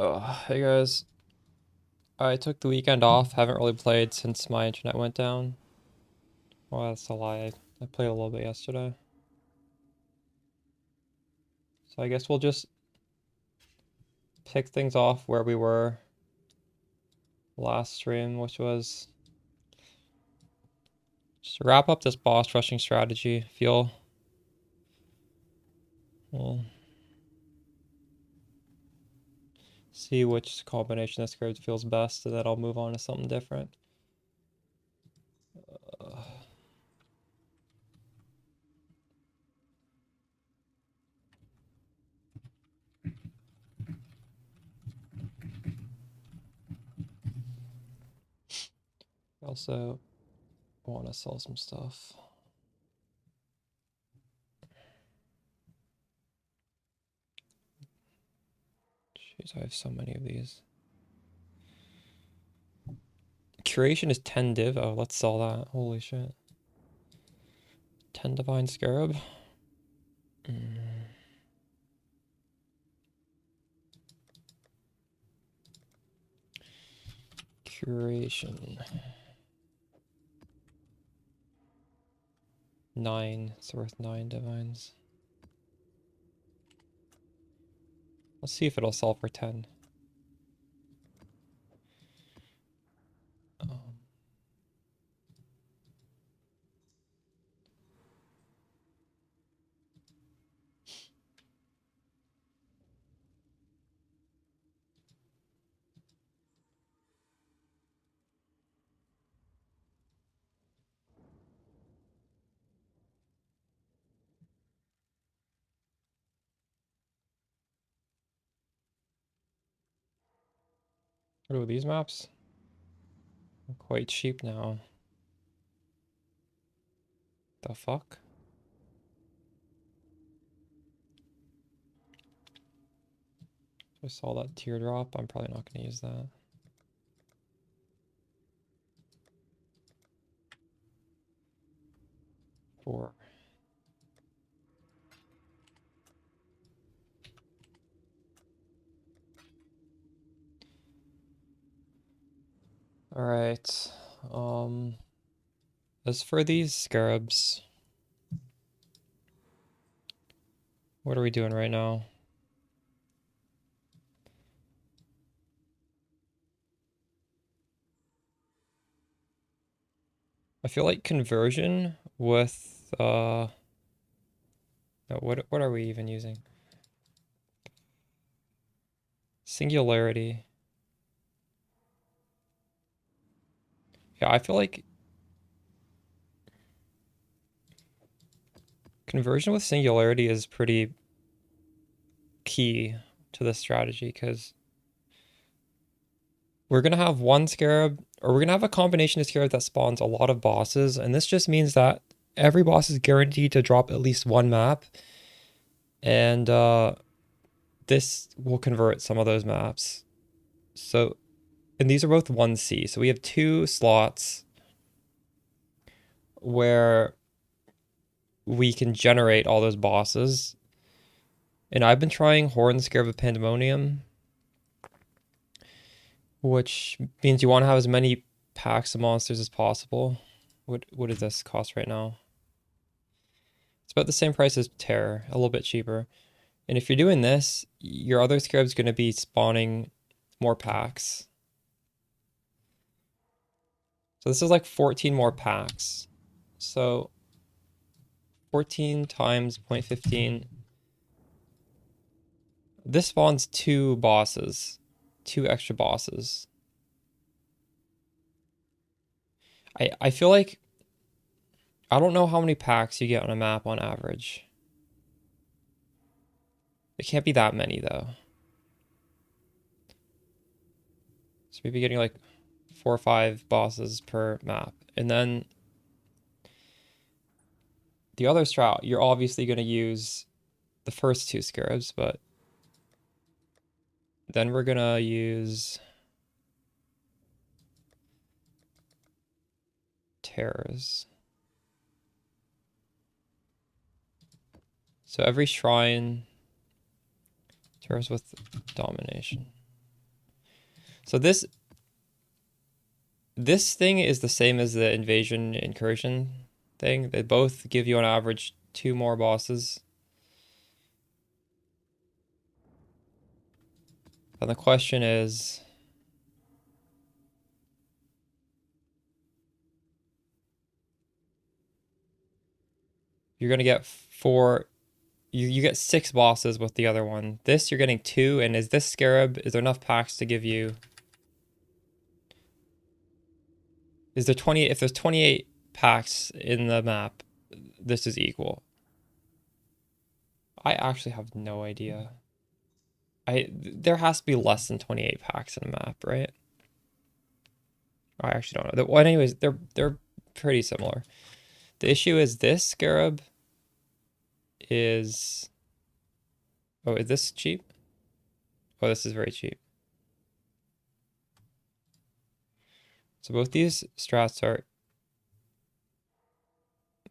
Hey guys, I took the weekend off. Haven't really played since my internet went down. Well, that's a lie. I played a little bit yesterday. So I guess we'll just pick things off where we were last stream, which was just to wrap up this boss rushing strategy. We'll see which combination of script feels best, and then I'll move on to something different. I also want to sell some stuff. Jeez, I have so many of these. Curation is 10 div. Oh, let's sell that. Holy shit. 10 divine scarab. Curation. 9. It's worth 9 divines. Let's see if it'll sell for 10. What are these maps? They're quite cheap now. The fuck? I saw that teardrop. I'm probably not going to use that. Four. All right. As for these scarabs, what are we doing right now? I feel like conversion with no, what are we even using? Singularity. Yeah, I feel like conversion with singularity is pretty key to this strategy because we're going to have one scarab, or we're going to have a combination of scarab that spawns a lot of bosses, and this just means that every boss is guaranteed to drop at least one map, and this will convert some of those maps. So, and these are both 1C, so we have 2 slots where we can generate all those bosses. And I've been trying Horn Scarab of Pandemonium, which means you want to have as many packs of monsters as possible. What does this cost right now? It's about the same price as Terror, a little bit cheaper. And if you're doing this, your other scarab's going to be spawning more packs. So this is like 14 more packs. So 14 times 0.15. This spawns 2 bosses, 2 extra bosses. I feel like I don't know how many packs you get on a map on average. It can't be that many though. So maybe getting like 4 or 5 bosses per map. And then the other strat, you're obviously going to use the first 2 scarabs, but then we're going to use terrors. So every shrine, terrors with domination. So this thing is the same as the invasion incursion thing. They both give you on average 2 more bosses. And the question is, you're gonna get 4. You get 6 bosses with the other one. This you're getting 2, and is this scarab? Is there enough packs to give you? Is there 20? If there's 28 packs in the map, this is equal. I actually have no idea. There has to be less than 28 packs in a map, right? I actually don't know. Well, anyways, they're pretty similar. The issue is this scarab is. Oh, is this cheap? Oh, this is very cheap. So both these strats are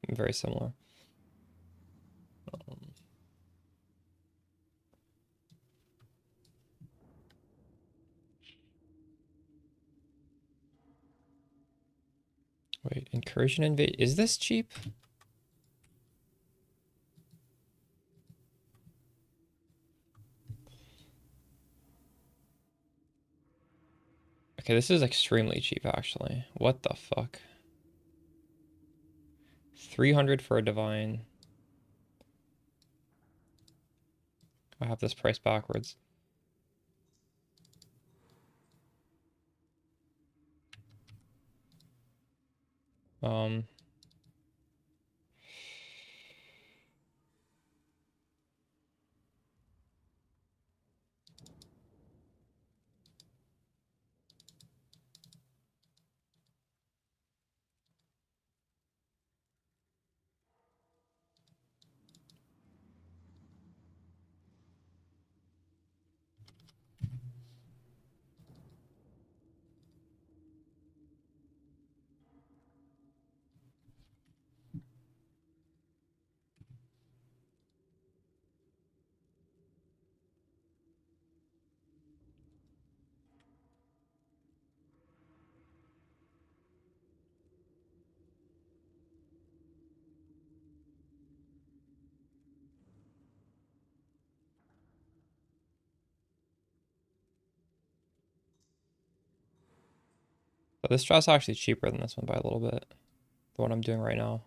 very similar. Wait, incursion invade. Is this cheap? Okay, this is extremely cheap actually. What the fuck? 300 for a divine. I have this price backwards. Um, but this strat's actually cheaper than this one by a little bit. The one I'm doing right now.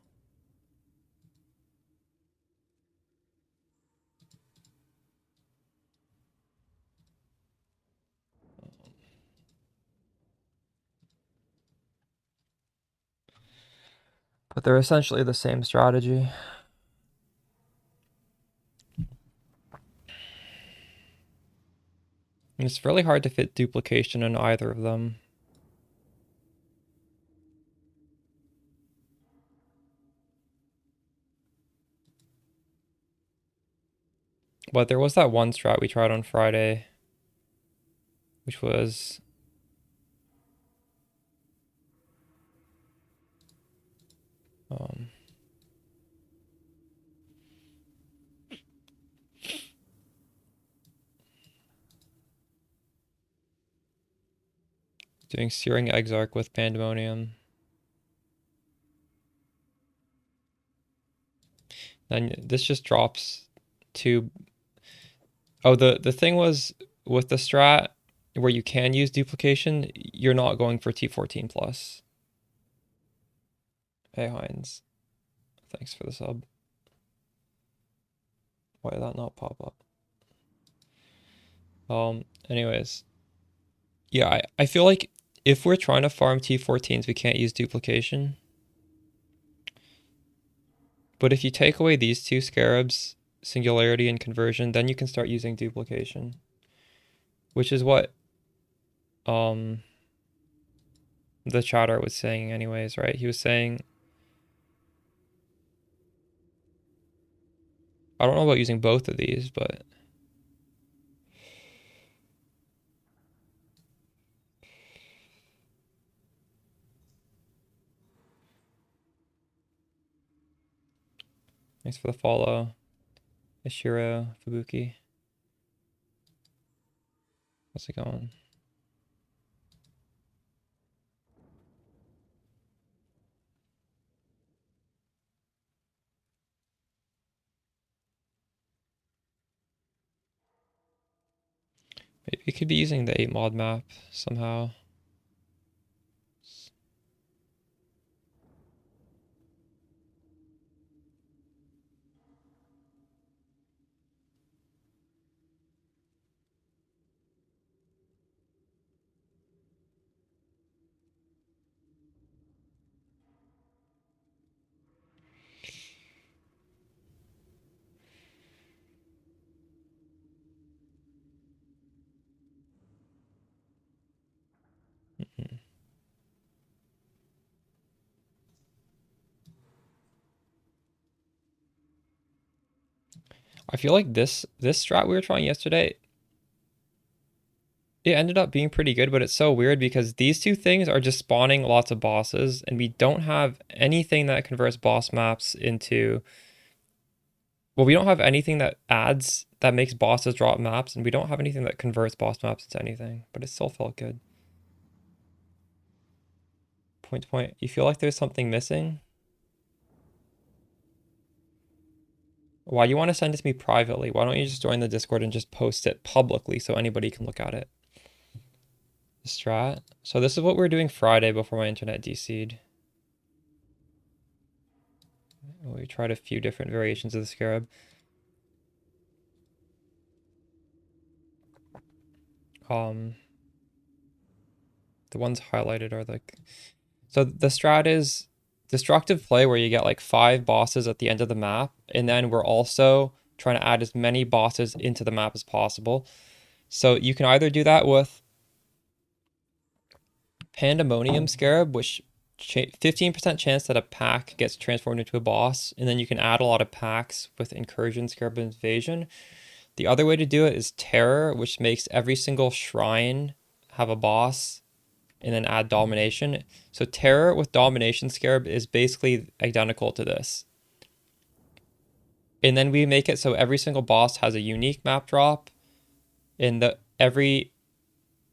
But they're essentially the same strategy. And it's really hard to fit duplication in either of them. But there was that one strat we tried on Friday, which was doing Searing Exarch with Pandemonium. Then this just drops to. Oh, the thing was with the strat where you can use duplication, you're not going for T14 plus. Hey Heinz, thanks for the sub. Why did that not pop up? Anyways, yeah, I feel like if we're trying to farm T14s, we can't use duplication. But if you take away these 2 scarabs, singularity and conversion, then you can start using duplication, which is what the chatter was saying anyways, right? He was saying, I don't know about using both of these, but thanks for the follow, Ishiro Fubuki. How's it going? Maybe we could be using the 8 mod map somehow. I feel like this strat we were trying yesterday, it ended up being pretty good, but it's so weird because these two things are just spawning lots of bosses, and we don't have anything that converts boss maps into. Well, we don't have anything that makes bosses drop maps, and we don't have anything that converts boss maps into anything, but it still felt good. Point to point. You feel like there's something missing? Why do you want to send it to me privately? Why don't you just join the Discord and just post it publicly so anybody can look at it? Strat. So this is what we're doing Friday before my internet DC'd. We tried a few different variations of the scarab. The ones highlighted are like, so the strat is destructive play where you get like 5 bosses at the end of the map, and then we're also trying to add as many bosses into the map as possible. So you can either do that with Pandemonium Scarab, which 15% chance that a pack gets transformed into a boss, and then you can add a lot of packs with Incursion, Scarab Invasion. The other way to do it is Terror, which makes every single shrine have a boss, and then add Domination. So Terror with Domination Scarab is basically identical to this. And then we make it so every single boss has a unique map drop, and every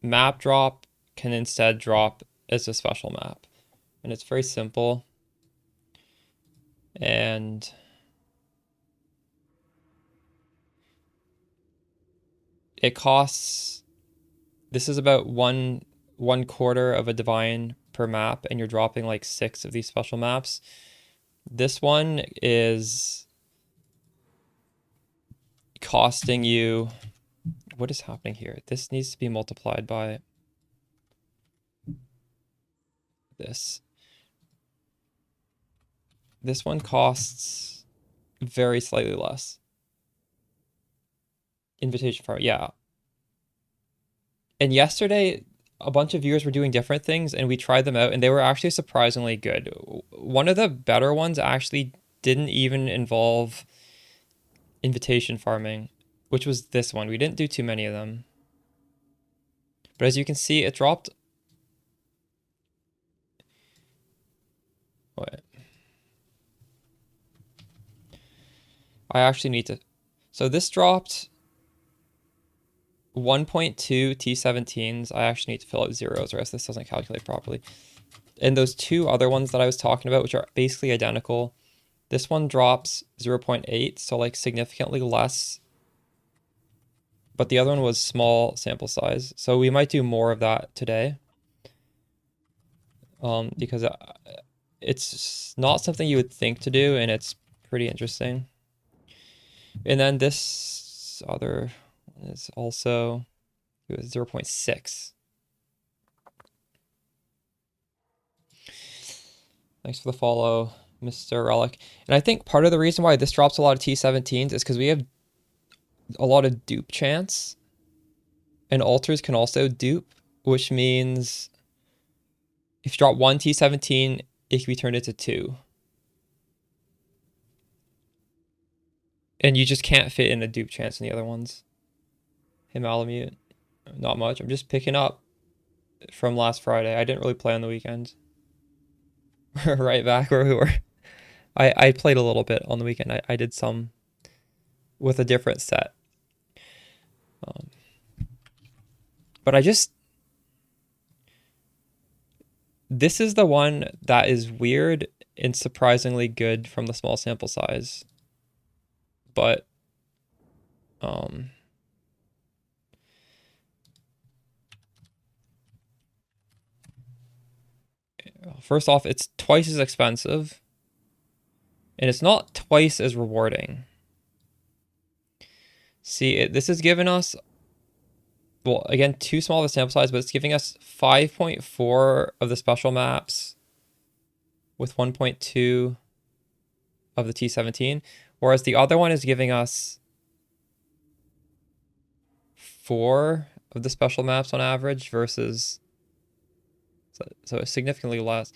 map drop can instead drop as a special map. And it's very simple. And it costs, this is about one quarter of a divine per map, and you're dropping like 6 of these special maps. This one is costing you, what is happening here? This needs to be multiplied by this. This one costs very slightly less. Invitation farm, yeah. And yesterday, a bunch of viewers were doing different things, and we tried them out, and they were actually surprisingly good. One of the better ones actually didn't even involve invitation farming, which was this one. We didn't do too many of them. But as you can see, it dropped. Wait. I actually need to. So this dropped 1.2 T17s. I actually need to fill out zeros, or else this doesn't calculate properly. And those 2 other ones that I was talking about, which are basically identical, this one drops 0.8, so like significantly less. But the other one was small sample size. So we might do more of that today. Because it's not something you would think to do, and it's pretty interesting. And then this other one is also, it was 0.6. Thanks for the follow, Mr. Relic. And I think part of the reason why this drops a lot of T17s is because we have a lot of dupe chance, and altars can also dupe, which means if you drop 1 T17, it can be turned into 2. And you just can't fit in a dupe chance in the other ones. Hey, Malamute. Not much. I'm just picking up from last Friday. I didn't really play on the weekend. Right back where we were. I played a little bit on the weekend. I did some with a different set. But this is the one that is weird and surprisingly good from the small sample size. But First off, it's twice as expensive, and it's not twice as rewarding. See, this is giving us, well, again, too small of a sample size, but it's giving us 5.4 of the special maps with 1.2 of the T17, whereas the other one is giving us 4 of the special maps on average versus, so it's significantly less,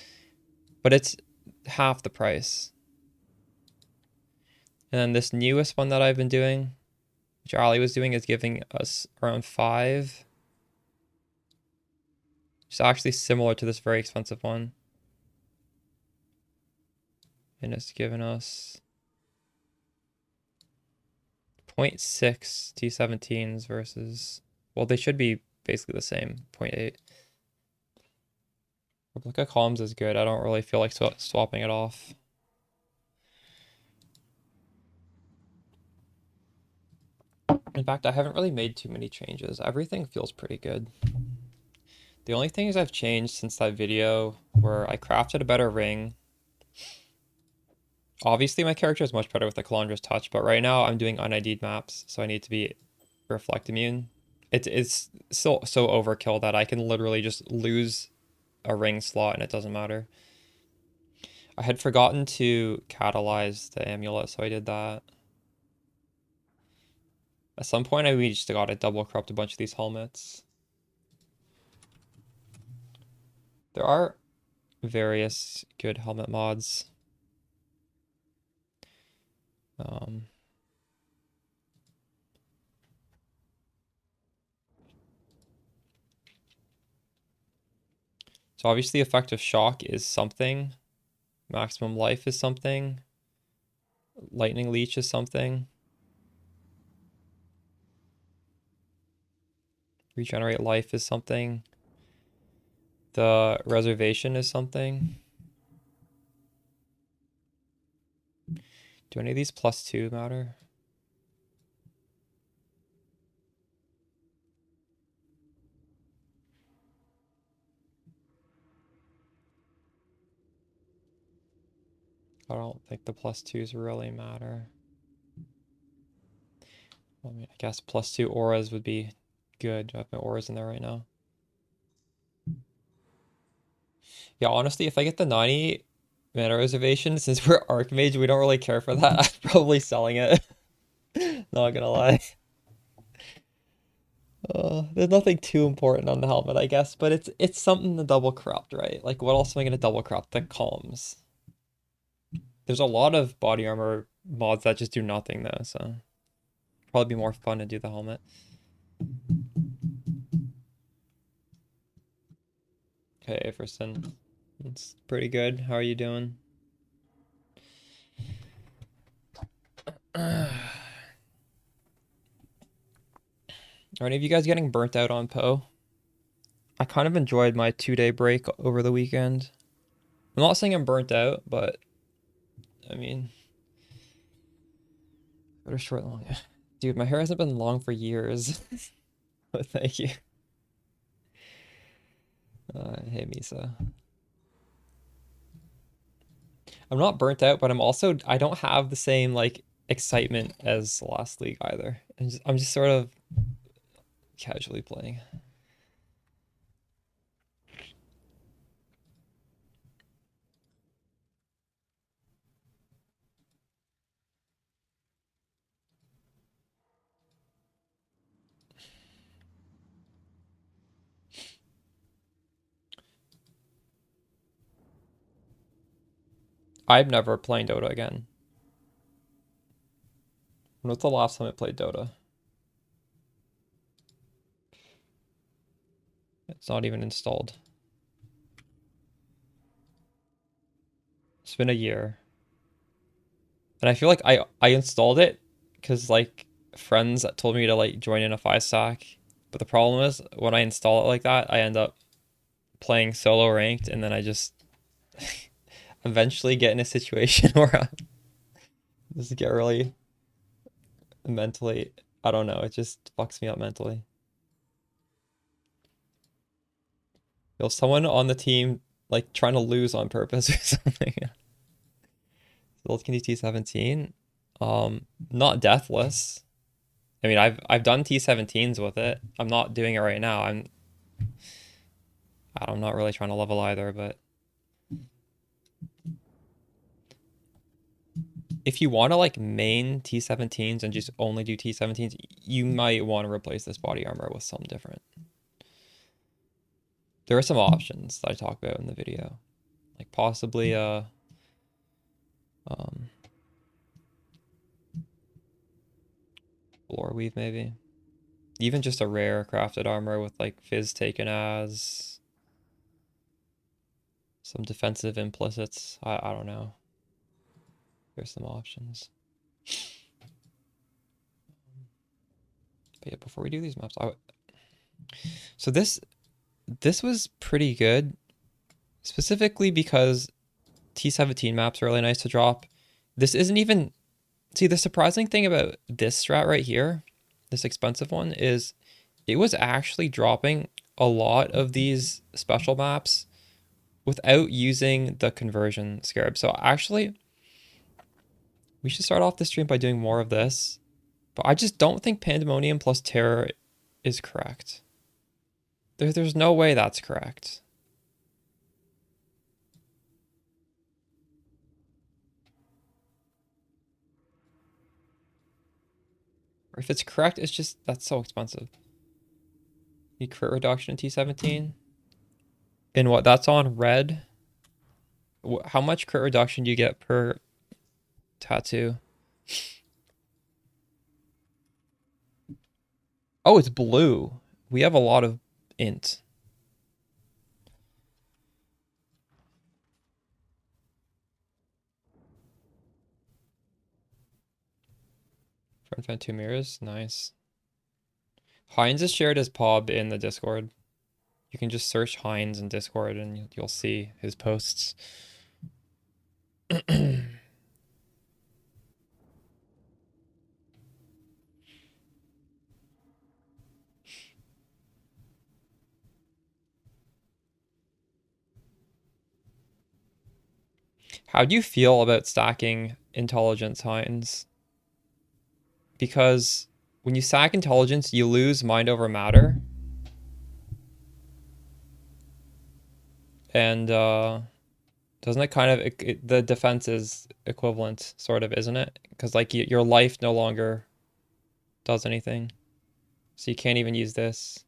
but it's half the price. And then this newest one that I've been doing, which Ali was doing, is giving us around 5. It's actually similar to this very expensive one. And it's giving us 0.6 T17s versus, well, they should be basically the same, 0.8. Replica columns is good. I don't really feel like swapping it off. In fact, I haven't really made too many changes. Everything feels pretty good. The only things I've changed since that video were I crafted a better ring. Obviously, my character is much better with the Calandra's touch, but right now I'm doing un-ID'd maps, so I need to be reflect immune. It's so overkill that I can literally just lose a ring slot and it doesn't matter. I had forgotten to catalyze the amulet, so I did that. At some point, we just gotta double corrupt a bunch of these helmets. There are various good helmet mods. So obviously effective shock is something. Maximum life is something. Lightning leech is something. Regenerate life is something. The reservation is something. Do any of these +2 matter? I don't think the +2s really matter. I mean, I guess +2 auras would be good. I have my auras in there right now. Yeah, honestly, if I get the 90 mana reservation, since we're Archmage, we don't really care for that. I'm probably selling it. Not gonna lie. There's nothing too important on the helmet, I guess, but it's something to double corrupt, right? Like, what else am I gonna double corrupt? The columns. There's a lot of body armor mods that just do nothing though, so probably be more fun to do the helmet. Okay, Averson. It's pretty good. How are you doing? Are any of you guys getting burnt out on Poe? I kind of enjoyed my 2-day break over the weekend. I'm not saying I'm burnt out, but I mean, better short long. Dude, my hair hasn't been long for years. Thank you. Hey, Misa. I'm not burnt out, but I don't have the same like excitement as last league either. I'm just sort of casually playing. I'm never playing Dota again. When was the last time I played Dota? It's not even installed. It's been a year. And I feel like I installed it because like friends told me to like join in a 5-stack. But the problem is when I install it like that, I end up playing solo ranked and then I just eventually get in a situation where I just get really mentally, I don't know, it just fucks me up mentally. Yo, someone on the team like trying to lose on purpose or something. So let's continue T17. Not deathless. I mean, I've done T17s with it. I'm not doing it right now. I'm not really trying to level either, but if you want to like main T17s and just only do T17s, you might want to replace this body armor with something different. There are some options that I talk about in the video, like possibly floor weave maybe. Even just a rare crafted armor with like fizz taken as some defensive implicits. I don't know. There's some options. But yeah, before we do these maps, so this was pretty good, specifically because T17 maps are really nice to drop. This isn't even... See, the surprising thing about this strat right here, this expensive one, is it was actually dropping a lot of these special maps without using the conversion scarab. So actually, we should start off the stream by doing more of this. But I just don't think Pandemonium plus Terror is correct. There's no way that's correct. Or if it's correct, it's just, that's so expensive. You crit reduction in T17. And what, that's on red? How much crit reduction do you get per tattoo? Oh, it's blue. We have a lot of int. Front 2 mirrors, nice. Heinz is shared as Pob in the Discord. You can just search Heinz in Discord and you'll see his posts. How do you feel about stacking intelligence, Heinz? Because when you stack intelligence, you lose mind over matter. And doesn't it kind of... the defense is equivalent, sort of, isn't it? Because like your life no longer does anything. So you can't even use this.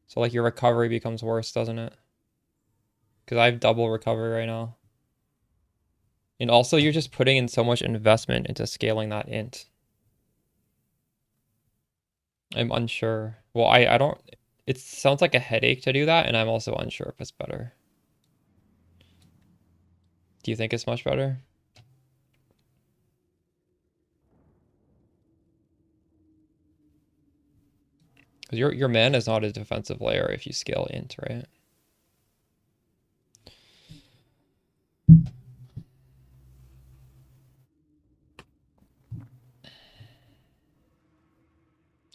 So like your recovery becomes worse, doesn't it? Because I have double recovery right now. And also you're just putting in so much investment into scaling that int. I'm unsure. Well, I don't... It sounds like a headache to do that, and I'm also unsure if it's better. Do you think it's much better? Because your mana is not a defensive layer if you scale int, right?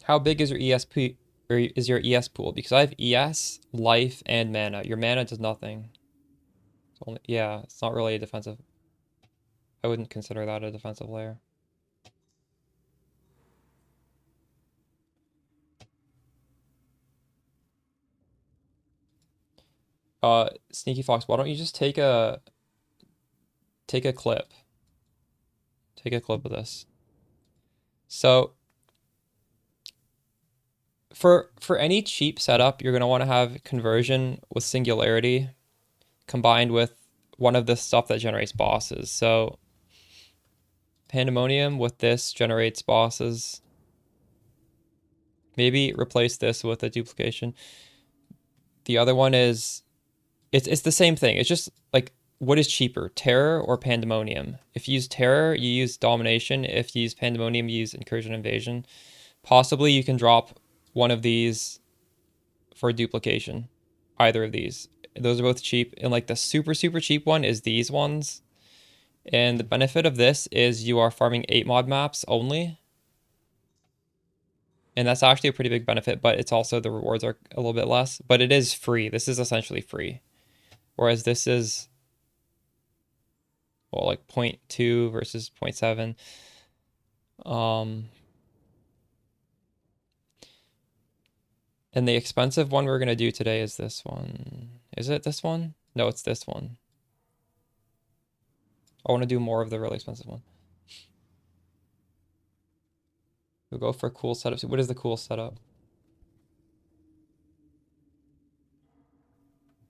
How big is your ESP, or is your ES pool? Because I have ES, life, and mana. Your mana does nothing. It's only, yeah, it's not really a defensive. I wouldn't consider that a defensive layer. Sneaky Fox, why don't you just take a clip? Take a clip of this. So for any cheap setup, you're gonna want to have conversion with singularity combined with one of the stuff that generates bosses. So Pandemonium with this generates bosses. Maybe replace this with a duplication. The other one is it's the same thing. It's just like, what is cheaper, Terror or Pandemonium? If you use Terror, you use Domination. If you use Pandemonium, you use Incursion Invasion. Possibly you can drop one of these for duplication. Either of these. Those are both cheap. And like the super, super cheap one is these ones. And the benefit of this is you are farming 8 mod maps only. And that's actually a pretty big benefit, but it's also the rewards are a little bit less. But it is free. This is essentially free. Whereas this is, well, like 0.2 versus 0.7. And the expensive one we're going to do today is this one. Is it this one? No, it's this one. I want to do more of the really expensive one. We'll go for cool setups. What is the cool setup?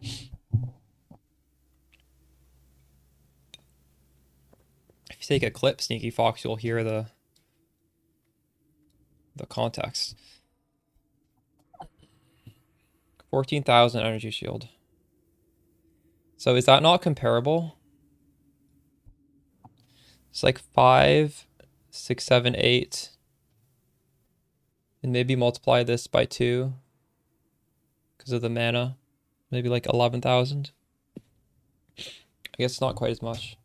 If you take a clip, Sneaky Fox, you'll hear the context. 14,000 energy shield. So is that not comparable? It's like 5, 6, 7, 8. And maybe multiply this by 2 because of the mana. Maybe like 11,000. I guess it's not quite as much.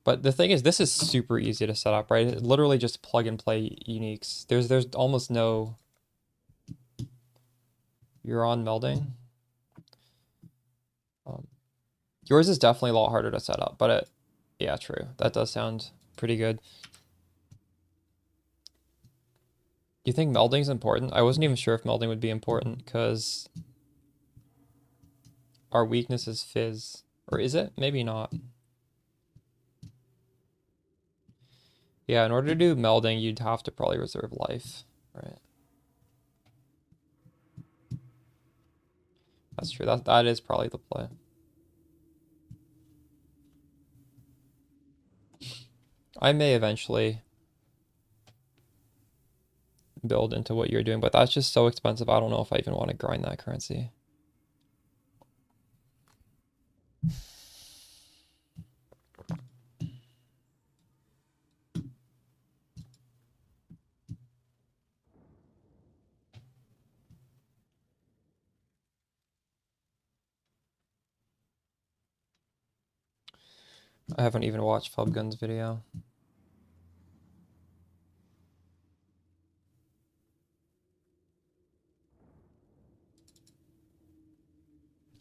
But the thing is, this is super easy to set up, right? It's literally just plug and play uniques. There's almost no... You're on melding. Yours is definitely a lot harder to set up, but yeah, true. That does sound pretty good. Do you think melding is important? I wasn't even sure if melding would be important because our weakness is fizz. Or is it? Maybe not. Yeah, in order to do melding, you'd have to probably reserve life, right? That's true. That is probably the play. I may eventually build into what you're doing, but that's just so expensive. I don't know if I even want to grind that currency. I haven't even watched Fubgun's video.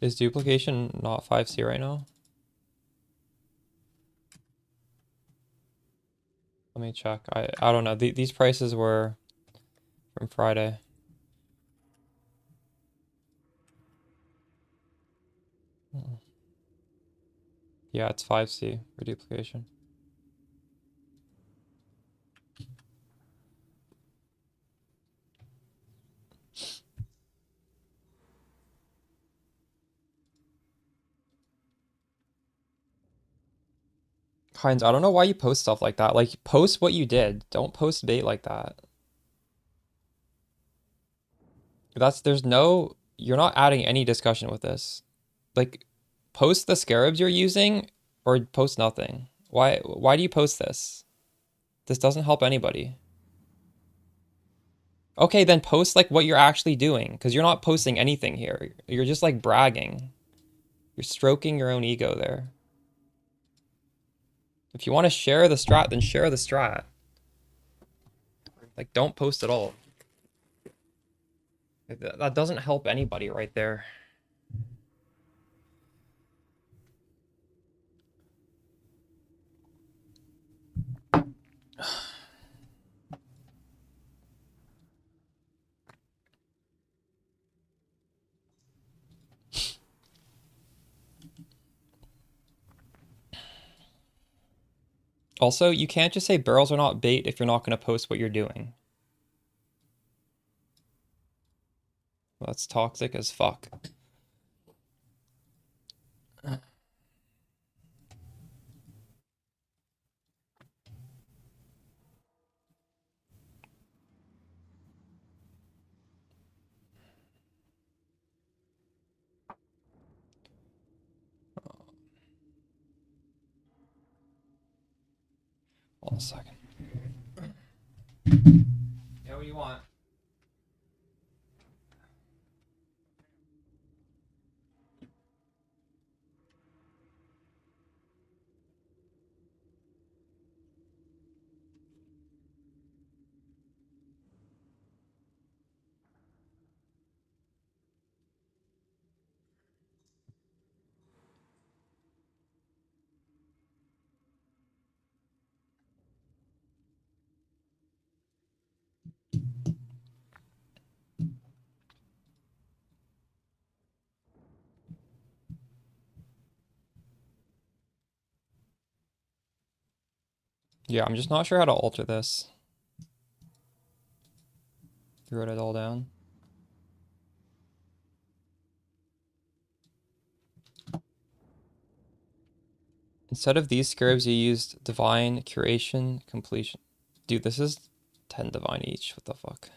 Is duplication not 5C right now? Let me check. I don't know. These prices were from Friday. Yeah, it's 5C for duplication. Heinz, I don't know why you post stuff like that. Like, post what you did. Don't post bait like that. You're not adding any discussion with this. Like, post the scarabs you're using or post nothing. Why do you post this? This doesn't help anybody. Okay, then post like what you're actually doing, because you're not posting anything here. You're just like bragging. You're stroking your own ego there. If you want to share the strat, then share the strat. Like, don't post at all. That doesn't help anybody right there. Also, you can't just say barrels are not bait if you're not going to post what you're doing. That's toxic as fuck. Hold on a second. Yeah, what do you want? Yeah, I'm just not sure how to alter this. Wrote it all down. Instead of these scarabs, you used divine, curation, completion. Dude, this is 10 divine each. What the fuck?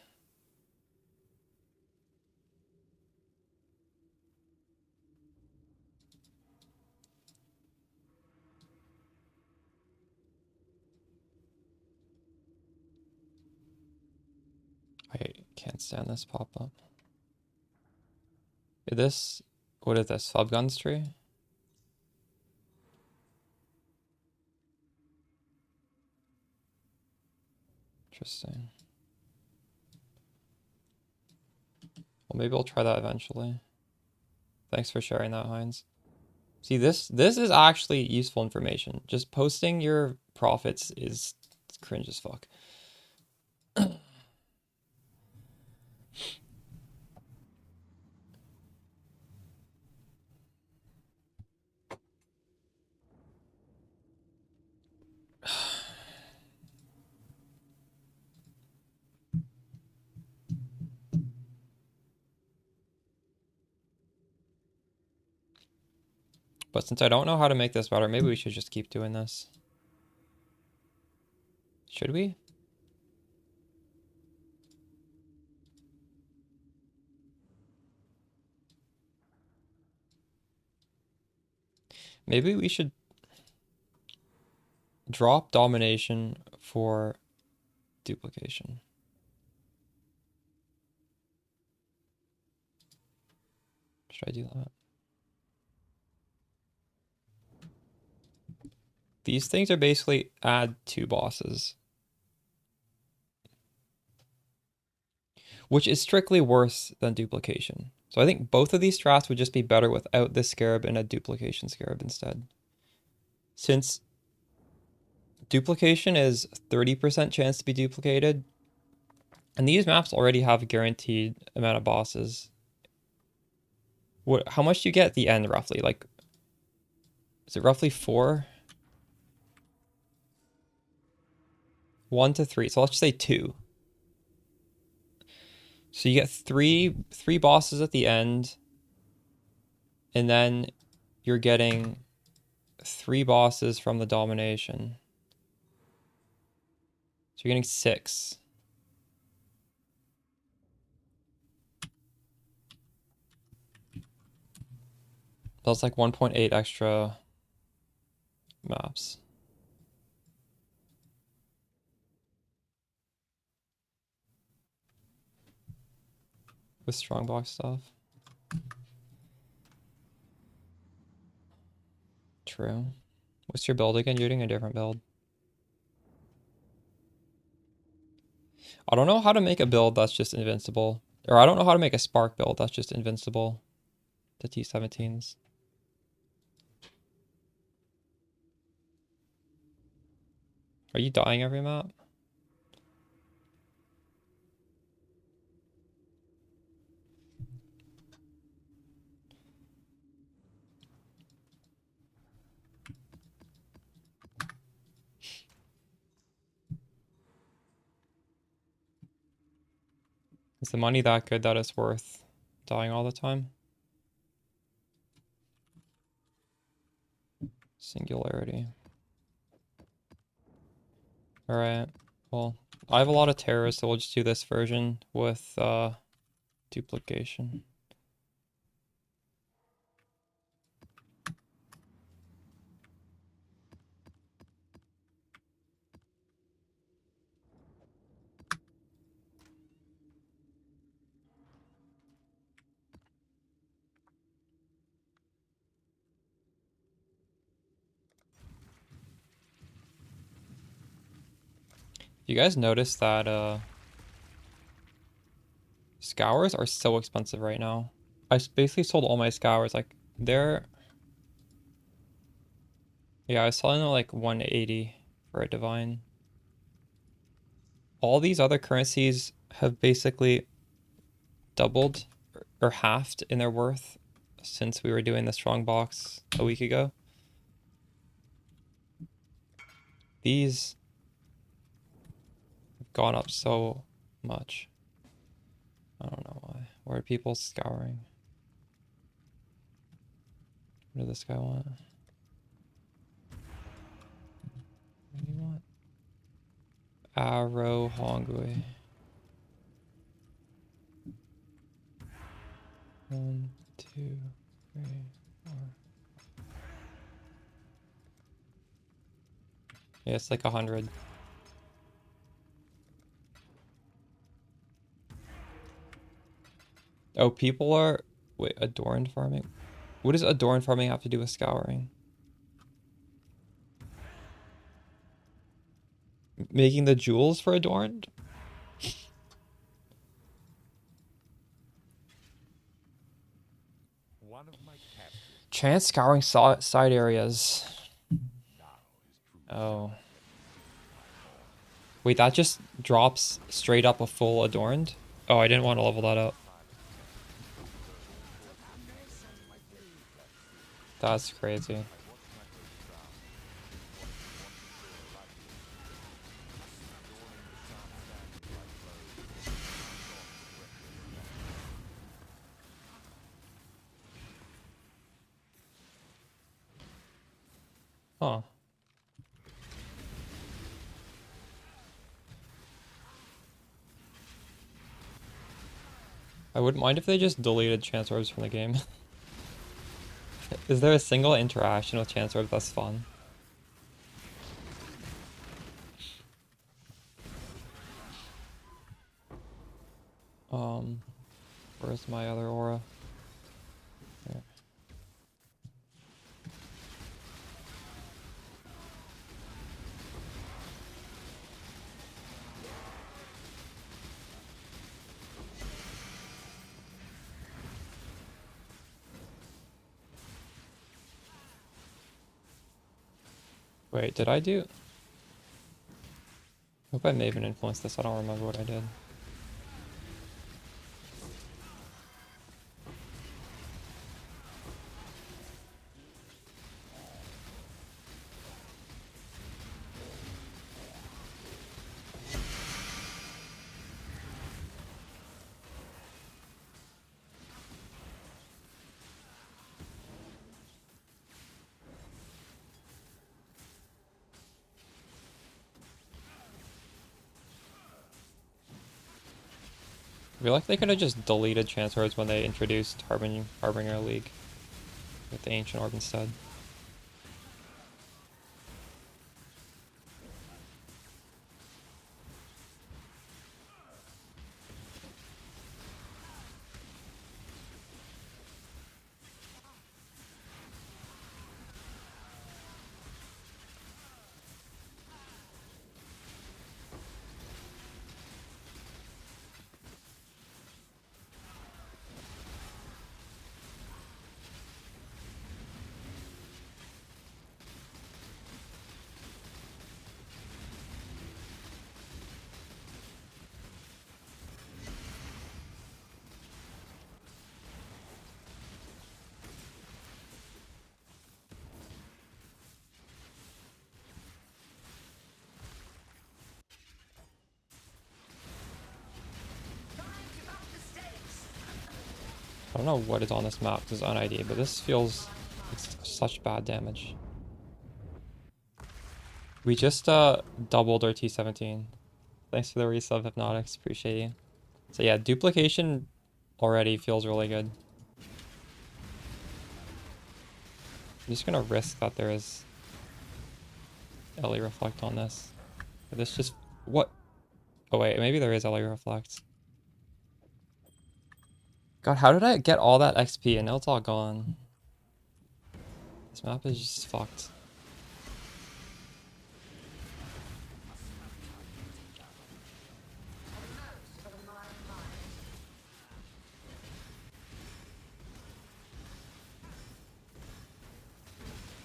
I can't stand this pop-up. This, what is this? Subguns tree? Interesting. Well, maybe I'll try that eventually. Thanks for sharing that, Heinz. See, this is actually useful information. Just posting your profits is cringe as fuck. But since I don't know how to make this better, maybe we should just keep doing this. Should we? Maybe we should drop domination for duplication. Should I do that? These things are basically add 2 bosses, which is strictly worse than duplication. So I think both of these strats would just be better without this scarab and a duplication scarab instead. Since duplication is 30% chance to be duplicated, and these maps already have a guaranteed amount of bosses. How much do you get at the end roughly? Like, is it roughly 4? 1 to 3. So let's just say 2. So you get three bosses at the end, and then you're getting 3 bosses from the domination. So you're getting 6. That's like 1.8 extra maps. With strongbox stuff. True. What's your build again? You're doing a different build. I don't know how to make a build that's just invincible. Or I don't know how to make a Spark build that's just invincible to T17s. Are you dying every map? Is the money that good that it's worth dying all the time? Singularity. Alright, well, I have a lot of terrors, so we'll just do this version with duplication. You guys notice that scours are so expensive right now? I basically sold all my scours, like, they're... Yeah, I was selling them like 180 for a divine. All these other currencies have basically doubled or halved in their worth since we were doing the strong box a week ago. These gone up so much. I don't know why. Why are people scouring? What does this guy want? What do you want? Arrow Hongui. 1, 2, 3, 4. Yeah, it's like 100. Oh, people are... Wait, adorned farming? What does adorned farming have to do with scouring? Making the jewels for adorned? Chance scouring side areas. Oh. Wait, that just drops straight up a full adorned? Oh, I didn't want to level that up. That's crazy. Huh. I wouldn't mind if they just deleted chance orbs from the game. Is there a single interaction with chance orbs that's fun? Where's my other aura? There. Wait, did I do? I hope I may have influenced this. I don't remember what I did. I feel like they could have just deleted chance orbs when they introduced Harbinger League with the Ancient Orb instead. I don't know what is on this map because it's un-ID, but this feels like such bad damage. We just doubled our T17. Thanks for the resub, Hypnotics. Appreciate you. So yeah, duplication already feels really good. I'm just gonna risk that there is LE Reflect on this. This just... What? Oh wait, maybe there is LE Reflect. God, how did I get all that XP and now it's all gone? This map is just fucked.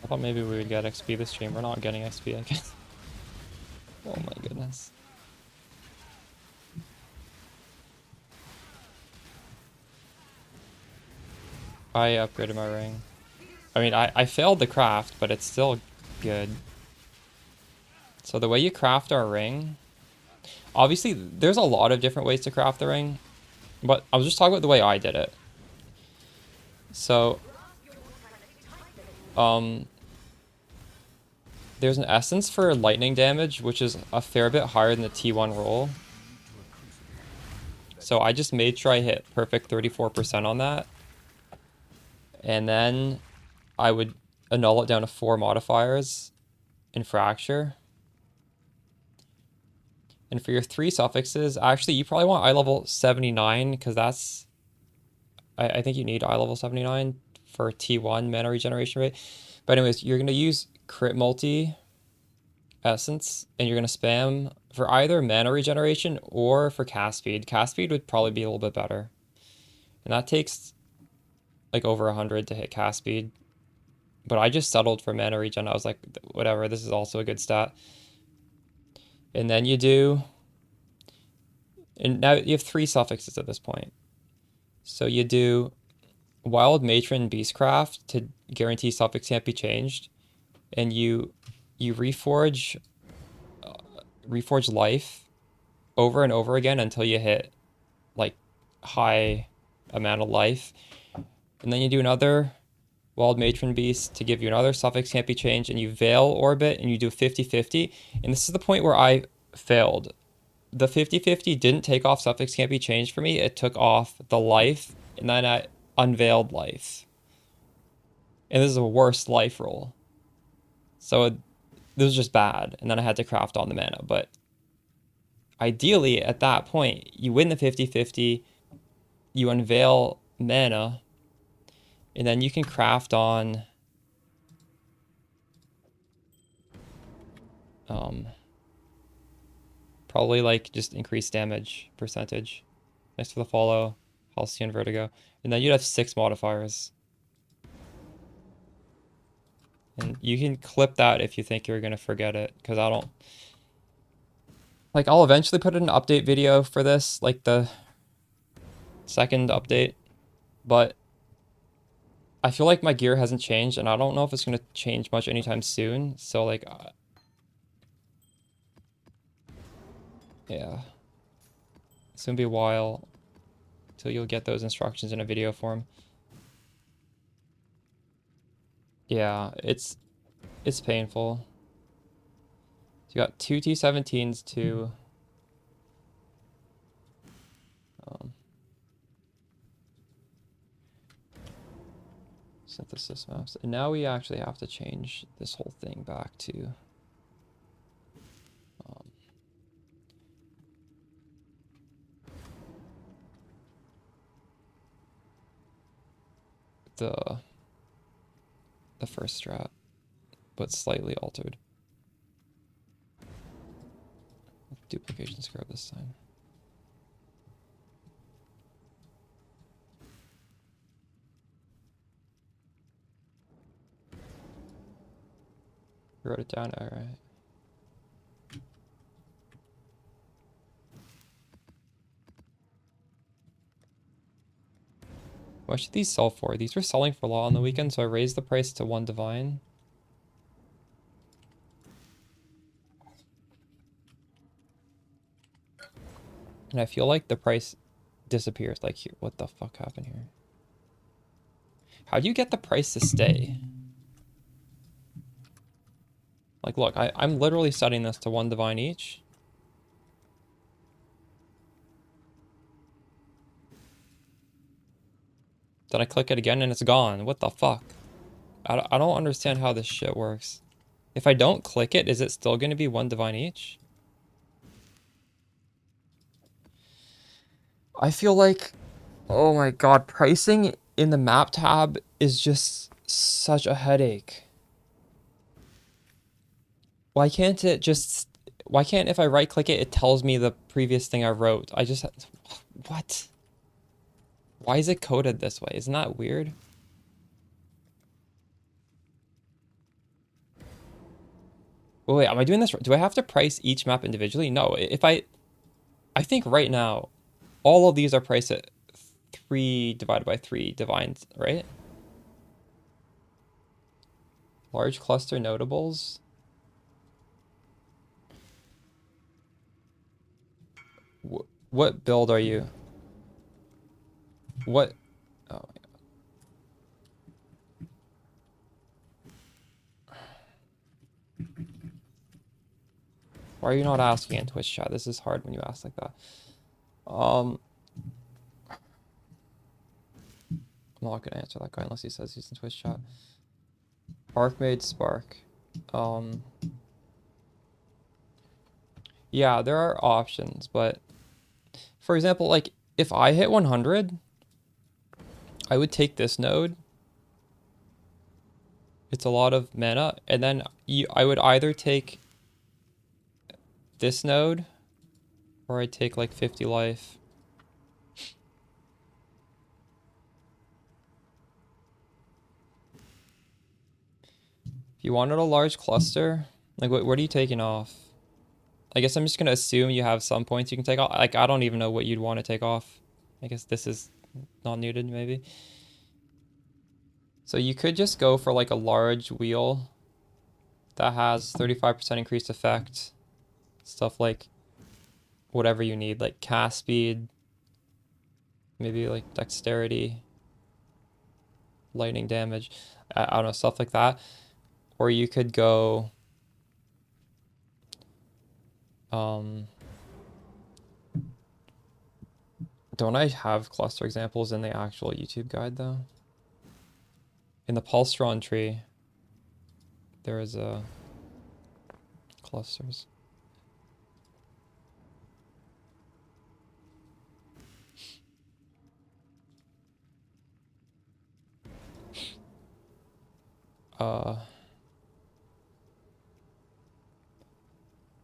I thought maybe we would get XP this stream. We're not getting XP, I guess. Oh my goodness. I upgraded my ring. I mean, I failed the craft, but it's still good. So the way you craft our ring... obviously there's a lot of different ways to craft the ring, but I was just talking about the way I did it. So, there's an essence for lightning damage, which is a fair bit higher than the T1 roll. So I just made sure I hit perfect 34% on that. And then I would annul it down to 4 modifiers in Fracture. And for your 3 suffixes, actually, you probably want eye level 79, because that's... I think you need eye level 79 for T1 mana regeneration rate. But anyways, you're going to use Crit Multi Essence, and you're going to spam for either mana regeneration or for cast speed. Cast speed would probably be a little bit better. And that takes like over 100 to hit cast speed. But I just settled for mana regen. I was like, whatever, this is also a good stat. And then you do... And now you have 3 suffixes at this point. So you do Wild Matron Beastcraft to guarantee suffix can't be changed. And you reforge life over and over again until you hit like high amount of life. And then you do another Wild Matron Beast to give you another suffix can't be changed, and you Veil Orbit and you do 50-50. And this is the point where I failed. The 50-50 didn't take off suffix can't be changed for me. It took off the life, and then I unveiled life. And this is a worse life roll. So this was just bad. And then I had to craft on the mana. But ideally, at that point, you win the 50-50, you unveil mana, and then you can craft on probably like just increased damage percentage. Next to the follow, Halcyon Vertigo. And then you'd have 6 modifiers. And you can clip that if you think you're gonna forget it, because I don't... Like, I'll eventually put in an update video for this, like the second update, but I feel like my gear hasn't changed, and I don't know if it's gonna change much anytime soon, so like... yeah. It's gonna be a while till you'll get those instructions in a video form. Yeah, it's painful. So you got 2 T17s, 2 synthesis maps. And now we actually have to change this whole thing back to the first strat, but slightly altered. Duplication scarab this time. You wrote it down, alright. What should these sell for? These were selling for a lot on the weekend, so I raised the price to 1 divine. And I feel like the price disappears. Like, here, what the fuck happened here? How do you get the price to stay? Like, look, I'm literally setting this to 1 divine each. Then I click it again and it's gone. What the fuck? I don't understand how this shit works. If I don't click it, is it still going to be 1 divine each? I feel like, oh my god, pricing in the map tab is just such a headache. Why can't it just... Why can't, if I right click it, it tells me the previous thing I wrote? I just... What? Why is it coded this way? Isn't that weird? Wait, am I doing this? Do I have to price each map individually? No, if I think right now, all of these are priced at 3 divided by 3 divines, right? Large cluster notables. What build are you? What? Oh my God. Why are you not asking in Twitch chat? This is hard when you ask like that. I'm not gonna answer that guy unless he says he's in Twitch chat. Archmage Spark. Yeah, there are options, but for example, like if I hit 100, I would take this node. It's a lot of mana, and then I would either take this node, or I'd take like 50 life. If you wanted a large cluster, like what are you taking off? I guess I'm just gonna assume you have some points you can take off. Like I don't even know what you'd want to take off. I guess this is not needed maybe. So you could just go for like a large wheel that has 35% increased effect. Stuff like whatever you need, like cast speed, maybe like dexterity, lightning damage. I don't know, stuff like that. Or you could go don't I have cluster examples in the actual YouTube guide though? In the Pulsatron tree, there is clusters.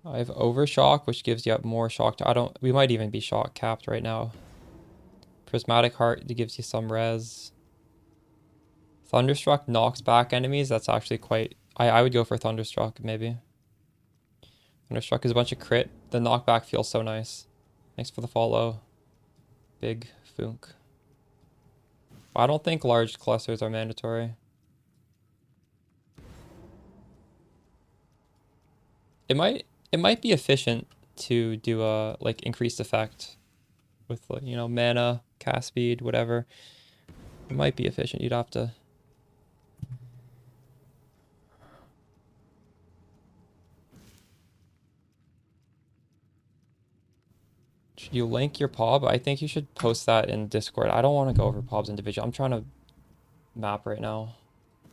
I have Overshock, which gives you more shock. We might even be shock capped right now. Prismatic Heart gives you some res. Thunderstruck knocks back enemies. That's actually quite... I would go for Thunderstruck, maybe. Thunderstruck is a bunch of crit. The knockback feels so nice. Thanks for the follow. Big Funk. I don't think large clusters are mandatory. It might be efficient to do a like increased effect with you know mana, cast speed, whatever. It might be efficient. You'd have to. Should you link your POB? I think you should post that in Discord. I don't want to go over POBs individually. I'm trying to map right now.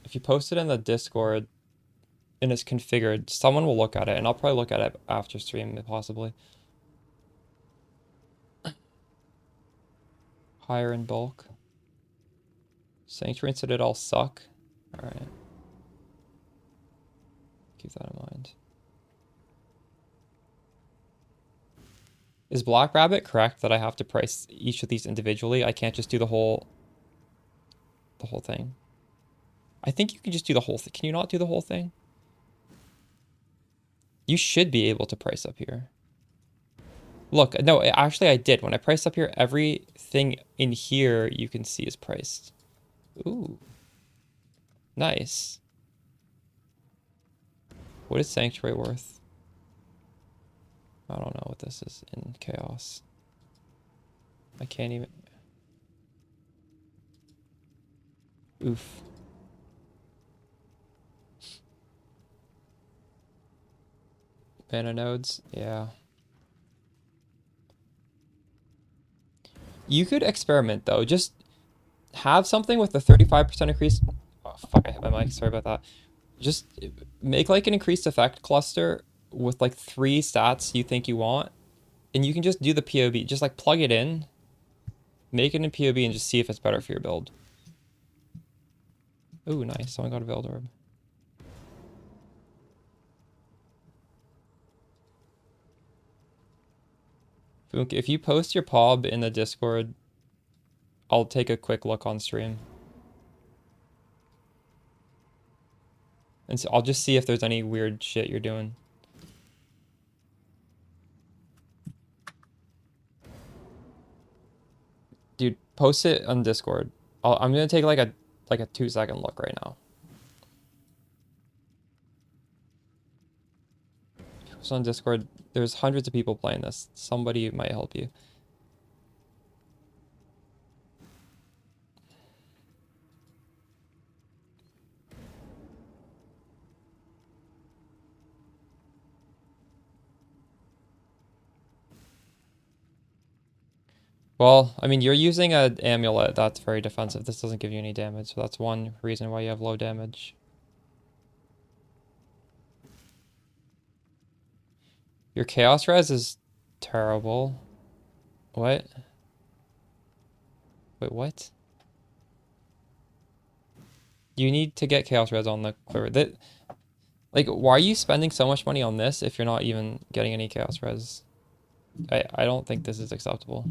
If you post it in the Discord and it's configured, someone will look at it, and I'll probably look at it after stream, possibly. Higher in bulk. Sanctuary and Citadel suck. Alright. Keep that in mind. Is Black Rabbit correct that I have to price each of these individually? I can't just do the whole thing. I think you can just do the whole thing. Can you not do the whole thing? You should be able to price up here. Look, no, actually I did. When I priced up here, everything in here you can see is priced. Ooh. Nice. What is Sanctuary worth? I don't know what this is in Chaos. I can't even... Oof. Mana nodes? Yeah. You could experiment though. Just have something with a 35% increase. Oh, fuck, I hit my mic. Sorry about that. Just make like an increased effect cluster with like 3 stats you think you want. And you can just do the POB. Just like plug it in, make it in POB, and just see if it's better for your build. Ooh, nice. Someone got a Veiled Orb. Funk, if you post your POB in the Discord, I'll take a quick look on stream. And so I'll just see if there's any weird shit you're doing. Dude, post it on Discord. I'm gonna take like a 2-second look right now. So on Discord, there's hundreds of people playing this. Somebody might help you. Well, I mean, you're using an amulet that's very defensive. This doesn't give you any damage, so that's one reason why you have low damage. Your chaos res is terrible. What? Wait, what? You need to get chaos res on the quiver. Like, why are you spending so much money on this if you're not even getting any chaos res? I don't think this is acceptable.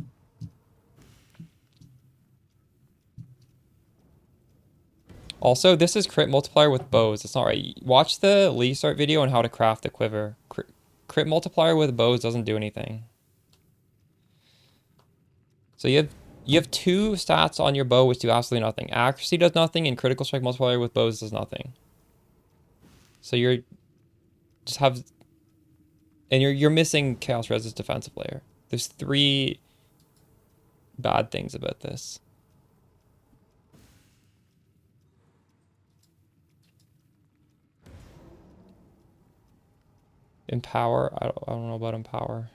Also, this is crit multiplier with bows. It's not right. Watch the Lee start video on how to craft the quiver. Crit multiplier with bows doesn't do anything. So you have two stats on your bow which do absolutely nothing. Accuracy does nothing, and critical strike multiplier with bows does nothing. So you're just have, and you're missing chaos res' defensive layer. There's 3 bad things about this. Empower, I don't know about empower.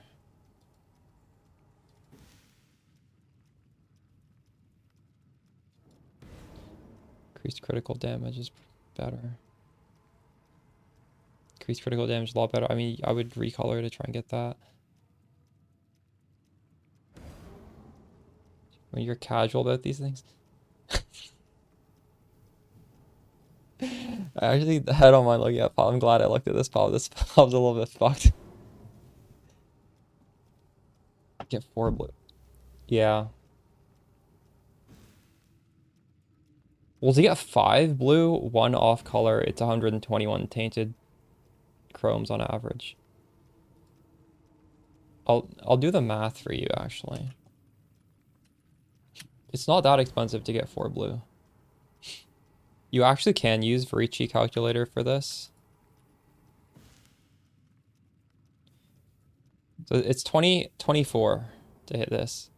Increased critical damage is better. Increased critical damage is a lot better. I mean, I would recolor to try and get that. When you're casual about these things. Actually, I don't mind looking at pop. I'm glad I looked at this pop. This pop's a little bit fucked. Get 4 blue. Yeah. Well, to get 5 blue, 1 off color, it's 121 tainted chromes on average. I'll do the math for you, actually. It's not that expensive to get 4 blue. You actually can use Verici calculator for this. So it's 24 to hit this.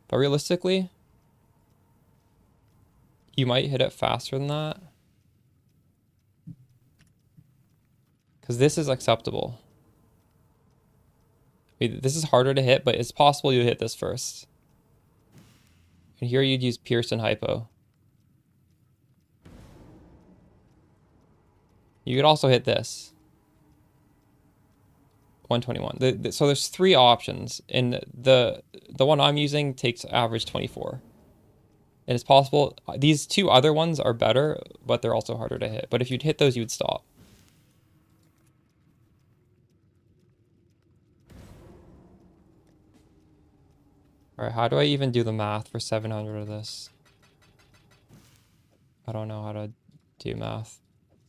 But realistically, you might hit it faster than that. Because this is acceptable. I mean, this is harder to hit, but it's possible you hit this first. And here you'd use Pierce and Hypo. You could also hit this. 121. So there's 3 options, and the one I'm using takes average 24. And it's possible these 2 other ones are better, but they're also harder to hit. But if you'd hit those, you would stop. All right, how do I even do the math for 700 of this? I don't know how to do math.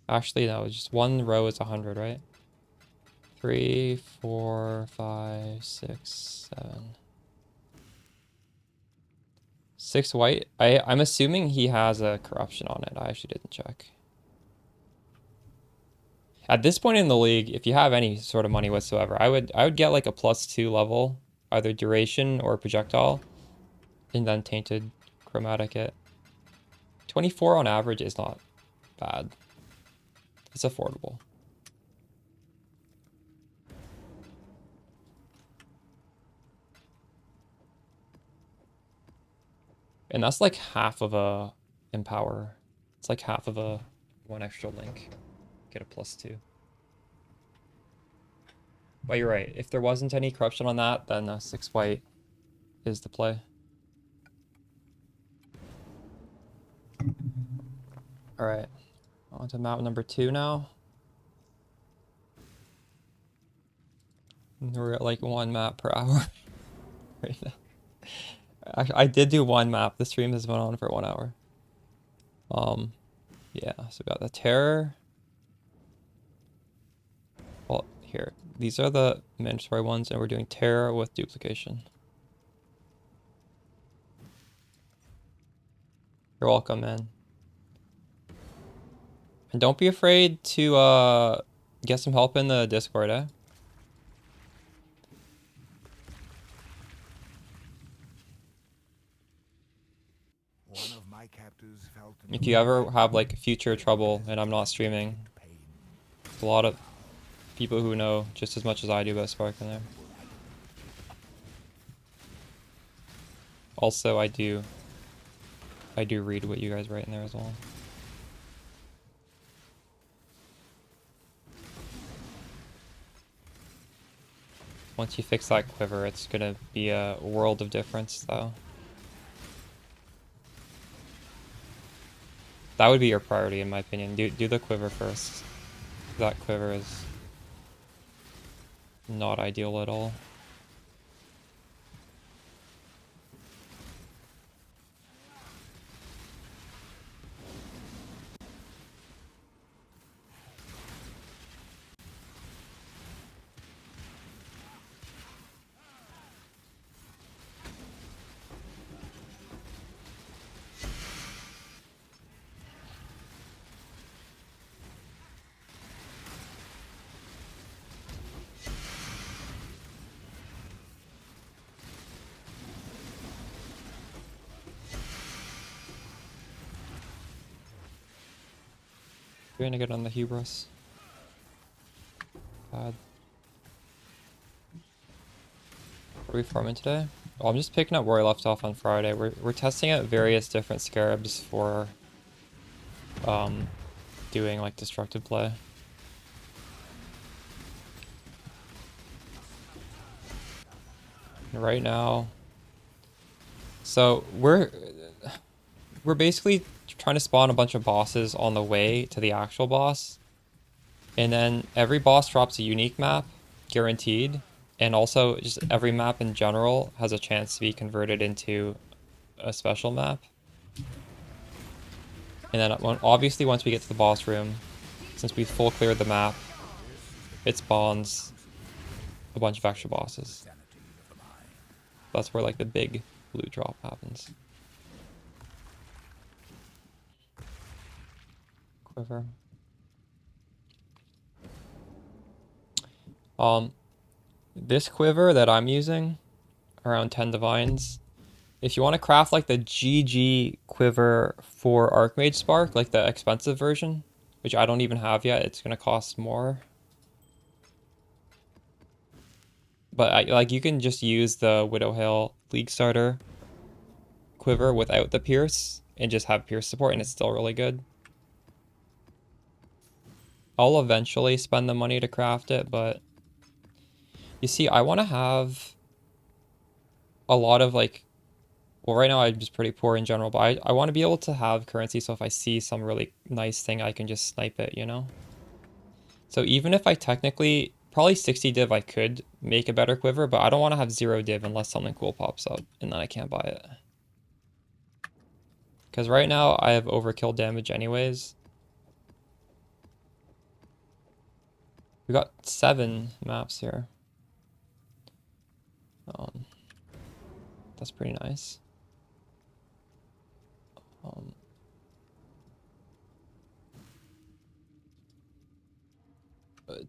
Actually, no, just 1 row is 100, right? 3, 4, 5, 6, 7. 6 white. I'm assuming he has a corruption on it. I actually didn't check. At this point in the league, if you have any sort of money whatsoever, I would get like a +2 level, either duration or projectile, and then tainted chromatic it. 24 on average is not bad. It's affordable. And that's like half of a empower. It's like half of a 1 extra link. Get a +2. But you're right. If there wasn't any corruption on that, then 6 white is the play. All right. On to map number 2 now. We're at like 1 map per hour right now. Actually, I did do 1 map. The stream has been on for 1 hour. Yeah, so we got the terror. Well, here. These are the mandatory ones, and we're doing terror with duplication. You're welcome, man. And don't be afraid to get some help in the Discord, eh? If you ever have like future trouble and I'm not streaming, there's a lot of people who know just as much as I do about Spark in there. Also, I do read what you guys write in there as well. Once you fix that quiver, it's gonna be a world of difference, though. That would be your priority, in my opinion. Do the quiver first. That quiver is not ideal at all. You're gonna get on the hubris. God. What are we farming today? Oh, I'm just picking up where I left off on Friday. We're testing out various different scarabs for doing like destructive play. And right now, so we're basically trying to spawn a bunch of bosses on the way to the actual boss. And then every boss drops a unique map, guaranteed. And also just every map in general has a chance to be converted into a special map. And then obviously once we get to the boss room, since we full cleared the map, it spawns a bunch of extra bosses. That's where like the big loot drop happens. Quiver. This quiver that I'm using, around 10 divines, if you want to craft like the GG quiver for Archmage Spark, like the expensive version, which I don't even have yet, it's gonna cost more. But like you can just use the Widowhill League Starter quiver without the Pierce and just have Pierce support, and it's still really good. I'll eventually spend the money to craft it, but you see, I want to have a lot of like, well, right now I'm just pretty poor in general, but I want to be able to have currency, so if I see some really nice thing, I can just snipe it, you know? So even if I technically, probably 60 div I could make a better quiver, but I don't want to have 0 div unless something cool pops up, and then I can't buy it. Because right now I have overkill damage anyways. We got 7 maps here. That's pretty nice.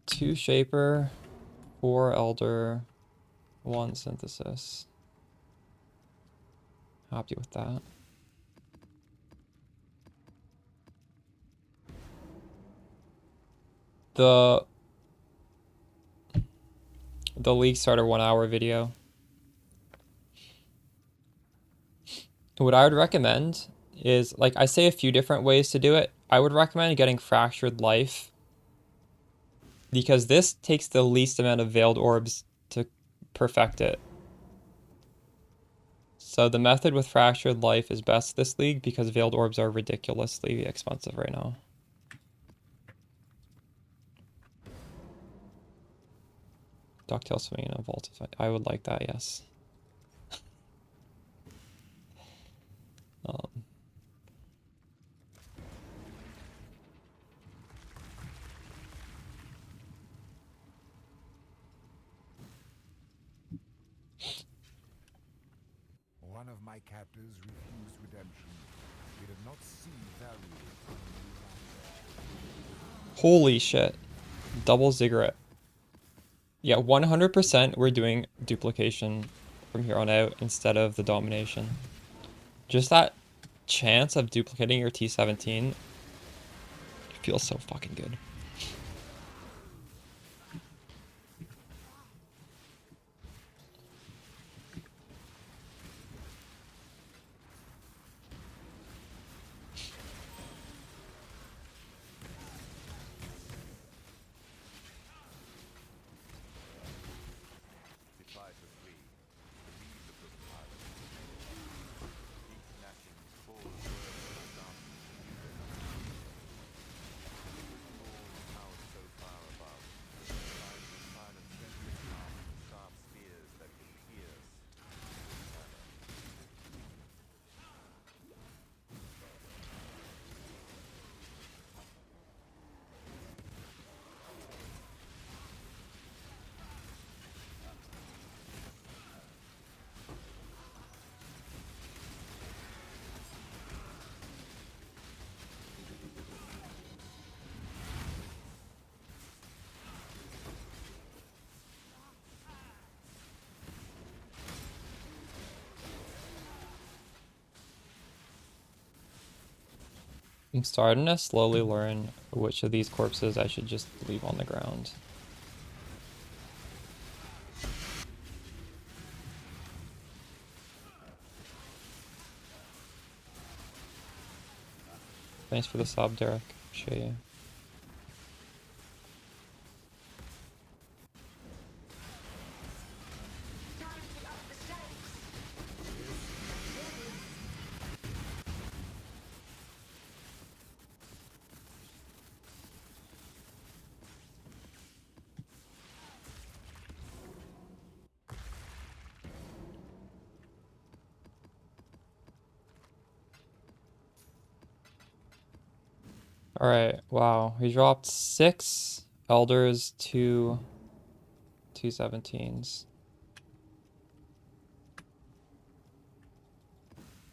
2 Shaper, 4 Elder, 1 Synthesis. Happy with that. The League Starter 1 hour video. What I would recommend is, like, I say a few different ways to do it. I would recommend getting Fractured Life, because this takes the least amount of Veiled Orbs to perfect it. So the method with Fractured Life is best this league because Veiled Orbs are ridiculously expensive right now. Ducktail swing and a vault. I would like that, yes. One of my captors refused redemption. He did not see value. Holy shit. Double ziggurat. Yeah, 100% we're doing duplication from here on out instead of the domination. Just chance of duplicating your T17 feels so fucking good. I'm starting to slowly learn which of these corpses I should just leave on the ground. Thanks for the sub, Derek. Appreciate you. Alright, wow. We dropped 6 Elders, 2 217s.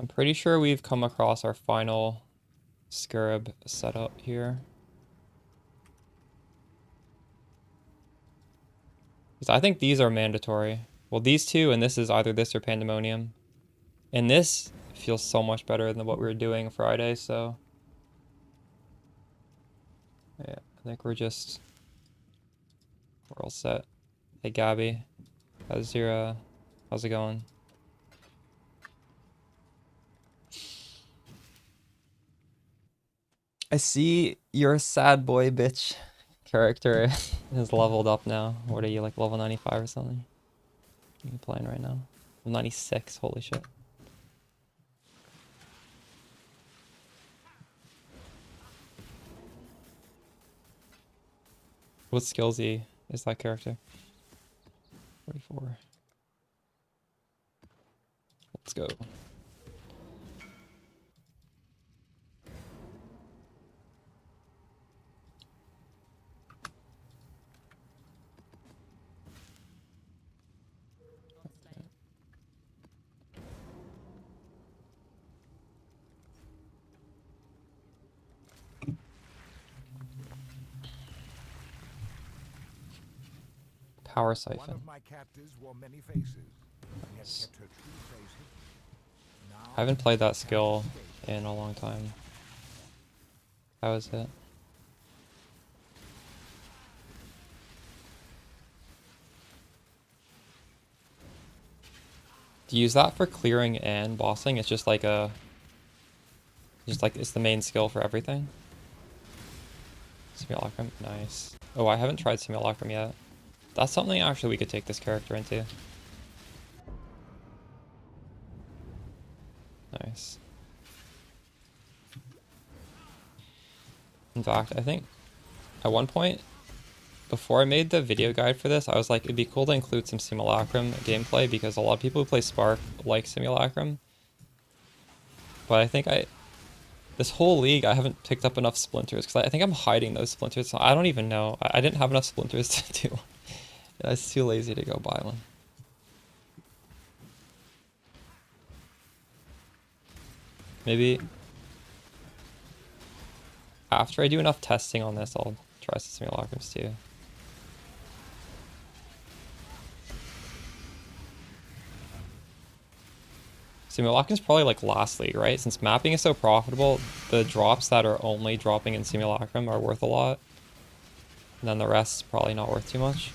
I'm pretty sure we've come across our final scarab setup here. Because I think these are mandatory. Well, these two, and this is either this or Pandemonium. And this feels so much better than what we were doing Friday, so... yeah, I think we're all set. Hey, Gabby. How's it going? I see your sad boy bitch character is leveled up now. What are you, like level 95 or something? Are you playing right now? 96, holy shit. What skillsy is that character? 44. Let's go. Power siphon. One of my captives wore many faces, but yet kept her true face hidden. Now I haven't played that skill in a long time. How is it? Do you use that for clearing and bossing? It's just like it's the main skill for everything. Simulacrum, nice. Oh, I haven't tried Simulacrum yet. That's something actually we could take this character into. Nice. In fact, I think at one point, before I made the video guide for this, I was like, it'd be cool to include some Simulacrum gameplay because a lot of people who play Spark like Simulacrum. But I think this whole league, I haven't picked up enough splinters because I think I'm hiding those splinters. So I don't even know. I didn't have enough splinters to do. I was too lazy to go buy one. Maybe after I do enough testing on this, I'll try some Simulacrums too. Simulacrum is probably like last league, right? Since mapping is so profitable, the drops that are only dropping in Simulacrum are worth a lot. And then the rest is probably not worth too much.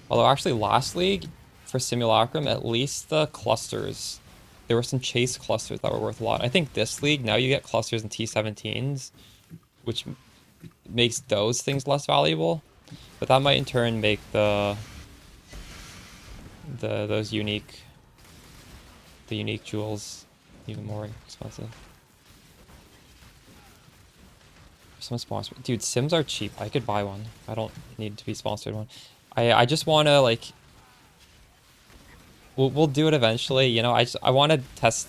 Although actually last league, for Simulacrum, at least the clusters, there were some chase clusters that were worth a lot. I think this league, now you get clusters in T17s, which makes those things less valuable. But that might in turn make those unique jewels even more expensive. Some sponsor, dude. Sims are cheap. I could buy one. I don't need to be sponsored one. I just want to like. We'll do it eventually. You know, I want to test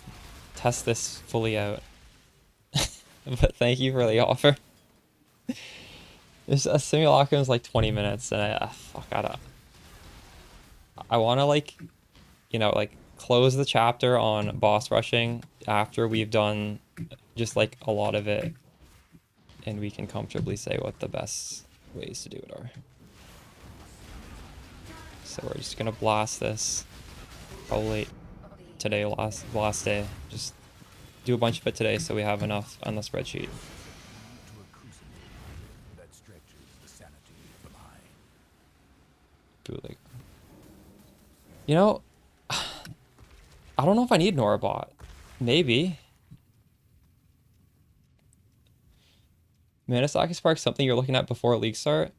this fully out. But thank you for the offer. There's a simulacrum is like 20 minutes, and I want to like, you know, like close the chapter on boss rushing after we've done just like a lot of it, and we can comfortably say what the best ways to do it are. So we're just gonna blast this probably today, last day. Just do a bunch of it today so we have enough on the spreadsheet. Bootleg. You know, I don't know if I need Norabot. Maybe. Manasaki Spark, something you're looking at before league start?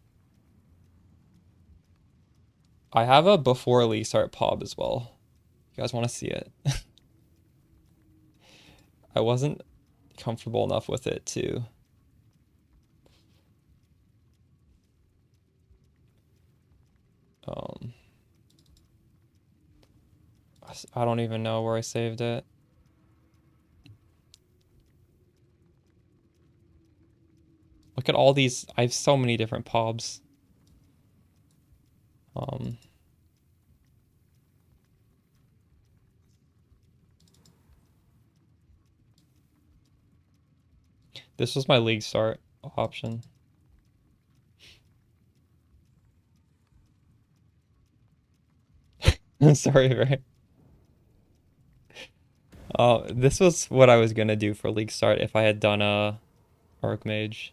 I have a before league start pub as well. You guys want to see it? I wasn't comfortable enough with it to. I don't even know where I saved it. Look at all these. I have so many different pubs. This was my league start option. I'm sorry, right? This was what I was gonna do for league start if I had done a Archmage.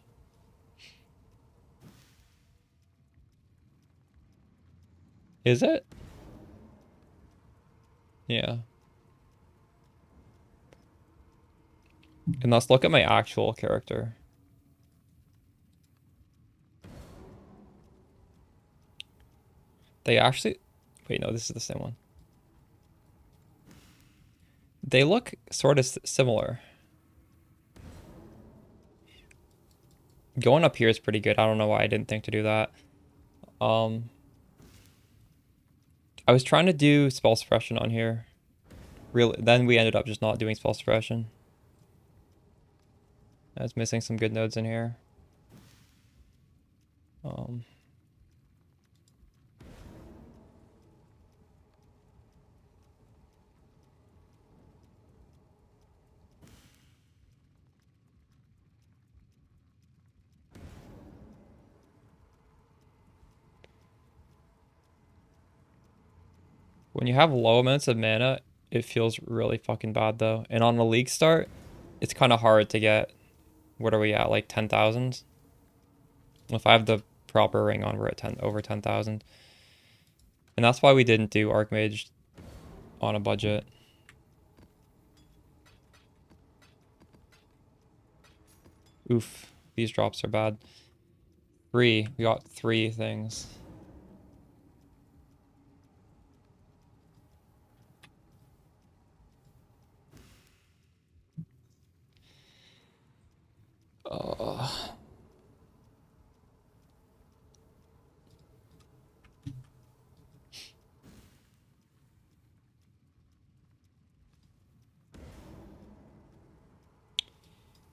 Is it? Yeah. And let's look at my actual character. They actually... Wait, no, this is the same one. They look sort of similar. Going up here is pretty good. I don't know why I didn't think to do that. I was trying to do spell suppression on here. Really, then we ended up just not doing spell suppression. I was missing some good nodes in here. When you have low amounts of mana, it feels really fucking bad though. And on the league start, it's kind of hard to get. What are we at? Like 10,000? If I have the proper ring on, we're at over 10,000. And that's why we didn't do Archmage on a budget. Oof, these drops are bad. We got 3 things.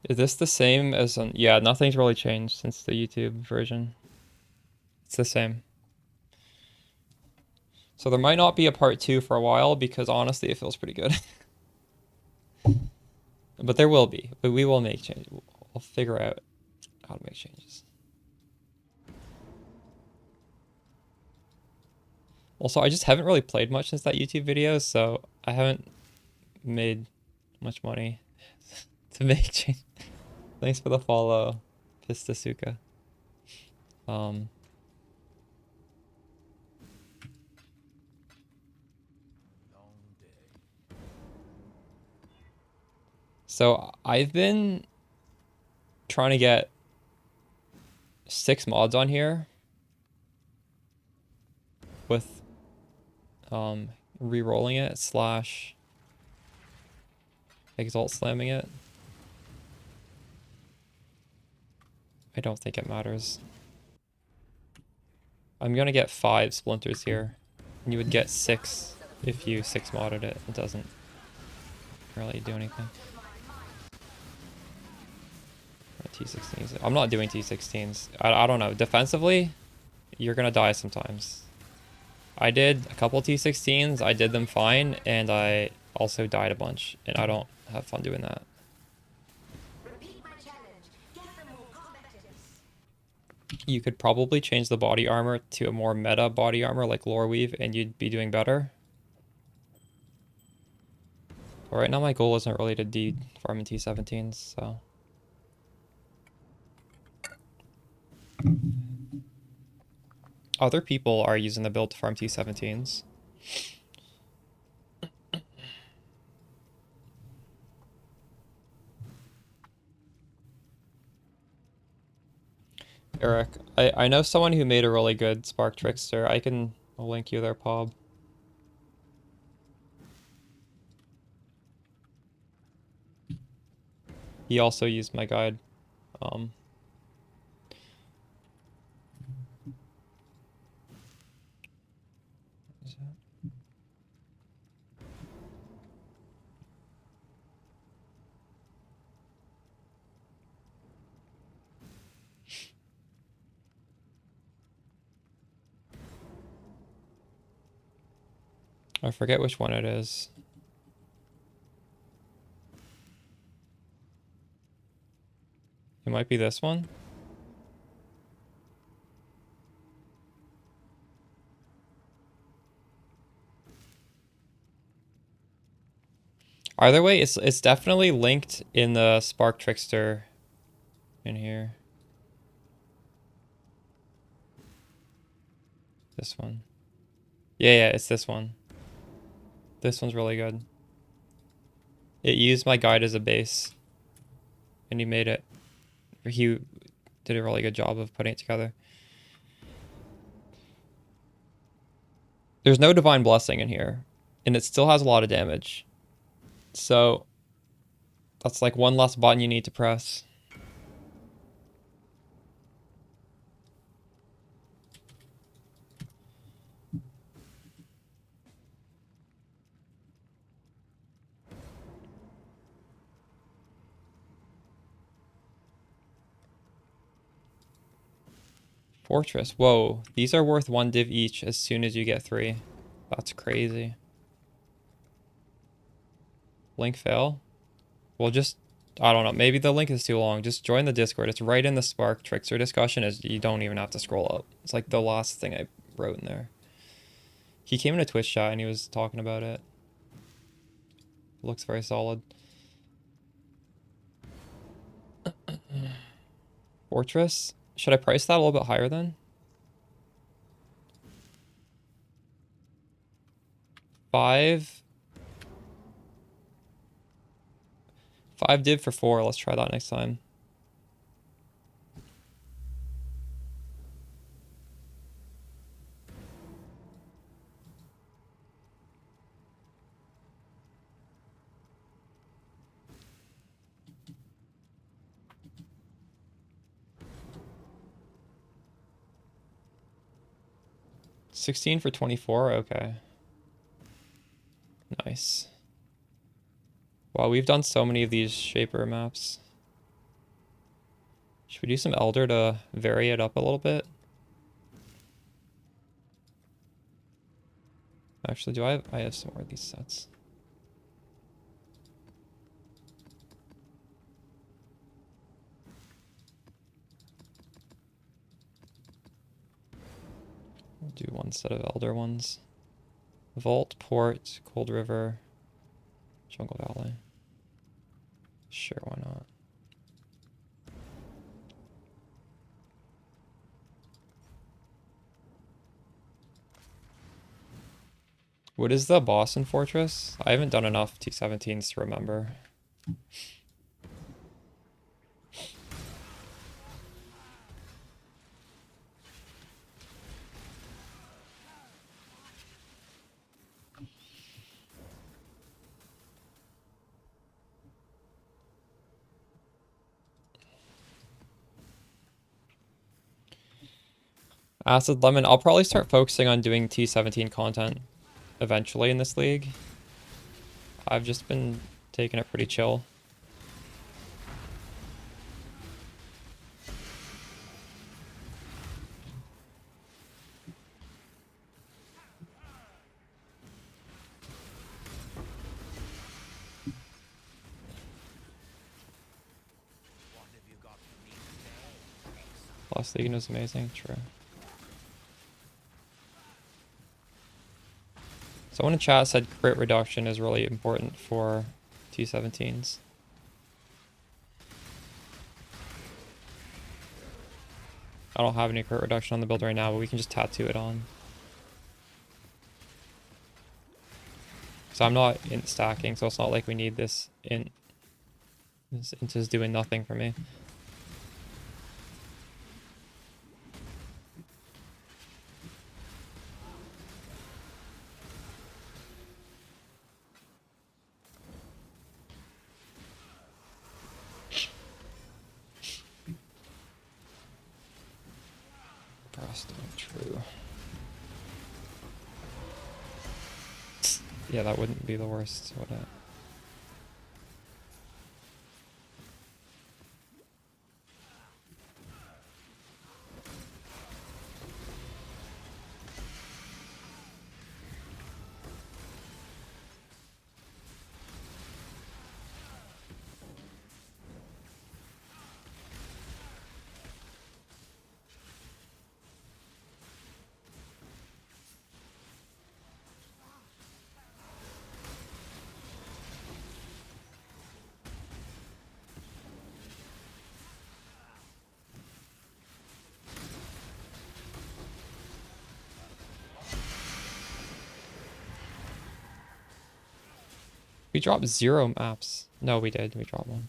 Is this the same as on... Yeah, nothing's really changed since the YouTube version. It's the same. So there might not be a part 2 for a while because honestly it feels pretty good. But there will be. But we will make changes. We'll figure out how to make changes. Also, I just haven't really played much since that YouTube video, so I haven't made much money to make change. Thanks for the follow, Pistasuka. So I've been trying to get 6 mods on here with re-rolling it slash exalt slamming it. I don't think it matters. I'm gonna get 5 splinters here. And you would get 6 if you 6 modded it. It doesn't really do anything. T16s. I'm not doing T16s. I don't know. Defensively, you're gonna die sometimes. I did a couple T16s. I did them fine, and I also died a bunch, and I don't have fun doing that. You could probably change the body armor to a more meta body armor like Lore Weave, and you'd be doing better. But right now, my goal isn't really to farm in T17s, so. Other people are using the build to farm T17s. Eric, I know someone who made a really good Spark Trickster. I'll link you their pub. He also used my guide. I forget which one it is. It might be this one. Either way, it's definitely linked in the Spark Trickster in here. This one. Yeah, it's this one. This one's really good. It used my guide as a base. And he made it. He did a really good job of putting it together. There's no Divine Blessing in here. And it still has a lot of damage. So that's like one less button you need to press. Fortress. Whoa. These are worth 1 div each as soon as you get 3. That's crazy. Link fail? Well, just... I don't know. Maybe the link is too long. Just join the Discord. It's right in the Spark Trickster discussion. You don't even have to scroll up. It's like the last thing I wrote in there. He came in a Twitch chat and he was talking about it. Looks very solid. Fortress? Should I price that a little bit higher then? 5 div for 4. Let's try that next time. $16 for 24. Okay. Nice. Wow, we've done so many of these Shaper maps. Should we do some Elder to vary it up a little bit? Actually, I have some more of these sets. We'll do one set of Elder ones. Vault, Port, Cold River, Jungle Valley. Sure, why not? What is the boss in Fortress? I haven't done enough T17s to remember. Acid Lemon, I'll probably start focusing on doing T17 content eventually in this league. I've just been taking it pretty chill. Last Legion was amazing, true. Someone in chat said crit reduction is really important for T17s. I don't have any crit reduction on the build right now, but we can just tattoo it on. So I'm not int stacking, so it's not like we need this int. This int is doing nothing for me. True. Yeah, that wouldn't be the worst, would it? We dropped 0 maps. No, we did. We dropped 1.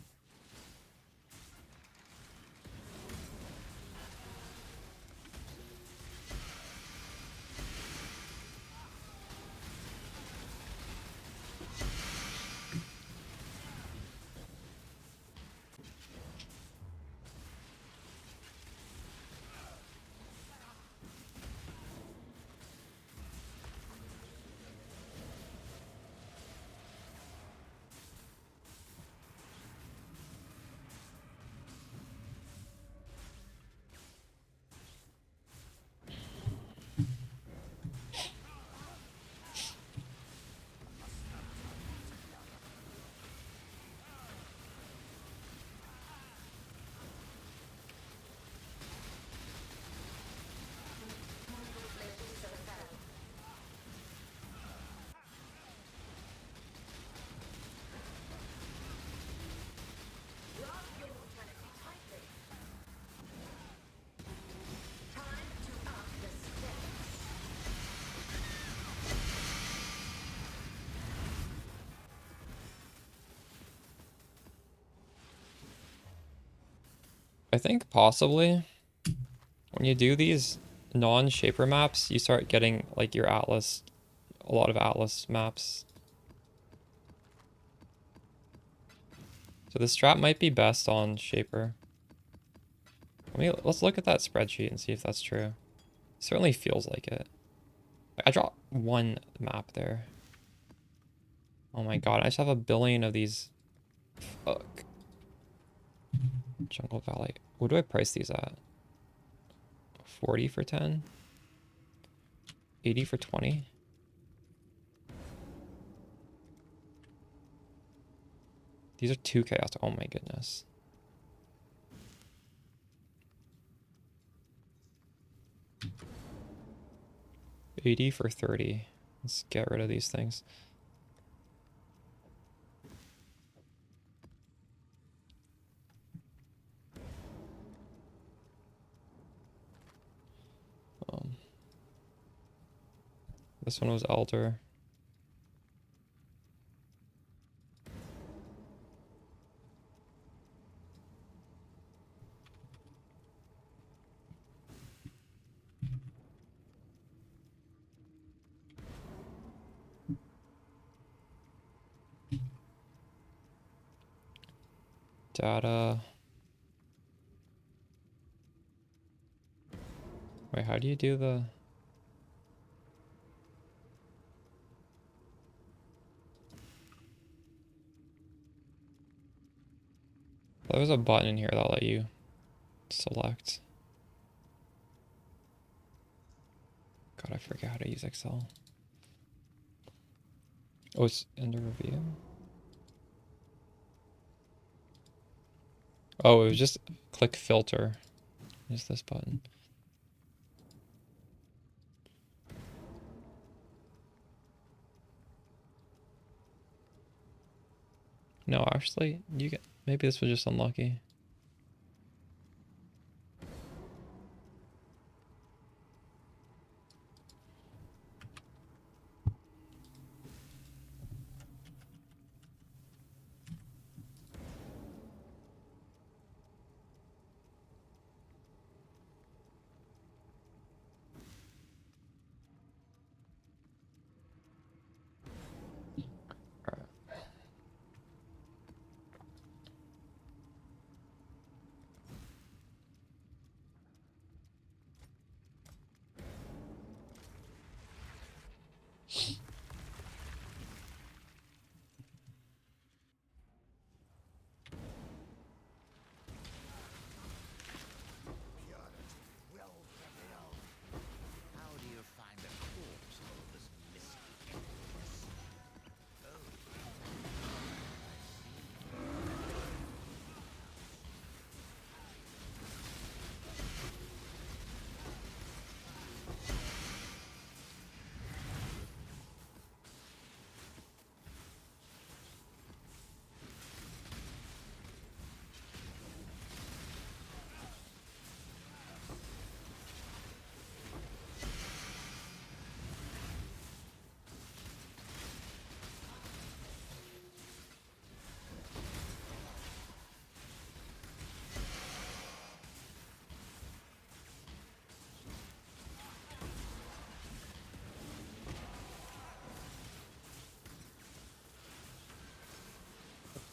I think possibly when you do these non-shaper maps, you start getting like your Atlas, a lot of Atlas maps. So this strat might be best on shaper. Let's look at that spreadsheet and see if that's true. It certainly feels like it. I dropped 1 map there. Oh my god, I just have a billion of these. Fuck. Jungle Valley. What do I price these at? 40 for 10? 80 for 20? These are 2 chaos. Oh my goodness. $80 for 30. Let's get rid of these things. This one was Elder. Data. Wait, how do you do the... There was a button in here that'll let you select. God, I forget how to use Excel. Oh, it's under review? Oh, it was just click filter. Use this button. No, actually, you get... Maybe this was just unlucky. Alright. Well, how do you find a corpse of this mystic emptiness?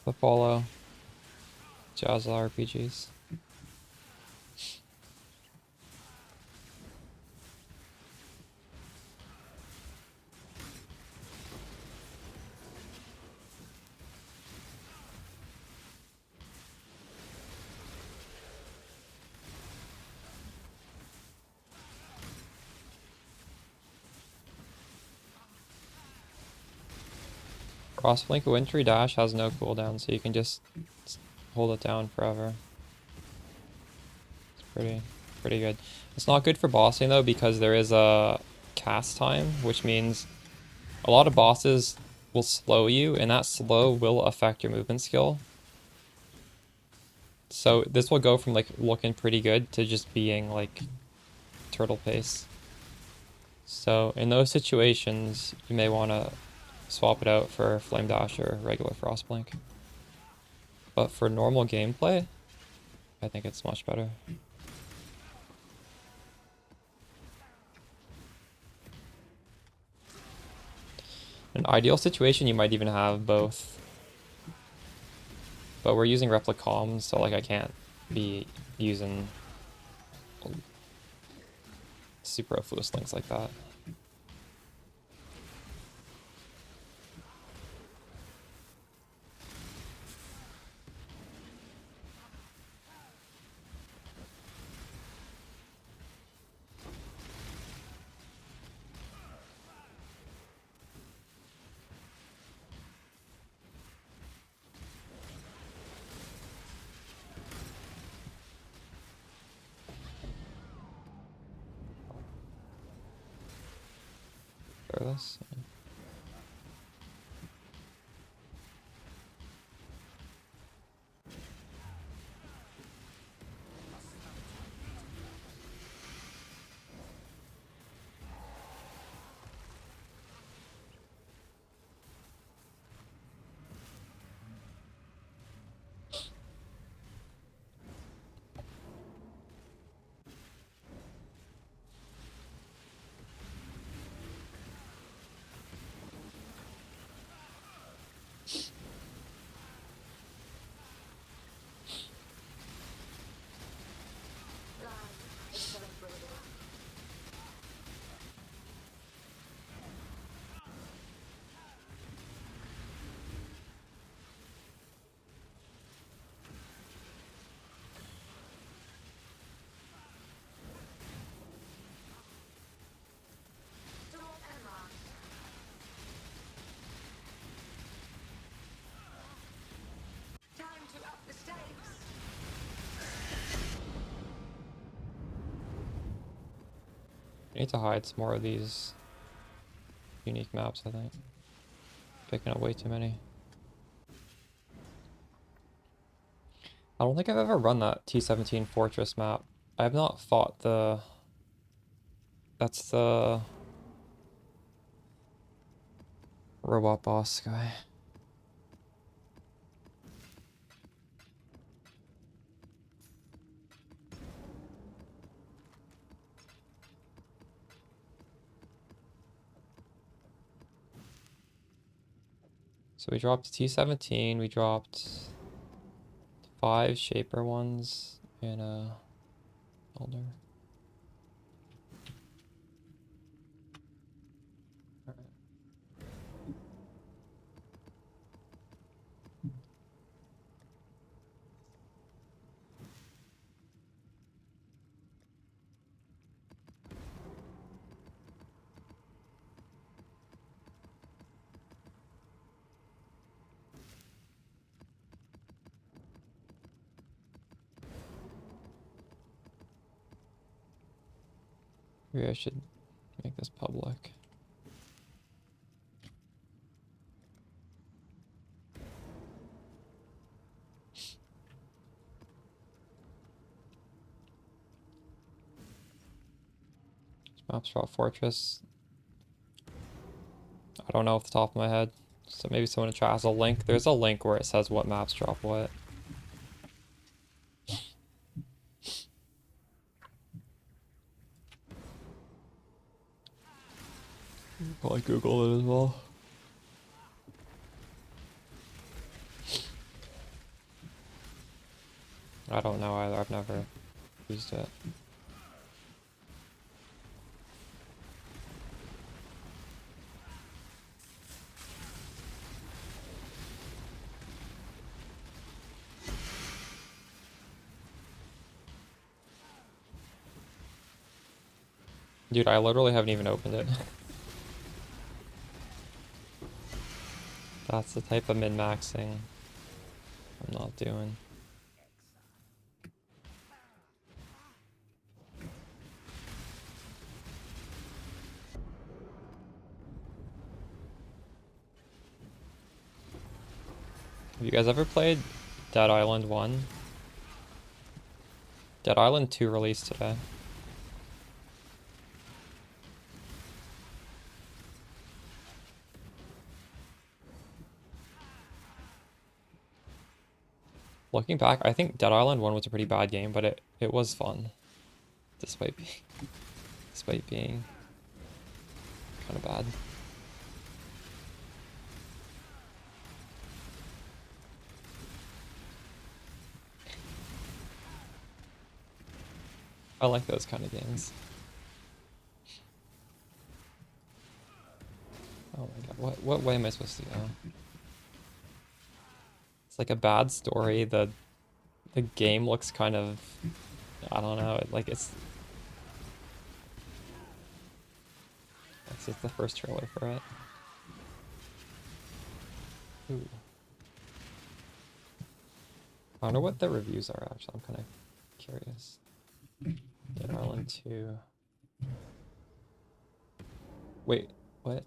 The follow. Jazz RPGs. Crosslink Wintry Dash has no cooldown, so you can just hold it down forever. It's pretty good. It's not good for bossing though, because there is a cast time, which means a lot of bosses will slow you, and that slow will affect your movement skill. So this will go from like looking pretty good to just being like turtle pace. So in those situations, you may want to swap it out for Flame Dash or regular Frostblink. But for normal gameplay, I think it's much better. An ideal situation, you might even have both. But we're using Replicom, so like I can't be using superfluous links like that. This. I need to hide some more of these unique maps, I think. Picking up way too many. I don't think I've ever run that T17 Fortress map. I have not fought the... That's the... robot boss guy. So we dropped T17, we dropped 5 Shaper ones and a Elder. Alright. Maybe I should make this public. Maps drop Fortress. I don't know off the top of my head. So maybe someone in chat has a link. There's a link where it says what maps drop what. Probably Google it as well. I don't know either. I've never used it. Dude, I literally haven't even opened it. That's the type of min-maxing I'm not doing. Have you guys ever played Dead Island 1? Dead Island 2 released today. Looking back, I think Dead Island 1 was a pretty bad game, but it was fun. Despite being kind of bad. I like those kind of games. Oh my god, what way am I supposed to go? It's like a bad story. The game looks kind of, I don't know, like it's just the first trailer for it. Ooh. I wonder what the reviews are actually. I'm kind of curious. Dead Island 2. Wait, what?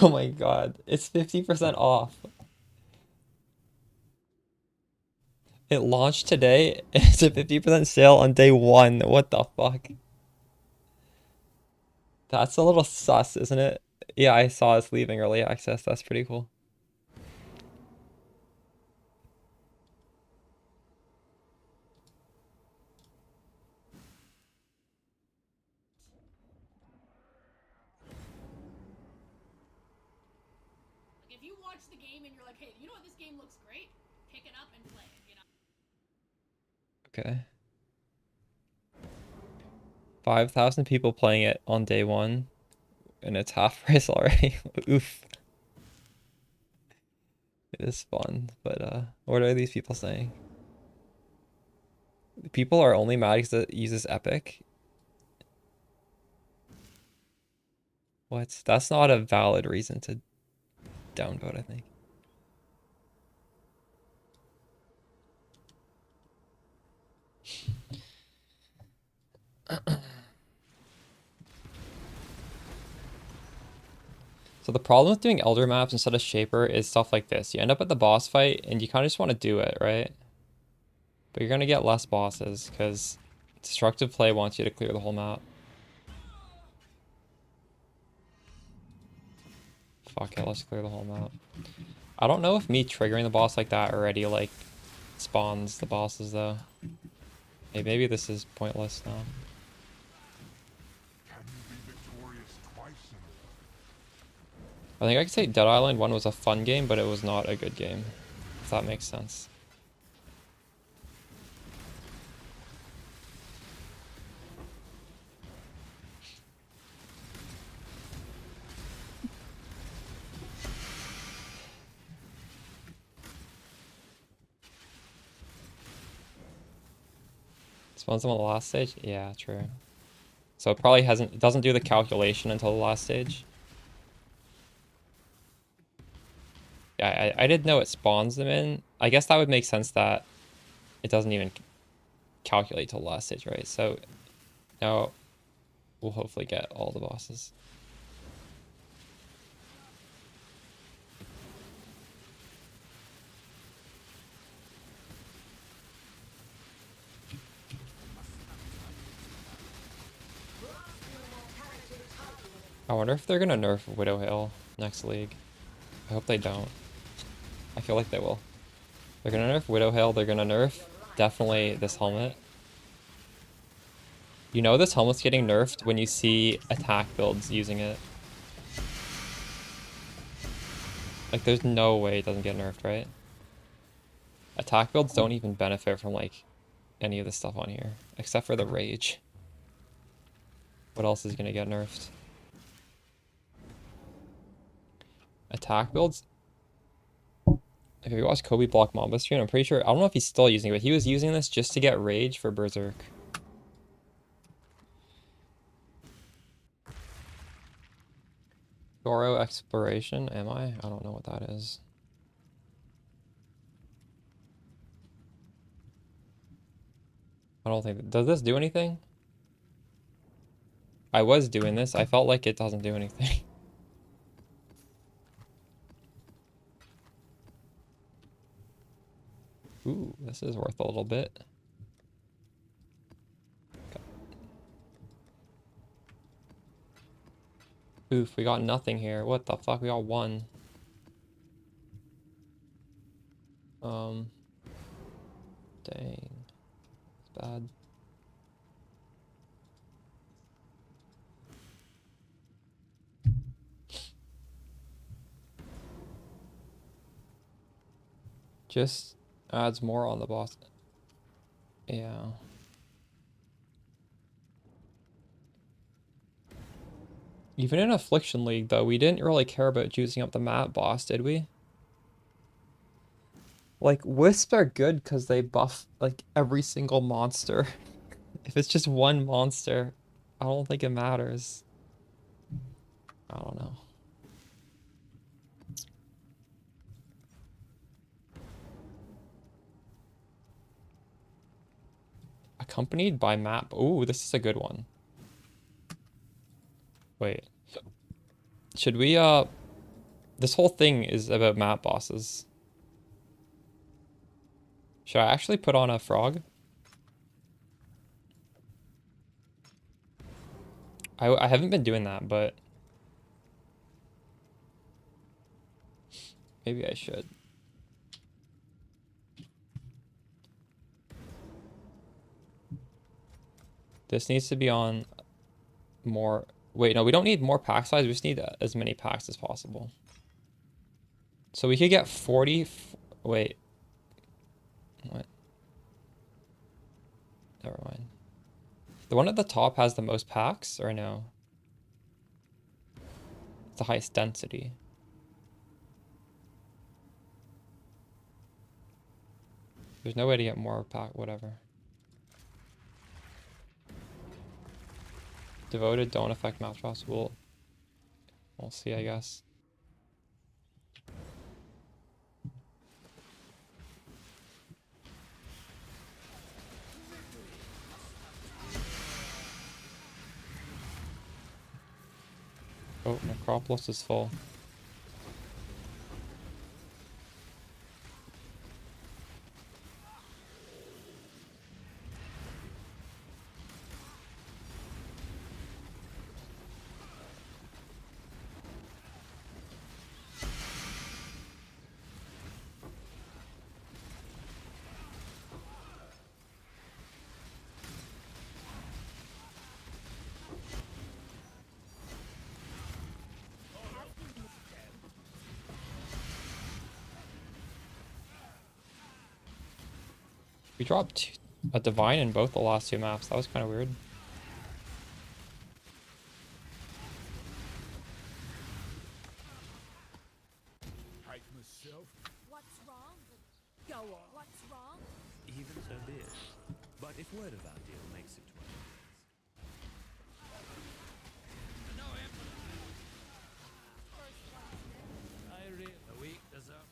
Oh my god, it's 50% off. It launched today. It's a 50% sale on day 1. What the fuck? That's a little sus, isn't it? Yeah, I saw us leaving early access. That's pretty cool. If you watch the game and you're like, hey, you know what, this game looks great, pick it up and play it, you know? Okay. 5,000 people playing it on day 1, and it's half price already. Oof. It is fun, but what are these people saying? People are only mad because it uses Epic. What? That's not a valid reason to downvote, I think. So the problem with doing Elder maps instead of Shaper is stuff like this. You end up at the boss fight and you kind of just want to do it, right? But you're going to get less bosses because destructive play wants you to clear the whole map. Fuck it, let's clear the whole map. I don't know if me triggering the boss like that already, like, spawns the bosses, though. Hey, maybe this is pointless now. I think I could say Dead Island 1 was a fun game, but it was not a good game. If that makes sense. Spawns them on the last stage? Yeah, true. So it probably it doesn't do the calculation until the last stage. Yeah, I didn't know it spawns them in. I guess that would make sense that it doesn't even calculate till the last stage, right? So now we'll hopefully get all the bosses. I wonder if they're gonna nerf Widow Hill next league. I hope they don't. I feel like they will. They're gonna nerf Widow Hill, they're gonna nerf definitely this helmet. You know this helmet's getting nerfed when you see attack builds using it. Like there's no way it doesn't get nerfed, right? Attack builds don't even benefit from like any of the stuff on here, except for the rage. What else is gonna get nerfed? Attack builds. If you watch Kobe Block Mamba stream, I'm pretty sure, I don't know if he's still using it, but he was using this just to get rage for Berserk. Goro Exploration, am I? I don't know what that is. I don't think, does this do anything? I was doing this, I felt like it doesn't do anything. Ooh, this is worth a little bit. Okay. Oof, we got nothing here. What the fuck? We got one. Dang. It's bad. Just adds more on the boss. Yeah. Even in Affliction League, though, we didn't really care about juicing up the map boss, did we? Like, Wisps are good because they buff, like, every single monster. If it's just one monster, I don't think it matters. I don't know. Accompanied by map. Ooh, this is a good one. Wait. Should we, this whole thing is about map bosses. Should I actually put on a frog? I haven't been doing that, but maybe I should. This needs to be on more. Wait, no, we don't need more pack size. We just need as many packs as possible. So we could get 40. Wait. What? Never mind. The one at the top has the most packs, or no? It's the highest density. There's no way to get more pack, whatever. Devoted don't affect map drops. We'll see, I guess. Oh, Necropolis is full. We dropped a divine in both the last 2 maps. That was kind of weird. Hate myself. What's wrong? Go on. What's wrong? Even so be it. But if word of our deal makes it to our ears. No, First one. I read a week deserve.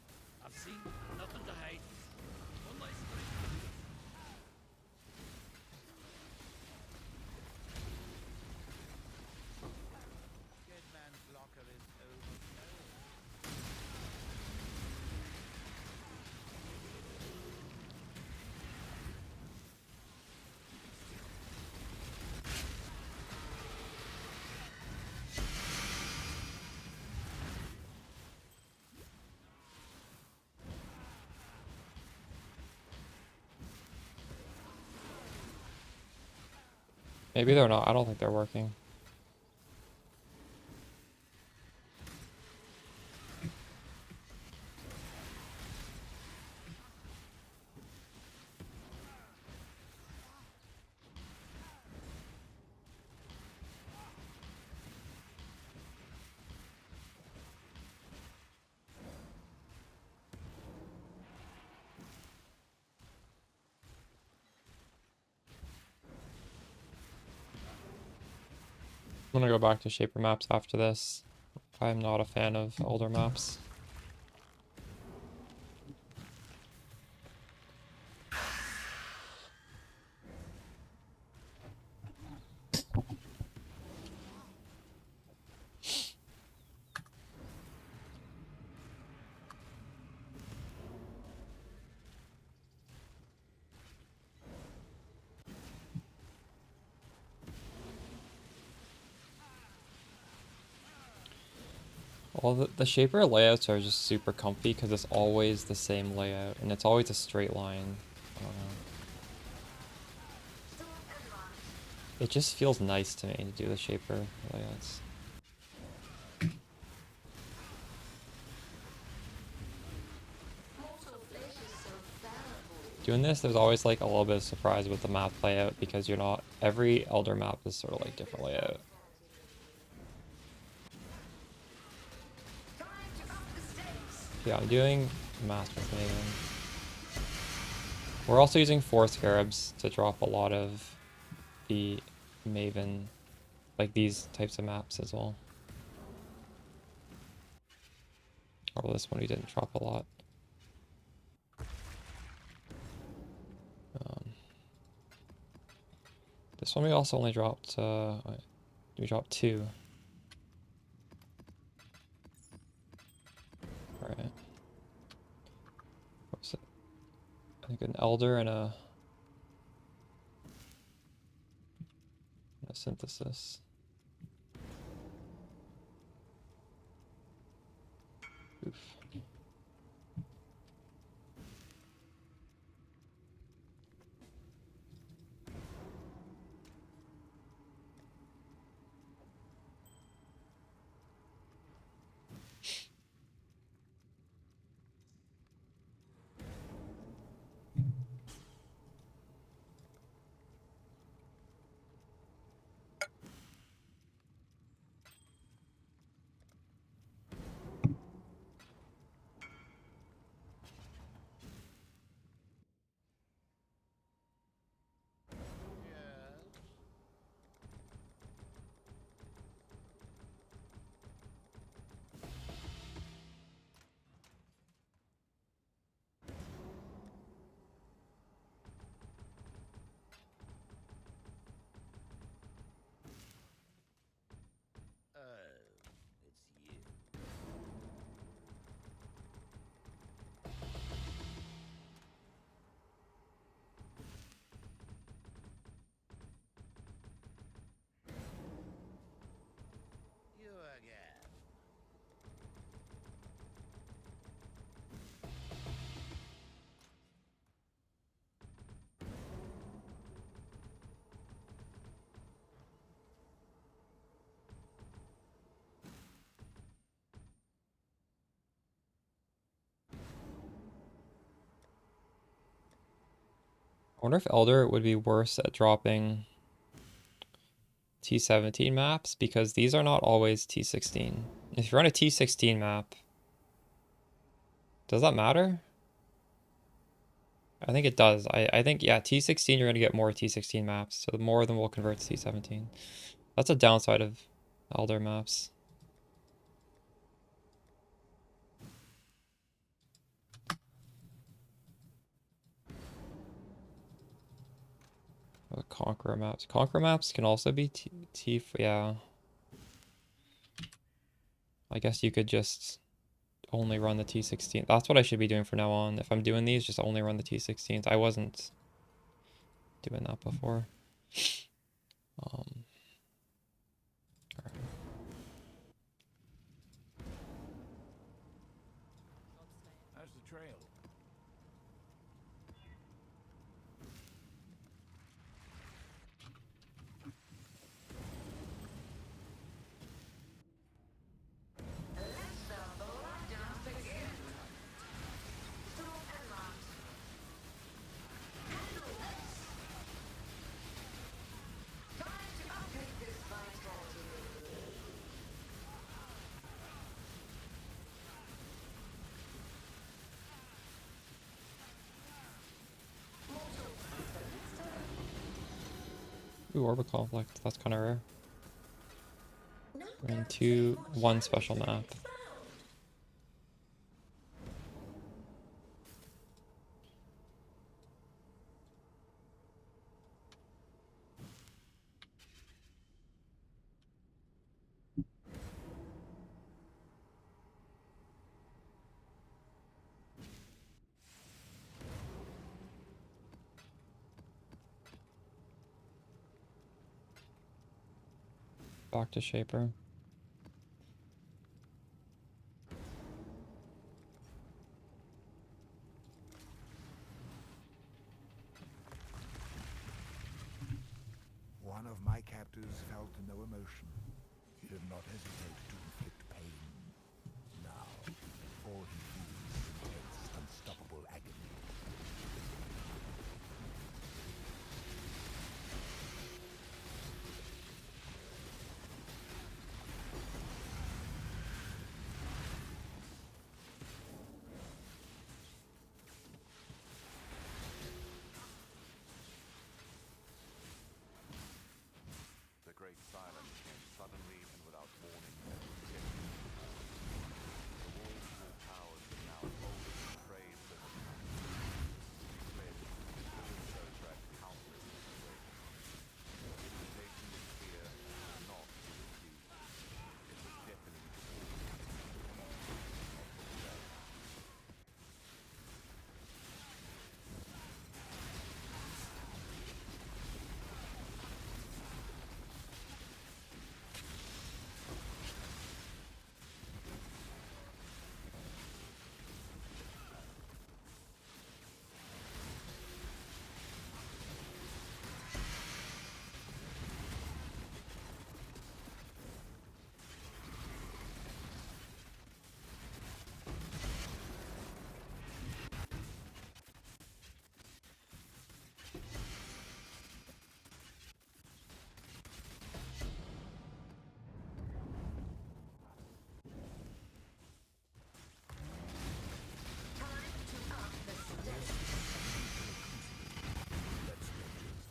I've seen nothing to hate. One less Dead man's locker is overflowing. Maybe they're not. I don't think they're working. I'm gonna go back to Shaper maps after this. I'm not a fan of older maps. Well, the Shaper layouts are just super comfy because it's always the same layout and it's always a straight line. I don't know. It just feels nice to me to do the Shaper layouts. Doing this, there's always like a little bit of surprise with the map layout because you're not, every Elder map is sort of like different layout. Yeah, I'm doing Master's Maven. We're also using 4 scarabs to drop a lot of the Maven, like these types of maps as well. Although this one we didn't drop a lot. This one we also only dropped, we dropped 2. Alright. What was it? I think an Elder and a Synthesis. Oof. I wonder if Elder would be worse at dropping T17 maps, because these are not always T16. If you're on a T16 map, does that matter? I think it does. I think, yeah, T16, you're going to get more T16 maps, so more of them will convert to T17. That's a downside of Elder maps. Conqueror maps. Conqueror maps can also be yeah. I guess you could just only run the T16. That's what I should be doing from now on. If I'm doing these, just only run the T16s. I wasn't doing that before. Um, all right. How's the trail? Ooh, Orb of Conflict. That's kind of rare. I mean, one special map. Back to Shaper. One of my captors felt no emotion. He did not hesitate to inflict pain. Now, all he feels is intense, unstoppable agony. The great silence came suddenly and without warning. The walls of all powers were now folded in praise of the fled, also dragged countless away. The invitation was clear, not to refuse. It was deafening to all.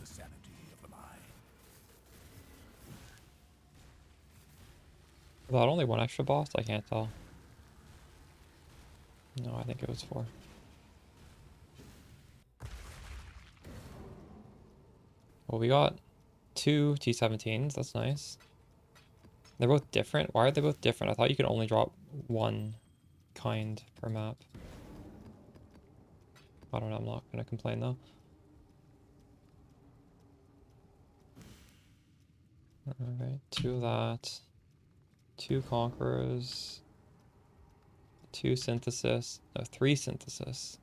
The sanity of the mind. Was that only one extra boss? I can't tell. No, I think it was 4. Well, we got 2 T17s. That's nice. They're both different. Why are they both different? I thought you could only drop one kind per map. I don't know. I'm not going to complain though. Alright, 2 of that. 2 Conquerors. 2 Synthesis. No, 3 Synthesis.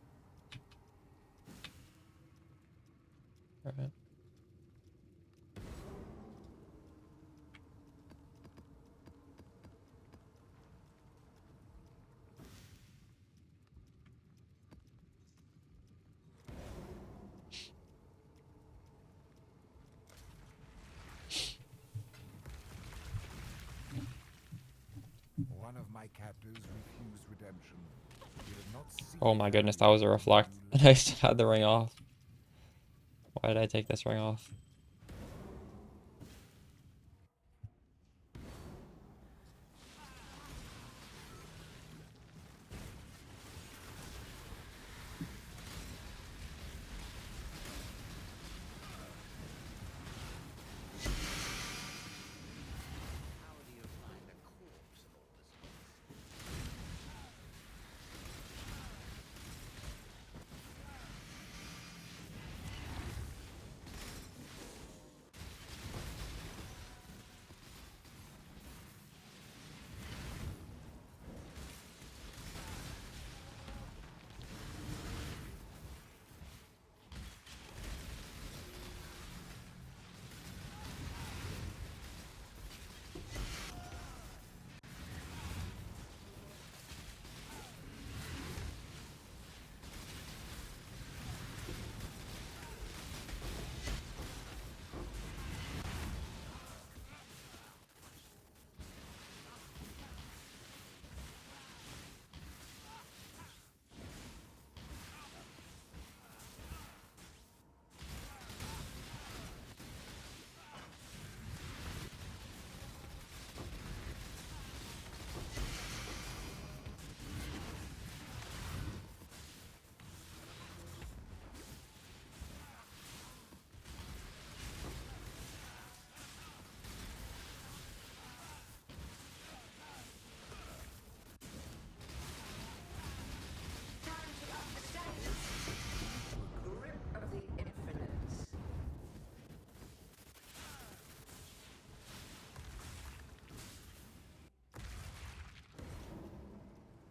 Alright. captors refused redemption. They did not seek Oh my goodness, that was a reflect. And I just had the ring off. Why did I take this ring off? How do you find a corpse of all this?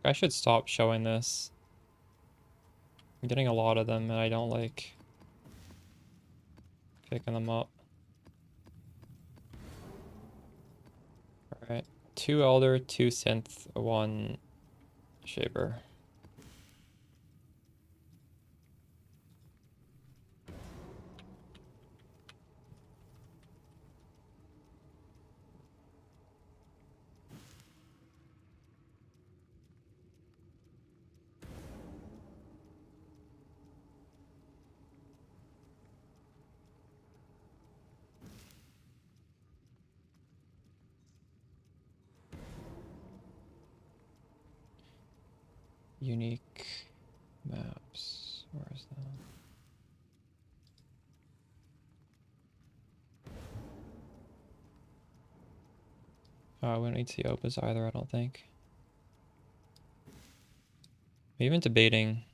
I should stop showing this. I'm getting a lot of them and I don't like picking them up. Alright. 2 Elder, 2 Synth, 1 Shaper. Unique maps. Where is that? Oh, we don't need to see Opus either, I don't think. I'm even debating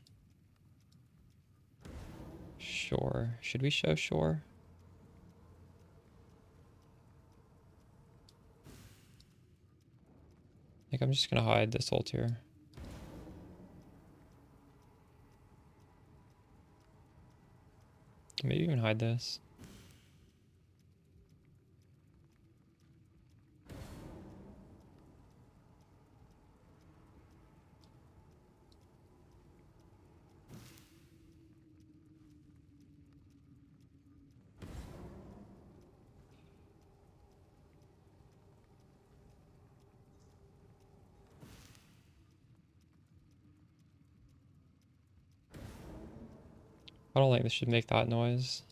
Shore. Should we show Shore? I think I'm just gonna hide this ult here. Maybe even hide this. I don't think this should make that noise.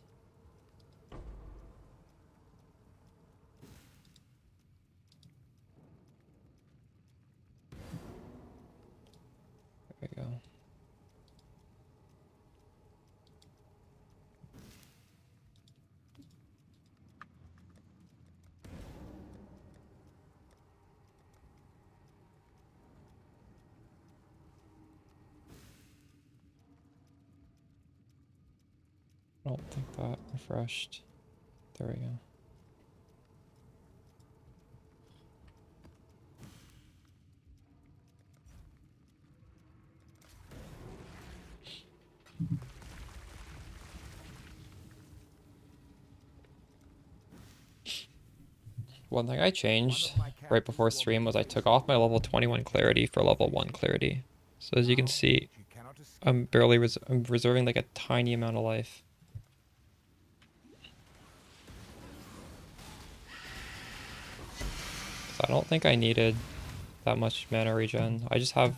There we go. I don't think that refreshed. There we go. One thing I changed right before stream was I took off my level 21 clarity for level 1 clarity. So as you can see, I'm reserving like a tiny amount of life. So I don't think I needed that much mana regen. I just have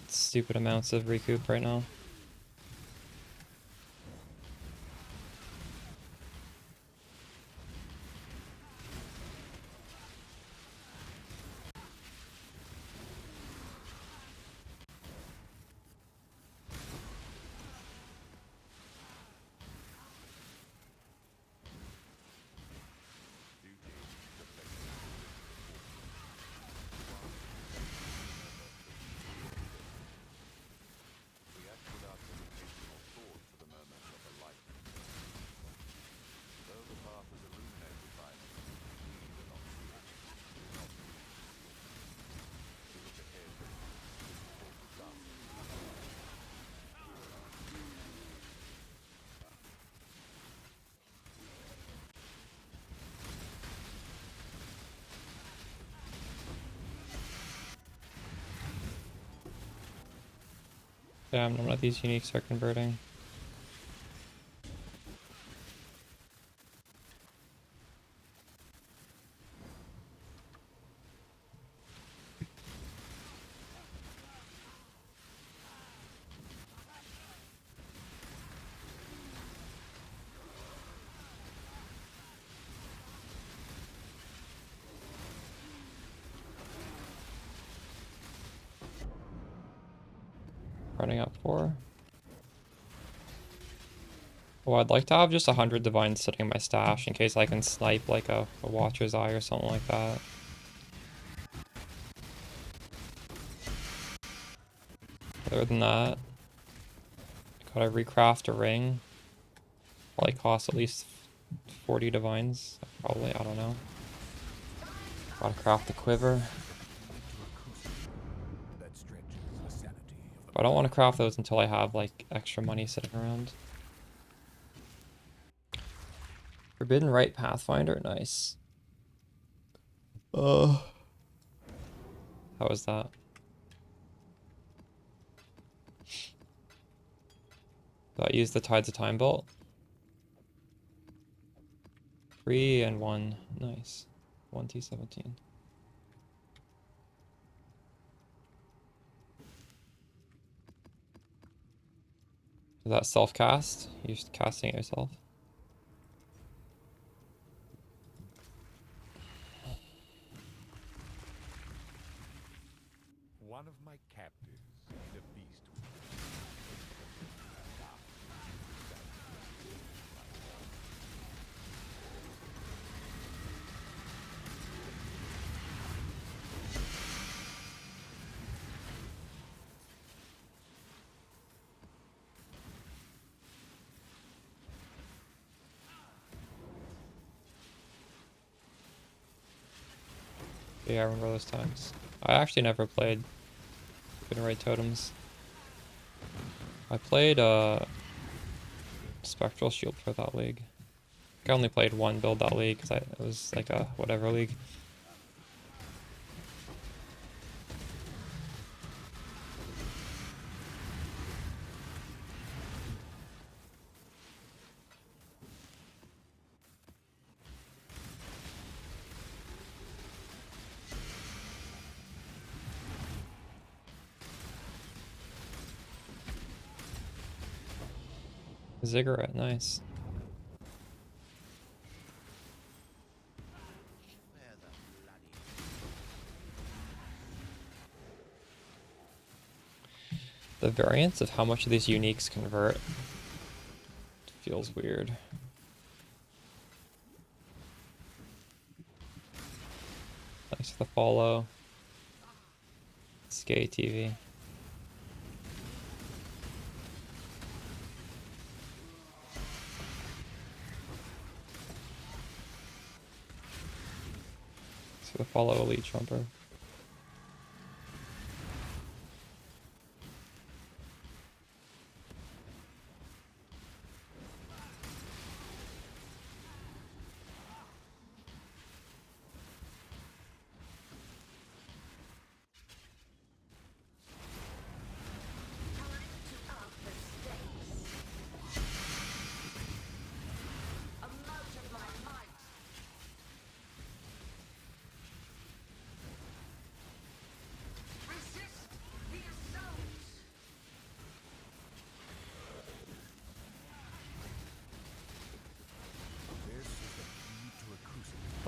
stupid amounts of recoup right now. React without hesitation or thought to the moment of a light. Though the path is illuminated by me, we do not see it. Not we. We look ahead, visible to dust. Damn, none of these uniques are converting. Running up 4. Well, I'd like to have just 100 divines sitting in my stash in case I can snipe like a Watcher's Eye or something like that. Other than that, gotta recraft a ring. Probably cost at least 40 divines. Probably, I don't know. Gotta craft the quiver. That stretches the sanity of But I don't want to craft those until I have like extra money sitting around. Forbidden Right Pathfinder, nice. How was that? Do I use the Tides of Time Bolt? 3 and 1, nice. 1T17. Is that self-cast? You're just casting it yourself? one of my captives made a beast with Yeah, I remember those times. I actually never played Forbidden Right Totems. I played Spectral Shield for that league. I only played one build that league because it was like a whatever league. Ziggurat, nice. The variance of how much of these uniques convert feels weird. Thanks for the follow. Skate TV. Thanks for the follow, Elite Trumper.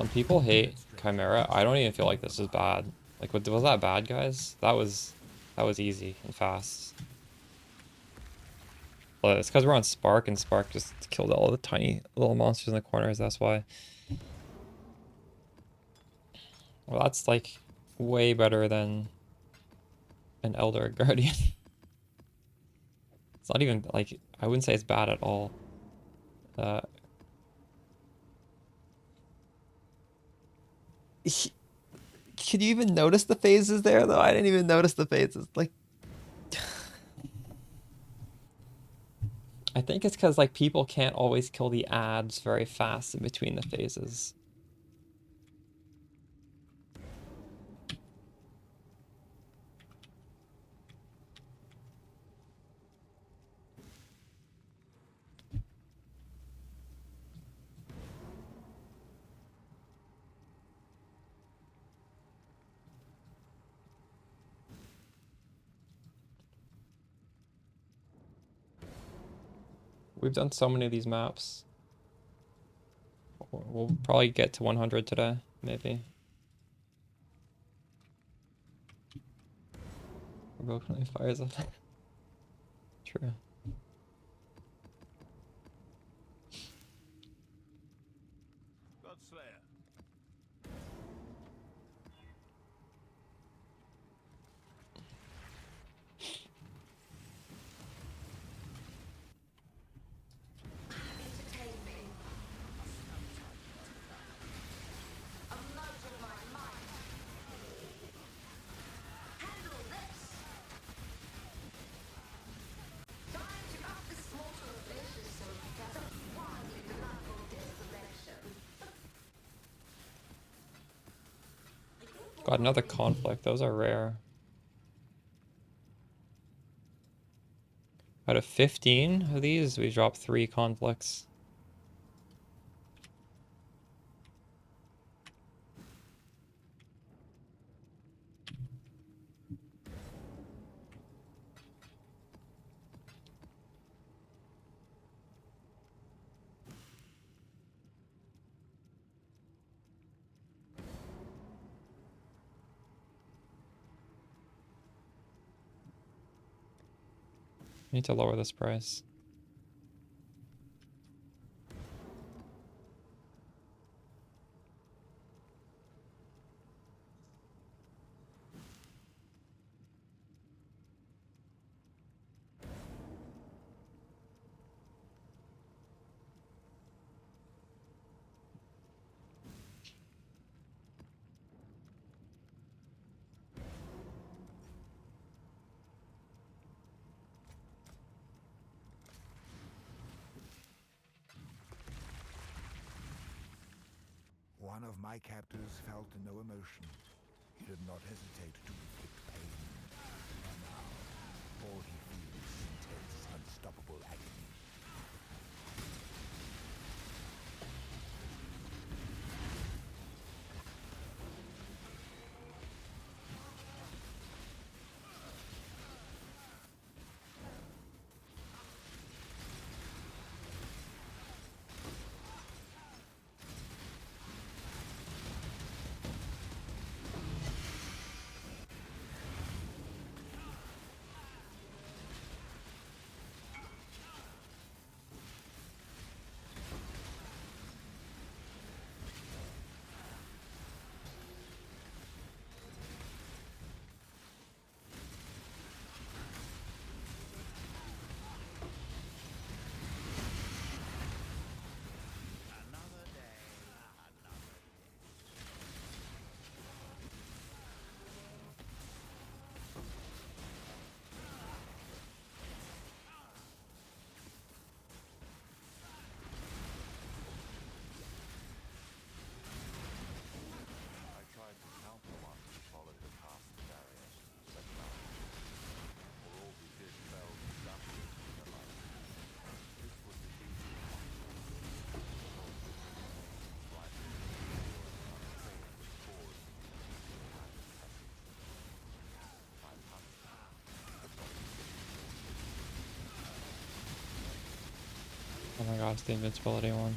Some people hate Chimera. I don't even feel like this is bad. Like, was that bad, guys? That was easy and fast. But it's because we're on Spark, and Spark just killed all the tiny little monsters in the corners. That's why. Well, that's like way better than an Elder Guardian. It's not even like, I wouldn't say it's bad at all. Could you even notice the phases there, though? I didn't even notice the phases. Like, I think it's because like people can't always kill the ads very fast in between the phases. We've done so many of these maps. We'll probably get to 100 today, maybe. Broken fires up. True. Godslayer. Got another conflict. Those are rare. Out of 15 of these, we dropped 3 conflicts. Need to lower this price. One of my captors felt no emotion. He did not hesitate to inflict pain. And now, all he feels is intense, unstoppable agony. Oh my gosh, the invincibility one.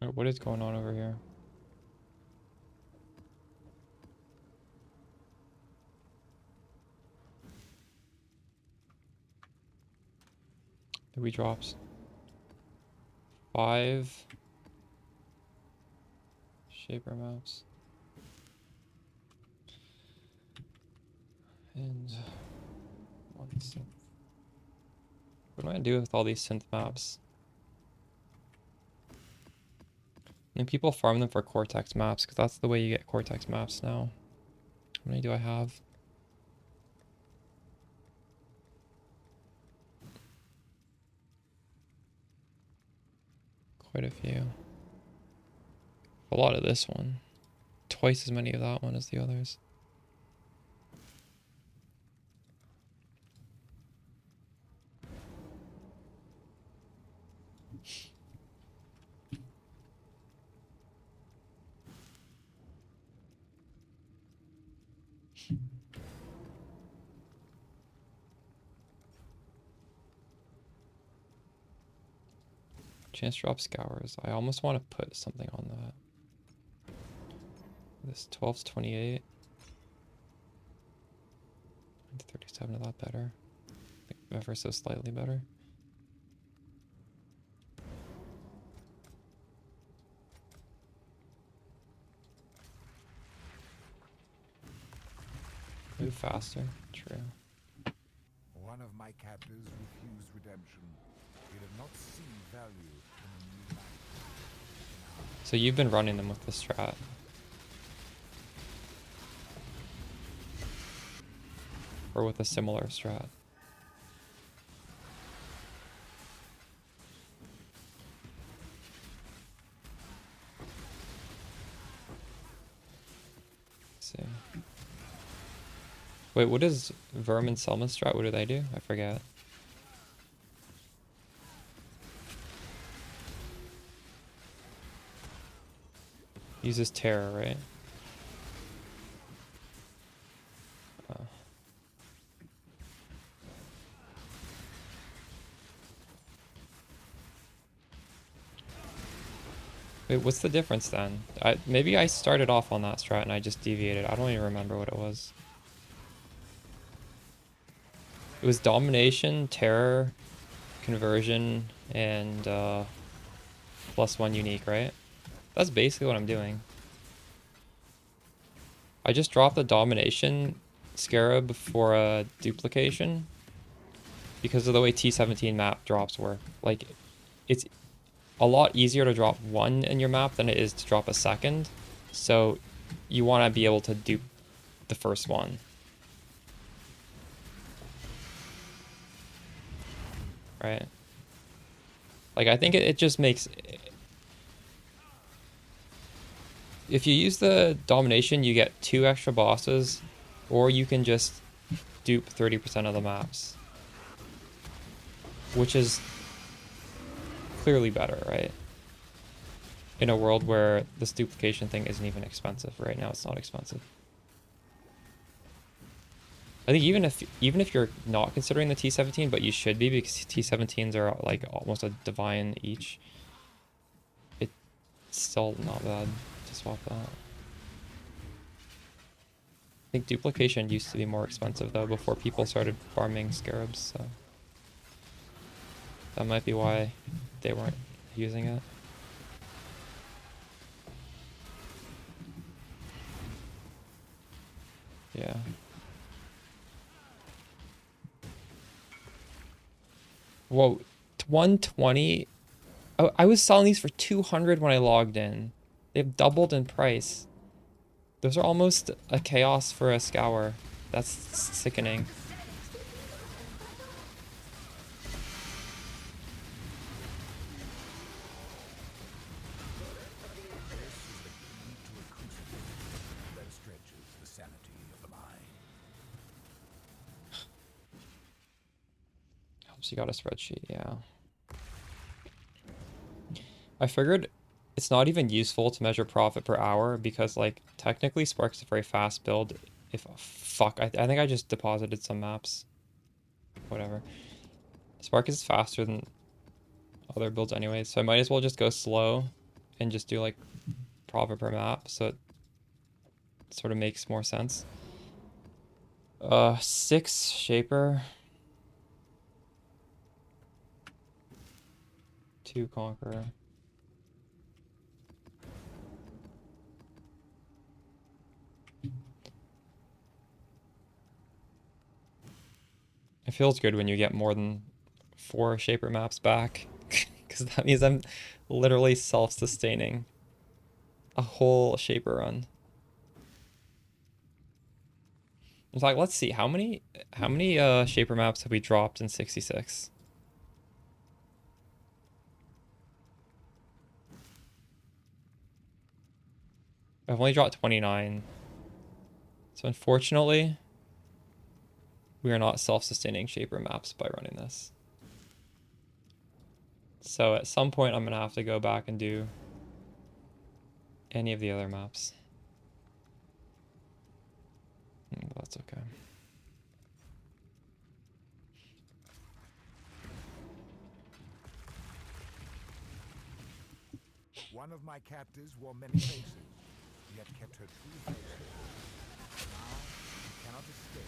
What is going on over here? Three drops. 5 shaper maps. And 1 synth. What am I gonna do with all these synth maps? I mean, people farm them for Cortex maps because that's the way you get Cortex maps now. How many do I have? Quite a few. A lot of this one. Twice as many of that one as the others. Chance drop scours. I almost want to put something on that. This 12's 28. 37 of that better. I think ever so slightly better. Move faster. True. One of my captors refused redemption. He did not see value in a new life. So you've been running them with the strat. Or with a similar strat. Let's see. Wait, what is Vermin Selma strat? What do they do? I forget. Uses terror, right? Oh. Wait, what's the difference then? Maybe I started off on that strat and I just deviated. I don't even remember what it was. It was domination, terror, conversion, and +1 unique, right? That's basically what I'm doing. I just dropped the domination scarab for a duplication because of the way T17 map drops work. Like, it's a lot easier to drop 1 in your map than it is to drop a second. So you want to be able to dupe the first one. Right? Like, I think it just makes... If you use the domination, you get 2 extra bosses, or you can just dupe 30% of the maps. Which is clearly better, right? In a world where this duplication thing isn't even expensive. Right now it's not expensive. I think even if you're not considering the T17, but you should be because T17s are like almost a divine each, it's still not bad to swap that. I think duplication used to be more expensive though before people started farming scarabs, so that might be why they weren't using it. Yeah. Whoa, 120? I was selling these for 200 when I logged in. They've doubled in price. Those are almost a chaos for a scour. That's sickening. That stretches the sanity of the mind. Helps you got a spreadsheet, yeah. I figured it's not even useful to measure profit per hour because, like, technically Spark's a very fast build. If fuck, I think I just deposited some maps. Whatever. Spark is faster than other builds anyway, so I might as well just go slow and just do like profit per map, so it sort of makes more sense. 6 Shaper, 2 Conqueror. It feels good when you get more than 4 Shaper maps back, because that means I'm literally self-sustaining a whole Shaper run. In fact, let's see, how many Shaper maps have we dropped in 66? I've only dropped 29. So unfortunately, we are not self-sustaining Shaper maps by running this. So at some point, I'm going to have to go back and do any of the other maps. That's okay. One of my captives wore many faces, yet kept her true face. Now she cannot escape.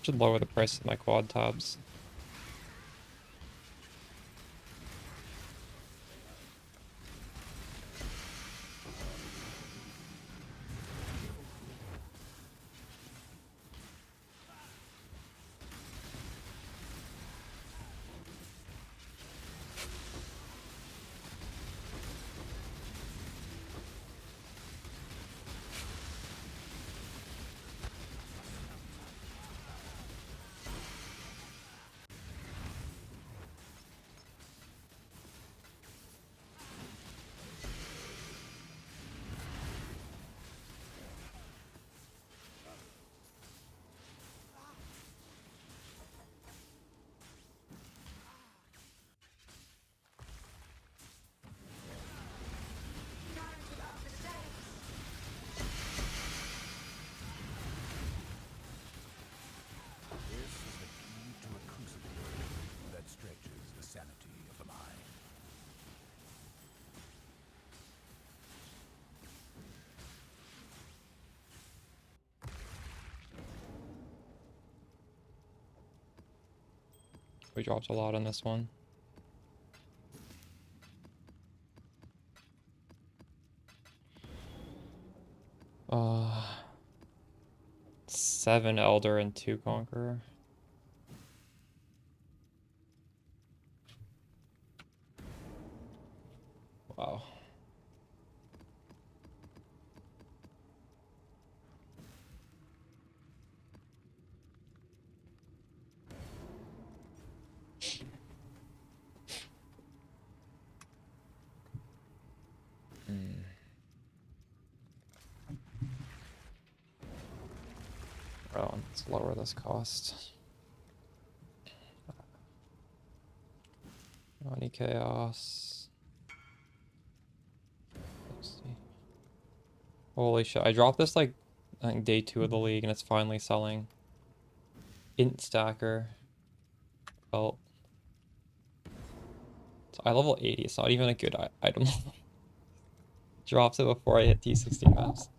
Should lower the price of my quad tabs. This is the key to a crucible that stretches the sanity of the mind. We dropped a lot on this one. Uh, 7 Elder and 2 Conqueror. Wow. Well, let's lower this cost. Johnny Chaos. Let's see. Holy shit, I dropped this like I think day 2 of the league and it's finally selling. Int stacker. Belt. So I level 80, it's not even a good item. Dropped it before I hit T16 maps.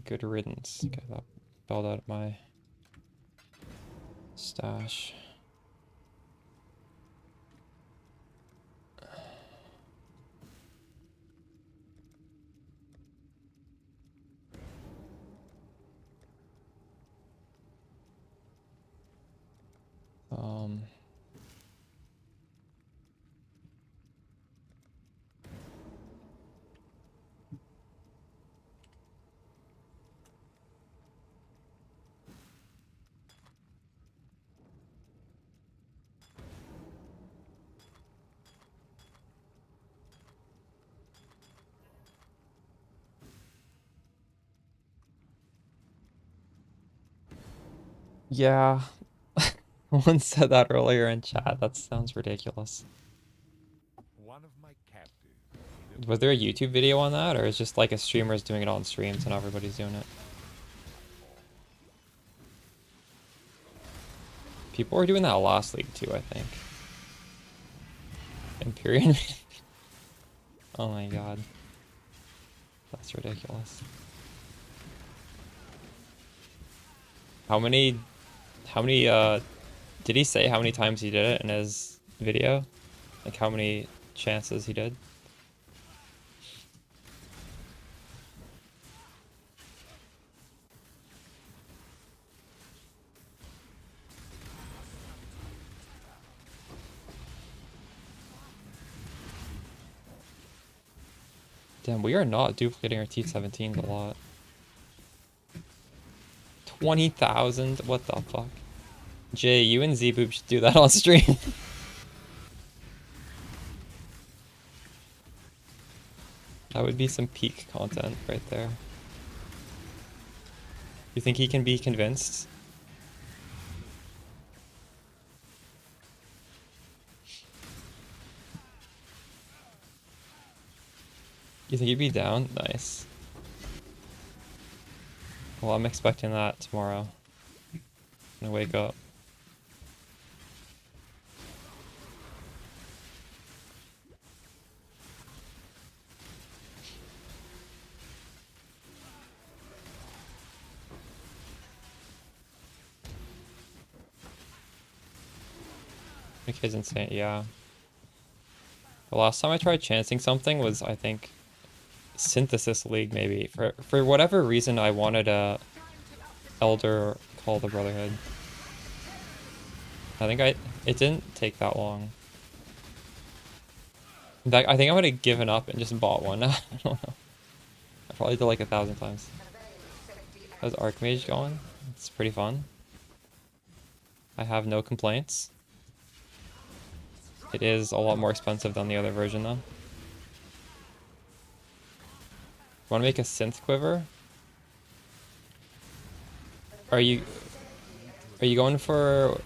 Good riddance. Get that belt out of my stash. Um, yeah. One said that earlier in chat. That sounds ridiculous. One of my captives. Was there a YouTube video on that, or is just like a streamer's doing it on streams and everybody's doing it? People were doing that last league too, I think. Empyrean. Oh my god. That's ridiculous. How many did he say how many times he did it in his video? Like how many chances he did? Damn, we are not duplicating our T17s a lot. 20,000? What the fuck? Jay, you and Z-Boob should do that on stream. That would be some peak content right there. You think he can be convinced? You think he'd be down? Nice. Well, I'm expecting that tomorrow. I'm gonna wake up. Okay, insane. Yeah. The last time I tried chancing something was, I think, Synthesis League, maybe. For whatever reason, I wanted a Elder Call the Brotherhood. It didn't take that long. In fact, I think I would have given up and just bought one. I don't know. I probably did like 1,000 times. How's Archmage going? It's pretty fun. I have no complaints. It is a lot more expensive than the other version, though. Want to make a synth quiver? Are you going for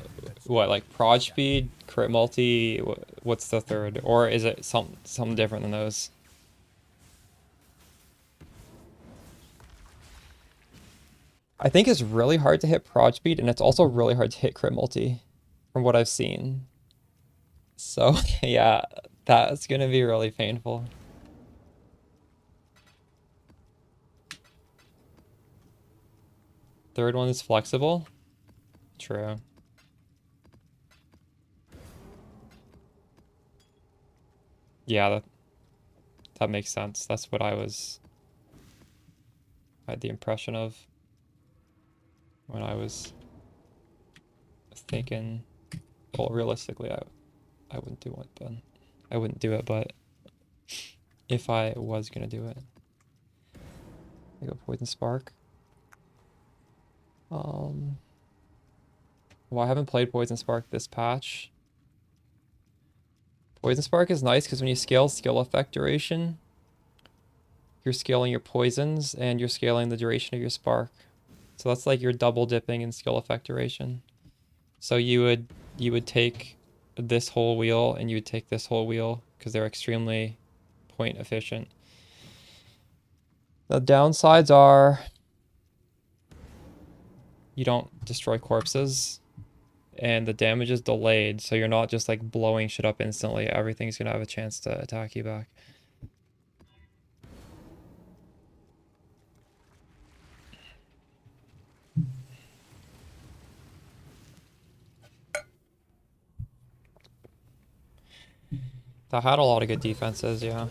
what, like prod speed, crit multi? What's the third, or is it something different than those? I think it's really hard to hit prod speed, and it's also really hard to hit crit multi, from what I've seen. So yeah, that's gonna be really painful. Third one is flexible. True. Yeah, that makes sense. That's what I had the impression of when I was thinking. Well, realistically, I wouldn't do it, but I wouldn't do it, but if I was gonna do it, I go Poison Spark. Well, I haven't played Poison Spark this patch. Poison Spark is nice because when you scale skill effect duration, you're scaling your poisons, and you're scaling the duration of your spark. So that's like you're double dipping in skill effect duration. So you would take this whole wheel and you would take this whole wheel because they're extremely point efficient. The downsides are you don't destroy corpses and the damage is delayed, so you're not just like blowing shit up instantly. Everything's gonna have a chance to attack you back. That had a lot of good defenses, yeah.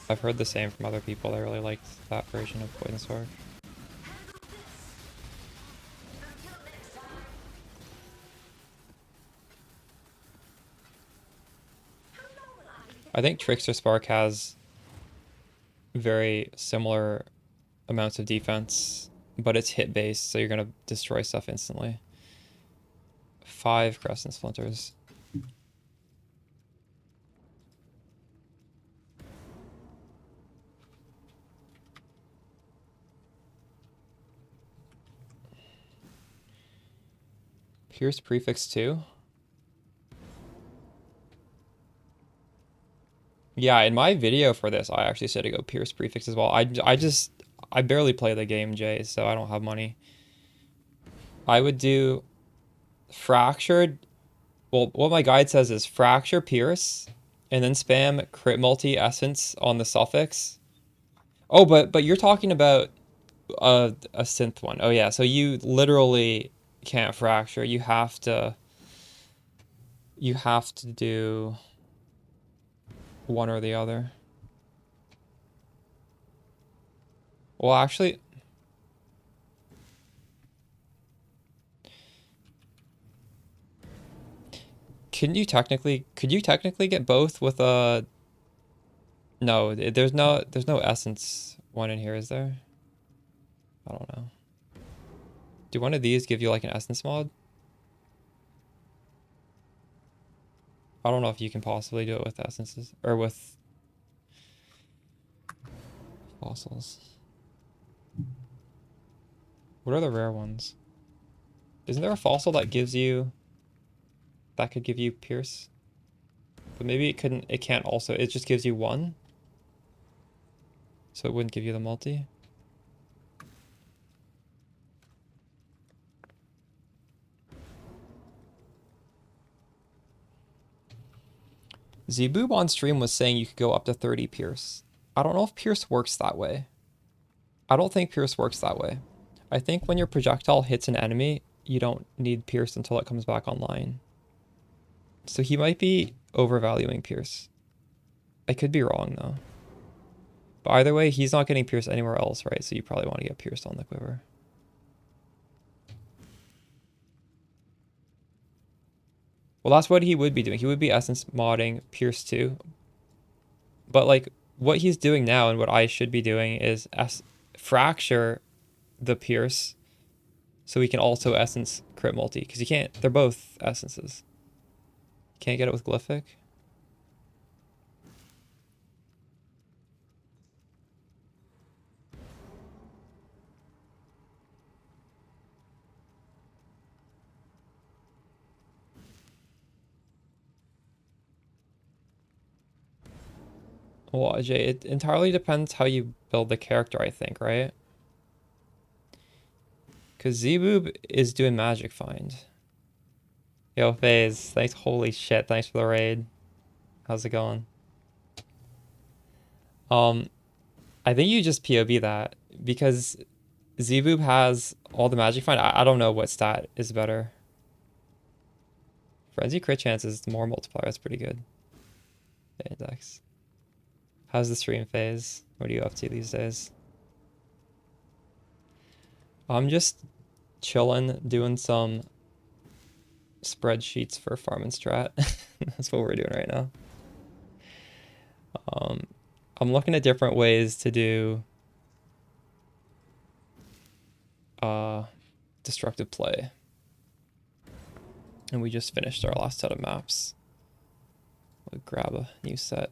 I've heard the same from other people. They really liked that version of Poison Spark. I think Trickster Spark has very similar amounts of defense, but it's hit based, so you're gonna destroy stuff instantly. 5 Crescent Splinters. Pierce Prefix 2. Yeah, in my video for this, I actually said to go Pierce Prefix as well. I barely play the game, Jay, so I don't have money. I would do Fractured. Well, what my guide says is Fracture Pierce, and then spam Crit Multi Essence on the suffix. Oh, but you're talking about a synth one. Oh yeah, so you literally can't fracture. You have to do one or the other. Well, actually, could you technically get both with a no, there's no essence one in here, is there? I don't know. Do one of these give you like an essence mod? I don't know if you can possibly do it with essences or with fossils. What are the rare ones? Isn't there a fossil that gives you that could give you pierce? But maybe it can't also, it just gives you one. So it wouldn't give you the multi. Zboob on stream was saying you could go up to 30 pierce. I don't know if pierce works that way. I don't think pierce works that way. I think when your projectile hits an enemy, you don't need pierce until it comes back online. So he might be overvaluing pierce. I could be wrong though. But either way, he's not getting pierced anywhere else, right? So you probably want to get pierced on the quiver. Well, that's what he would be doing. He would be essence modding pierce 2. But like what he's doing now and what I should be doing is fracture the pierce so we can also essence crit multi, because you can't, they're both essences. Can't get it with Glyphic. Well, Ajay, it entirely depends how you build the character, I think, right? Because Zboob is doing Magic Find. Yo, FaZe, thanks. Holy shit, thanks for the raid. How's it going? I think you just POB that, because Zboob has all the Magic Find. I don't know what stat is better. Frenzy crit chance is more multiplier. That's pretty good. Index. How's the stream phase? What are you up to these days? I'm just chilling, doing some spreadsheets for farm and strat. That's what we're doing right now. I'm looking at different ways to do destructive play. And we just finished our last set of maps. We'll grab a new set.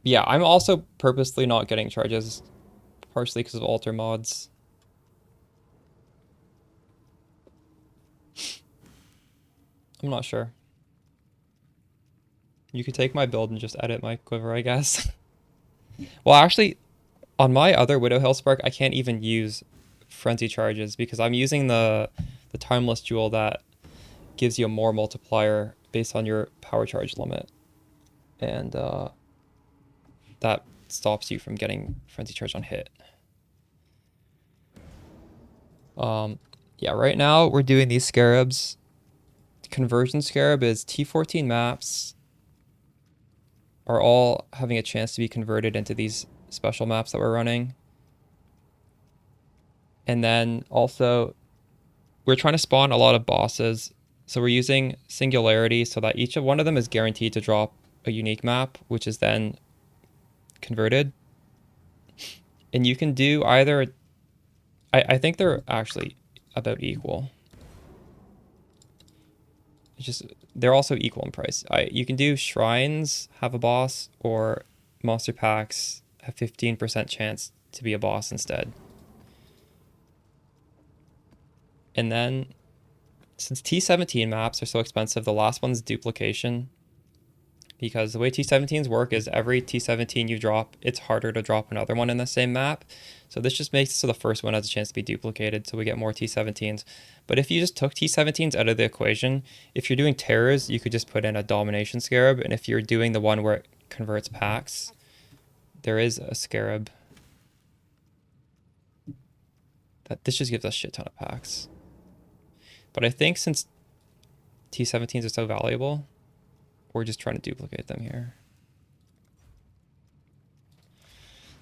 Yeah, I'm also purposely not getting charges, partially because of alter mods. I'm not sure. You could take my build and just edit my quiver, I guess. Well, actually, on my other Widow Hill Spark, I can't even use frenzy charges because I'm using the timeless jewel that gives you a more multiplier based on your power charge limit, and that stops you from getting frenzy charge on hit. Yeah, right now we're doing these scarabs. Conversion scarab is T14 maps are all having a chance to be converted into these special maps that we're running. And then also we're trying to spawn a lot of bosses. So we're using singularity so that each of one of them is guaranteed to drop a unique map, which is then converted. And you can do either, I think they're actually about equal. It's just, they're also equal in price. You can do shrines, have a boss, or monster packs have 15% chance to be a boss instead. And then, since T17 maps are so expensive, the last one's duplication. Because the way T17s work is every T17 you drop, it's harder to drop another one in the same map. So this just makes it so the first one has a chance to be duplicated, so we get more T17s. But if you just took T17s out of the equation, if you're doing terrors, you could just put in a domination scarab, and if you're doing the one where it converts packs, there is a scarab. This just gives us a shit ton of packs. But I think since T17s are so valuable, we're just trying to duplicate them here.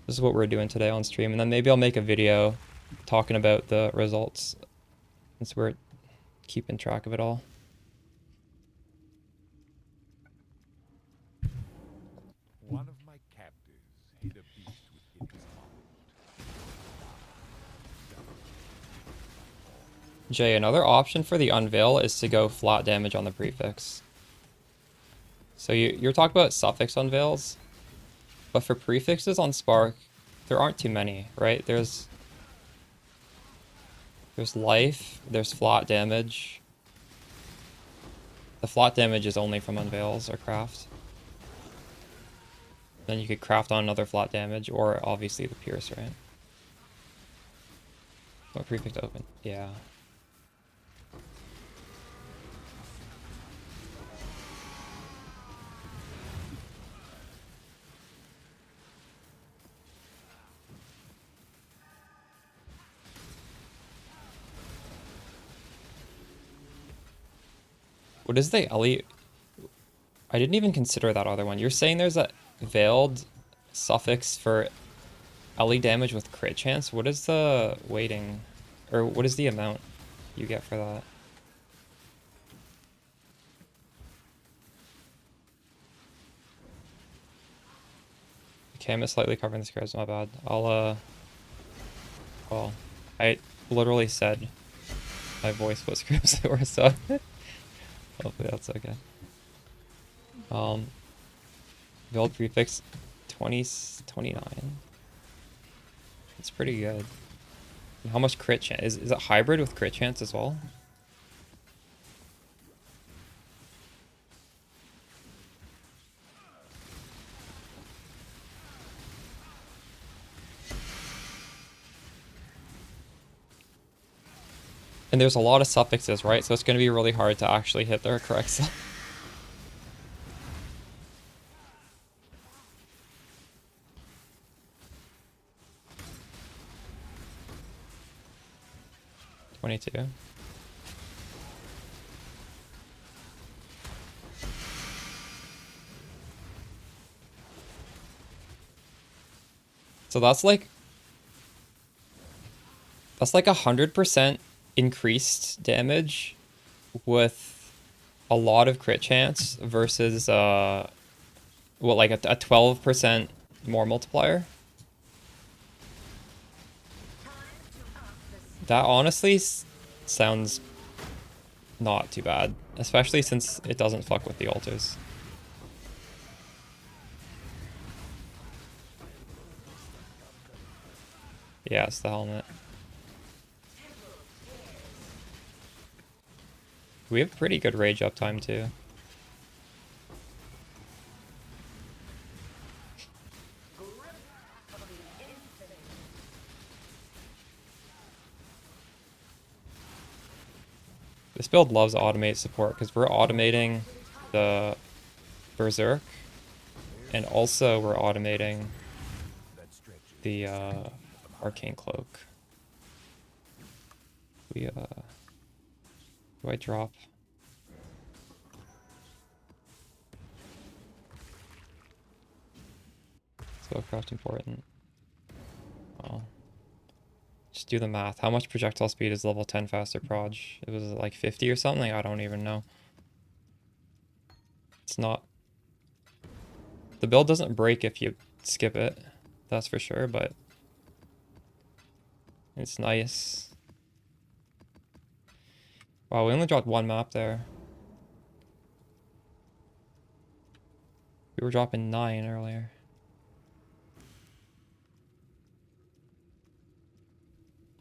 This is what we're doing today on stream, and then maybe I'll make a video talking about the results since we're keeping track of it all. One of my captives hid a beast within his heart. Jay, another option for the unveil is to go flat damage on the prefix. So you're talking about suffix unveils, but for prefixes on Spark, there aren't too many, right? There's life, there's flat damage. The flat damage is only from unveils or craft. Then you could craft on another flat damage, or obviously the pierce, right? What prefix open? Yeah. What is the Ellie? I didn't even consider that other one. You're saying there's a veiled suffix for Ellie damage with crit chance? What is the weighting? Or what is the amount you get for that? Okay, I'm slightly covering the scares, my bad. Well, I literally said my voice was scripts or so. Hopefully that's okay. Build prefix 29. It's pretty good. And how much crit chance? Is it hybrid with crit chance as well? And there's a lot of suffixes, right? So it's going to be really hard to actually hit their correct stuff. $22. So that's like 100% increased damage with a lot of crit chance versus what, like a 12% more multiplier. That honestly sounds not too bad, especially since it doesn't fuck with the altars. Yeah, it's the helmet. We have pretty good rage uptime too. This build loves automate support because we're automating the Berserk, and also we're automating the Arcane Cloak. We do I drop? Spellcraft important. Oh. Just do the math. How much projectile speed is level 10 faster proj? It was like 50 or something? I don't even know. It's not... The build doesn't break if you skip it. That's for sure, but... It's nice. Wow, we only dropped one map there. We were dropping 9 earlier.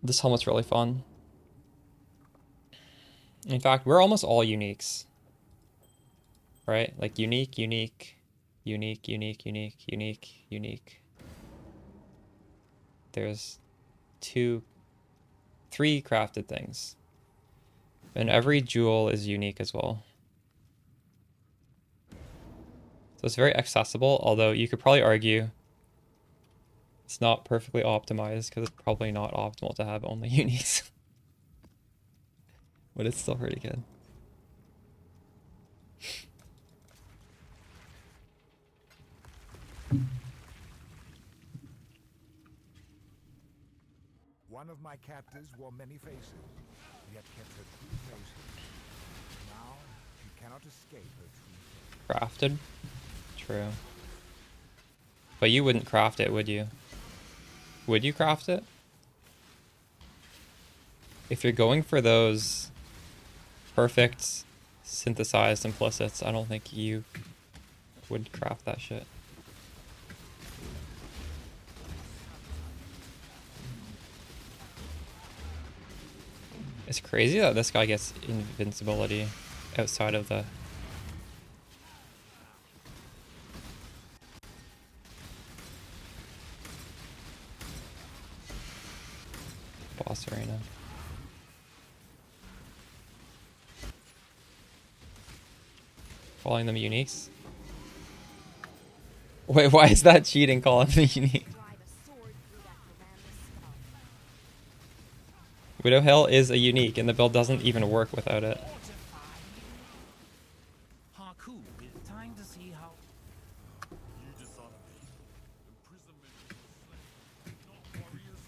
This helmet's really fun. In fact, we're almost all uniques. Right? Like unique, unique, unique, unique, unique, unique, unique. There's 3 crafted things. And every jewel is unique as well. So it's very accessible, although you could probably argue it's not perfectly optimized because it's probably not optimal to have only uniques. But it's still pretty good. One of my captors wore many faces, yet kept her true face. Now she cannot escape her true face. Crafted? True. But you wouldn't craft it, would you? Would you craft it? If you're going for those perfect synthesized implicits, I don't think you would craft that shit. It's crazy that this guy gets invincibility outside of the... boss arena. Calling them uniques? Wait, why is that cheating calling them unique? Widow Hill is a unique and the build doesn't even work without it. Haku, it's time to see how You dishonor me. Imprisonment is slain, not warriors.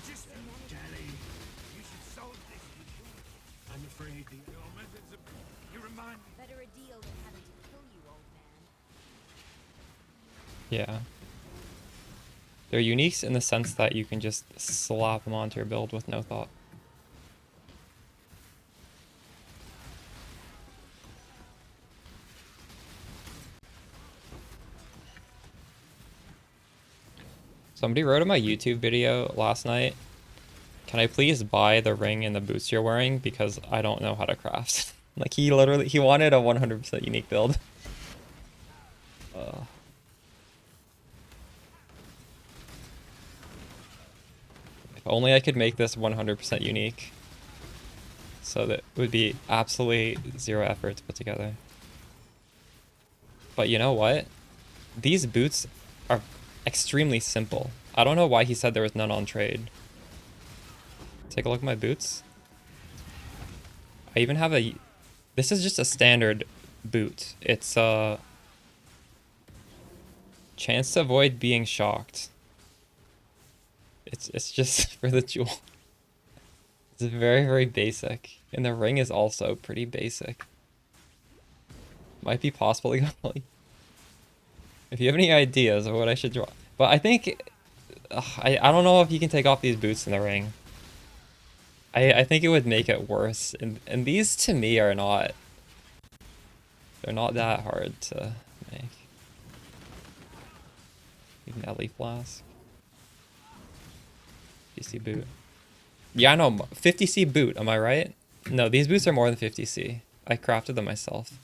logistics. Daddy, you should solve this issue. I'm afraid your methods of you remind me. Better a deal than having to kill you, old man. Yeah. They're uniques in the sense that you can just slap them onto your build with no thought. Somebody wrote in my YouTube video last night, can I please buy the ring and the boots you're wearing because I don't know how to craft. Like he wanted a 100% unique build. If only I could make this 100% unique. So that it would be absolutely zero effort to put together. But you know what? These boots are extremely simple. I don't know why he said there was none on trade. Take a look at my boots. I even have a... This is just a standard boot. It's a... chance to avoid being shocked. It's just for the jewel. It's very, very basic. And the ring is also pretty basic. Might be possible to go... If you have any ideas of what I should draw. But I think... I don't know if you can take off these boots in the ring. I think it would make it worse. And these to me are not They're not that hard to make. Even Ellie Flask. 50C boot. Yeah, I know. 50C boot, am I right? No, these boots are more than 50C. I crafted them myself.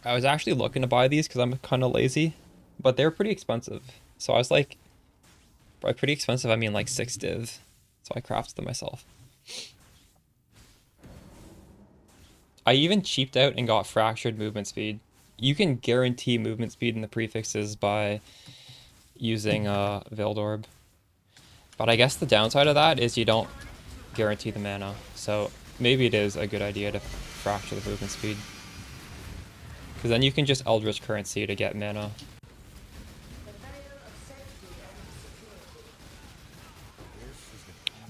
I was actually looking to buy these because I'm kind of lazy, but they're pretty expensive. So I was like, by pretty expensive, I mean like 6 div. So I crafted them myself. I even cheaped out and got fractured movement speed. You can guarantee movement speed in the prefixes by using Veiled Orb. But I guess the downside of that is you don't guarantee the mana. So maybe it is a good idea to fracture the movement speed. Because then you can just Eldritch Currency to get mana.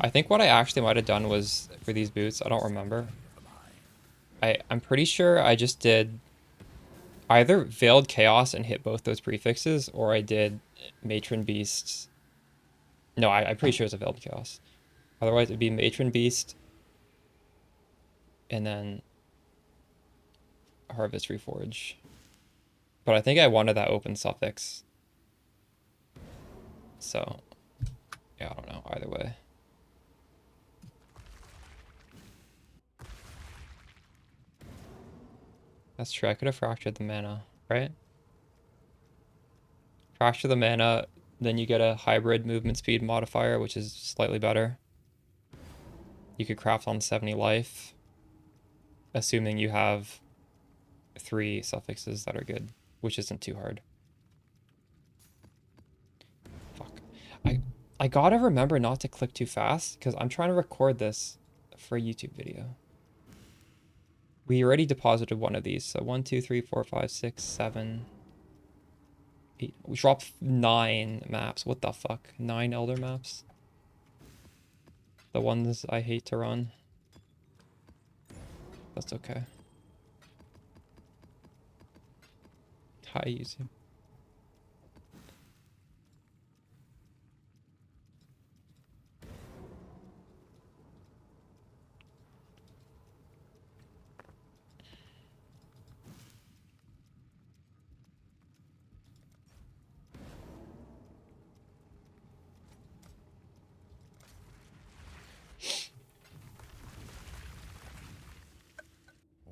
I think what I actually might have done was, for these boots, I don't remember. I'm pretty sure I just did either Veiled Chaos and hit both those prefixes, or I did Matron Beasts. No, I'm pretty sure it's a Veiled Chaos. Otherwise, it'd be Matron Beast, and then Harvest Reforge. But I think I wanted that open suffix. So, yeah, I don't know. Either way. That's true. I could have fractured the mana, right? Fracture the mana, then you get a hybrid movement speed modifier, which is slightly better. You could craft on 70 life, assuming you have 3 suffixes that are good, which isn't too hard. Fuck. I gotta remember not to click too fast, because I'm trying to record this for a YouTube video. We already deposited one of these, so 1, 2, 3, 4, 5, 6, 7, 8. We dropped 9 maps. What the fuck? 9 Elder maps? The ones I hate to run. That's okay. Hi, YouTube.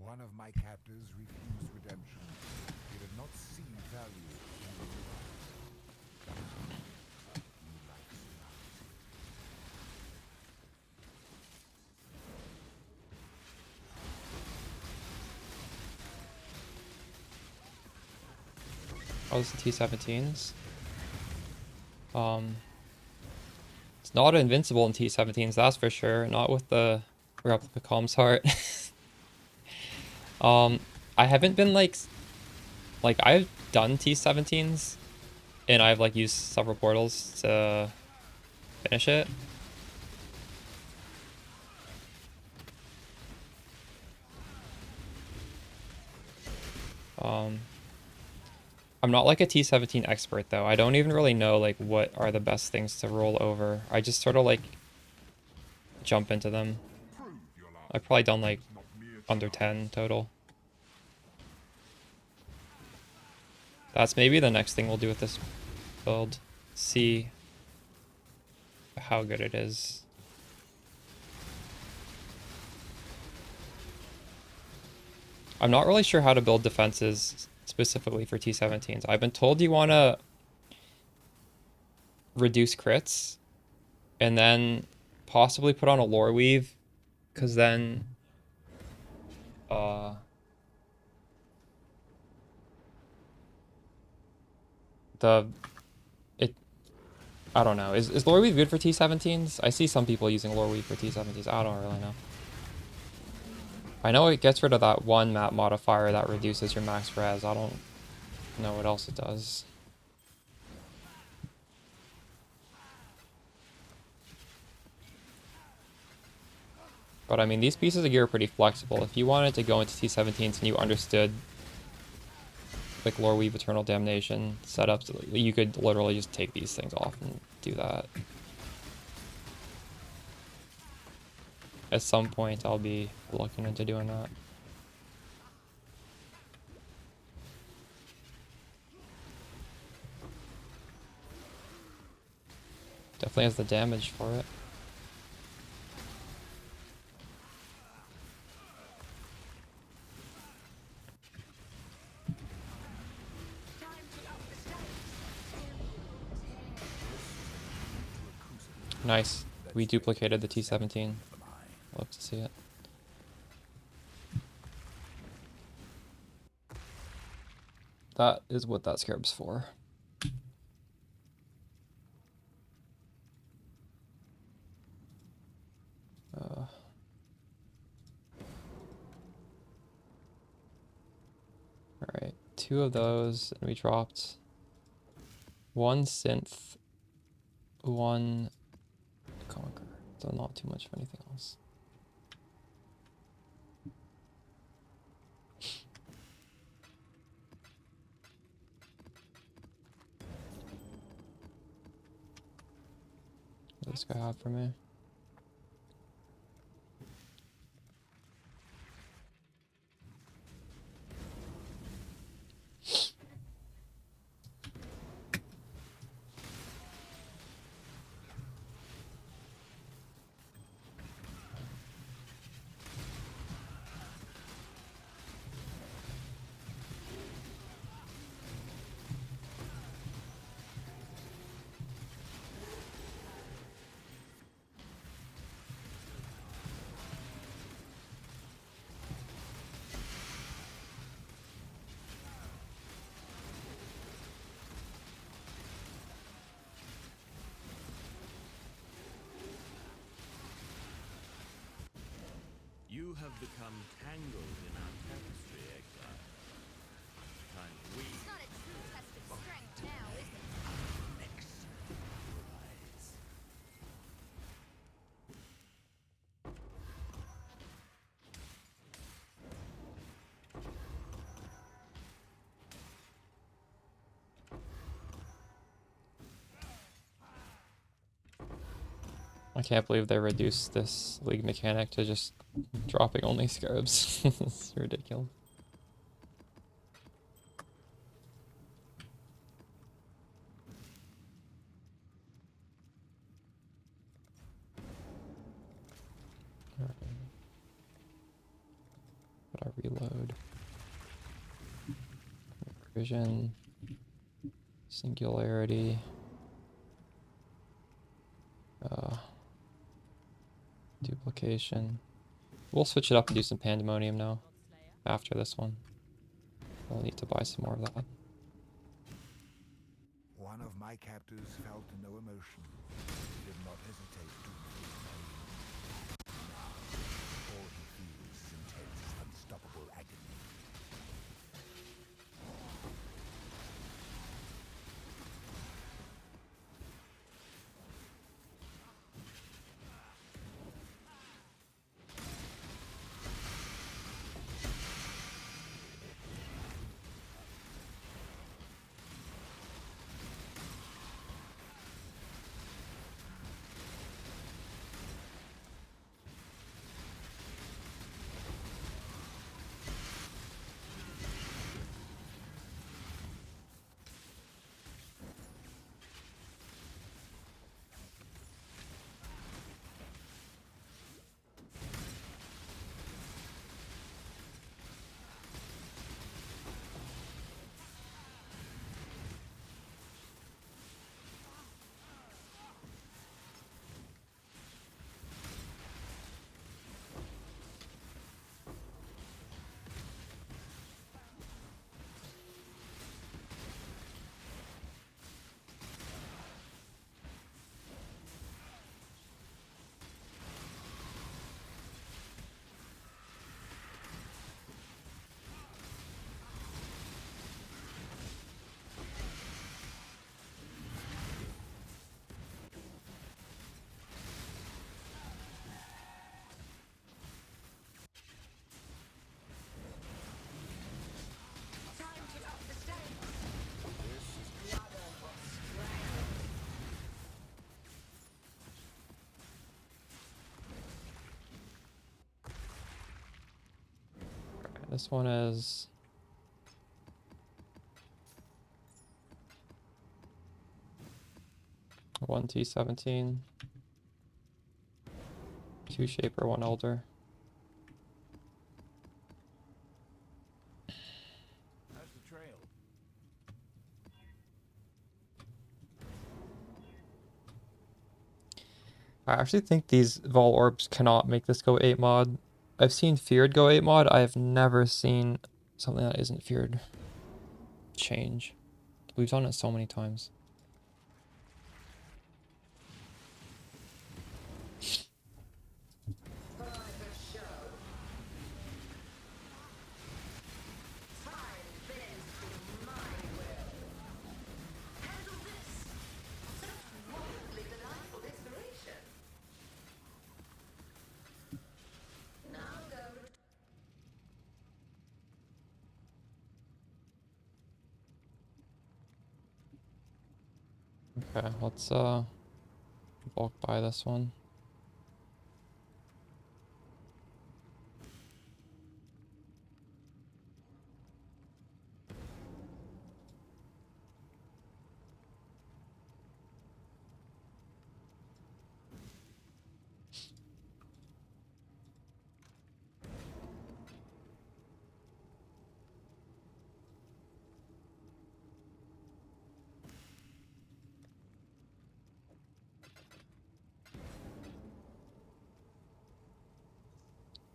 One of my captors refused redemption. He did not see value in the new life. Oh, this is T17s. It's not invincible in T17s, that's for sure. Not with the replica Calm's Heart. I haven't been like I've done T17s, and I've like used several portals to finish it. I'm not like a T17 expert though. I don't even really know like what are the best things to roll over. I just sort of like jump into them. I've probably done like under 10 total. That's maybe the next thing we'll do with this build. See how good it is. I'm not really sure how to build defenses specifically for T17s. I've been told you want to reduce crits and then possibly put on a lore weave, because then I don't know. Is lore weave good for T17s? I see some people using lore weave for T17s. I don't really know. I know it gets rid of that one map modifier that reduces your max res. I don't know what else it does. But I mean, these pieces of gear are pretty flexible. If you wanted to go into T17s and you understood like lore weave eternal damnation setups, you could literally just take these things off and do that. At some point I'll be looking into doing that. definitely has the damage for it. Nice. We duplicated the T-17. Love to see it. That is what that scarab's for. Alright, 2 of those, and we dropped 1 synth, 1 conquer, so not too much of anything else. What does this guy have for me? You have become tangled in our tapestry, exile. Time we It's not a true test of strength now, is it? next rise. I can't believe they reduced this league mechanic to just dropping only scarabs. It's ridiculous. But I reload. Vision. Singularity. Duplication. We'll switch it up and do some pandemonium now. After this one. We'll need to buy some more of that. One of my captors felt no emotion. He did not hesitate to inflict pain. Now, all he feels is intense, unstoppable agony. This one is... One T17. 2 Shaper, 1 Elder. How's the trail? I actually think these Vol Orbs cannot make this go 8 mod. I've seen Feared go 8 mod. I have never seen something that isn't Feared change. We've done it so many times. Okay, let's bulk buy this one.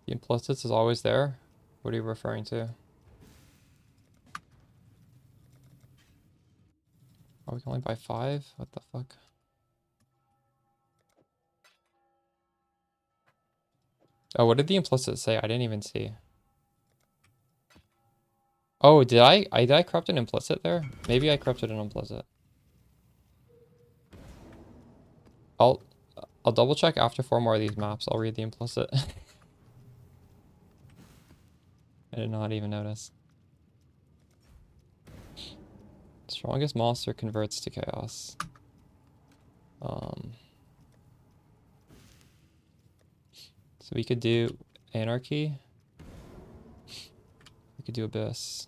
The implicits is always there? What are you referring to? Oh, we can only buy 5? What the fuck? Oh, what did the implicit say? I didn't even see. Oh, did I corrupt an implicit there? Maybe I corrupted an implicit. I'll double check after 4 more of these maps. I'll read the implicit. I did not even notice. Strongest monster converts to chaos. So we could do anarchy. We could do abyss.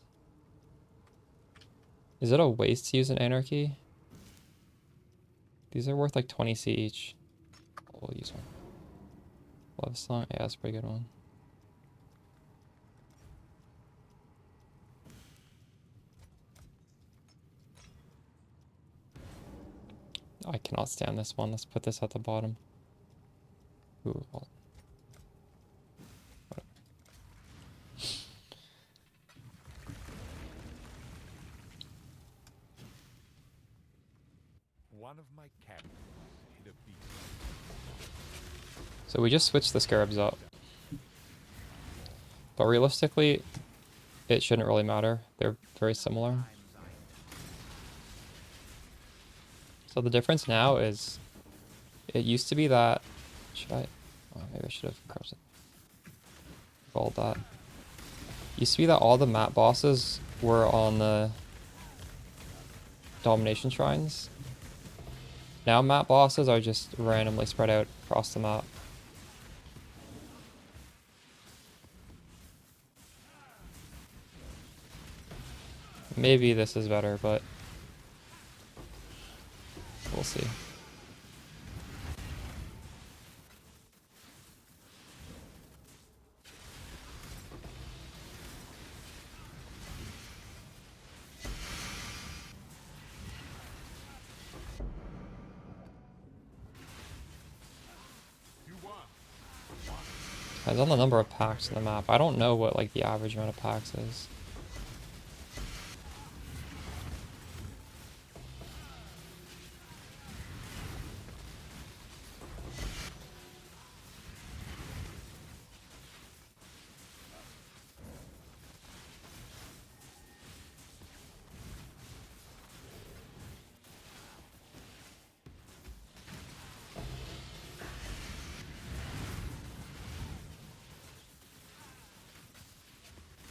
Is it a waste to use an anarchy? These are worth like 20C each. We'll use one. Love song. Yeah, that's a pretty good one. I cannot stand this one. Let's put this at the bottom. Ooh, well, whatever. One of my captains hit a beast. So we just switched the scarabs up. But realistically, it shouldn't really matter. They're very similar. So the difference now is, it used to be that, should I, oh, maybe I should have crossed it. Called that. Used to be that all the map bosses were on the domination shrines. Now map bosses are just randomly spread out across the map. Maybe this is better, but we'll see. Depends on the number of packs in the map. I don't know what like the average amount of packs is.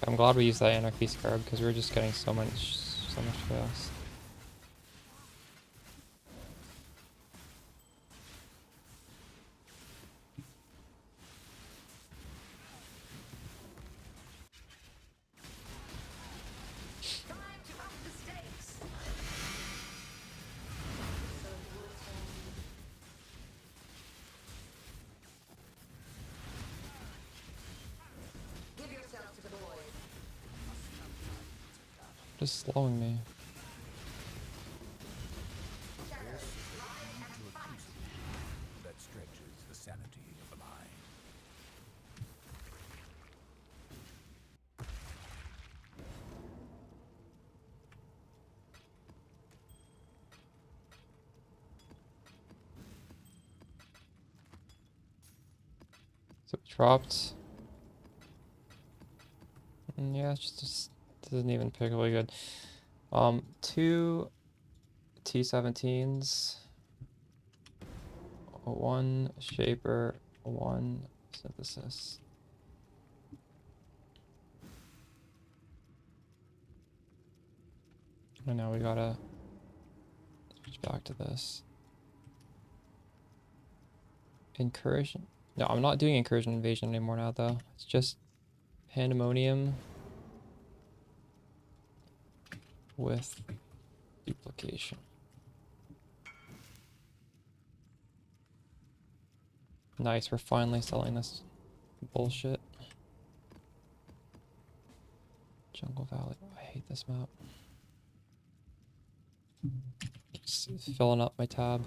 I'm glad we used that anarchy scarab because we were just getting so much chaos. Just slowing me. This is the key to a crucible that stretches the sanity of a mind. So it dropped. Yeah, it's just doesn't even pick really good. 2 T17s, 1 shaper, 1 synthesis. And now we gotta switch back to this. Incursion. No, I'm not doing incursion invasion anymore now though. It's just pandemonium with duplication. Nice, we're finally selling this bullshit. Jungle Valley. I hate this map. Just filling up my tab.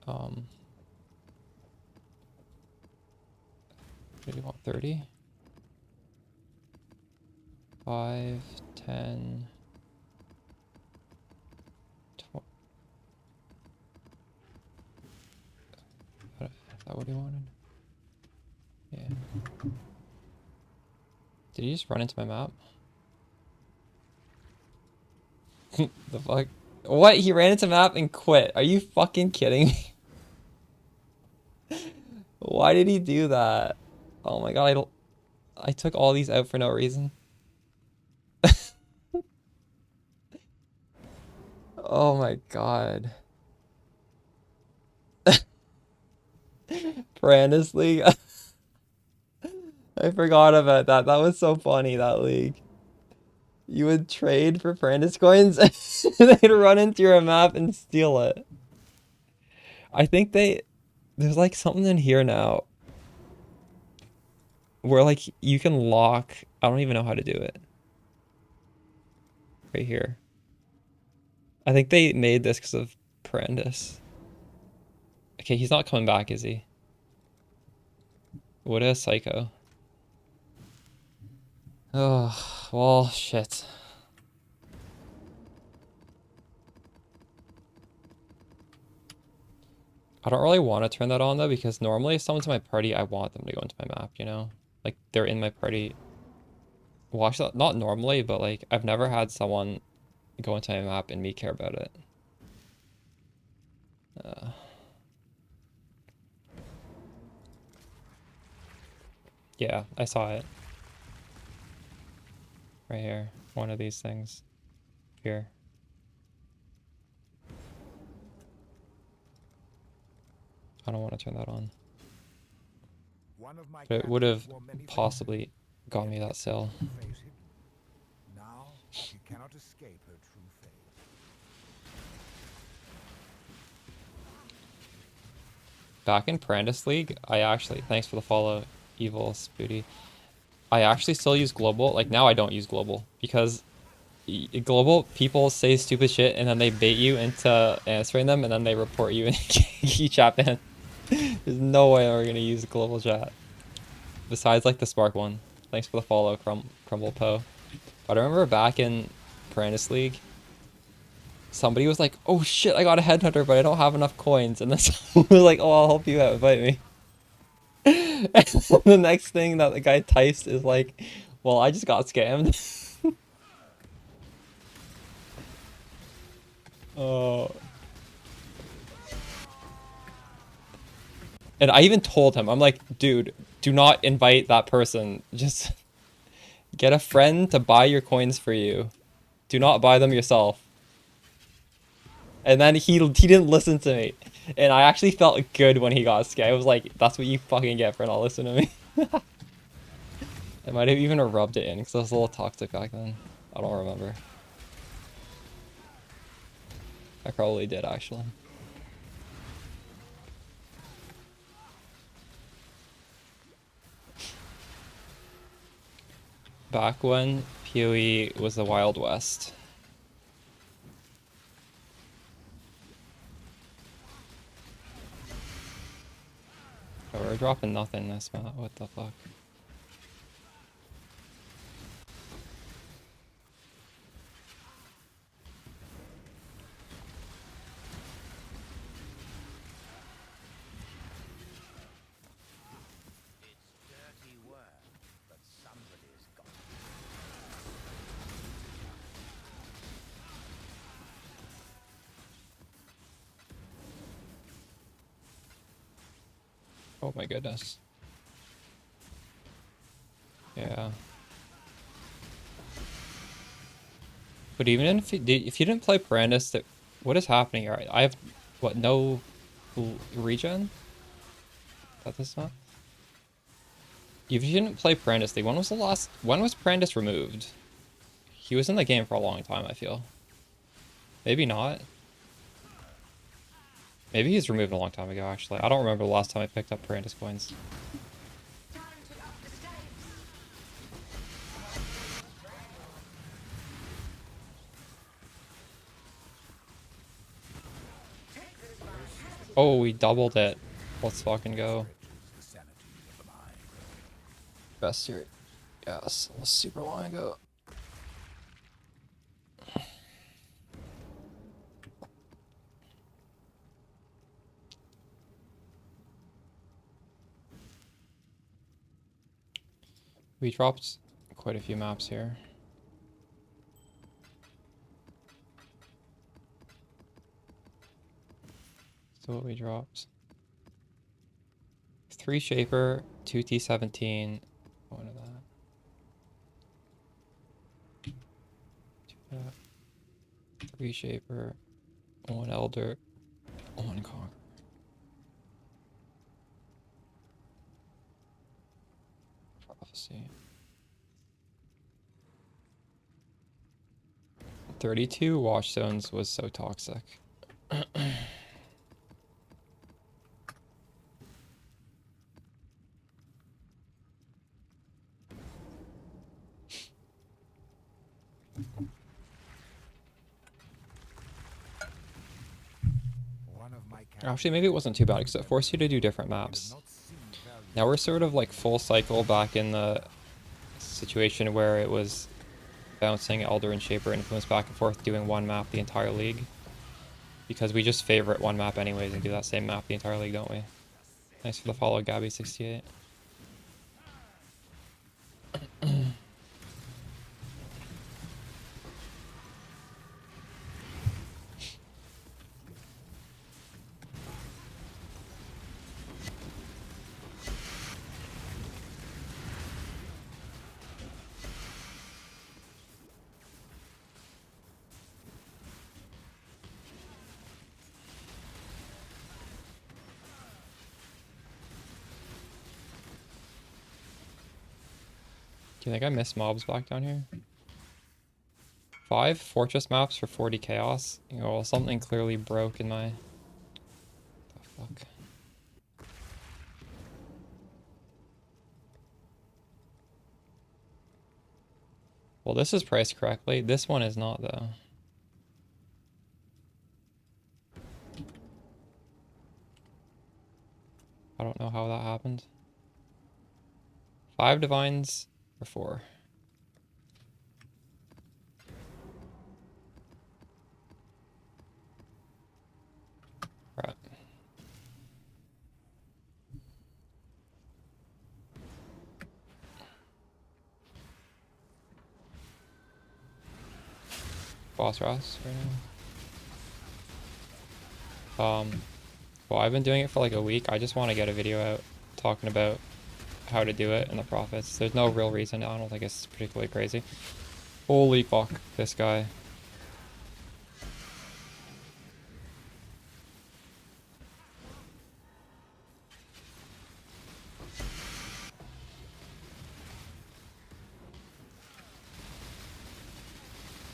What do you want? 30? 5, 10, 12. Is that what he wanted? Yeah. Did he just run into my map? The fuck? What? He ran into map and quit. Are you fucking kidding me? Why did he do that? Oh my god, I took all these out for no reason. Oh my god. Brandis League. I forgot about that. That was so funny, that league. You would trade for Brandis coins and they'd run into your map and steal it. I think there's like something in here now where like you can lock, I don't even know how to do it. Right here. I think they made this because of Brandis. Okay, he's not coming back, is he? What a psycho. Oh, well, shit. I don't really want to turn that on though, because normally if someone's in my party, I want them to go into my map, you know? Like, they're in my party. Watch that. Not normally, but like, I've never had someone go into my map and me care about it. Yeah, I saw it. Right here. One of these things. Here. I don't want to turn that on. One of my But it would have captors wore many possibly got me that sale. face hidden. Now she cannot escape her true fate. Back in Brandis League, I actually, thanks for the follow, Evil Spooty. I actually still use global. Like, now I don't use global because global people say stupid shit and then they bait you into answering them and then they report you in key chat ban. There's no way we're gonna use global chat. Besides like the Spark one. Thanks for the follow, Crumble Poe. But I remember back in Brandis League, somebody was like, oh shit, I got a headhunter, but I don't have enough coins. And then someone was like, oh, I'll help you out, invite me. And the next thing that the guy types is like, well, I just got scammed. Oh. And I even told him, I'm like, dude, do not invite that person. Just get a friend to buy your coins for you. Do not buy them yourself. And then he didn't listen to me. And I actually felt good when he got scared. I was like, that's what you fucking get for not listening to me. I might have even rubbed it in because I was a little toxic back then. I don't remember. I probably did actually. Back when PoE was the Wild West. Oh, we're dropping nothing this map. What the fuck? It's dirty work, but somebody's got it. Oh my goodness. Yeah. But even if you didn't play Brandis, that what is happening here? I have what, no regen? Is that this map? If you didn't play Brandis, when was Brandis removed? He was in the game for a long time, I feel. Maybe not. Maybe he's removed a long time ago, actually. I don't remember the last time I picked up Brandis coins. Oh, we doubled it. Let's fucking go. Best series. Yes, it was super long ago. We dropped quite a few maps here. So what we dropped? 3 Shaper, 2 T17, one of that. 2 that. 3 Shaper, 1 Elder, 1 Conqueror. Prophecy. 32 Watchstones was so toxic. Actually, maybe it wasn't too bad because it forced you to do different maps. Now we're sort of like full cycle back in the situation where it was bouncing Elder and Shaper influence back and forth doing one map the entire league. Because we just favorite one map anyways and do that same map the entire league, don't we? Thanks for the follow, Gabby68. Do you think I missed mobs back down here? 5 fortress maps for 40 chaos? You know, well, something clearly broke in my... What the fuck? Well, this is priced correctly. This one is not, though. I don't know how that happened. 5 divines for 4. Right. Boss Ross right now. Well, I've been doing it for like a week. I just want to get a video out talking about how to do it and the profits. There's no real reason. I don't think it's particularly crazy. Holy fuck, this guy.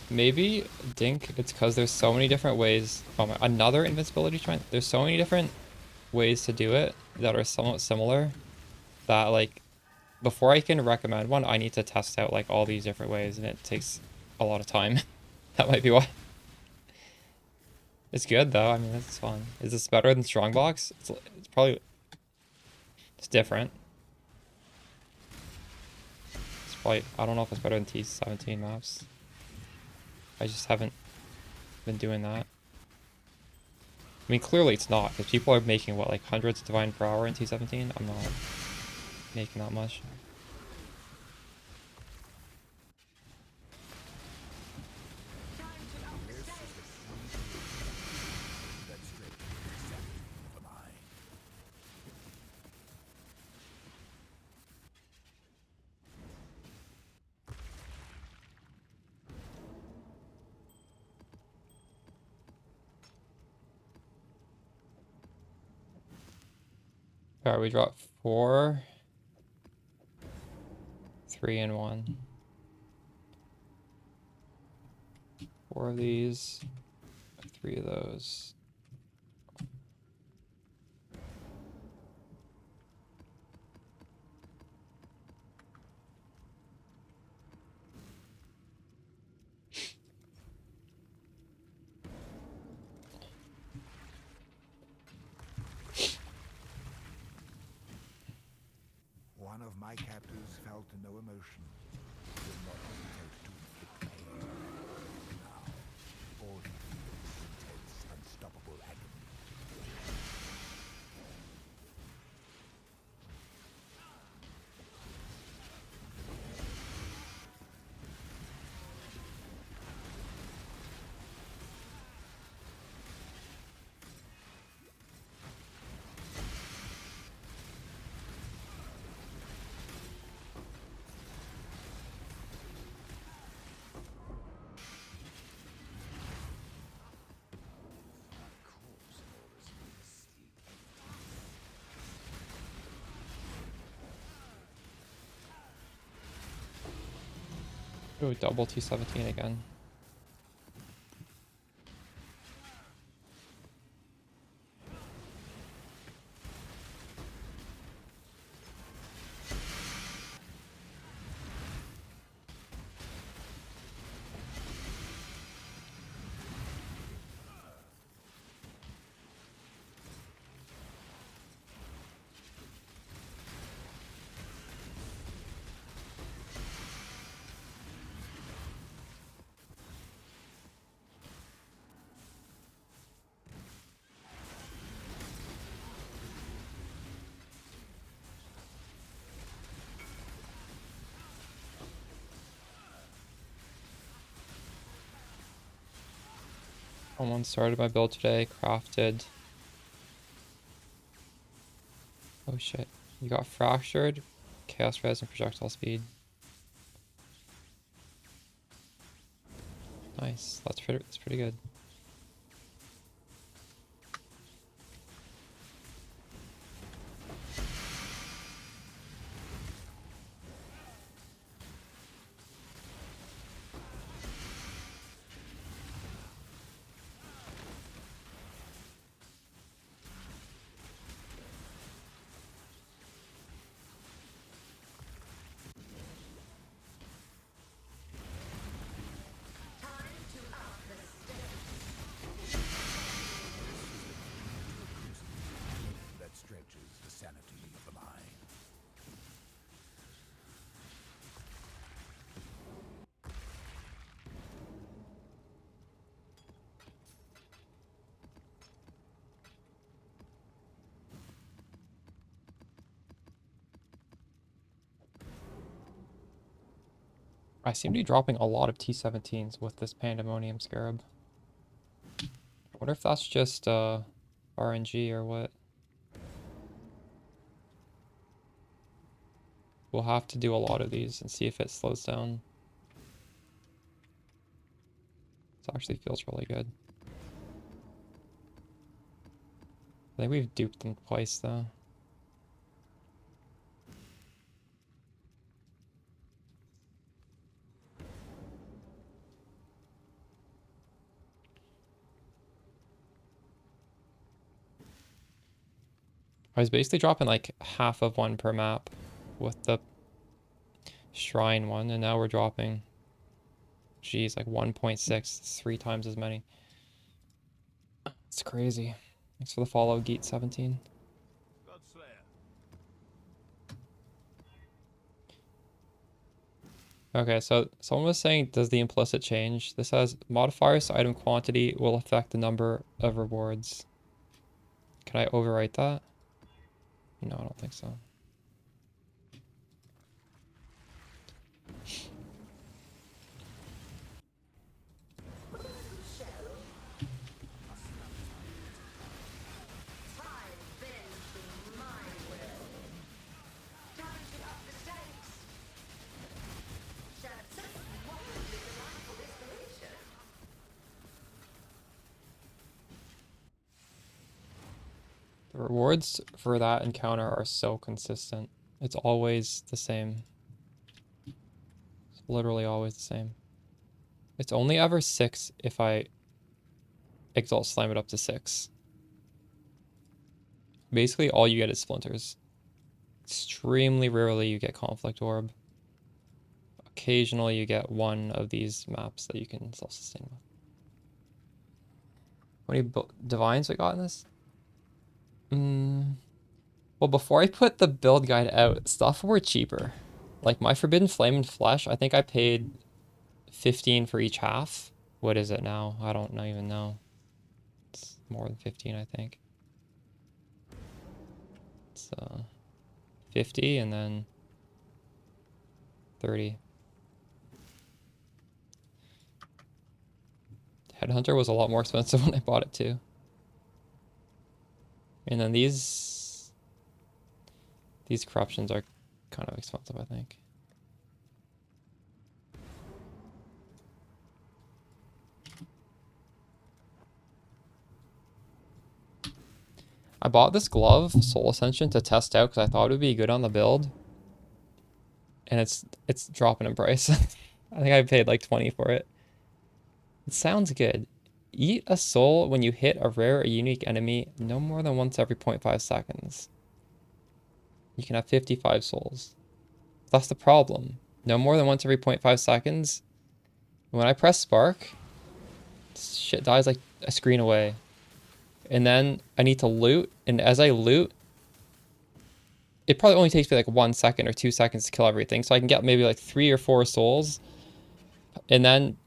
Maybe, Dink, it's because there's so many different ways. Oh my, another invincibility shrine? There's so many different ways to do it that are somewhat similar that, like, before I can recommend one, I need to test out like all these different ways, and it takes a lot of time. That might be why. It's good though. I mean, it's fun. Is this better than Strongbox? It's probably it's different. It's probably I don't know if it's better than T17 maps. I just haven't been doing that. I mean, clearly it's not, because people are making what, like hundreds of divine per hour in T17. I'm not making that much. Alright, we dropped 4, 3, and 1. 4 of these, 3 of those. One of my captors felt no emotion. He did not hesitate to inflict pain. Now, all he feels is intense, unstoppable agony. Oh, double T17 again. Someone started my build today, crafted. Oh shit. You got fractured, chaos res, and projectile speed. Nice. That's pretty good. That stretches the sanity of the mind. I seem to be dropping a lot of T17s with this Pandemonium Scarab. I wonder if that's just RNG or what. We'll have to do a lot of these and see if it slows down. This actually feels really good. I think we've duped them twice though. I was basically dropping like half of one per map with the shrine one, and now we're dropping. Geez, like 1.6, it's 3 times as many. It's crazy. Thanks for the follow, Geet17. Godslayer. Okay, so someone was saying, does the implicit change? This has modifiers to item quantity will affect the number of rewards. Can I overwrite that? No, I don't think so. The rewards for that encounter are so consistent. It's always the same. It's literally always the same. It's only ever 6 if I Exalt Slam it up to 6. Basically, all you get is splinters. Extremely rarely you get Conflict Orb. Occasionally you get one of these maps that you can self-sustain with. How many divines we got in this? Well, before I put the build guide out, stuff were cheaper. Like my Forbidden Flame and Flesh, I think I paid 15 for each half. What is it now? I don't even know. It's more than 15, I think. It's 50 and then 30. Headhunter was a lot more expensive when I bought it too. And then these corruptions are kind of expensive, I think. I bought this glove, Soul Ascension, to test out because I thought it would be good on the build. And it's dropping in price. I think I paid like 20 for it. It sounds good. Eat a soul when you hit a rare or unique enemy no more than once every 0.5 seconds. You can have 55 souls. That's the problem. No more than once every 0.5 seconds. When I press Spark, shit dies like a screen away. And then I need to loot, and as I loot, it probably only takes me like 1 second or 2 seconds to kill everything. So I can get maybe like 3 or 4 souls. And then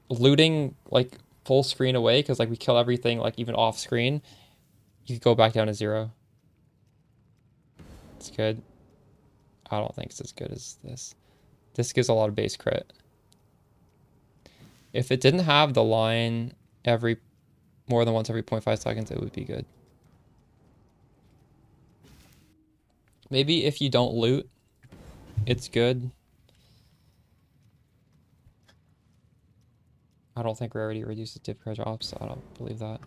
looting like full screen away, because like we kill everything like even off screen, you could go back down to 0. It's good. I don't think it's as good as this. This gives a lot of base crit. If it didn't have the line more than once every 0.5 seconds, it would be good. Maybe if you don't loot, it's good. I don't think rarity reduces difficult drops, so I don't believe that.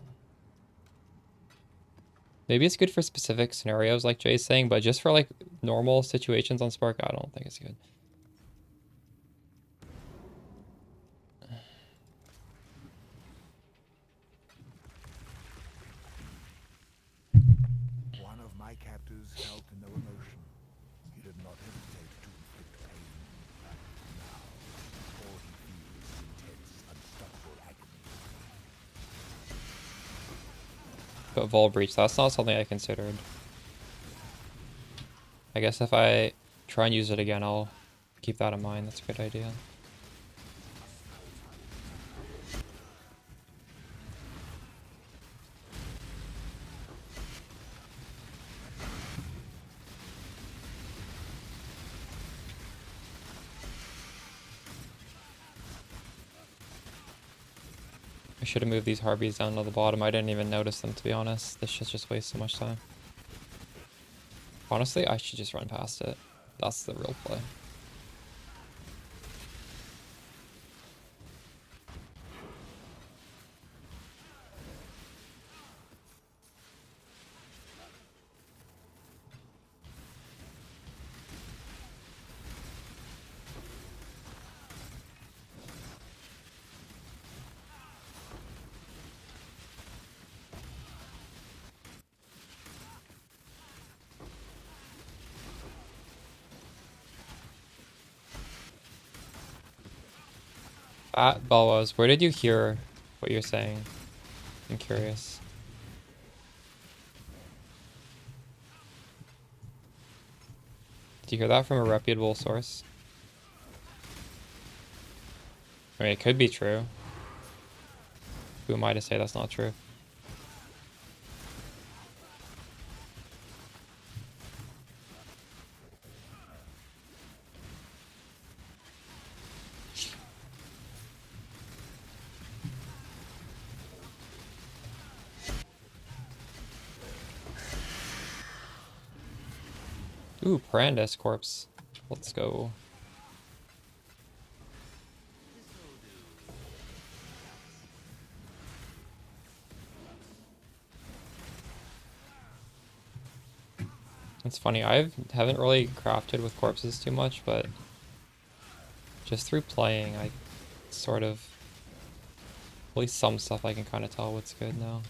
Maybe it's good for specific scenarios like Jay's saying, but just for like normal situations on Spark, I don't think it's good. One of my captors felt no emotion. He did not hesitate to inflict pain. Now, all he feels is intense, unstoppable agony. But Vol Breach, that's not something I considered. I guess if I try and use it again, I'll keep that in mind. That's a good idea. I should have moved these Harpies down to the bottom. I didn't even notice them, to be honest. This shit's just wastes so much time. Honestly, I should just run past it. That's the real play. At Belwas, where did you hear what you're saying? I'm curious. Did you hear that from a reputable source? I mean, it could be true. Who am I to say that's not true? Ooh, Brandis corpse. Let's go. It's funny, I haven't really crafted with corpses too much, but just through playing, I sort of, at least some stuff I can kind of tell what's good now.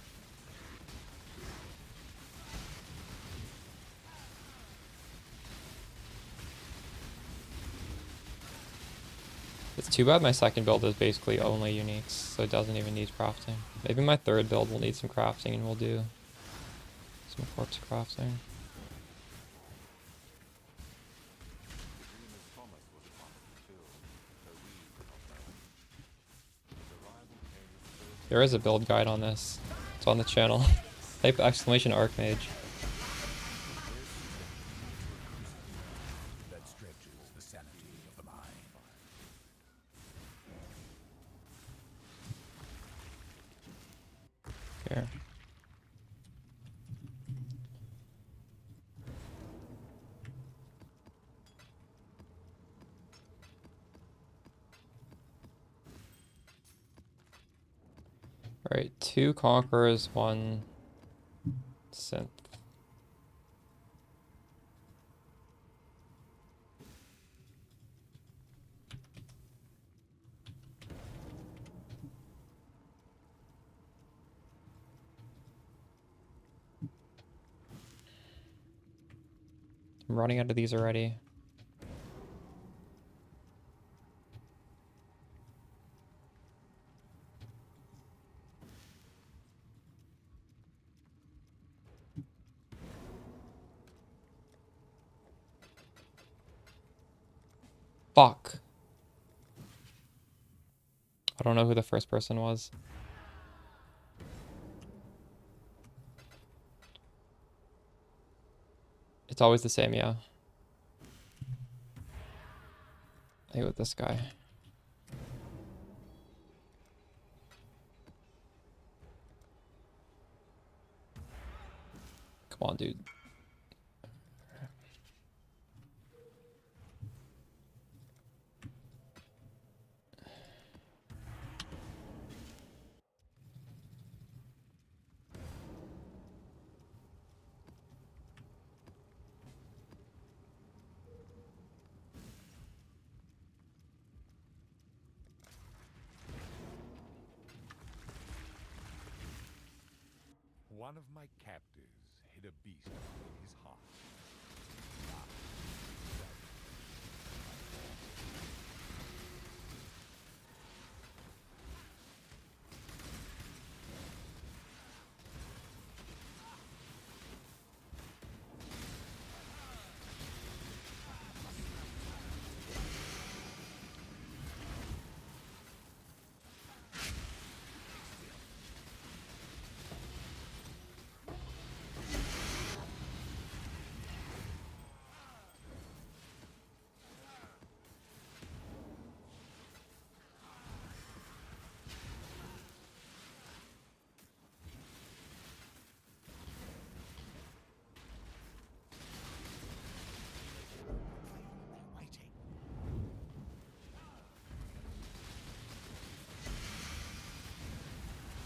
It's too bad my second build is basically only uniques, so it doesn't even need crafting. Maybe my third build will need some crafting and we'll do some corpse crafting. There is a build guide on this. It's on the channel. Type exclamation Archmage. That stretches the sanity of the mind. Here. Alright, 2 Conquerors, 1 Synth. I'm running out of these already. Fuck. I don't know who the first person was. It's always the same, yeah. I hate with this guy. Come on, dude. One of my captives hid a beast in his heart.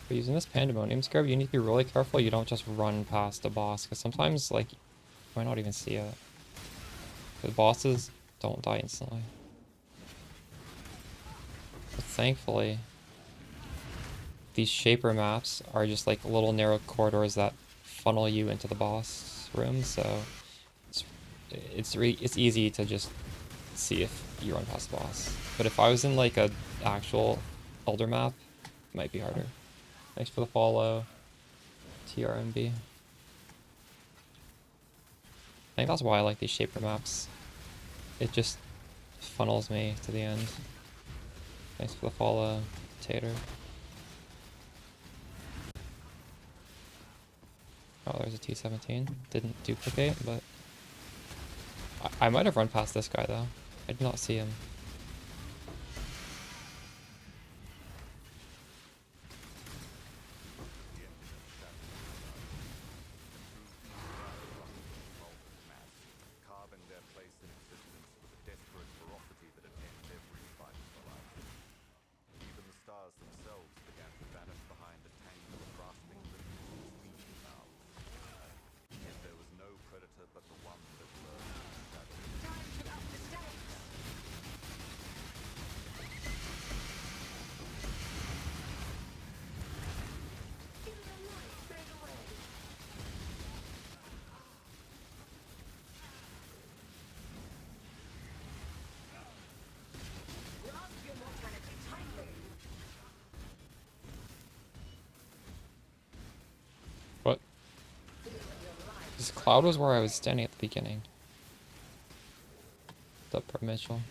But using this Pandemonium Scarab, you need to be really careful you don't just run past a boss, because sometimes, like, you might not even see it. The bosses don't die instantly. But thankfully, these Shaper maps are just like little narrow corridors that funnel you into the boss room, so it's easy to just see if you run past the boss. But if I was in like a actual Elder map. Might be harder. Thanks for the follow, TRMB. I think that's why I like these shaper maps. It just funnels me to the end. Thanks for the follow, Tater. Oh, there's a T-17. Didn't duplicate, but... I might have run past this guy, though. I did not see him. Carving their place in existence with a desperate ferocity that attends every fight of their life. Even the stars themselves began to vanish behind a tangle of grasping limbs and reaching mouths. Yet there was no predator but the one that lurked in the shadows. What? This cloud was where I was standing at the beginning. What's up, Pro Mitchell?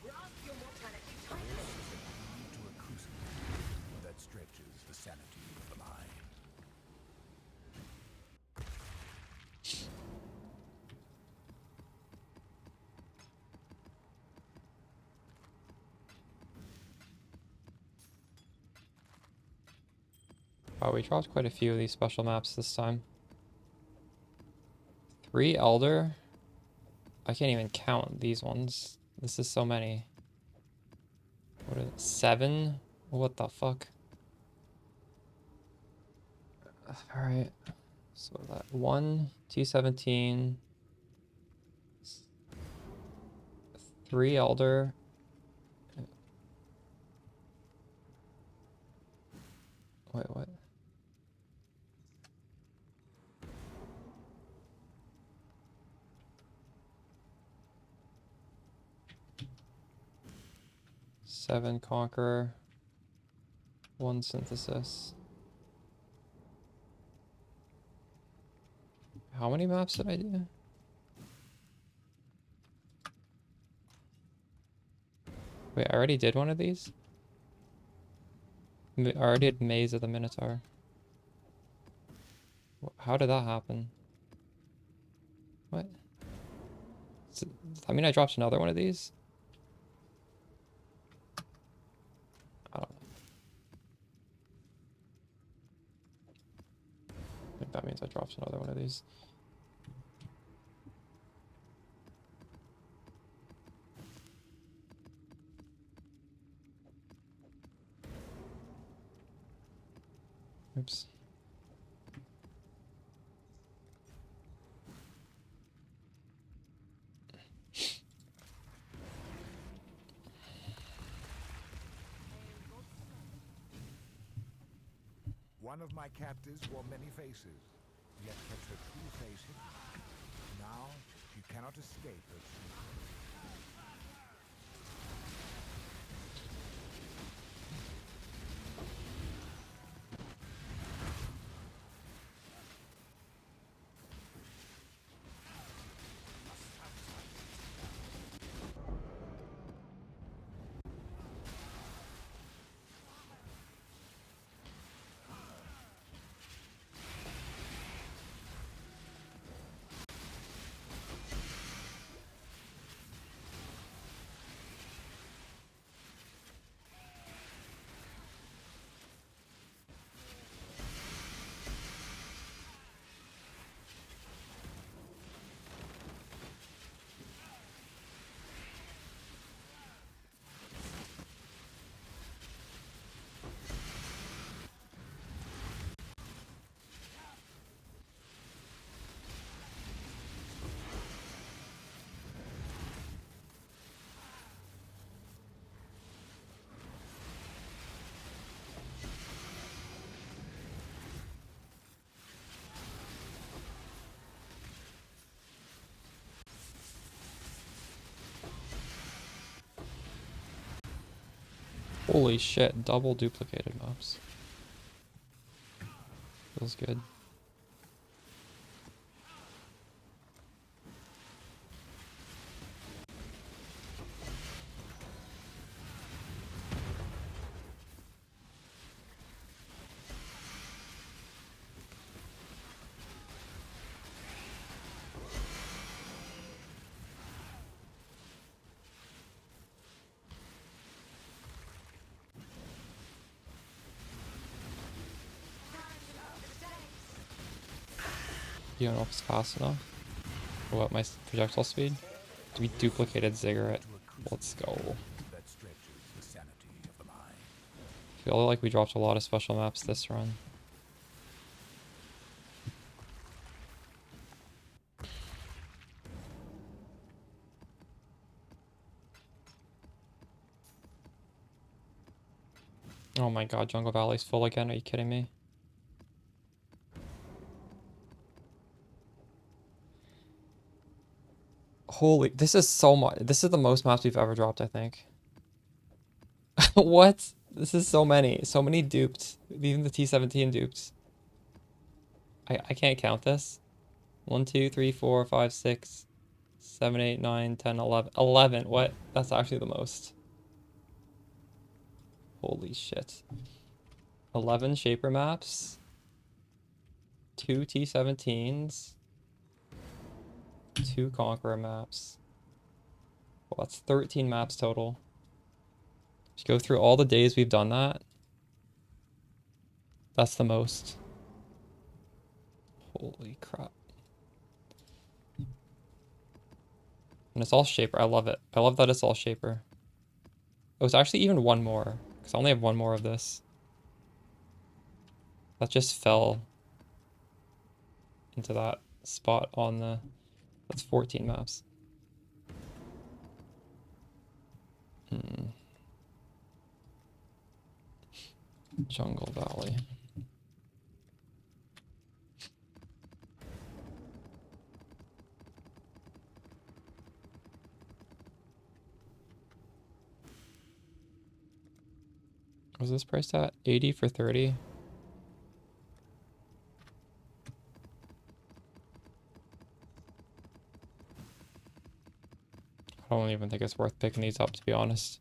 To a crucible that stretches the sanity of the mind. Wow, we dropped quite a few of these special maps this time. 3 Elder. I can't even count these ones. This is so many. What is it? 7? What the fuck? Alright. So that 1, T-17. 3 Elder. Wait, what? Seven Conqueror. 1 Synthesis. How many maps did I do? Wait, I already did one of these? I already did Maze of the Minotaur. How did that happen? What? Does that mean I dropped another one of these? I don't know. I think that means I dropped another one of these. Oops. One of my captives wore many faces, yet kept her true face hidden. Now she cannot escape her truth. Holy shit, double duplicated maps. Feels good. You don't know if it's fast enough. What, my projectile speed? We duplicated Ziggurat. Let's go. That stretches the sanity of the mind. Feel like we dropped a lot of special maps this run. Oh my god, Jungle Valley's full again. Are you kidding me? Holy, this is so much. This is the most maps we've ever dropped, I think. What? This is so many. So many duped. Even the T17 duped. I can't count this. 1, 2, 3, 4, 5, 6, 7, 8, 9, 10, 11. 11. What? That's actually the most. Holy shit. 11 Shaper maps. 2 T17s. 2 Conqueror maps. Well, that's 13 maps total. Just go through all the days we've done that. That's the most. Holy crap. And it's all Shaper. I love it. I love that it's all Shaper. Oh, it's actually even one more. Because I only have one more of this. That just fell into that spot on the... That's 14 maps. Jungle Valley. Was this priced at 80 for 30? I don't even think it's worth picking these up, to be honest.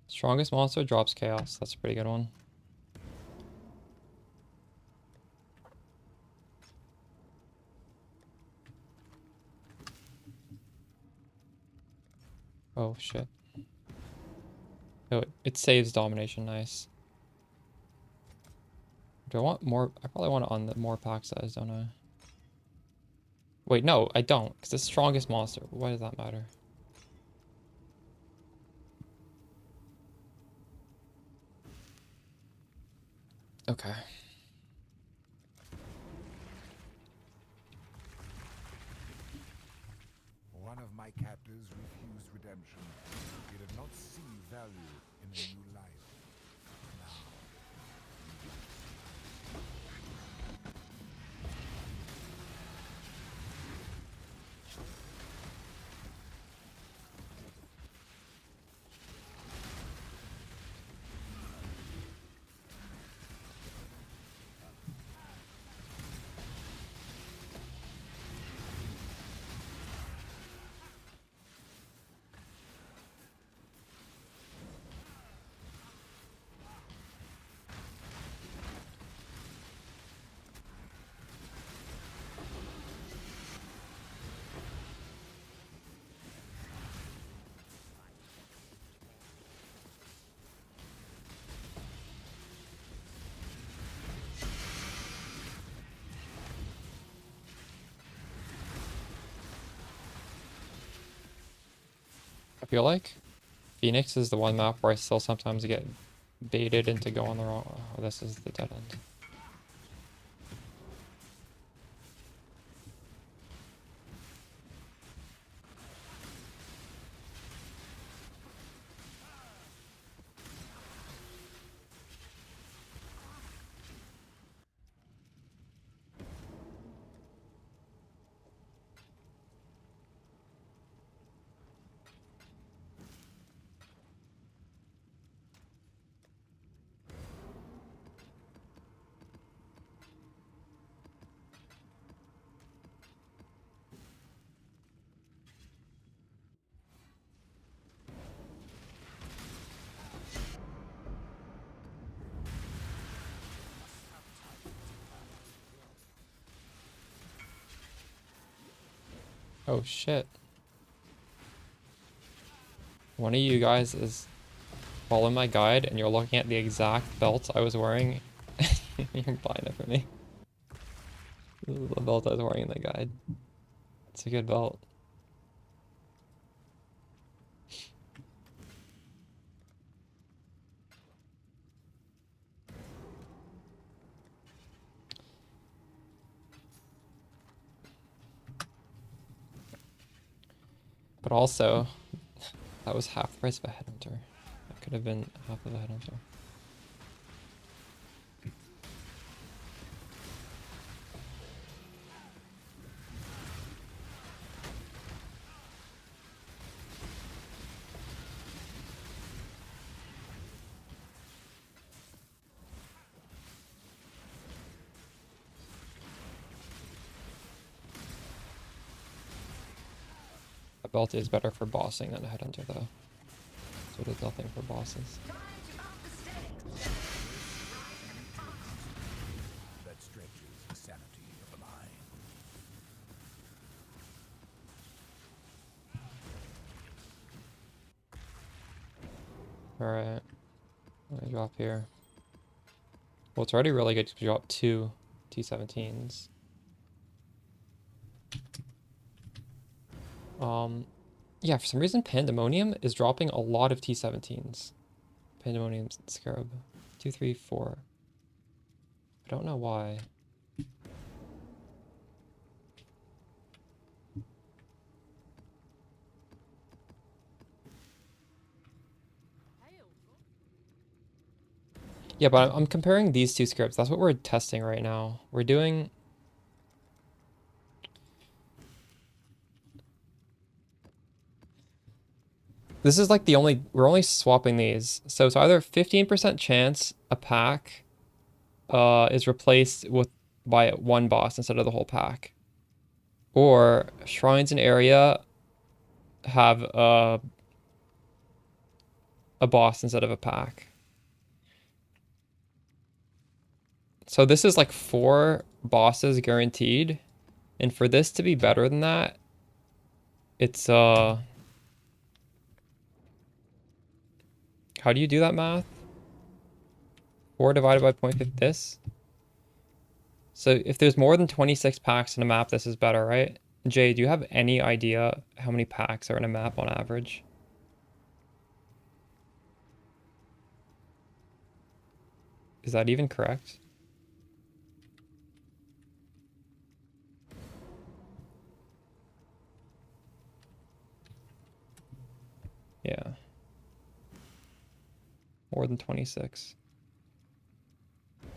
Strongest monster drops chaos. That's a pretty good one. Oh shit. Oh, it saves domination. Nice. Do I want more? I probably want it on the more pack size, don't I? Wait, no, I don't. Because it's the strongest monster. Why does that matter? Okay. One of my captors refused redemption. He did not see value in a new life. Now, I feel like Phoenix is the one map where I still sometimes get baited into going the wrong... Oh, this is the dead end. Oh shit. One of you guys is following my guide and you're looking at the exact belt I was wearing. You're buying it for me. This is the belt I was wearing in the guide. It's a good belt. But also, that was half the price of a headhunter. That could have been half of a headhunter. A belt is better for bossing than a headhunter though. So it does nothing for bosses. That stretches the sanity of the mind. Alright. Let me drop here. Well, it's already really good to drop 2 T17s. Yeah, for some reason Pandemonium is dropping a lot of T17s. Pandemonium's Scarab. 2, 3, 4. I don't know why. Yeah, but I'm comparing these two scripts. That's what we're testing right now. We're doing... This is like the only... We're only swapping these. So it's either 15% chance a pack is replaced by one boss instead of the whole pack. Or shrines in area have a boss instead of a pack. So this is like 4 bosses guaranteed. And for this to be better than that, it's how do you do that math? 4 divided by 0.5 this? So if there's more than 26 packs in a map, this is better, right? Jay, do you have any idea how many packs are in a map on average? Is that even correct? Yeah. More than 26.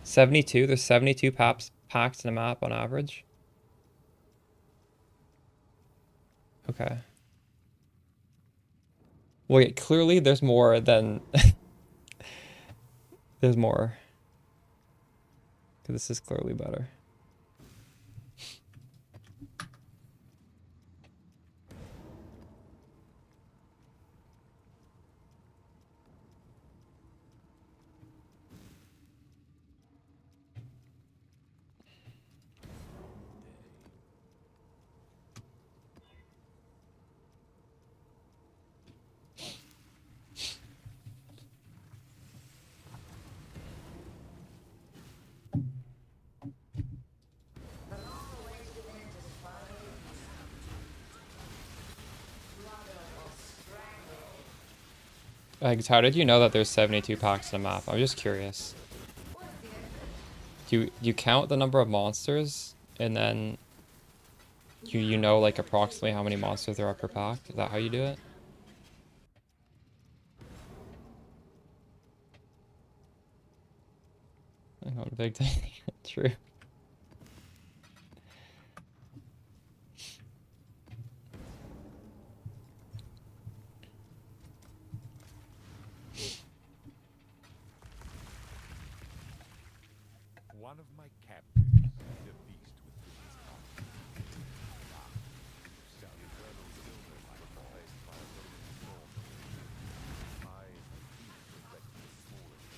72? There's 72 packs in a map on average? Okay. Wait, clearly there's more than... There's more. This is clearly better. Eggs, how did you know that there's 72 packs in a map? I'm just curious. Do you count the number of monsters and then you know like approximately how many monsters there are per pack? Is that how you do it? I know, big thing. True. One of my captives is a beast with his heart. So the eternal silver might be replaced by a golden storm. I am the beast reflecting the smallest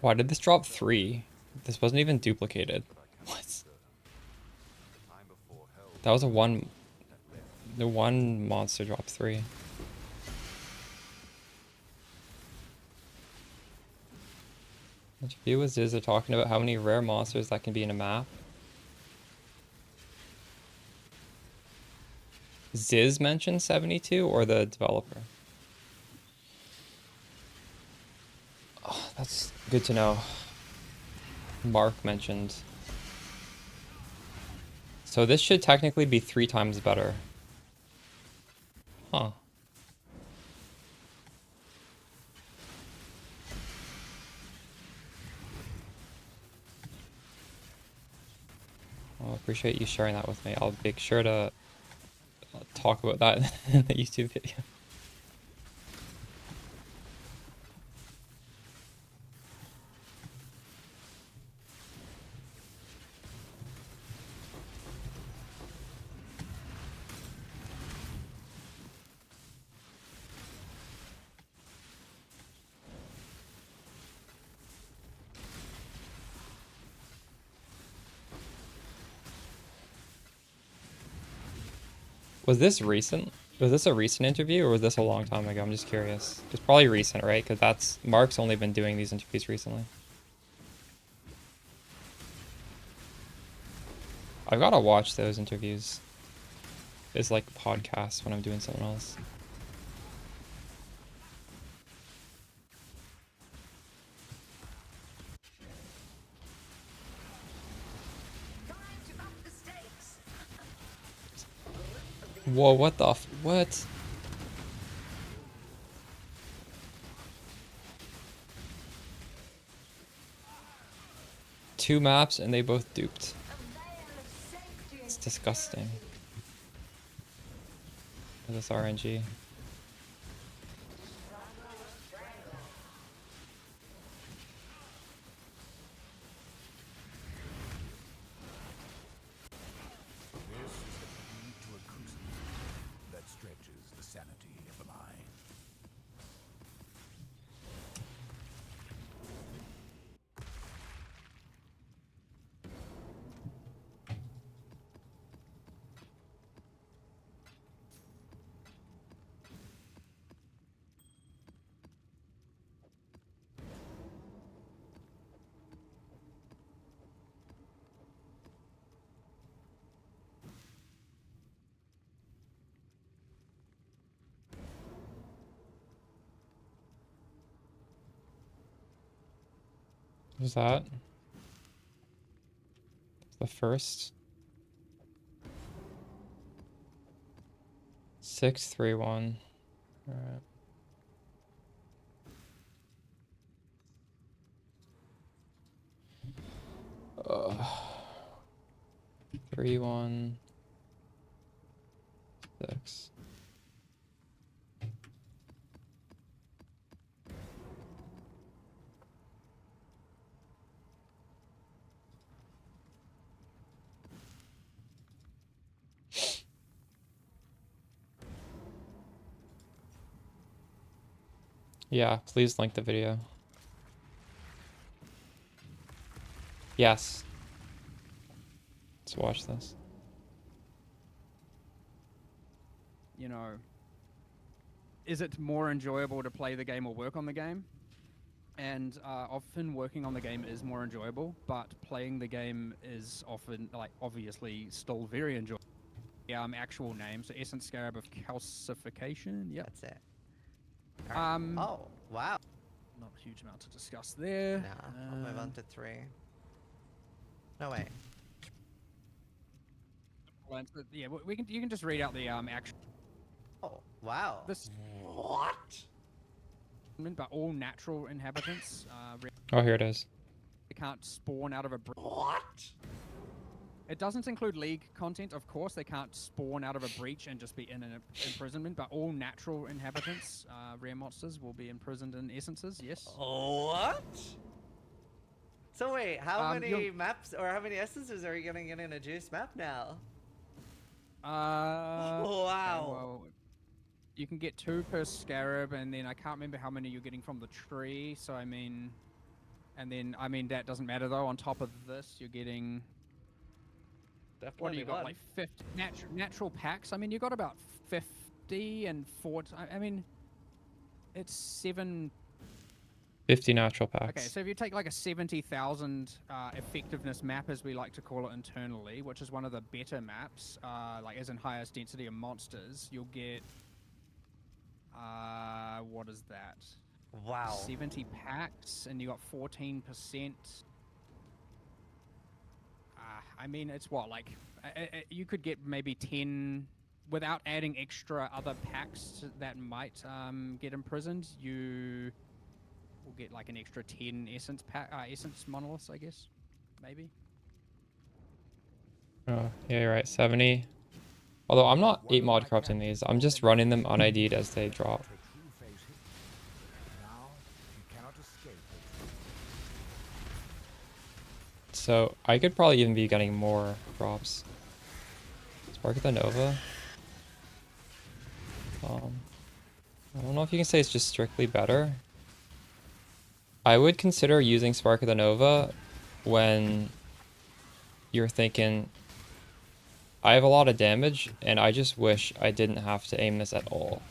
Why did this drop 3? This wasn't even duplicated. What? That was a one. The one monster dropped 3. Interview with Ziz are talking about how many rare monsters that can be in a map. Ziz mentioned 72 or the developer? Oh, that's good to know. Mark mentioned. So this should technically be 3 times better. Huh. Well, I appreciate you sharing that with me. I'll make sure to talk about that in the YouTube video. Was this recent? Was this a recent interview or was this a long time ago? I'm just curious. It's probably recent, right? Because that's Mark's only been doing these interviews recently. I've got to watch those interviews. It's like podcasts when I'm doing something else. Whoa, what the what? Two maps and they both duped. It's disgusting. This RNG. This is the key to a crucible that stretches the sanity of the mind. What was that? The first. 631. Alright. Uh, 316. Yeah, please link the video. Yes. Let's watch this. You know, is it more enjoyable to play the game or work on the game? And often working on the game is more enjoyable, but playing the game is often, like, obviously still very enjoyable. Actual name, so Essence Scarab of Calcification. Yep. That's it. Alright. Oh, wow. Not a huge amount to discuss there. Nah, I'll move on to 3. No way. Yeah, we can. You can just read out the actual. Oh, wow. This. What? But all natural inhabitants. Oh, here it is. They can't spawn out of a. What? It doesn't include League content, of course. They can't spawn out of a breach and just be in an imprisonment. But all natural inhabitants, rare monsters, will be imprisoned in essences. Yes. What? So wait, how many you'll- maps or how many essences are you gonna get in a juice map now? Wow. Wow. Well, you can get 2 per scarab, and then I can't remember how many you're getting from the tree. So I mean, and then I mean that doesn't matter though. On top of this, you're getting Definitely what do you got? one. Like 50 natural packs? I mean, you got about 50 and 40. I mean, it's 7. 50 natural Okay, packs. so if you take like a 70,000 effectiveness map, as we like to call it internally, which is one of the better maps, like as in highest density of monsters, you'll get, what is that? Wow. 70 packs, and you got 14%. I mean, it's what, like, you could get maybe 10, without adding extra other packs that might get imprisoned, you will get like an extra 10 essence essence monoliths, I guess, maybe. Oh, yeah, you're right. 70. Although I'm not One 8 of mod my corrupting these. captains I'm just running them unID'd as they drop. to true face hit. Now he cannot escape it. So I could probably even be getting more drops. Spark of the Nova. I don't know if you can say it's just strictly better. I would consider using Spark of the Nova when you're thinking, I have a lot of damage, and I just wish I didn't have to aim this at all.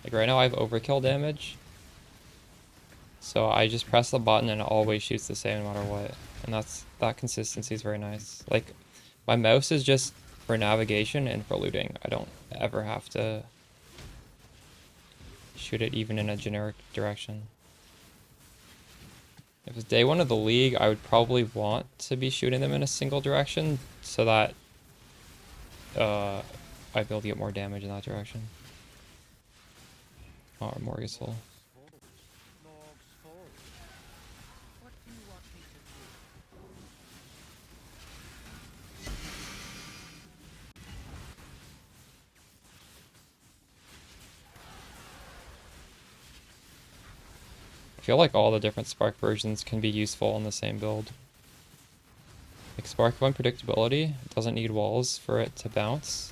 Like right now I have overkill damage, so I just press the button and it always shoots the same no matter what. And that consistency is very nice. Like, my mouse is just for navigation and for looting. I don't ever have to shoot it even in a generic direction. If it's day 1 of the league, I would probably want to be shooting them in a single direction so that I'd be able to get more damage in that direction. Oh, Morgus full. What do you want me to do? I feel like all the different Spark versions can be useful in the same build. Like Spark of Unpredictability doesn't need walls for it to bounce.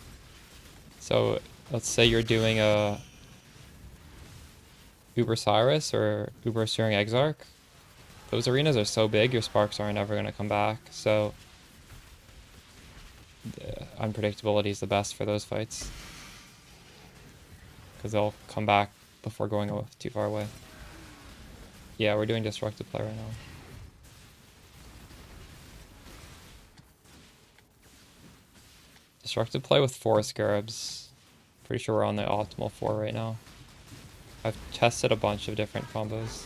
So let's say you're doing a Uber Cyrus or Uber Searing Exarch. Those arenas are so big, your Sparks aren't ever going to come back. So unpredictability is the best for those fights, because they'll come back before going too far away. Yeah, we're doing destructive play right now. Destructive play with 4 scarabs. Pretty sure we're on the optimal 4 right now. I've tested a bunch of different combos.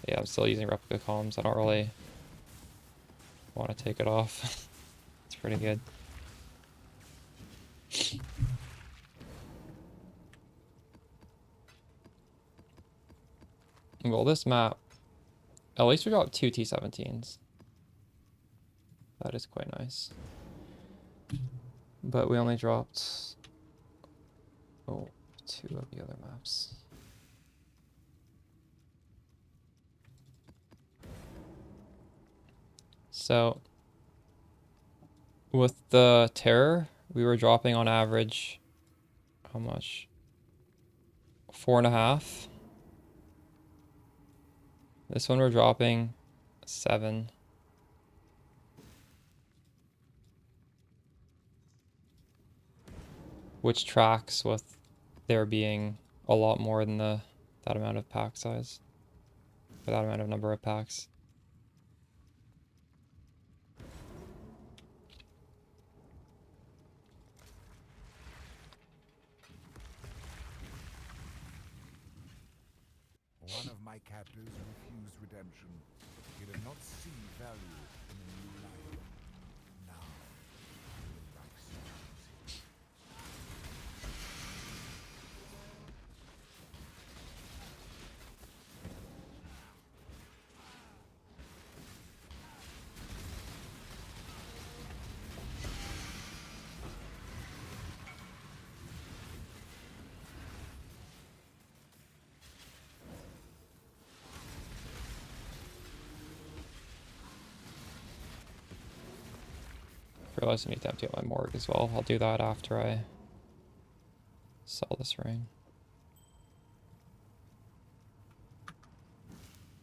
Yeah, I'm still using replica columns. I don't really want to take it off. It's pretty good. Well, this map, at least we got 2 T17s. That is quite nice. But we only dropped 2 of the other maps. So with the Terror, we were dropping on average, how much? 4.5. This one we're dropping 7. Which tracks with there being a lot more than that amount of pack size. Or that amount of number of packs. One of my captors refused redemption. He did not see value in a new life. Now, he will like stones. I realize I need to empty out my morgue as well. I'll do that after I sell this ring.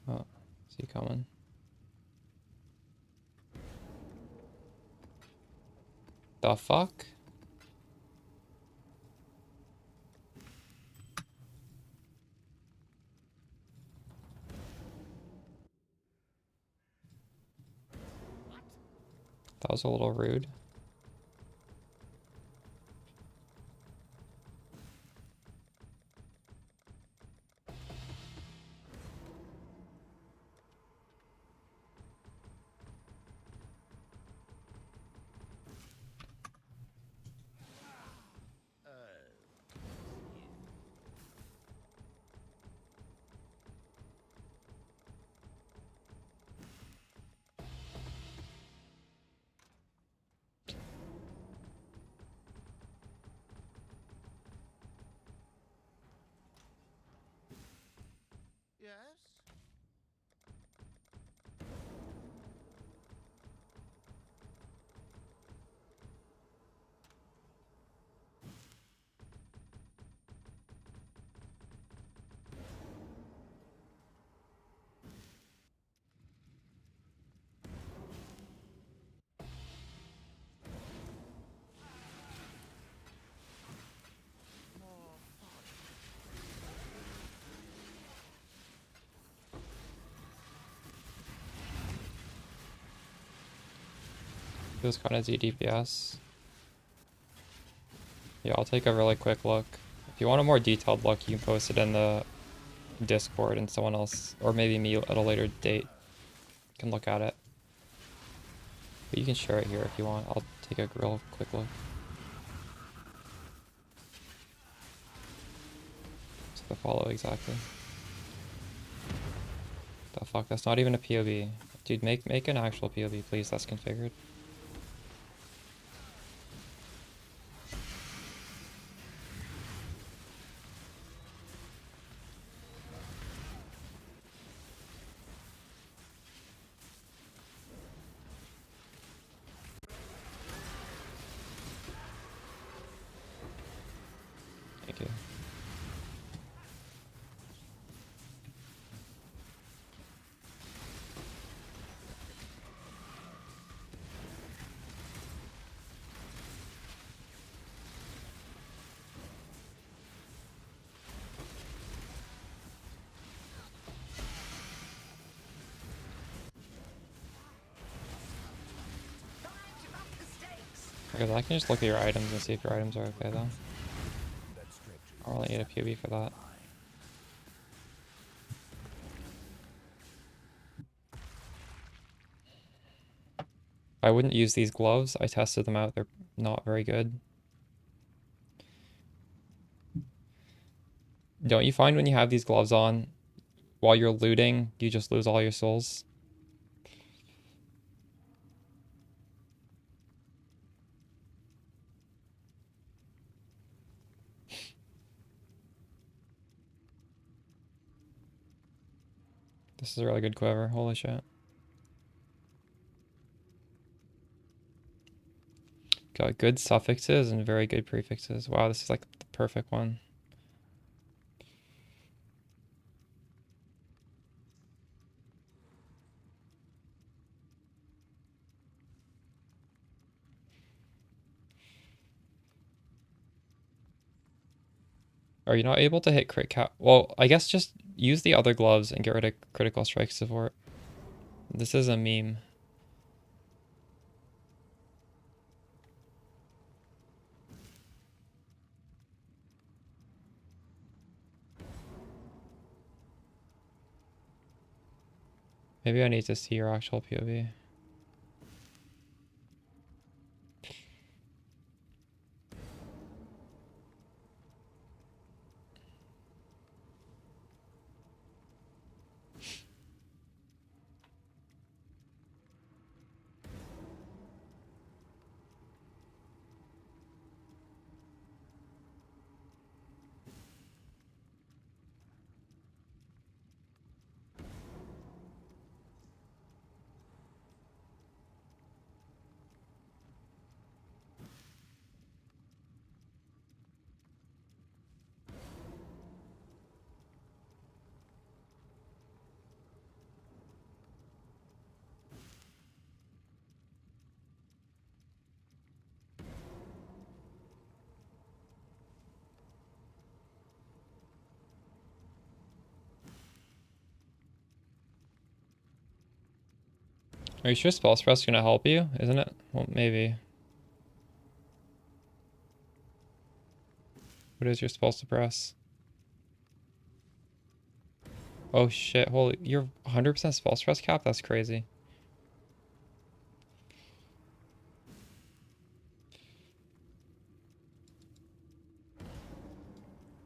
Oh, is he coming? The fuck? That was a little rude. Yes? It was kind of DPS. Yeah, I'll take a really quick look. If you want a more detailed look, you can post it in the Discord and someone else, or maybe me at a later date, can look at it. But you can share it here if you want. I'll take a real quick look. So the follow exactly. The fuck, that's not even a POV. Dude, make an actual POV, please, that's configured. Thank you. Because I can just look at your items and see if your items are okay though. I don't really need a POV for that. I wouldn't use these gloves. I tested them out. They're not very good. Don't you find when you have these gloves on, while you're looting, you just lose all your souls? This is a really good quiver. Holy shit. Got good suffixes and very good prefixes. Wow, this is like the perfect one. Are you not able to hit crit cap? Well, I guess just use the other gloves and get rid of critical strike support. This is a meme. Maybe I need to see your actual POV. Are you sure spell suppress is gonna help you? Isn't it? Well, maybe. What is your spell suppress? Oh shit! Holy, you're 100% spell suppress cap. That's crazy.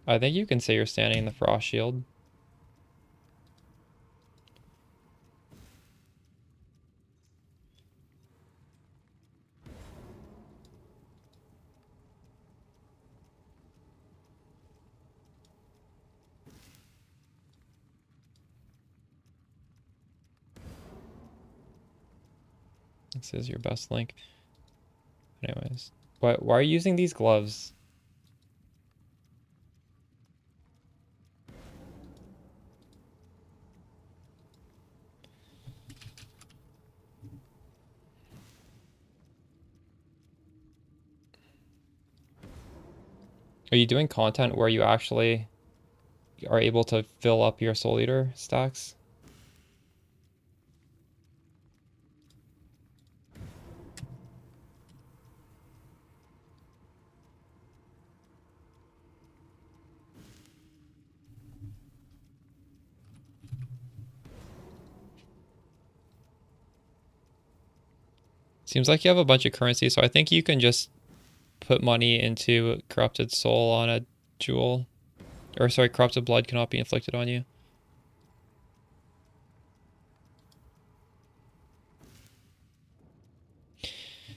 I think you can say you're standing in the frost shield. This is your best link. Anyways, why are you using these gloves? Are you doing content where you actually are able to fill up your soul eater stacks? Seems like you have a bunch of currency, so I think you can just put money into corrupted soul on a jewel. Or sorry, corrupted blood cannot be inflicted on you.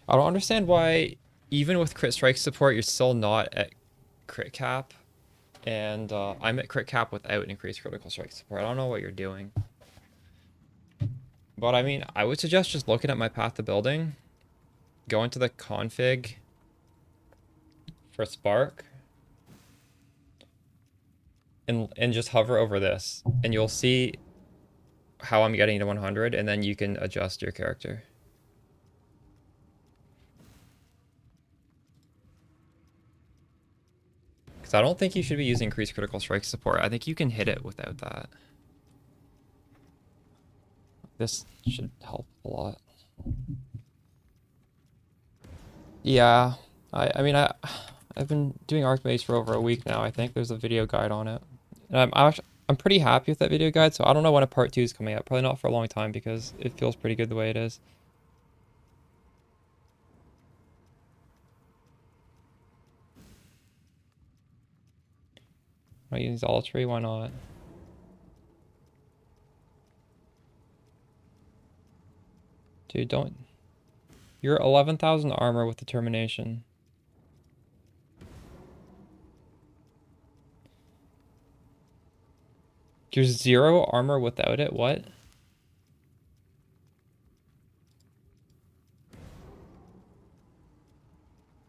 I don't understand why, even with crit strike support, you're still not at crit cap. And I'm at crit cap without increased critical strike support. I don't know what you're doing. But I mean, I would suggest just looking at my path to building. Go into the config for Spark. And just hover over this. And you'll see how I'm getting to 100. And then you can adjust your character. Because I don't think you should be using increased critical strike support. I think you can hit it without that. This should help a lot. Yeah, I mean, I've been doing Archmage for over a week now. I think there's a video guide on it. And I'm pretty happy with that video guide, so I don't know when a part 2 is coming out. Probably not for a long time because it feels pretty good the way it is. I use Idolatry, why not? Dude, don't... You're 11,000 armor with determination. You're 0 armor without it? What?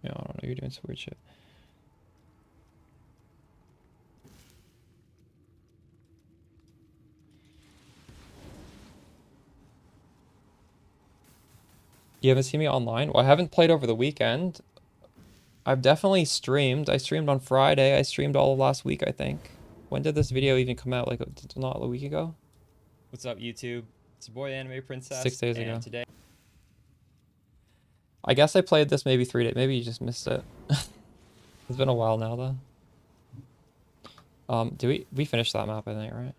Yeah, I don't know. You're doing some weird shit. You haven't seen me online? Well, I haven't played over the weekend. I've definitely streamed. I streamed on Friday. I streamed all of last week, I think. When did this video even come out? Like, not a week ago? What's up, YouTube? It's your boy Anime Princess. 6 days ago. Today, I guess I played this maybe 3 days. Maybe you just missed it. It's been a while now, though. We finished that map, I think, right?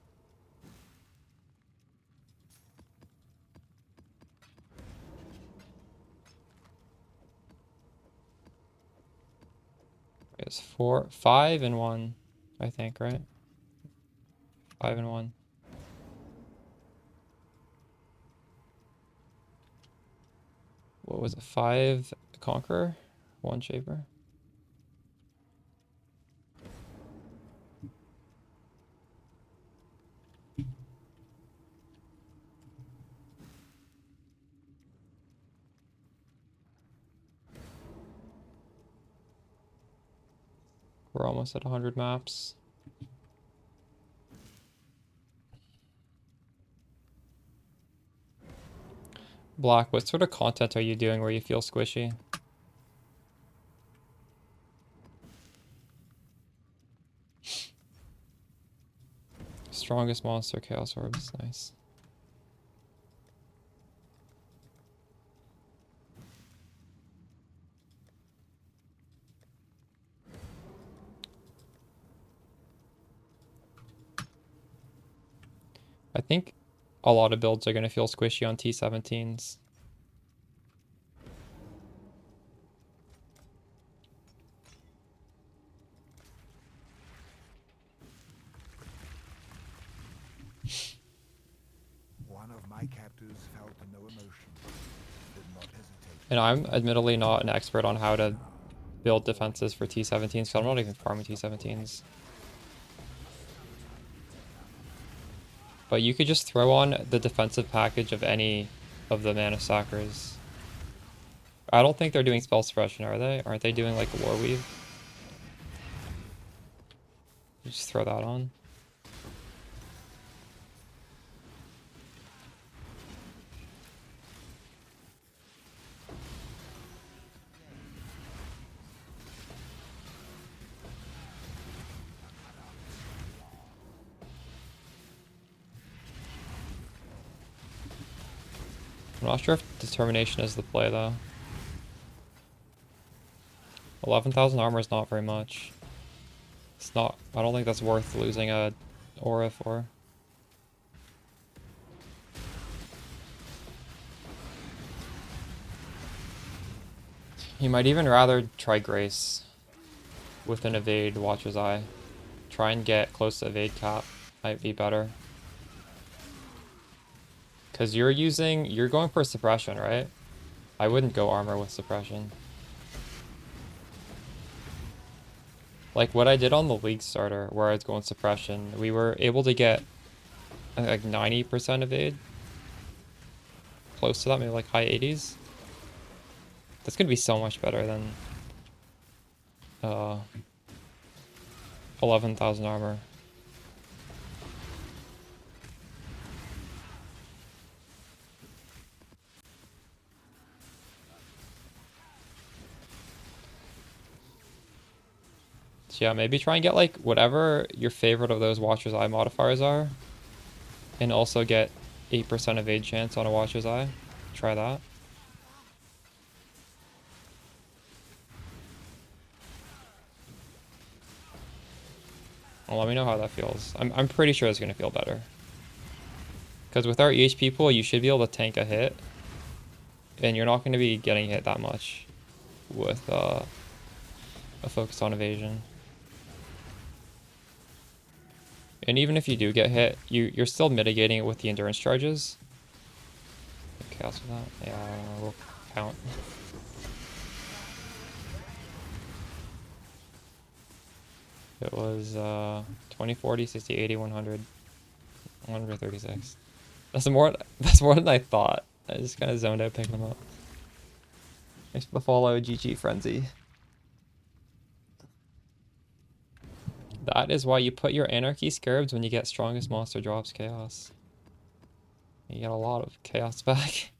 It's 5 and 1, I think, right? 5 and 1. What was it? 5 Conqueror, 1 Shaper. We're almost at 100 maps. Black, what sort of content are you doing where you feel squishy? Strongest monster, Chaos Orbs, nice. think a lot of builds are going to feel squishy on T17s. One of my captors felt no emotion, did not hesitate. And I'm admittedly not an expert on how to build defenses for T17s, so I'm not even farming T17s. But you could just throw on the defensive package of any of the mana sackers. I don't think they're doing spell suppression, are they? Aren't they doing like a war weave? Just throw that on. I'm not sure if determination is the play though. 11,000 armor is not very much. It's not, I don't think that's worth losing a aura for. You might even rather try Grace with an evade Watcher's Eye. Try and get close to evade cap, might be better. Because you're going for suppression, right? I wouldn't go armor with suppression. Like what I did on the league starter, where I was going suppression, we were able to get like 90% evade. Close to that, maybe like high 80s. That's gonna be so much better than 11,000 armor. So yeah, maybe try and get like whatever your favorite of those Watcher's Eye modifiers are. And also get 8% evade chance on a Watcher's Eye. Try that. Well, let me know how that feels. I'm pretty sure it's gonna feel better. Because with our EHP pool, you should be able to tank a hit. And you're not gonna be getting hit that much with a focus on evasion. And even if you do get hit, you're still mitigating it with the endurance charges. Chaos with that? Yeah, we'll count. It was 20, 40, 60, 80, 100, 136. That's more than I thought. I just kind of zoned out picking them up. Thanks for the follow, GG Frenzy. That is why you put your Anarchy Scarabs when you get strongest monster drops chaos. You get a lot of chaos back.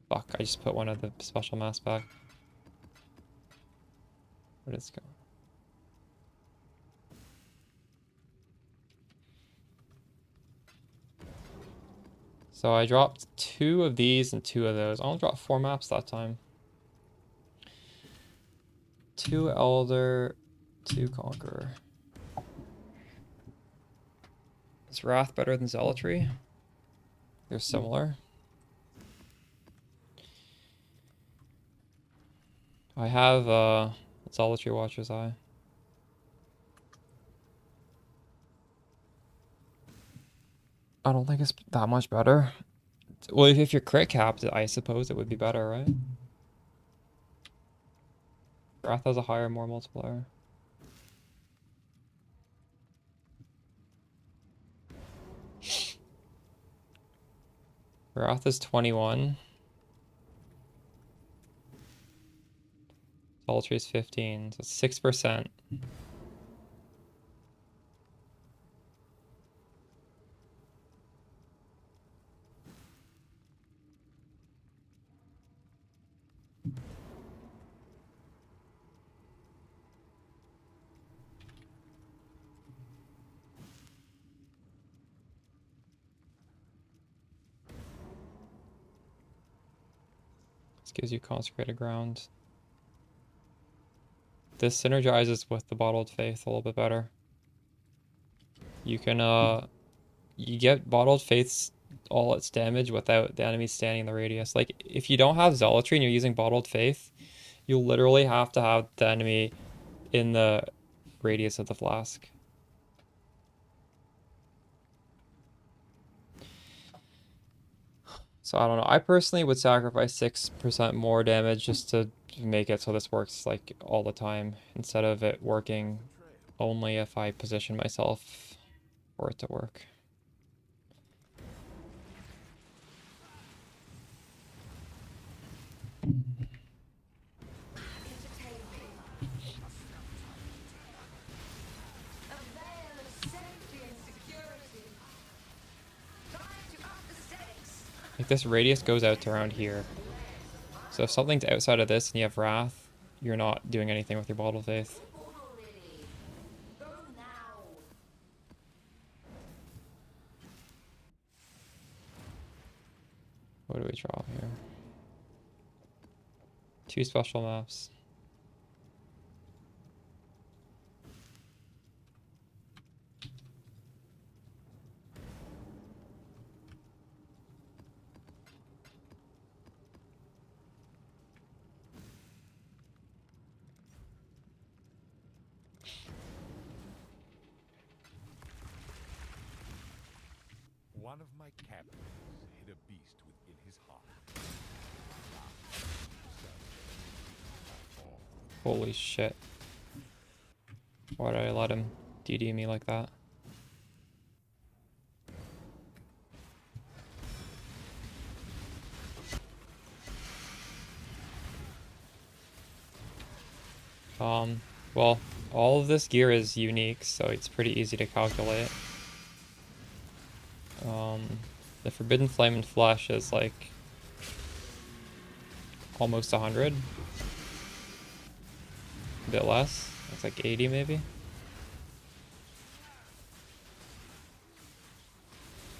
Fuck, I just put one of the special mass back. Where did it go? So I dropped 2 of these and 2 of those. I only dropped 4 maps that time. 2 Elder, 2 Conqueror. Is Wrath better than Zealotry? They're similar. I have Zealotry Watcher's Eye. I don't think it's that much better. Well, if you're crit capped, I suppose it would be better, right? Wrath has a higher, more multiplier. Wrath is 21. Zealotry is 15, so 6%. This gives you Consecrated Ground. This synergizes with the Bottled Faith a little bit better. you can you get Bottled Faith's all its damage without the enemy standing in the radius. Like if you don't have Zealotry and you're using Bottled Faith, you literally have to have the enemy in the radius of the flask. So I don't know. I personally would sacrifice 6% more damage just to make it so this works like all the time instead of it working only if I position myself for it to work. Like this radius goes out to around here. So if something's outside of this and you have Wrath, you're not doing anything with your Bottle of Faith. What do we draw here? 2 special maps. One of my captains hid a beast within his heart. Holy shit. Why did I let him DD me like that? Well, all of this gear is unique, so it's pretty easy to calculate. The Forbidden Flame and Flesh is like almost 100. A bit less. It's like 80 maybe.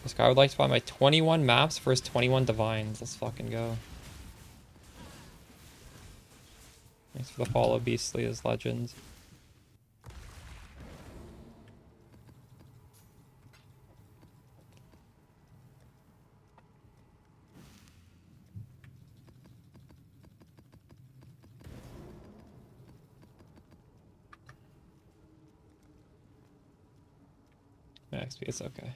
This guy would like to buy my 21 maps for his 21 divines. Let's fucking go. Thanks for the follow, Beastly as legend. XP, it's okay.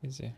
Easy.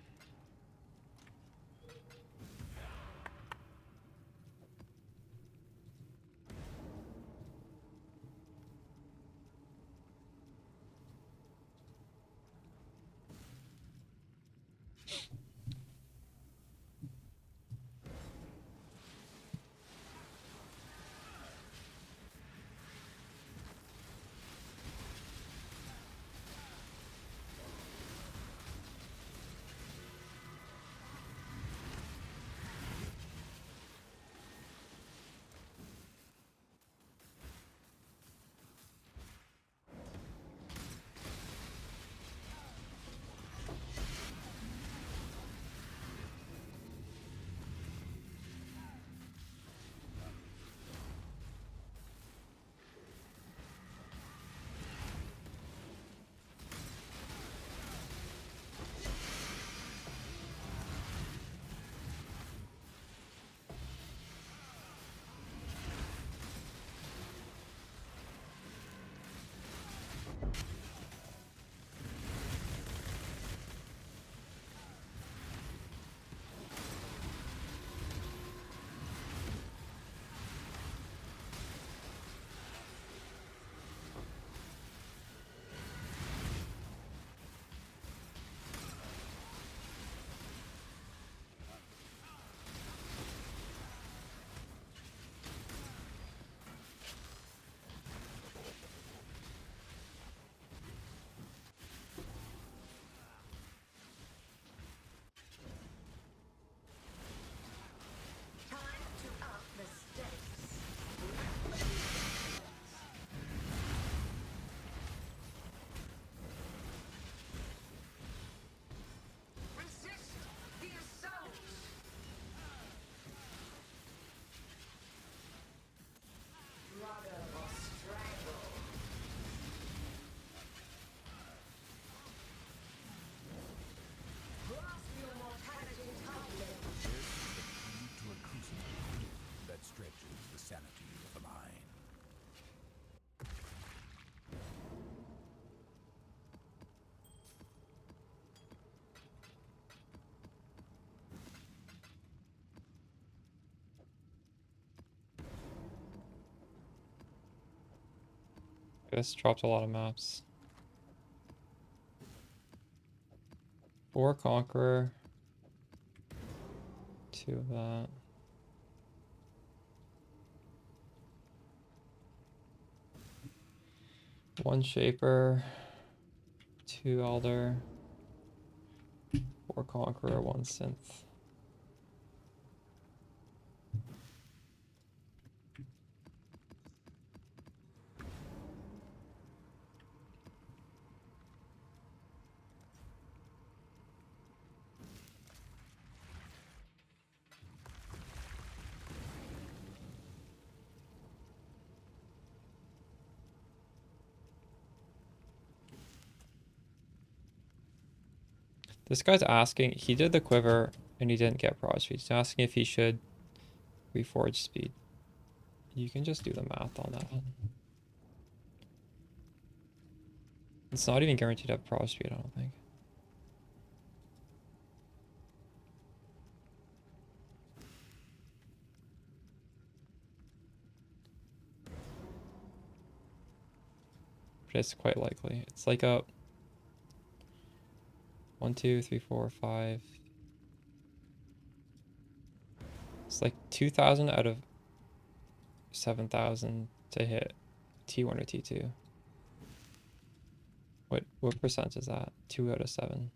this dropped a lot of maps. 4 Conqueror. 2 of that. One Shaper. 2 Elder. 4 Conqueror, 1 Synth. This guy's asking, he did the quiver and he didn't get prod speed. He's asking if he should reforge speed. You can just do the math on that one. It's not even guaranteed to have prod speed, I don't think. But it's quite likely. It's like a 1, 2, 3, 4, 5. It's like 2,000 out of 7,000 to hit T1 or T2. What percent is that? 2 out of 7.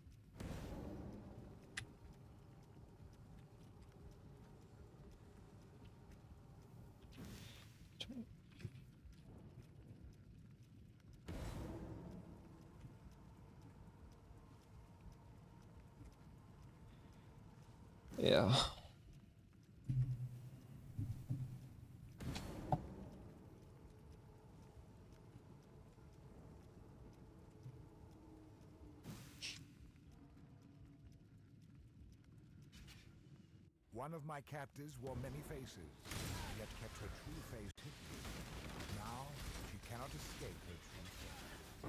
Yeah. One of my captives wore many faces, yet kept her true face hidden. Now she cannot escape her true face.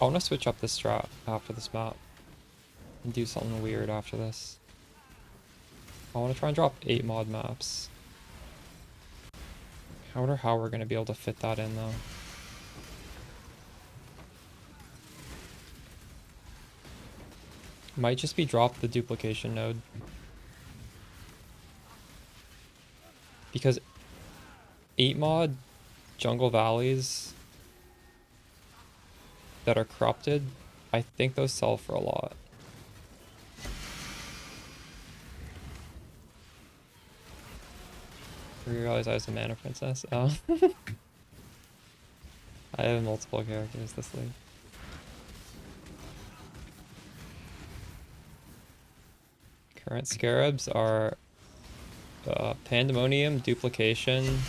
I want to switch up this strat after this map and do something weird after this. I want to try and drop 8 mod maps. I wonder how we're going to be able to fit that in though. Might just be drop the duplication node. Because 8 mod jungle valleys that are corrupted, I think those sell for a lot. I realize I was a mana princess. Oh. I have multiple characters this league. Current scarabs are Pandemonium, Duplication,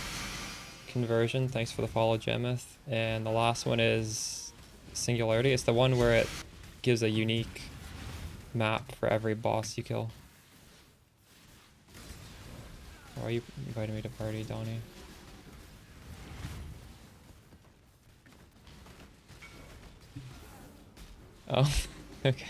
Conversion, thanks for the follow, Jameth. And the last one is Singularity. It's the one where it gives a unique map for every boss you kill. Why are you inviting me to party, Donnie? Oh, okay.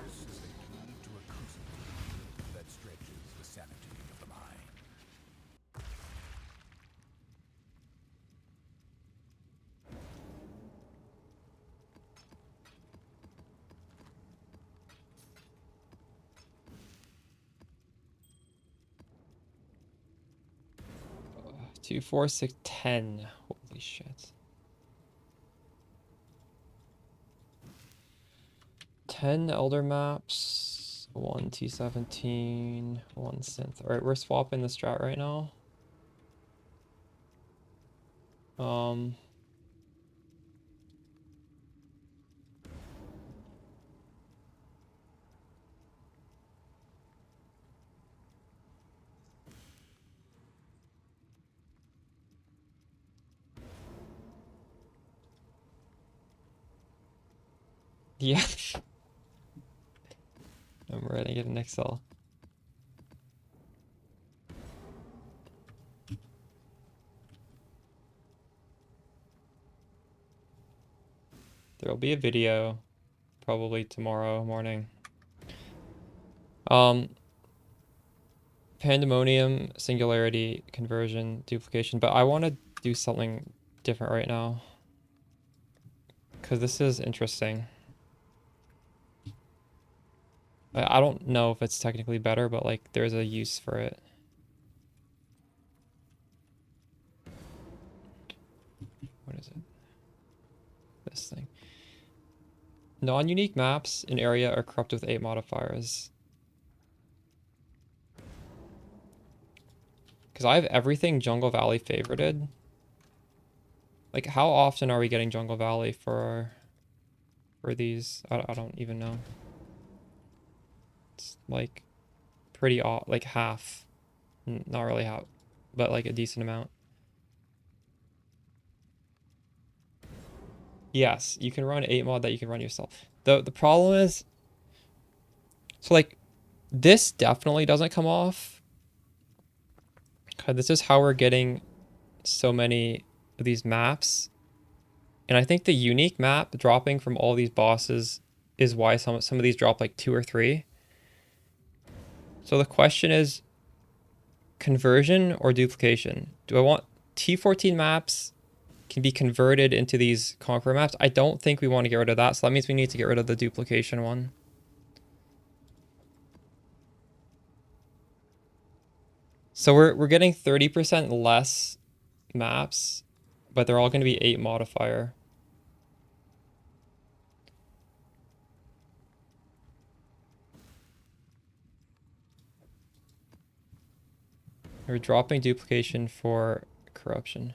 This is the key to a crucible that stretches the sanity of the mind. Two, 4, 6, 10. Holy shit. 10 Elder maps, 1 T17, 1 Synth. Alright, we're swapping the strat right now. Yeah. I'm writing it in Excel. There'll be a video probably tomorrow morning. Pandemonium, singularity, conversion, duplication, but I want to do something different right now. Because this is interesting. I don't know if it's technically better, but like there's a use for it. What is it? This thing. Non-unique maps in area are corrupted with 8 modifiers. Because I have everything Jungle Valley favorited. Like, how often are we getting Jungle Valley for these? I don't even know. It's like pretty off, like half. Not really half, but like a decent amount. Yes, you can run 8 mod that you can run yourself. The problem is, so like, this definitely doesn't come off. Okay, this is how we're getting so many of these maps. And I think the unique map dropping from all these bosses is why some of these drop like 2 or 3. So the question is conversion or duplication? Do I want T14 maps can be converted into these Conqueror maps? I don't think we want to get rid of that, so that means we need to get rid of the duplication one. So we're getting 30% less maps, but they're all going to be 8 modifier. We're dropping duplication for corruption.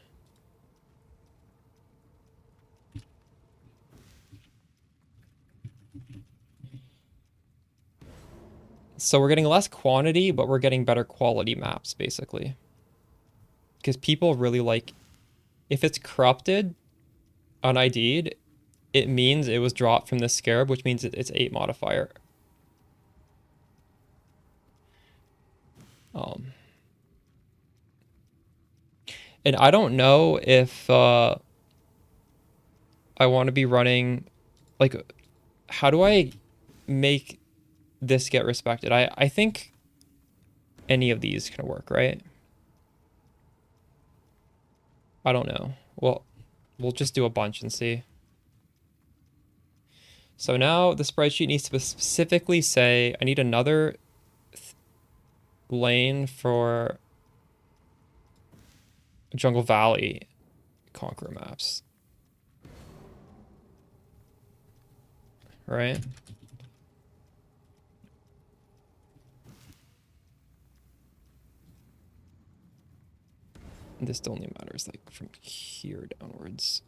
So we're getting less quantity, but we're getting better quality maps, basically. Because people really like, if it's corrupted, un-ID'd, it means it was dropped from the scarab, which means it's 8 modifier. And I don't know if I want to be running, like, how do I make this get respected? I think any of these can work, right? I don't know. Well, we'll just do a bunch and see. So now the spreadsheet needs to specifically say, I need another lane for Jungle Valley Conqueror maps. Right? This only matters like from here downwards.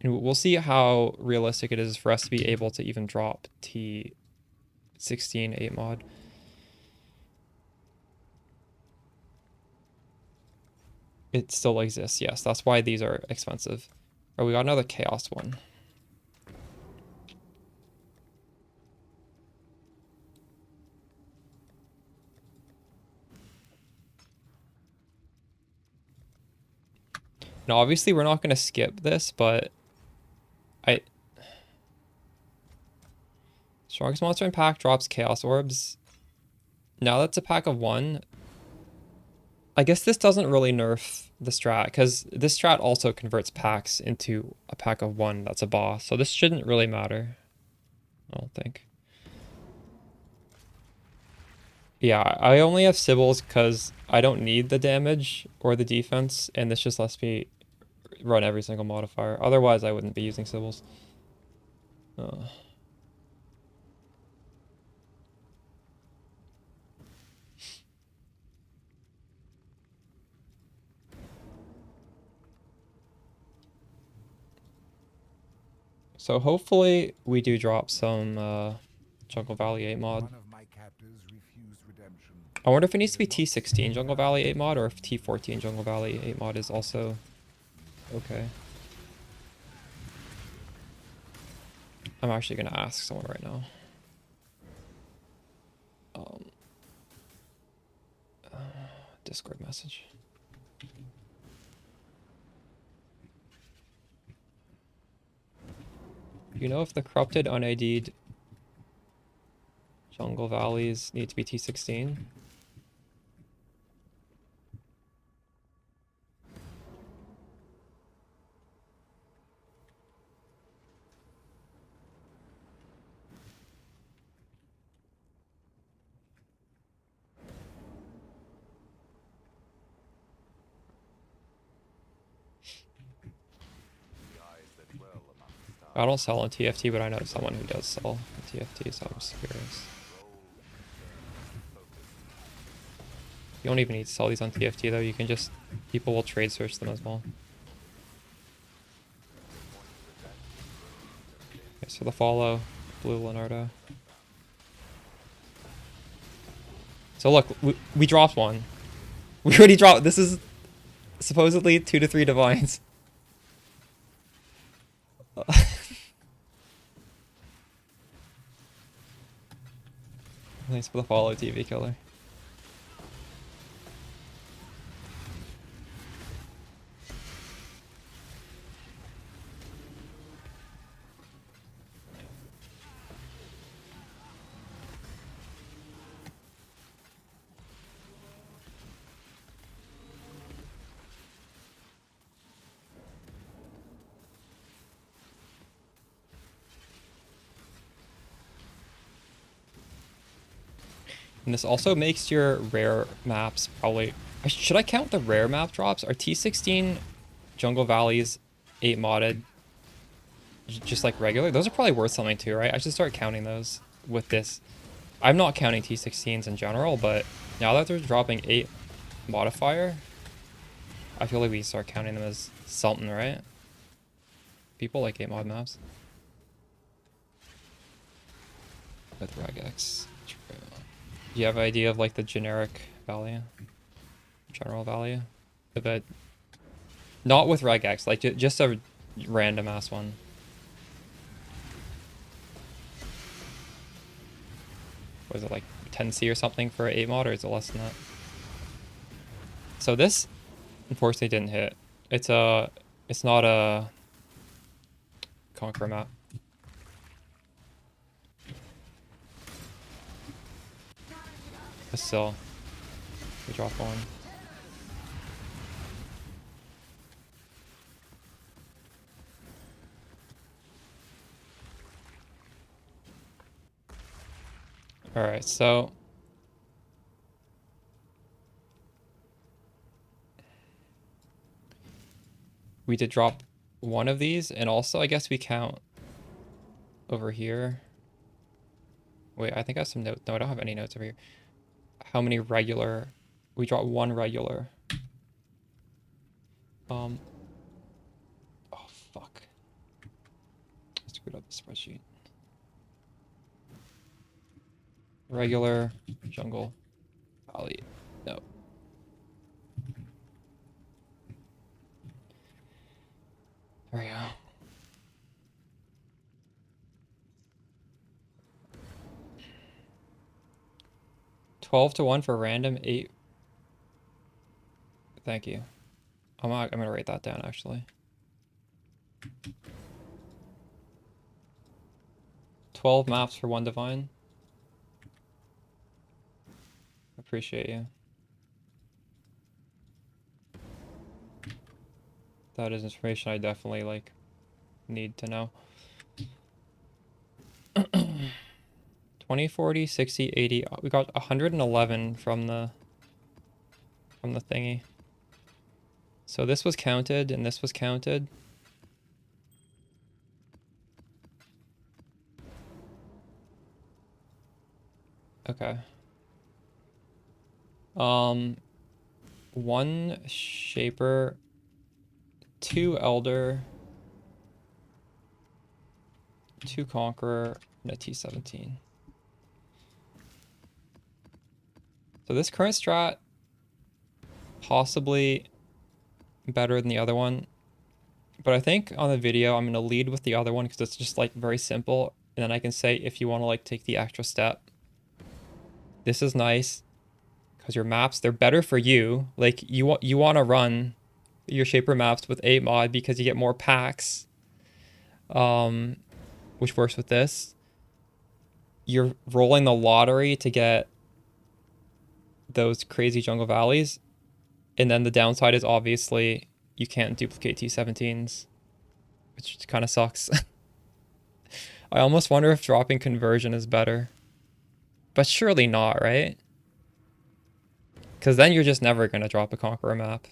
And we'll see how realistic it is for us to be able to even drop T16 8 mod. It still exists, yes. That's why these are expensive. Oh, we got another chaos one. Now, obviously, we're not going to skip this, but Strongest monster in pack drops chaos orbs. Now that's a pack of 1. I guess this doesn't really nerf the strat, because this strat also converts packs into a pack of 1 that's a boss, so this shouldn't really matter, I don't think. Yeah, I only have Sybils because I don't need the damage or the defense, and this just lets me run every single modifier. Otherwise, I wouldn't be using Sybils. Uh, so hopefully we do drop some Jungle Valley 8 mod. One of my captors refused redemption. I wonder if it needs to be T16 Jungle Valley 8 mod or if T14 Jungle Valley 8 mod is also okay. I'm actually gonna ask someone right now. Discord message. You know if the corrupted unID'd Jungle Valleys need to be T16? I don't sell on TFT, but I know someone who does sell on TFT, so I'm just curious. You don't even need to sell these on TFT though, you can just, people will trade search them as well. Okay, so the follow, blue Leonardo. So look, we dropped one. We already dropped, this is supposedly 2 to 3 divines. Thanks for the follow, TV killer. And this also makes your rare maps probably... Should I count the rare map drops? Are T16 Jungle Valleys 8 modded just like regular? Those are probably worth something too, right? I should start counting those with this. I'm not counting T16s in general, but now that they're dropping 8 modifier, I feel like we start counting them as something, right? People like 8 mod maps. With regex. Do you have an idea of like the generic value? General value? Of it? Not with regex, like just a random ass one. Was it like 10C or something for 8 mod, or is it less than that? So this unfortunately didn't hit. It's not a Conqueror map. But still, we drop one. Alright, so we did drop one of these, and also I guess we count over here. Wait, I think I have some notes. No, I don't have any notes over here. How many regular? We dropped one regular. Oh fuck. I screwed up the spreadsheet. Regular Jungle Valley. No. There we go. $12-1 for random 8. Thank you. I'm gonna write that down actually. 12 maps for 1 divine. Appreciate you. That is information I definitely like need to know. 20, 40, 60, 80. We got 111 from the thingy. So this was counted and this was counted. Okay. 1 Shaper, 2 Elder, 2 Conqueror, and a T17. So this current strat, possibly better than the other one. But I think on the video, I'm going to lead with the other one because it's just like very simple. And then I can say if you want to like take the extra step. This is nice because your maps, they're better for you. Like you want to run your Shaper maps with 8 mod because you get more packs, which works with this. You're rolling the lottery to get those crazy jungle valleys. And then the downside is obviously you can't duplicate T17s, which kind of sucks. I almost wonder if dropping conversion is better. But surely not, right? Because then you're just never going to drop a Conqueror map.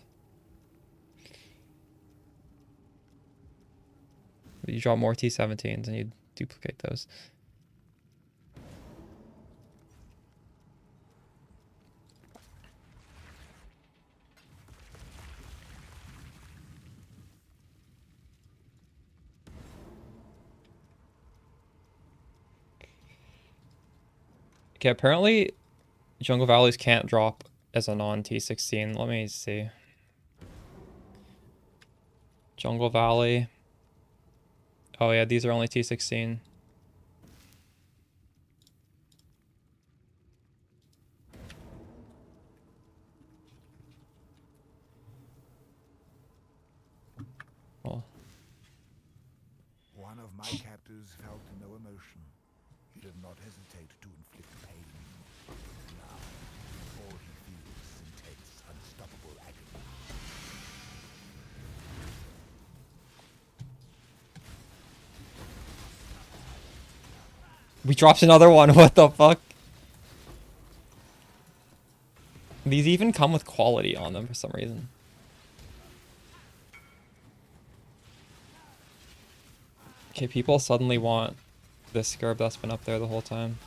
You drop more T17s and you duplicate those. Okay, apparently Jungle Valleys can't drop as a non-T16. Let me see. Jungle Valley. Oh yeah, these are only T16. Well. One of my captors felt no emotion. He did not hesitate to inflict pain. Now, all he feels is intense, unstoppable agony. We dropped another one. What the fuck? These even come with quality on them for some reason. Okay, people suddenly want this scarab that's been up there the whole time.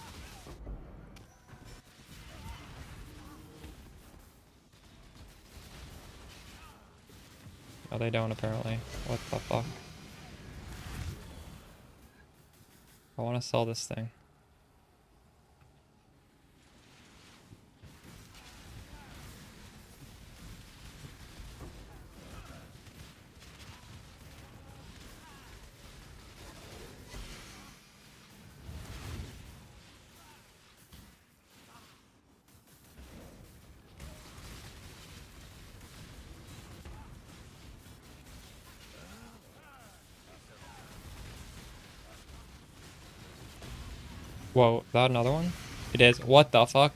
Oh, they don't apparently. What the fuck? I want to sell this thing. Whoa, that another one? It is. What the fuck?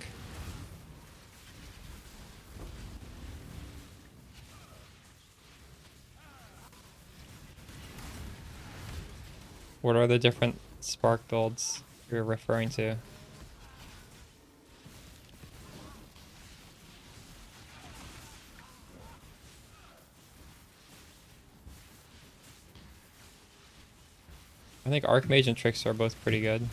What are the different Spark builds you're referring to? I think Archmage and Trickster are both pretty good.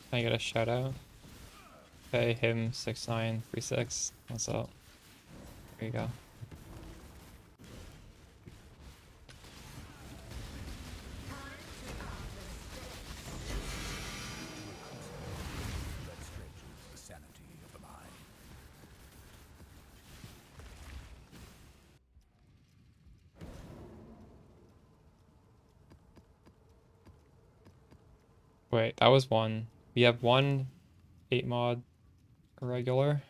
Can I get a shout out? Hey, him 6936. What's up? There you go. Wait, that was one. We have one 8 mod regular.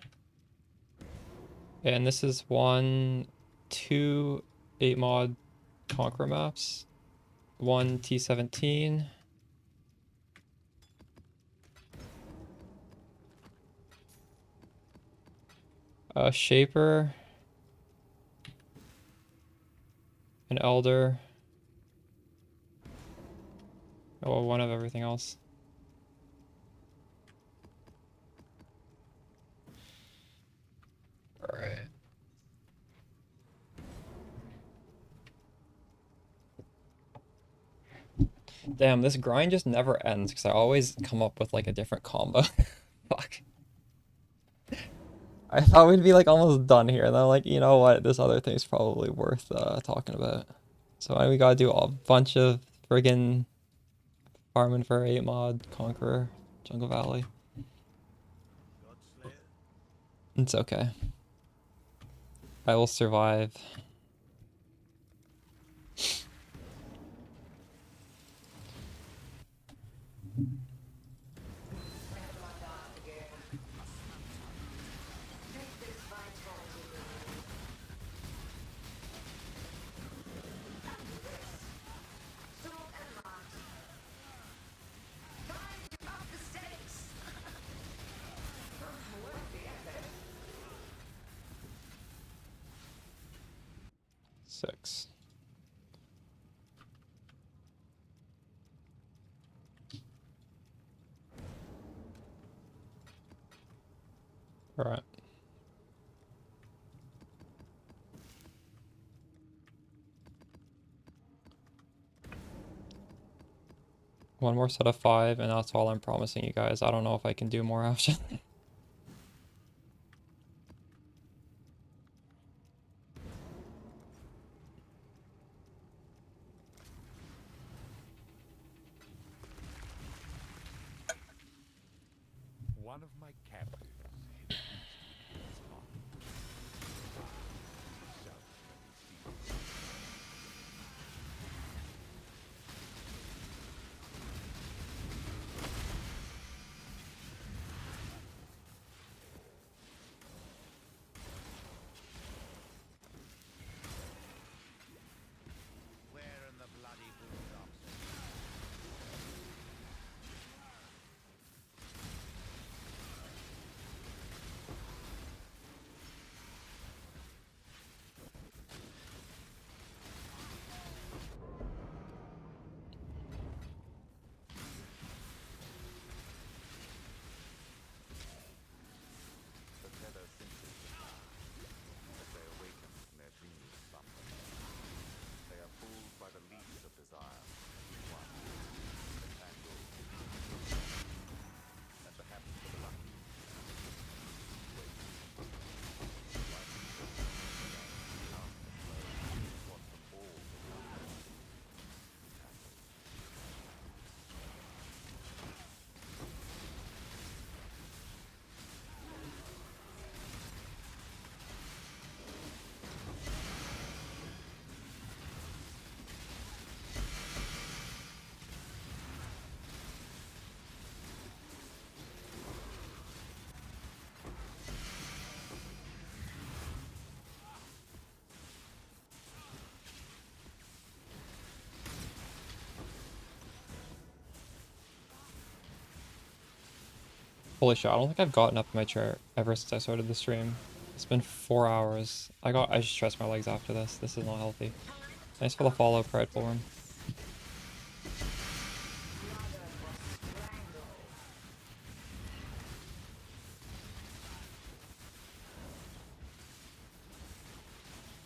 And this is two 8 mod Conqueror maps. One T17. A Shaper. An Elder. Oh, one of everything else. Alright. Damn, this grind just never ends because I always come up with like a different combo. Fuck. I thought we'd be like almost done here, and then I'm like, you know what? This other thing's probably worth talking about. So we gotta do a bunch of friggin' farming for 8 mod, Conqueror, Jungle Valley. It's okay. I will survive. Six. All right. One more set of 5, and that's all I'm promising you guys. I don't know if I can do more after. One of my captives hid a beast within his heart. Where in the bloody boondocks? The tether cinches them as they awaken from their dreamy slumber. They are pulled by the leash of desire, one, entangled, and perhaps for the lucky. Wait. Life is just countless blows, what from all the countless. Holy shit, I don't think I've gotten up in my chair ever since I started the stream. It's been 4 hours. I should stretch my legs after this. This is not healthy. Thanks for the follow, Prideful One.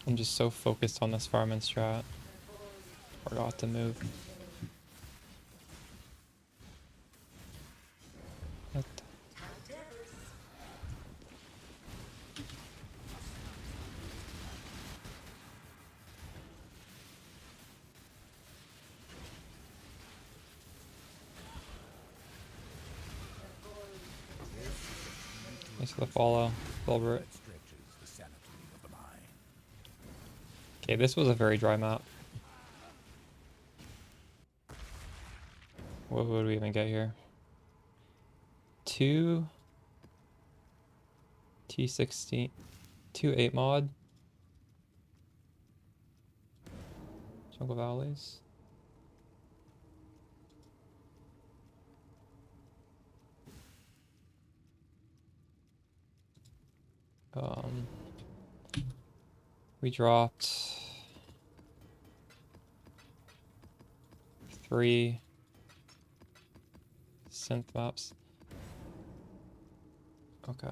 I'm just so focused on this farming strat. Forgot to move. What? Thanks for the follow, Wilbert. That stretches the sanity of the mind. Okay, this was a very dry map. What would we even get here? 2 T16, 2 8 mod. Jungle Valleys. We dropped 3 synth maps. Okay.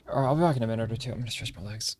Alright, I'll be back in a minute or two. I'm gonna stretch my legs.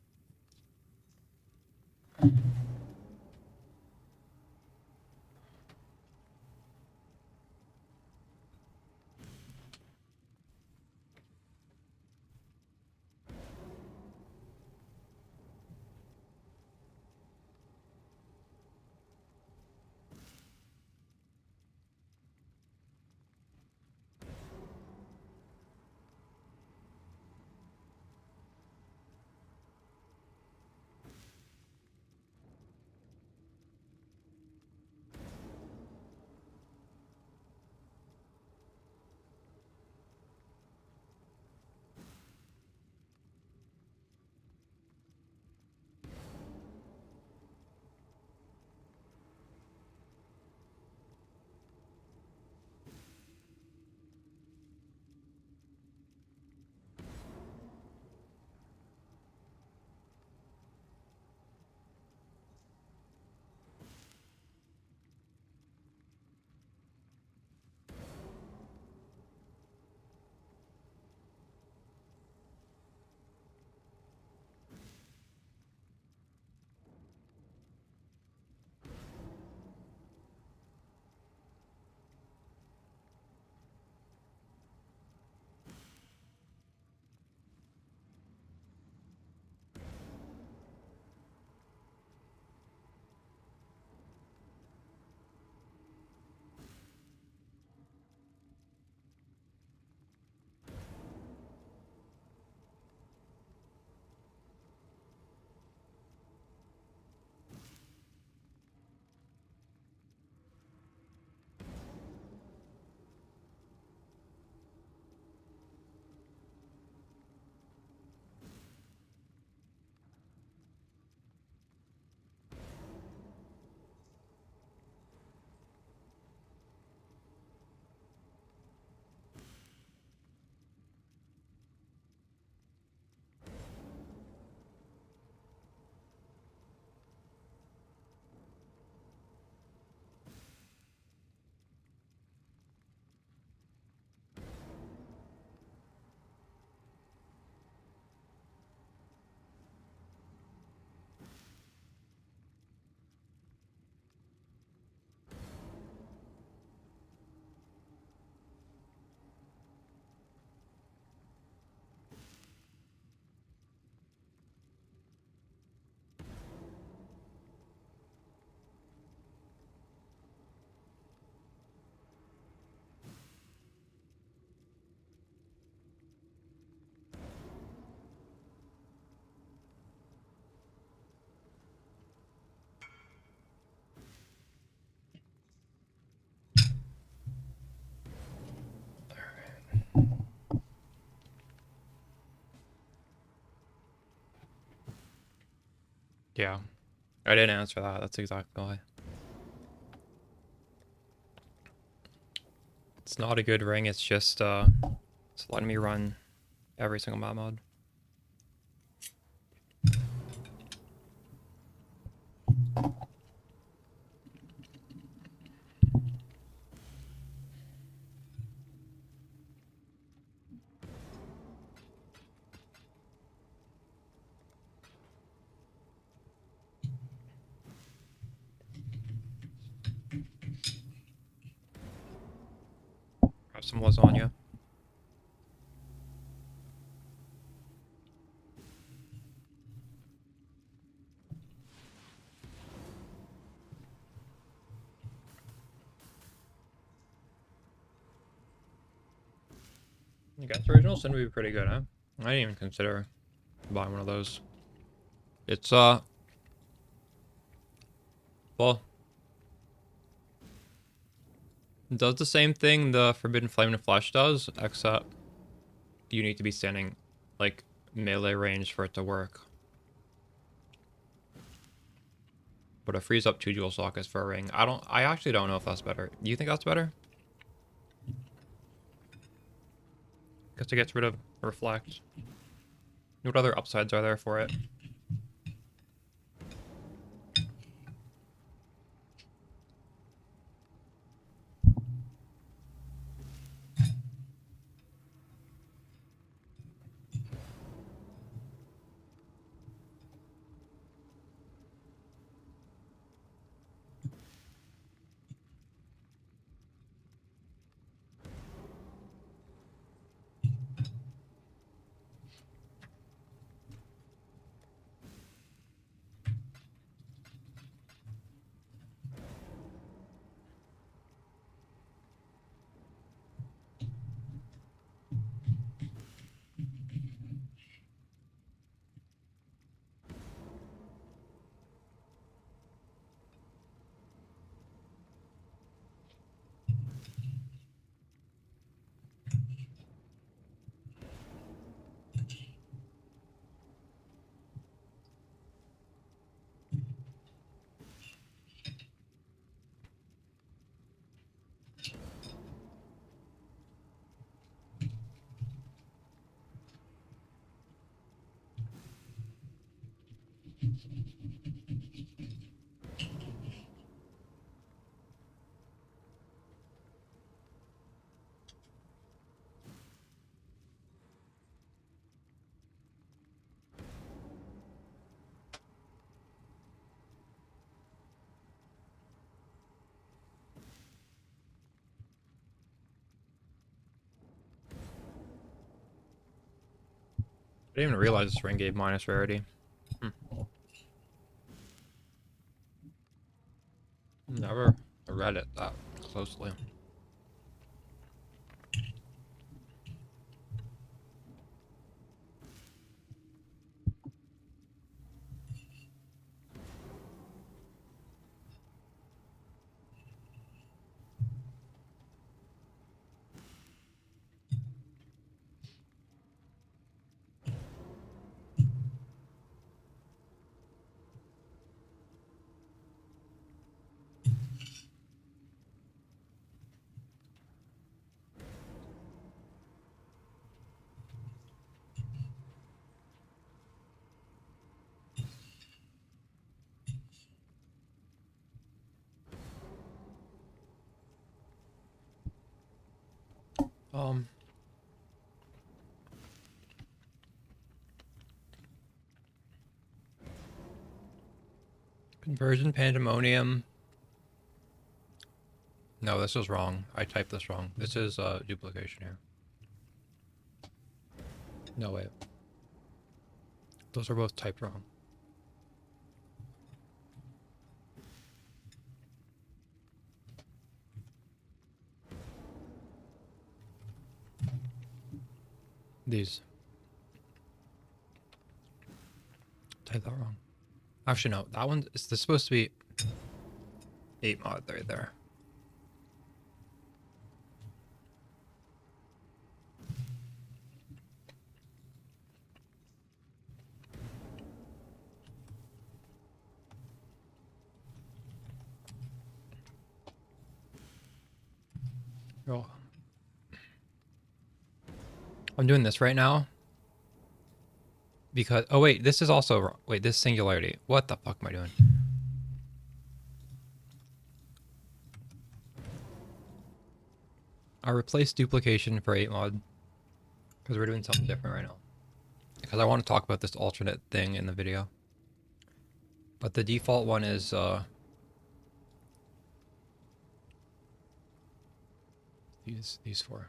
Yeah, I didn't answer that. That's exactly why. It's not a good ring. It's just it's letting me run every single map mod. Grab some lasagna. I guess originals would be pretty good, huh? I didn't even consider buying one of those. It's well, It does the same thing the Forbidden Flame and Flesh does, except you need to be standing like melee range for it to work. But it frees up 2 dual sockets for a ring. I actually don't know if that's better. Do you think that's better? Because it gets rid of reflect. What other upsides are there for it? I didn't even realize this ring gave minus rarity. Never read it that closely. Conversion Pandemonium. No, this is wrong. I typed this wrong. This is duplication here. No, wait. Those are both typed wrong. These. Typed that wrong. Actually, no. That one is this supposed to be 8 mod right there. Oh. I'm doing this right now because oh wait, this is also wrong. Wait, this singularity. What the fuck am I doing? I replaced duplication for 8 mod because we're doing something different right now. Because I want to talk about this alternate thing in the video. But the default one is these 4.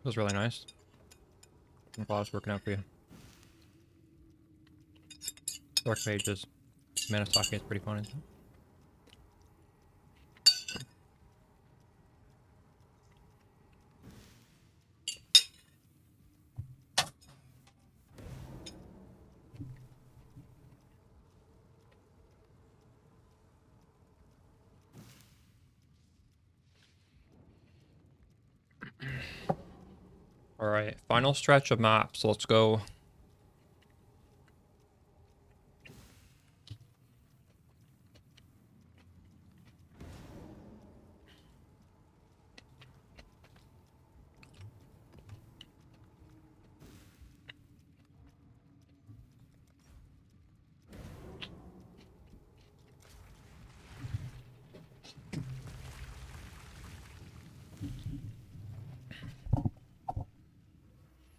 Feels really nice. I'm glad it's working out for you. Archmage's mana stocking is pretty fun, isn't it? All right, final stretch of maps. Let's go.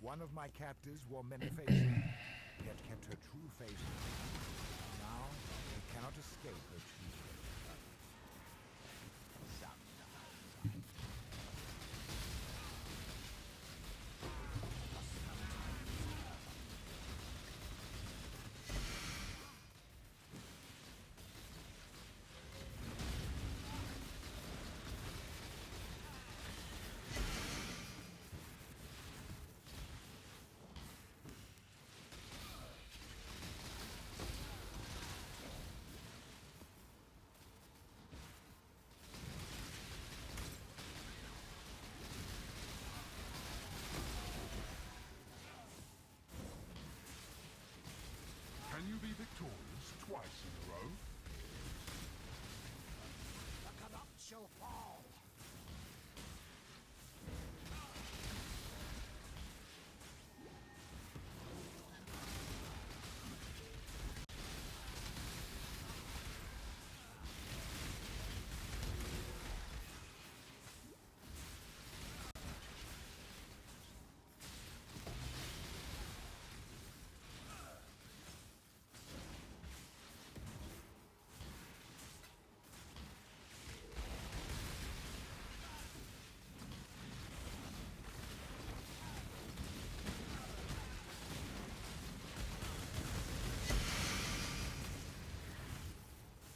One of my captives wore many faces, yet kept her true face. Now, they cannot escape her true face. Can you be victorious twice in a row? The corrupt shall fall.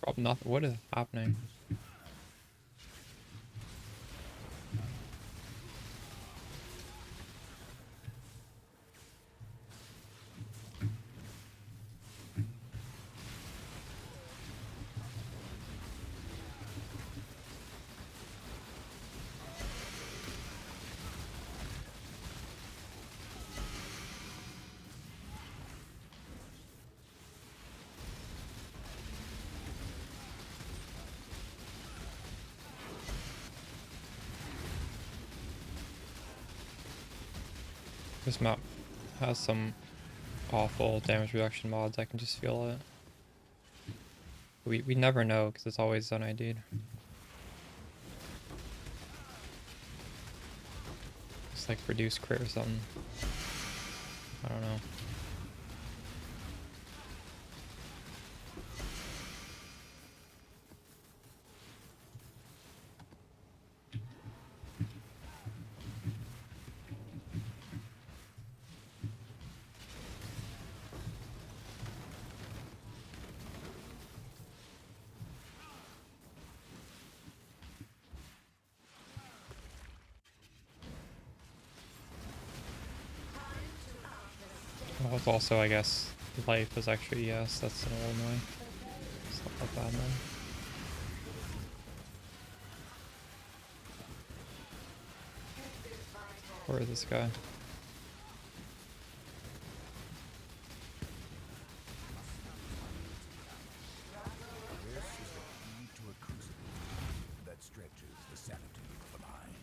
Probably not. What is happening? This map has some awful damage reduction mods. I can just feel it. We never know because it's always un-ID'd. It's like reduce crit or something. I don't know. Well, it's also, I guess, life is extra ES. That's an old annoying. It's not that bad, man. Where is this guy? This is the key to a crucible that stretches the sanity of the mind.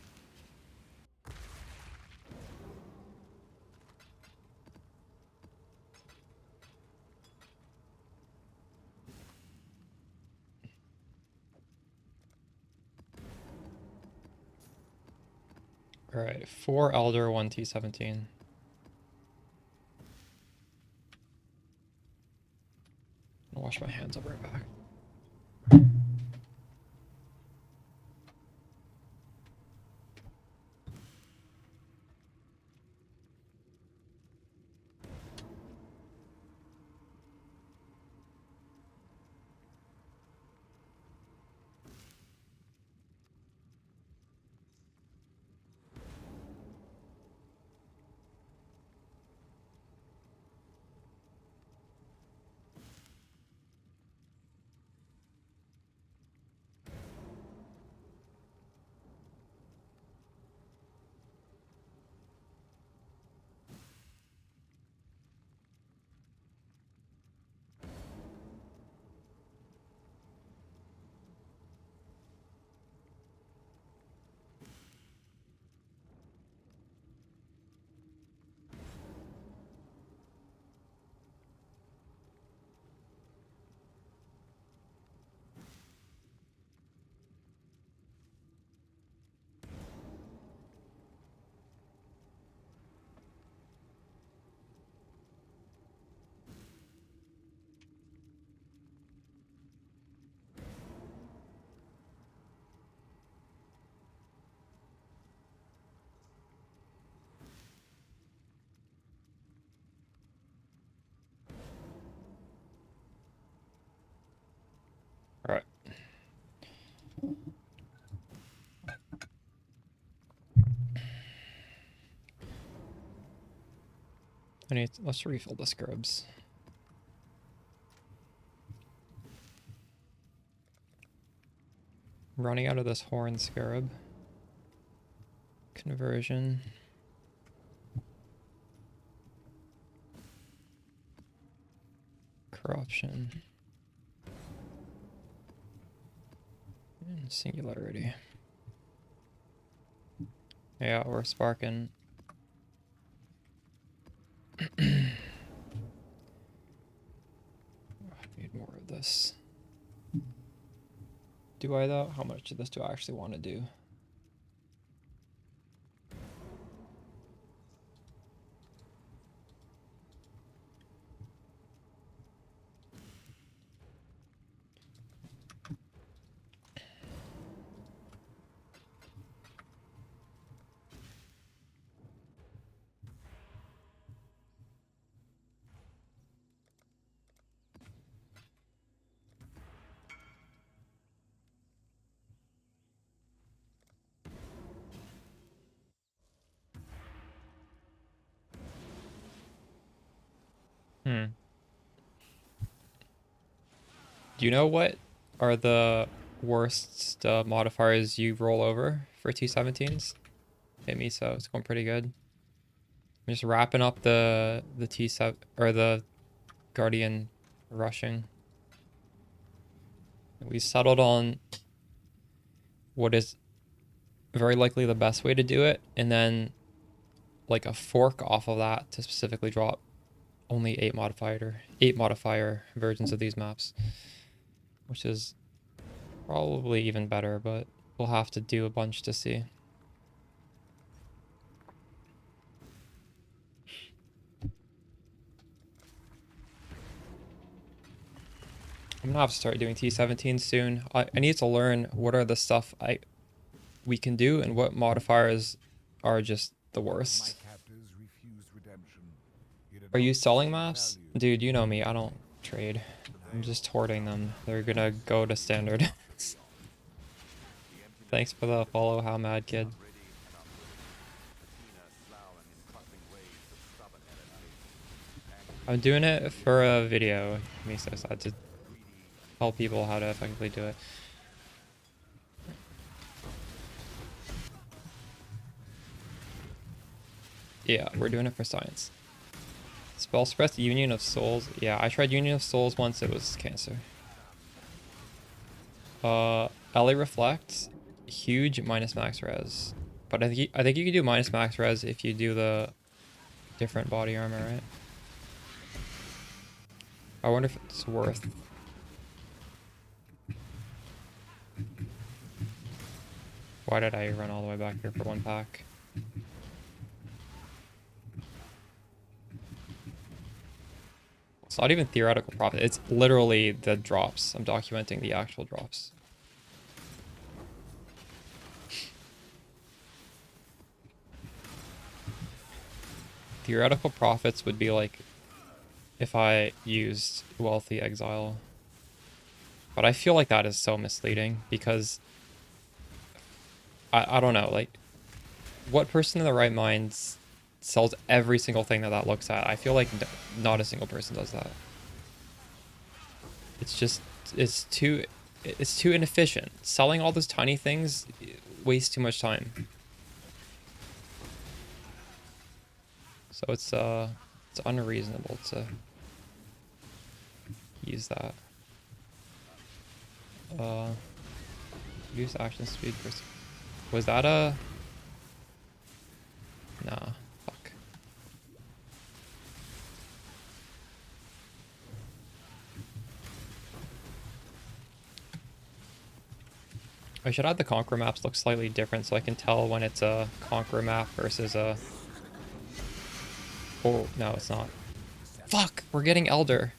Alright, 4 Elder, 1 T17. I'll wash my hands, I'll be right back. Let's refill the scarabs. I'm running out of this horn scarab. Conversion. Corruption. And singularity. Yeah, we're sparking. Need more of this. Do I though? How much of this do I actually want to do? Do you know what are the worst modifiers you roll over for T17s? Hit me, so it's going pretty good. I'm just wrapping up the T7 or the Guardian rushing. We settled on what is very likely the best way to do it, and then like a fork off of that to specifically drop only 8 modifier versions of these maps, which is probably even better, but we'll have to do a bunch to see. I'm gonna have to start doing T17 soon. I need to learn what are the stuff we can do and what modifiers are just the worst. Are you selling maps? Dude, you know me, I don't trade. I'm just hoarding them. They're gonna go to standard. Thanks for the follow, how mad kid. I'm doing it for a video. It makes no sense to tell people how to effectively do it. Yeah, we're doing it for science. Spell Suppress Union of Souls. Yeah, I tried Union of Souls once, it was cancer. LA Reflect, huge minus max res. But I think you can do minus max res if you do the different body armor, right? I wonder if it's worth. Why did I run all the way back here for one pack? It's not even theoretical profit, it's literally the drops. I'm documenting the actual drops. Theoretical profits would be like if I used Wealthy Exile. But I feel like that is so misleading because I don't know, like what person in the right mind sells every single thing that looks at? I feel like not a single person does that. It's just, it's too inefficient. Selling all those tiny things wastes too much time. So it's unreasonable to use that. Use action speed for. Was that a? Nah. Fuck. I should have the Conqueror maps look slightly different so I can tell when it's a Conqueror map versus a. Oh no, it's not. Fuck! We're getting Elder.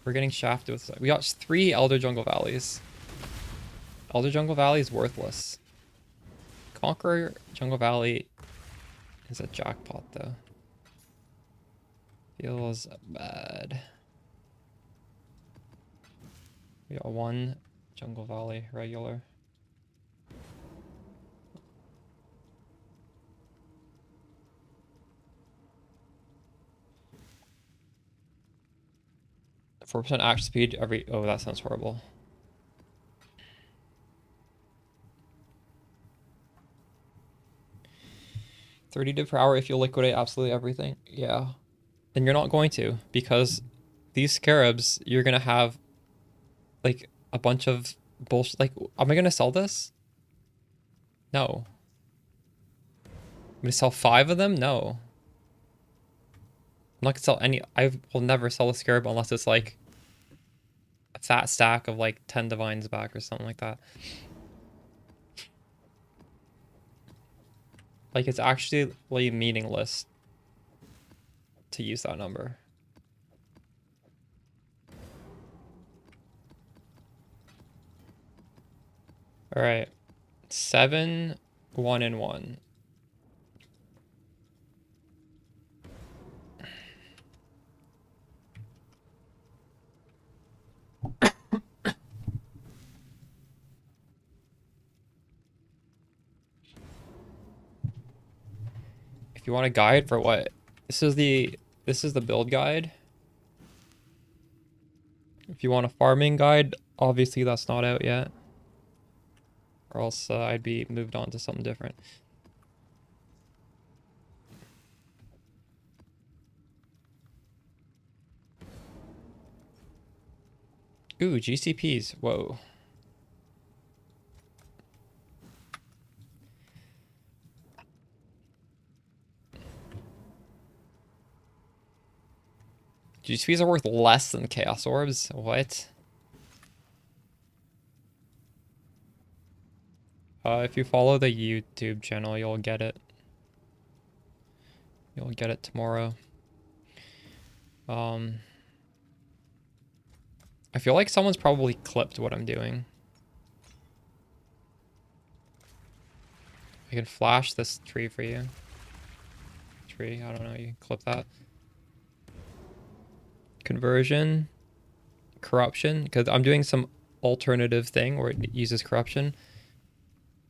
We're getting shafted with. We got 3 Elder Jungle Valleys. Elder Jungle Valley is worthless. Conqueror Jungle Valley is a jackpot though. Feels bad. We got 1 Jungle Valley regular. 4% action speed every... Oh, that sounds horrible. $30 per hour if you liquidate absolutely everything. Yeah. And you're not going to, because these scarabs, you're going to have like a bunch of bullshit. Like, am I going to sell this? No. I'm going to sell 5 of them? No. I'm not going to sell any. I will never sell a scarab unless it's like a fat stack of like 10 divines back or something like that. Like, it's actually meaningless to use that number. All right. 7, 1 and 1. If you want a guide for what? This is the build guide. If you want a farming guide, obviously that's not out yet. Or else I'd be moved on to something different. Ooh, GCPs. Whoa. GCPs are worth less than Chaos Orbs? What? If you follow the YouTube channel, you'll get it. You'll get it tomorrow. I feel like someone's probably clipped what I'm doing. I can flash this tree for you. Tree, I don't know, you can clip that. Conversion. Corruption, because I'm doing some alternative thing where it uses corruption.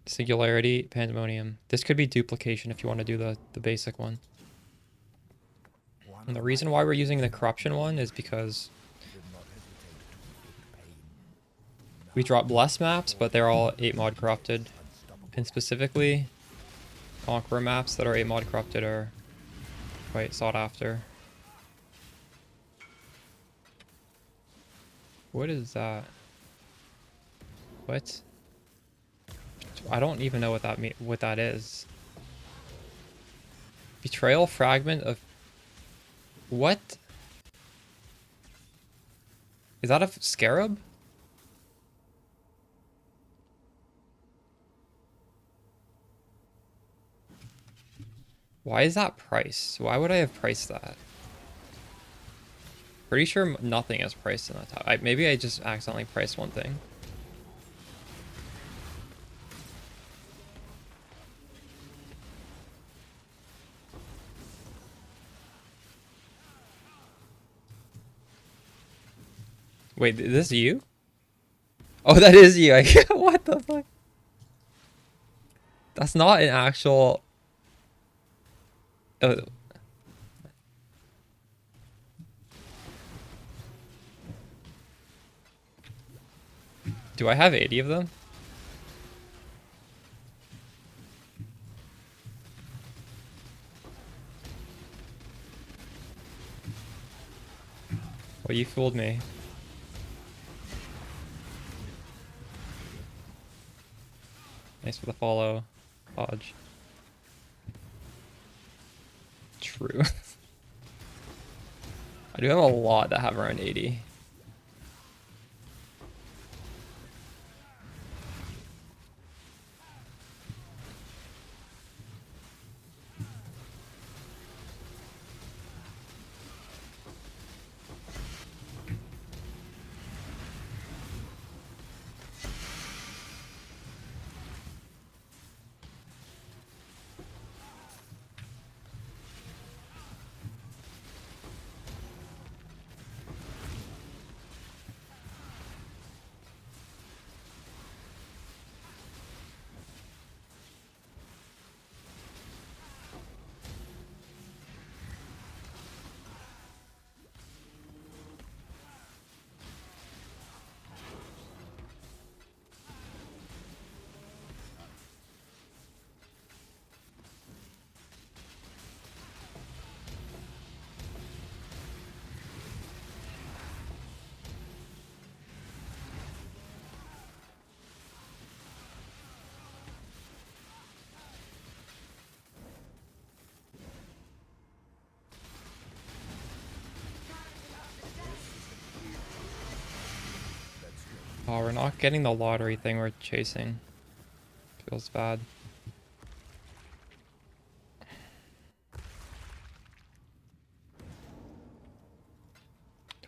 Singularity, pandemonium. This could be duplication if you want to do the basic one. And the reason why we're using the corruption one is because we drop less maps, but they're all 8 mod corrupted. And specifically, Conqueror maps that are 8 mod corrupted are quite sought after. What is that? What? I don't even know what that is. Betrayal fragment of... What? Is that a scarab? Why is that priced? Why would I have priced that? Pretty sure nothing is priced in that top. Maybe I just accidentally priced one thing. Wait, is this you? Oh, that is you. What the fuck? That's not an actual... Do I have 80 of them? Well, you fooled me. Nice for the follow, Hodge. True. I do have a lot that have around 80. Oh, we're not getting the lottery thing we're chasing. Feels bad.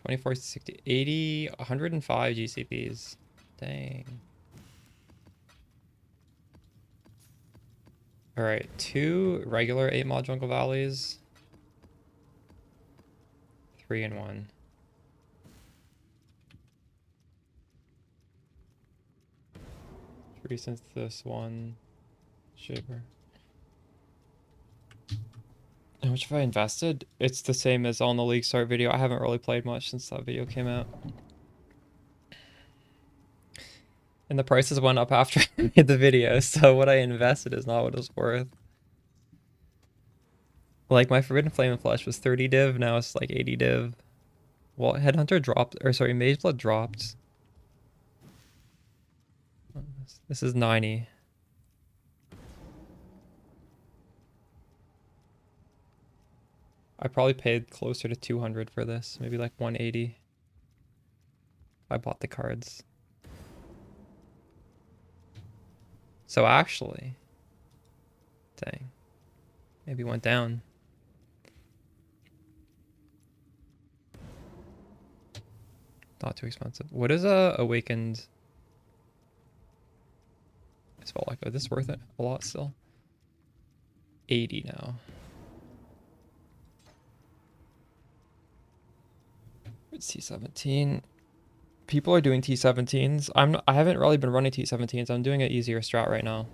$24, $60, $80, $105 GCPs. Dang. Alright, 2 regular 8-mod jungle valleys. 3 and 1. Resynthesis 1. Shaper. How much have I invested? It's the same as on the League Start video. I haven't really played much since that video came out. And the prices went up after I made the video, so what I invested is not what it was worth. Like, my Forbidden Flame and Flesh was 30 div, now it's like 80 div. Well, Headhunter dropped, or sorry, Mageblood dropped. This is 90. I probably paid closer to 200 for this, maybe like 180. I bought the cards. So actually, dang, maybe went down. Not too expensive. What is a awakened? I felt like, oh, this is worth it a lot still. 80 now. It's T17. People are doing T17s. I haven't really been running T17s. I'm doing an easier strat right now.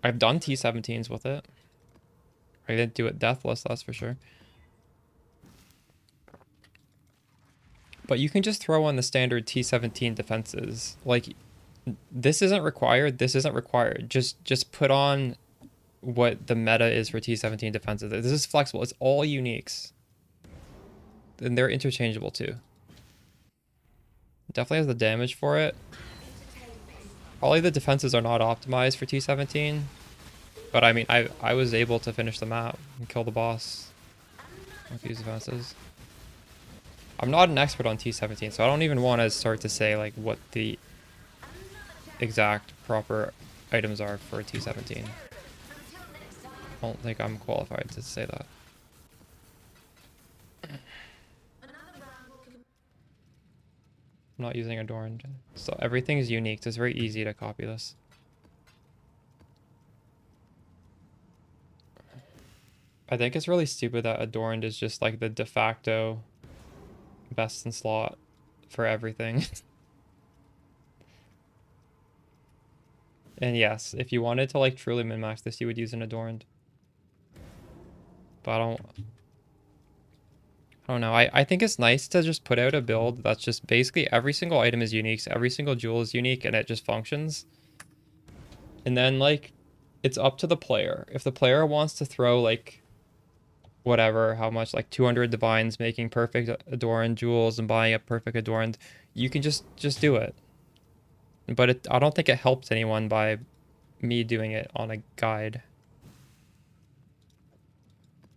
I've done T17s with it. I didn't do it deathless, that's for sure. But you can just throw on the standard T17 defenses. Like, this isn't required, this isn't required. Just put on what the meta is for T17 defenses. This is flexible. It's all uniques. And they're interchangeable too. Definitely has the damage for it. Probably the defenses are not optimized for T17. But I mean, I was able to finish the map and kill the boss with these defenses. I'm not an expert on T17, so I don't even want to start to say like what the exact proper items are for T17. I don't think I'm qualified to say that. I'm not using Adorned. So everything is unique. So it's very easy to copy this. I think it's really stupid that Adorned is just like the de facto best in slot for everything. And yes, if you wanted to like truly min-max this, you would use an Adorned. But I don't know. I think it's nice to just put out a build that's just basically every single item is unique, so every single jewel is unique, and it just functions. And then, like, it's up to the player. If the player wants to throw, like, whatever, how much, like 200 divines, making perfect Adorned jewels and buying a perfect Adorned, you can just do it. But I don't think it helps anyone by me doing it on a guide.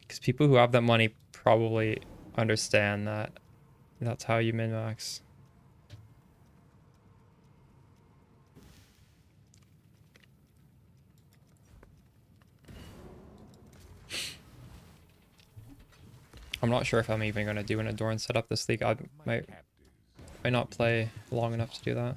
Because people who have that money probably understand that that's how you min-max. I'm not sure if I'm even going to do an Adorned setup this league. I might not play long enough to do that.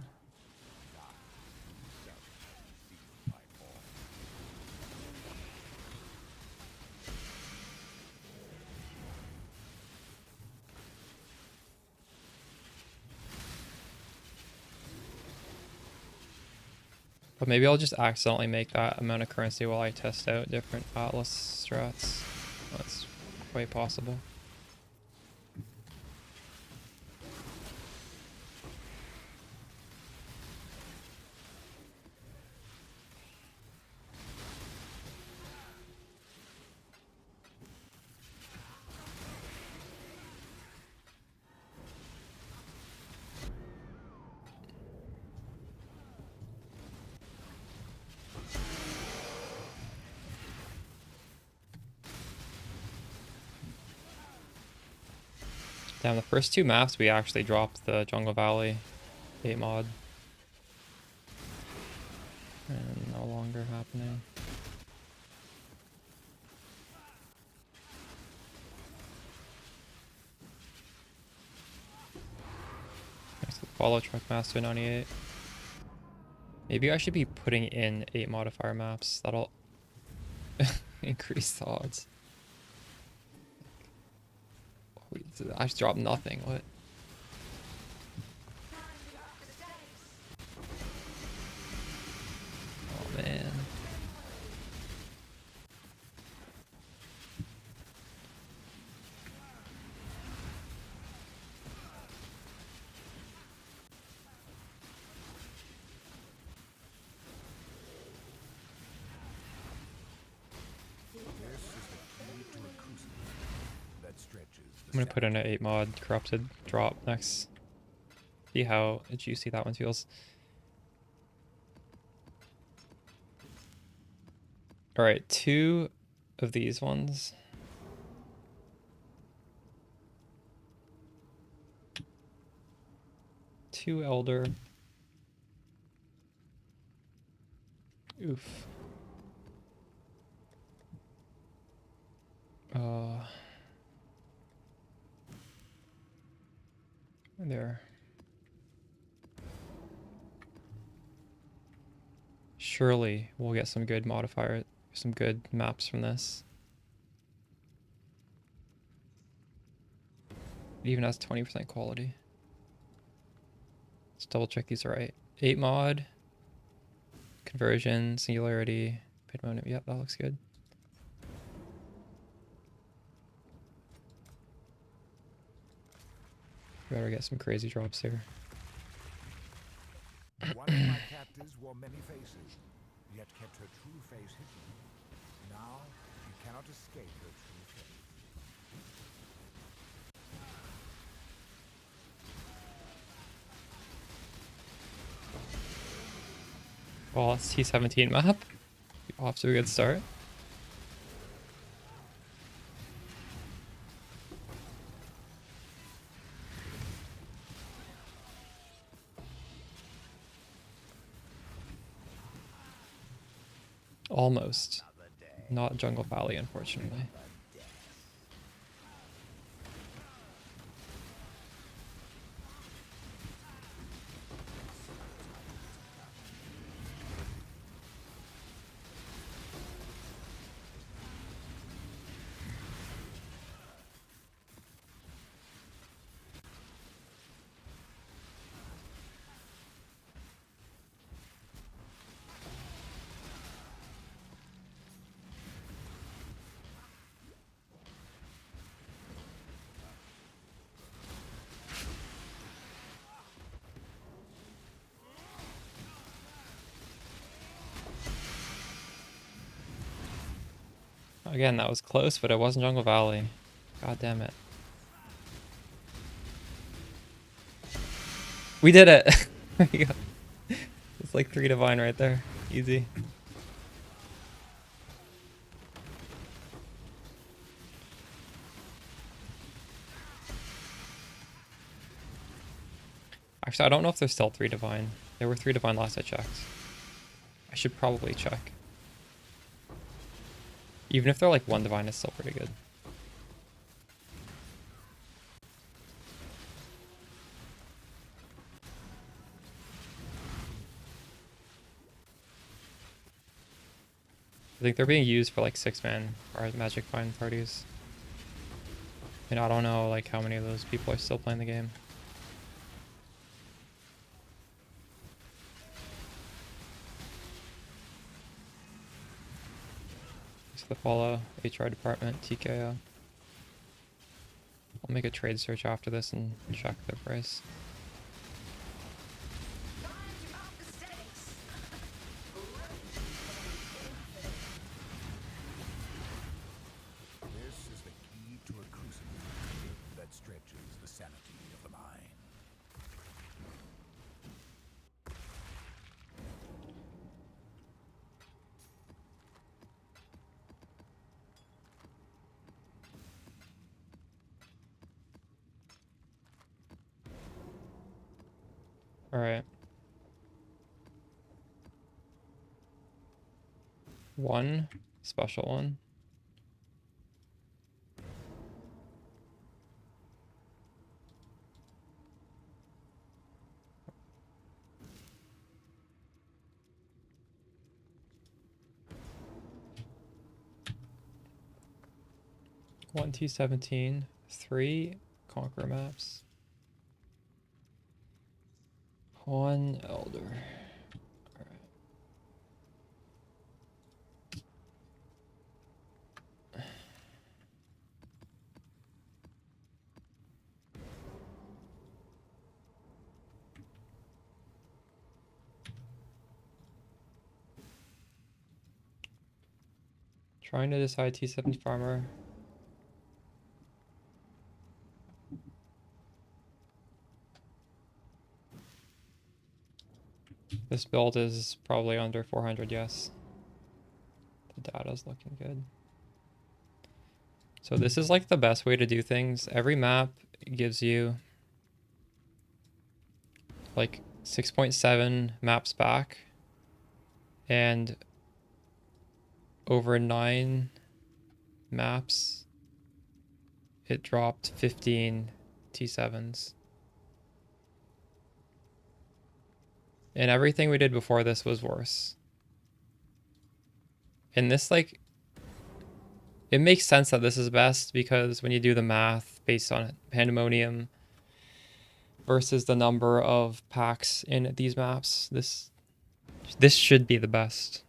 But maybe I'll just accidentally make that amount of currency while I test out different Atlas strats. That's quite possible. Damn, the first 2 maps we actually dropped the Jungle Valley 8 mod. And no longer happening. Next to follow Truck Master 98. Maybe I should be putting in 8 modifier maps. That'll increase the odds. Wait, I just dropped nothing. What? Oh man. I'm gonna put in an 8 mod corrupted drop next. See how juicy that one feels. Alright, 2 of these ones. Two Elder. Oof. There. Surely we'll get some good modifier, some good maps from this. It even has 20% quality. Let's double check these are right. 8 mod, conversion, singularity, paid moment. Yep, that looks good. Better get some crazy drops here. One of my captives wore many faces, yet kept her true face hidden. Now, you cannot escape her true face. Well, it's T17 map. Off to a good start. Almost. Not Jungle Valley, unfortunately. Again, that was close, but it wasn't Jungle Valley. God damn it. We did it! There you go. It's like 3 divine right there. Easy. Actually, I don't know if there's still 3 divine. There were 3 divine last I checked. I should probably check. Even if they're like 1 divine, it's still pretty good. I think they're being used for like 6-man or magic find parties. And I don't know like how many of those people are still playing the game. Thanks for the follow, HR department, TKO. I'll make a trade search after this and check the price. This is the key to a crucible that stretches the sanity of the mind. Alright. one special one. One T17, 3 Conqueror maps, 1 Elder. Alright. Trying to decide T70 farmer. This build is probably under 400, yes. The data's looking good. So this is like the best way to do things. Every map gives you like 6.7 maps back, and over 9 maps it dropped 15 T7s. And everything we did before this was worse. And this, like, it makes sense that this is best because when you do the math based on Pandemonium versus the number of packs in these maps, this should be the best.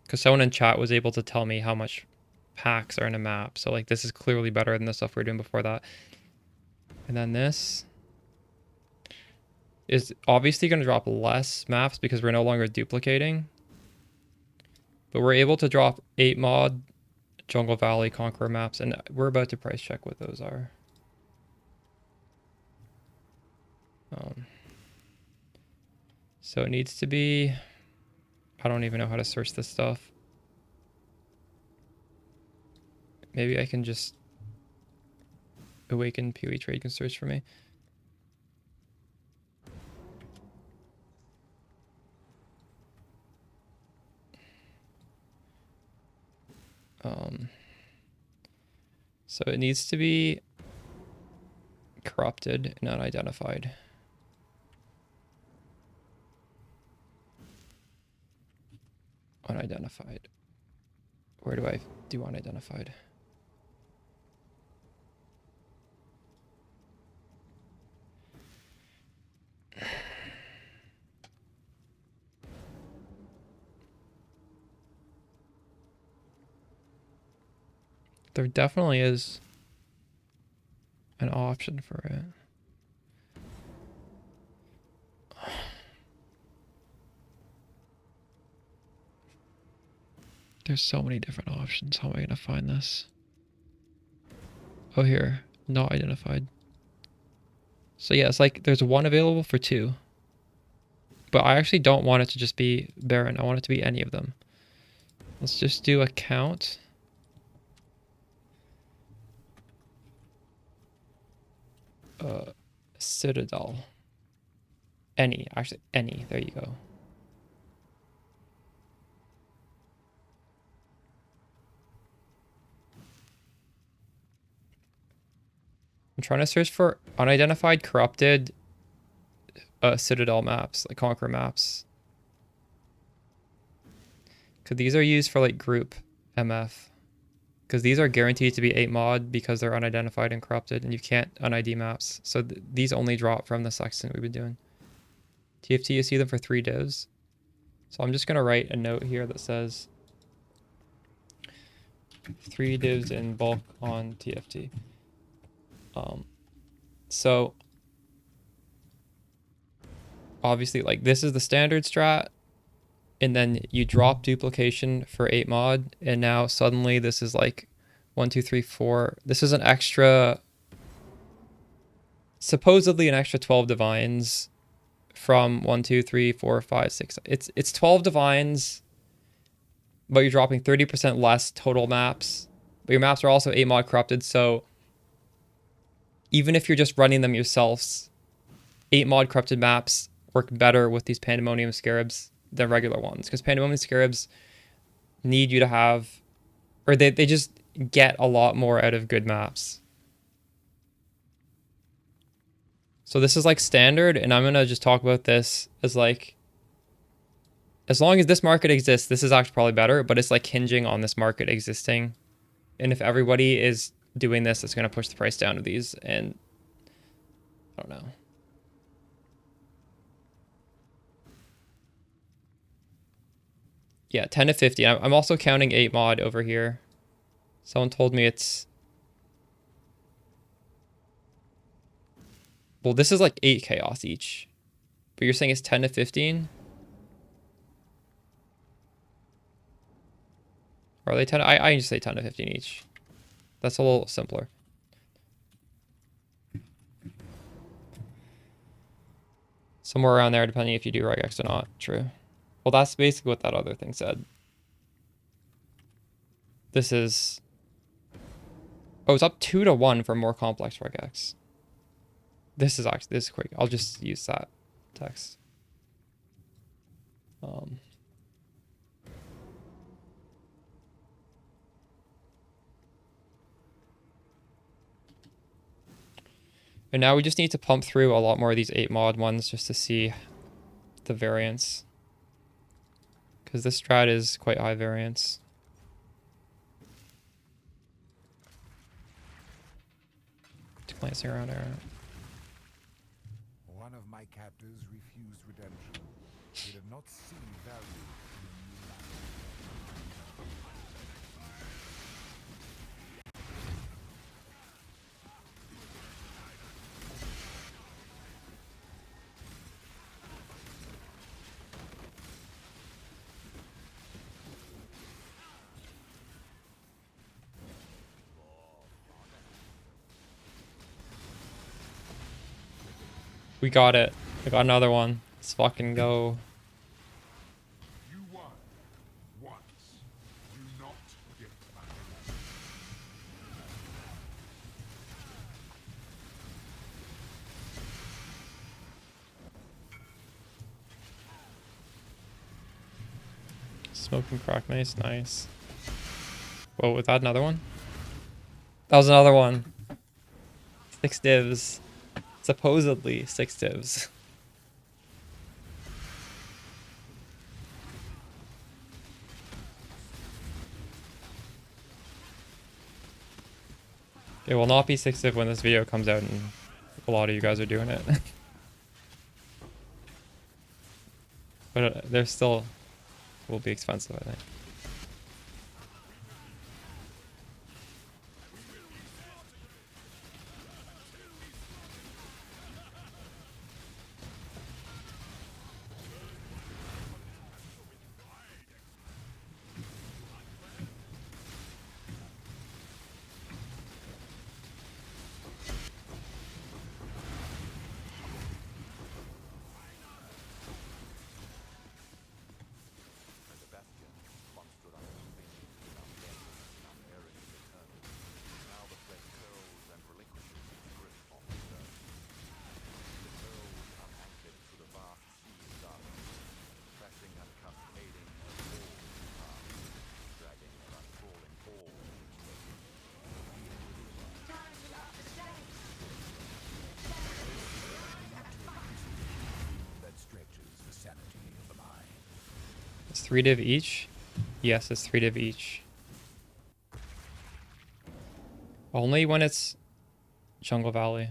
Because someone in chat was able to tell me how much packs are in a map. So, like, this is clearly better than the stuff we were doing before that. And then this is obviously going to drop less maps because we're no longer duplicating. But we're able to drop 8 mod Jungle Valley Conqueror maps, and we're about to price check what those are. So it needs to be... I don't even know how to search this stuff. Maybe I can just... Awaken PoE Trade can search for me. So it needs to be corrupted and unidentified. Unidentified. Where do I do unidentified? There definitely is an option for it. There's so many different options. How am I going to find this? Oh, here. Not identified. So yeah, it's like there's one available for 2. But I actually don't want it to just be Baron. I want it to be any of them. Let's just do a count. Citadel. Any. Actually, any. There you go. I'm trying to search for unidentified, corrupted Citadel maps, like Conqueror maps. Because these are used for like group MF. Because these are guaranteed to be 8 mod because they're unidentified and corrupted, and you can't un-ID maps. So these only drop from the sextant we've been doing. TFT, you see them for 3 divs. So I'm just going to write a note here that says 3 divs in bulk on TFT. So obviously, like, this is the standard strat, and then you drop duplication for 8 mod, and now suddenly this is like 1, 2, 3, 4. This is an extra, supposedly an extra 12 divines from 1, 2, 3, 4, 5, 6. It's 12 divines, but you're dropping 30% less total maps. But your maps are also 8 mod corrupted, so even if you're just running them yourselves, 8 mod corrupted maps work better with these Pandemonium Scarabs than regular ones, because Pandemonium Scarabs need you to have, or they just get a lot more out of good maps. So this is like standard, and I'm gonna just talk about this as like, as long as this market exists, this is actually probably better, but it's like hinging on this market existing. And if everybody is doing this, it's gonna push the price down of these, and I don't know. Yeah, 10 to 50. I'm also counting 8 mod over here. Someone told me it's... Well, this is like 8 chaos each. But you're saying it's 10 to 15? Or are they 10? I just say 10 to 15 each. That's a little simpler. Somewhere around there, depending if you do regex or not. True. Well, that's basically what that other thing said. This is... Oh, it's up 2 to 1 for more complex regex. This is quick. I'll just use that text. And now we just need to pump through a lot more of these 8 mod ones just to see the variance. Because this strat is quite high variance. Glancing around there. One of my captors refused redemption. He did not see value in a new life. We got it. I got another one. Let's fucking go. You won once. Do not get back. Smoking crack mace, nice. Whoa, was that another one? That was another one. 6 divs. Supposedly 6 divs. It will not be 6 div when this video comes out and a lot of you guys are doing it. But they're still will be expensive, I think. It's 3 div each? Yes, it's 3 div each. Only when it's Jungle Valley.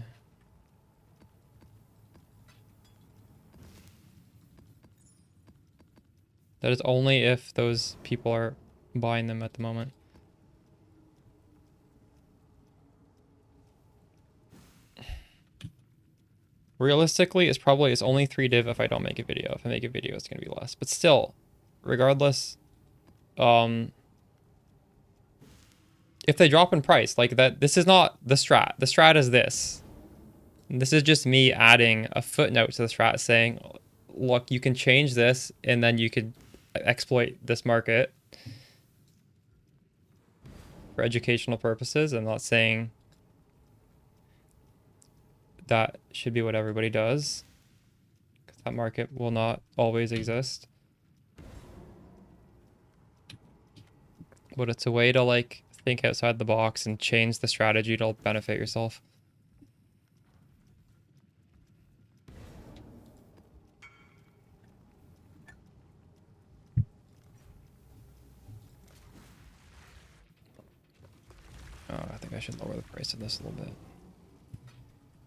That is only if those people are buying them at the moment. Realistically, it's only 3 div if I don't make a video. If I make a video, it's gonna be less. But still, regardless, if they drop in price like that, this is not the strat. The strat is this. This is just me adding a footnote to the strat saying, look, you can change this and then you could exploit this market for educational purposes. I'm not saying that should be what everybody does, because that market will not always exist. But it's a way to like think outside the box and change the strategy to benefit yourself. Oh, I think I should lower the price of this a little bit.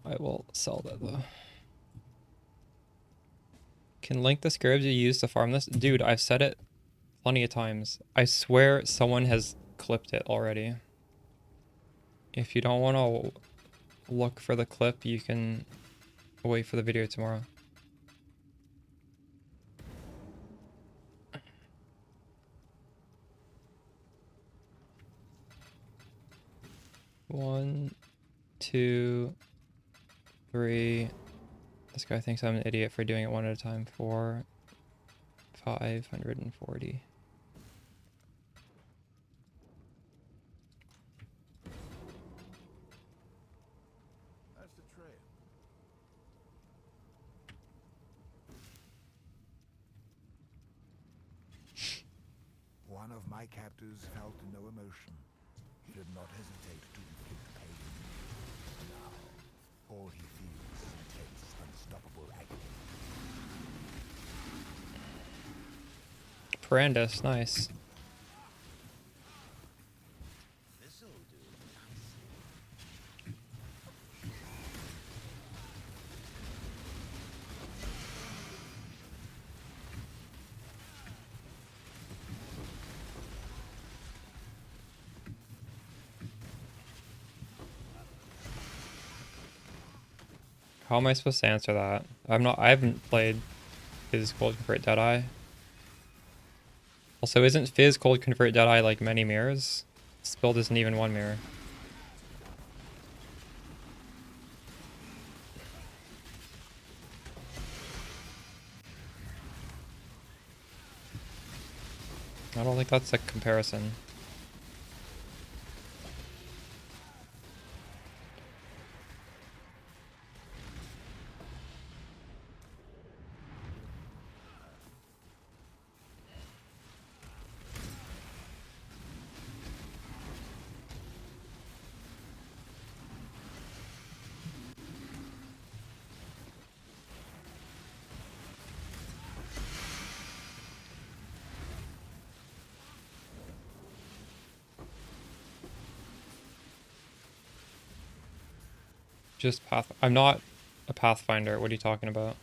I will sell that though. Can link the scarabs you use to farm this? Dude, I've said it plenty of times. I swear someone has clipped it already. If you don't want to look for the clip, you can wait for the video tomorrow. One, two, three. This guy thinks I'm an idiot for doing it one at a time. 4, 540. That's the trail. One of my captors felt no emotion. He did not hesitate to inflict pain. Now, all he feels is intense, unstoppable agony. Parandus, nice. This'll do. How am I supposed to answer that? I haven't played Fizz Cold Convert Deadeye. Also, isn't Fizz Cold Convert Deadeye like many mirrors? This build isn't even one mirror. I don't think that's a comparison. Just path. I'm not a pathfinder. What are you talking about?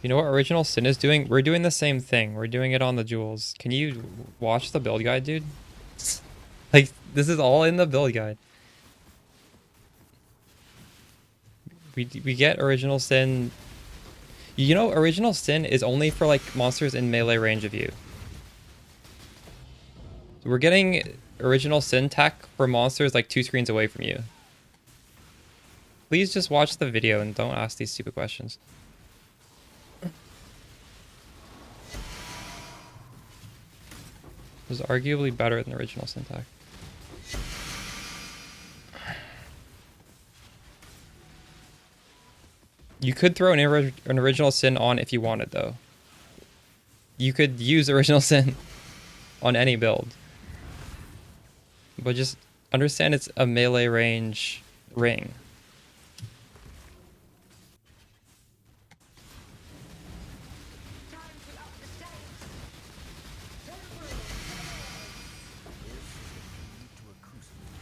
You know what Original Sin is doing? We're doing the same thing. We're doing it on the jewels. Can you watch the build guide, dude? Like, this is all in the build guide. We get Original Sin. You know, Original Sin is only for like monsters in melee range of you. We're getting Original Sin tech for monsters like 2 screens away from you. Please just watch the video and don't ask these stupid questions. It was arguably better than Original Sin tech. You could throw an Original Sin on if you wanted, though. You could use Original Sin on any build. But just understand it's a melee range ring.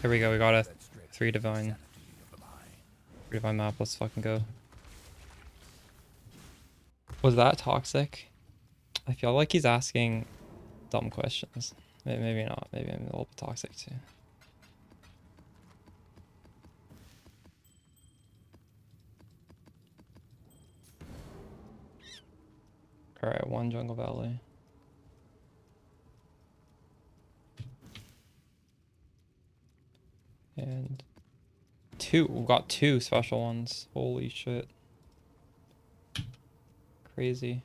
Here we go, we got a 3 divine. 3 divine map, let's fucking go. Was that toxic? I feel like he's asking dumb questions. Maybe not, maybe I'm a little bit toxic too. Alright, 1 Jungle Valley. And 2, we got 2 special ones. Holy shit. Crazy.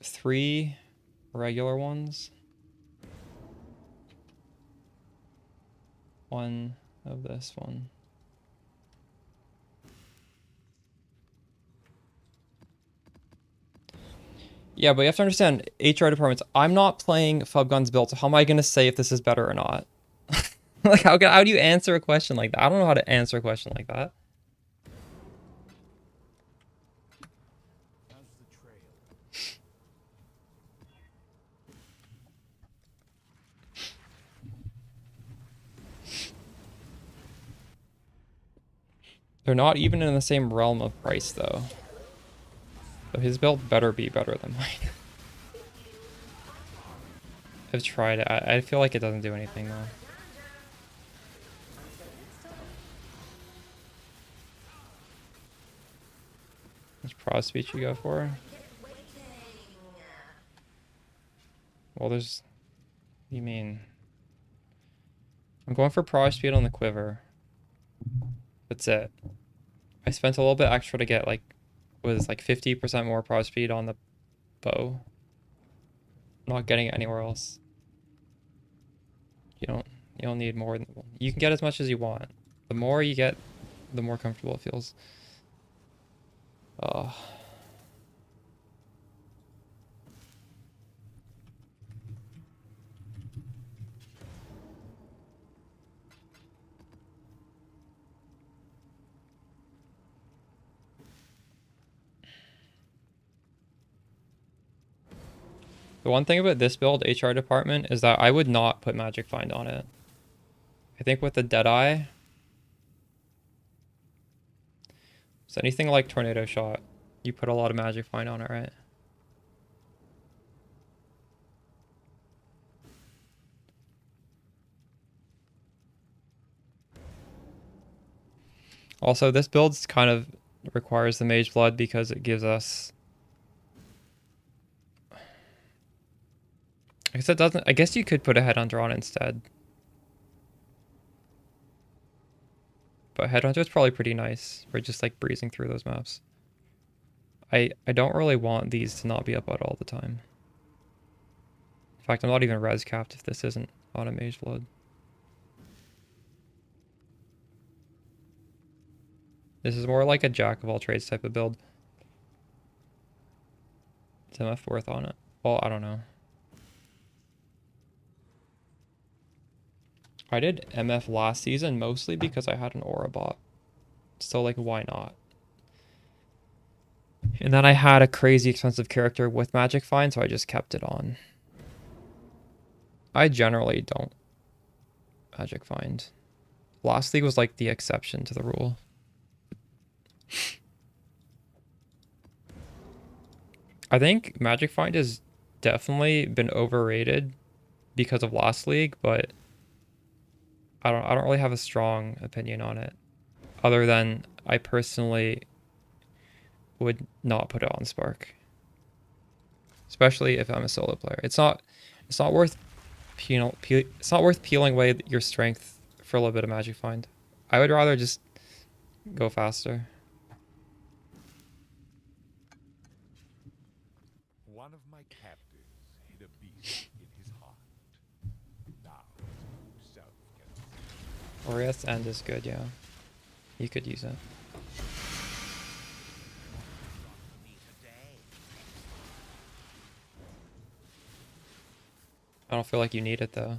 3 regular ones. 1 of this one. Yeah, but you have to understand, HR departments, I'm not playing Fubgun's build, so how am I going to say if this is better or not? Like, how do you answer a question like that? I don't know how to answer a question like that. How's the trail? They're not even in the same realm of price, though. So his build better be better than mine. I've tried it. I feel like it doesn't do anything, though. Which prod speech you go for? Well, there's... What do you mean? I'm going for prod speed on the quiver. That's it. I spent a little bit extra to get, like, was like 50% more prod speed on the bow. I'm not getting it anywhere else. You don't need more than... You can get as much as you want. The more you get, the more comfortable it feels. The one thing about this build, HR department, is that I would not put Magic Find on it. I think with the Deadeye, it's anything like Tornado Shot, you put a lot of Magic Find on it, right? Also, this build kind of requires the Mage Blood because it gives us... I guess it doesn't... I guess you could put a Headhunter on instead. But Headhunter is probably pretty nice for just like breezing through those maps. I don't really want these to not be up at all the time. In fact, I'm not even res capped if this isn't on a Mage Blood. This is more like a jack of all trades type of build. Is MF worth on it? Well, I don't know. I did MF last season mostly because I had an Aura bot. So like, why not? And then I had a crazy expensive character with Magic Find, so I just kept it on. I generally don't Magic Find. Last league was like the exception to the rule. I think Magic Find has definitely been overrated because of last league, but I don't really have a strong opinion on it. Other than I personally would not put it on Spark. Especially if I'm a solo player. It's not worth it's not worth peeling away your strength for a little bit of Magic Find. I would rather just go faster. One of my captives hid a beast in his heart. Now, himself can... Orieth's End is good, yeah. You could use it. I don't feel like you need it though.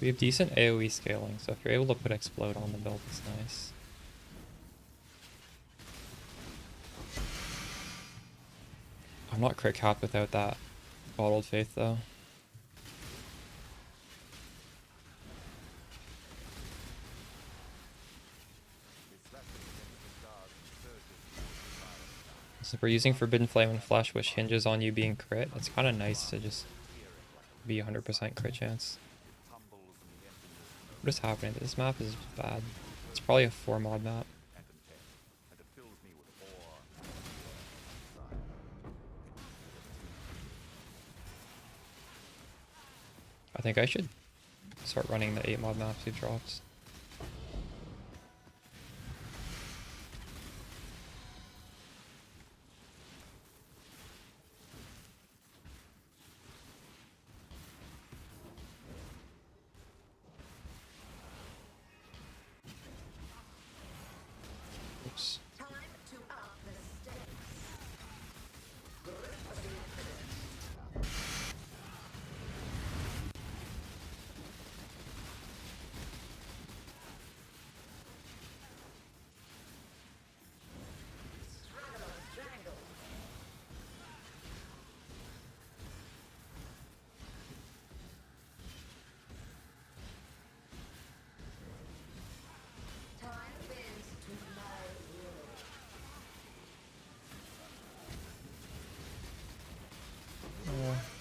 We have decent AoE scaling, so if you're able to put Explode on the build, it's nice. I'm not crit capped without that Bottled Faith though. So if we're using Forbidden Flame and Flash, which hinges on you being crit, it's kind of nice to just be 100% crit chance. What is happening? This map is bad. It's probably a 4 mod map. I think I should start running the 8 mod maps we've dropped.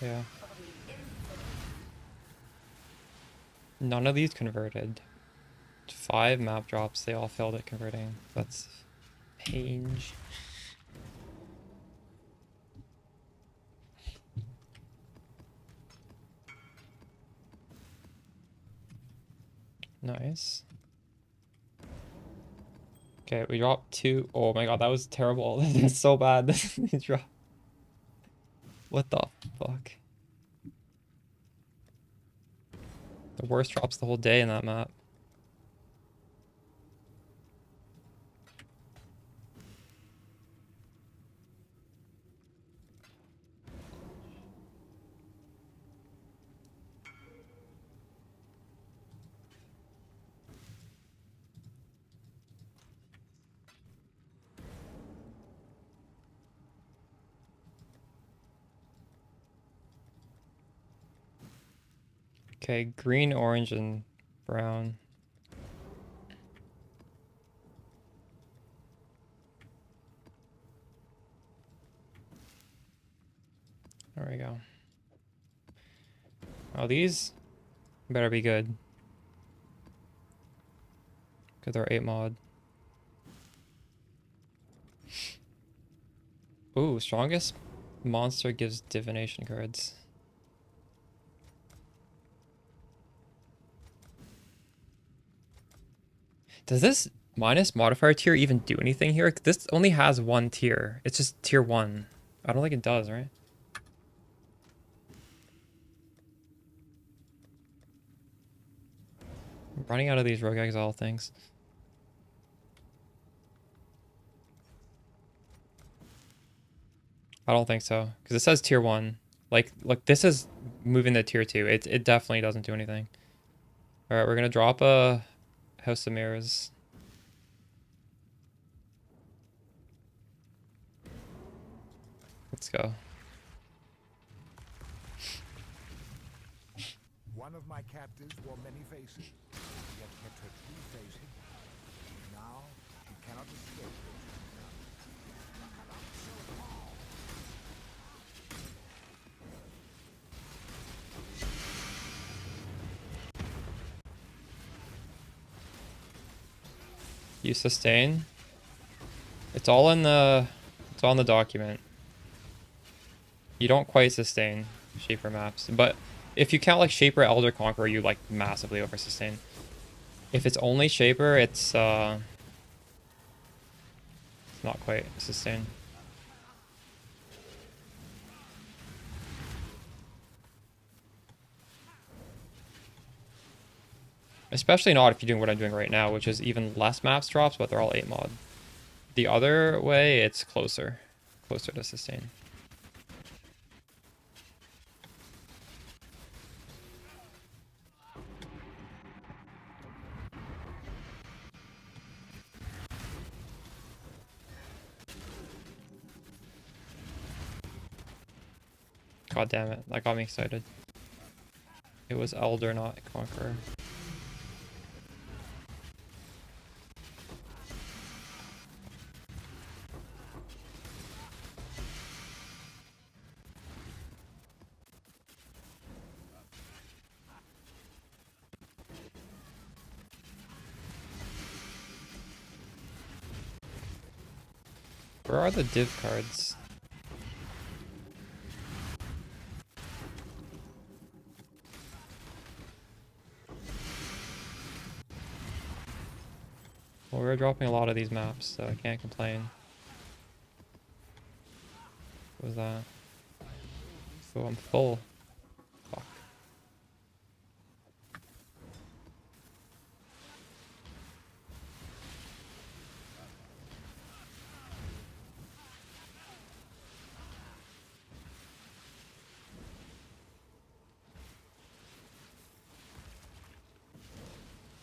Yeah. None of these converted. 5 map drops, they all failed at converting. That's painge. Nice. Okay, we dropped 2. Oh my god, that was terrible. That's so bad. We dropped. What the fuck? The worst drops the whole day in that map. Okay, green, orange, and brown. There we go. Oh, these better be good. Because they're 8 mod. Ooh, strongest monster gives divination cards. Does this minus modifier tier even do anything here? This only has 1 tier. It's just tier 1. I don't think it does, right? I'm running out of these rogue exile things. I don't think so. Because it says tier 1. Like, look, this is moving to tier 2. It definitely doesn't do anything. Alright, we're gonna drop a House of Mirrors. Let's go. One of my captives wore many faces, yet kept her true face hidden. Now she cannot escape. You sustain. It's all in the document. You don't quite sustain Shaper maps, but if you count like Shaper, Elder, Conqueror, you like massively over sustain. If it's only Shaper, it's not quite sustain. Especially not if you're doing what I'm doing right now, which is even less maps drops, but they're all 8 mod. The other way, it's closer to sustain. God damn it, that got me excited. It was Elder, not Conqueror. Where are the div cards? Well, we're dropping a lot of these maps, so I can't complain. What was that? Oh, I'm full. Fuck.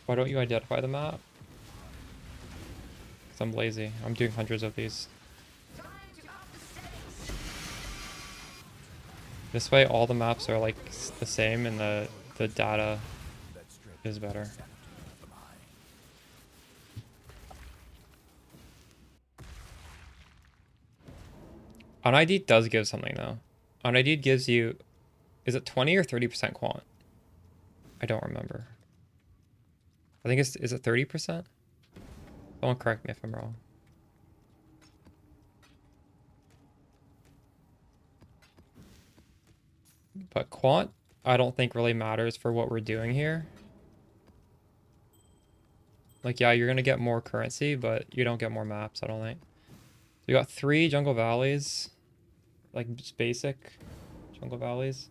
Why don't you identify the map? Because I'm lazy. I'm doing hundreds of these. This way all the maps are like the same and the data is better. Unid'd does give something though. Unid'd gives you Is it 20 or 30% quant? I don't remember. I think it's, is it 30%? Someone correct me if I'm wrong. But quant, I don't think really matters for what we're doing here. Like, yeah, you're gonna get more currency, but you don't get more maps, I don't think. So you got 3 jungle valleys, like just basic jungle valleys.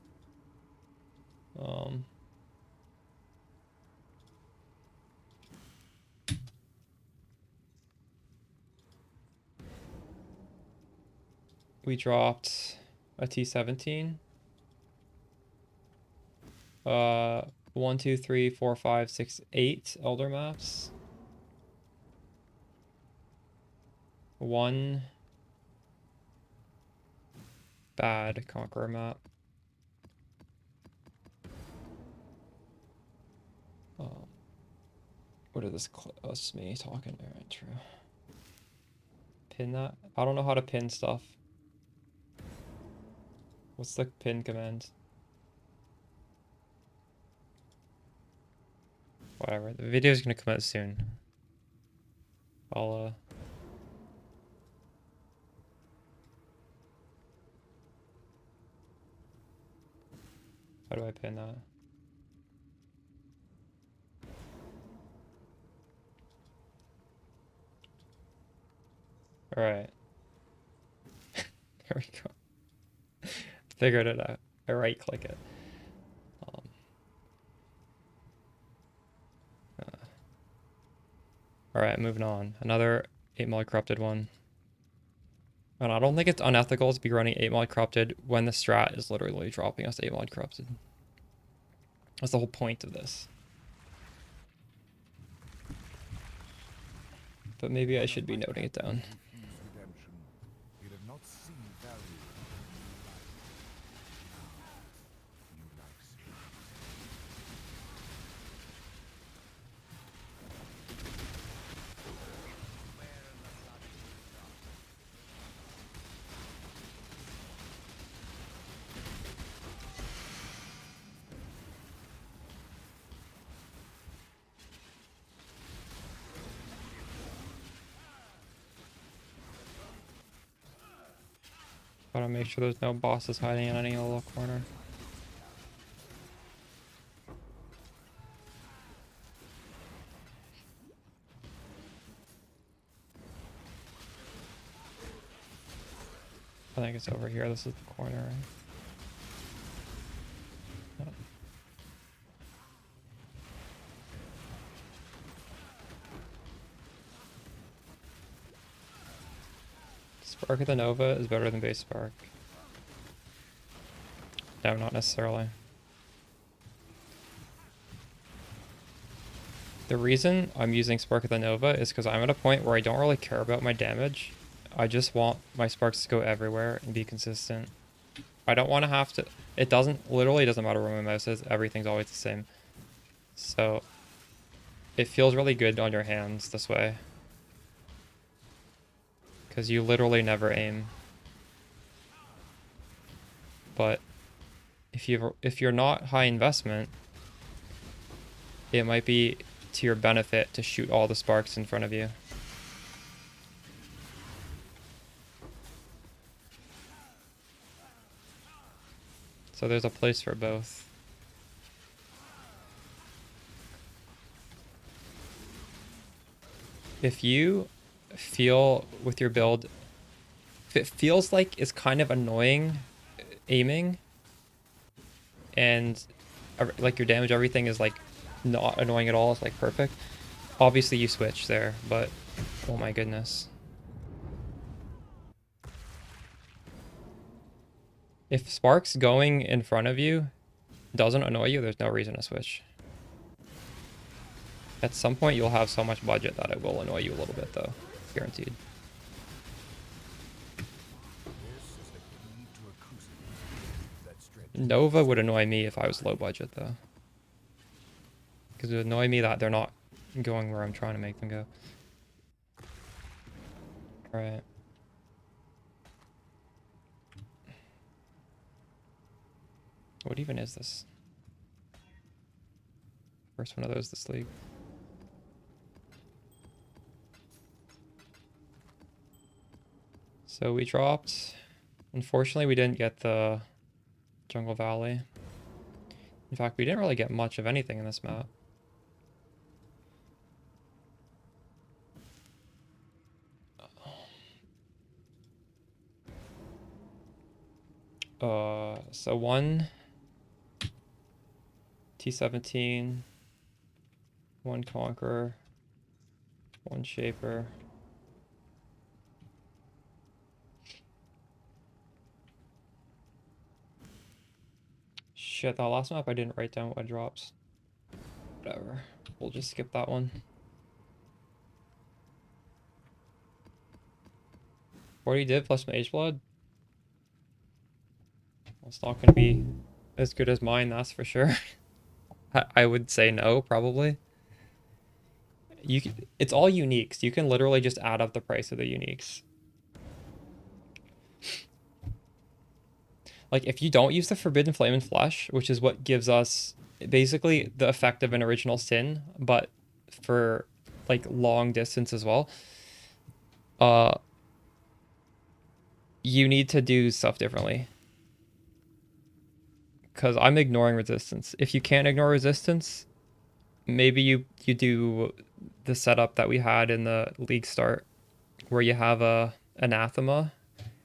We dropped a T17. 1, 2, 3, 4, 5, 6, 8 elder maps. 1 bad conqueror map. What is this? That's me talking. Alright, true. Pin that? I don't know how to pin stuff. What's the pin command? Whatever. The video is gonna come out soon. I'll how do I pin that? Alright. There we go. Figured it out. I right click it. Alright, moving on. Another 8 mod corrupted one. And I don't think it's unethical to be running 8 mod corrupted when the strat is literally dropping us 8 mod corrupted. That's the whole point of this. But maybe I should be noting it down. Gotta make sure there's no bosses hiding in any little corner. I think it's over here. This is the corner, right? Yep. Spark of the Nova is better than base Spark. No, not necessarily. The reason I'm using Spark of the Nova is because I'm at a point where I don't really care about my damage. I just want my sparks to go everywhere and be consistent. I don't want to have to... It literally doesn't matter where my mouse is. Everything's always the same. So, it feels really good on your hands this way. Because you literally never aim. But if you're not high investment, it might be to your benefit to shoot all the sparks in front of you. So there's a place for both. If you feel with your build, if it feels like it's kind of annoying aiming and like your damage, everything is like not annoying at all, it's like perfect, obviously you switch there, but oh my goodness. If sparks going in front of you doesn't annoy you, there's no reason to switch. At some point you'll have so much budget that it will annoy you a little bit though, guaranteed. Nova would annoy me if I was low budget though. Because it would annoy me that they're not going where I'm trying to make them go. Alright. What even is this? First one of those this league. So we dropped. Unfortunately, we didn't get the Jungle Valley. In fact, we didn't really get much of anything in this map. So one T17, one Conqueror, one Shaper. Shit, that last map I didn't write down what drops. Whatever. We'll just skip that one. 40 div plus Mage Blood? Well, it's not gonna be as good as mine, that's for sure. I would say no, probably. It's all uniques. You can literally just add up the price of the uniques. Like, if you don't use the Forbidden Flame and Flesh, which is what gives us basically the effect of an Original Sin, but for, like, long distance as well, you need to do stuff differently. Because I'm ignoring resistance. If you can't ignore resistance, maybe you do the setup that we had in the league start, where you have a Anathema,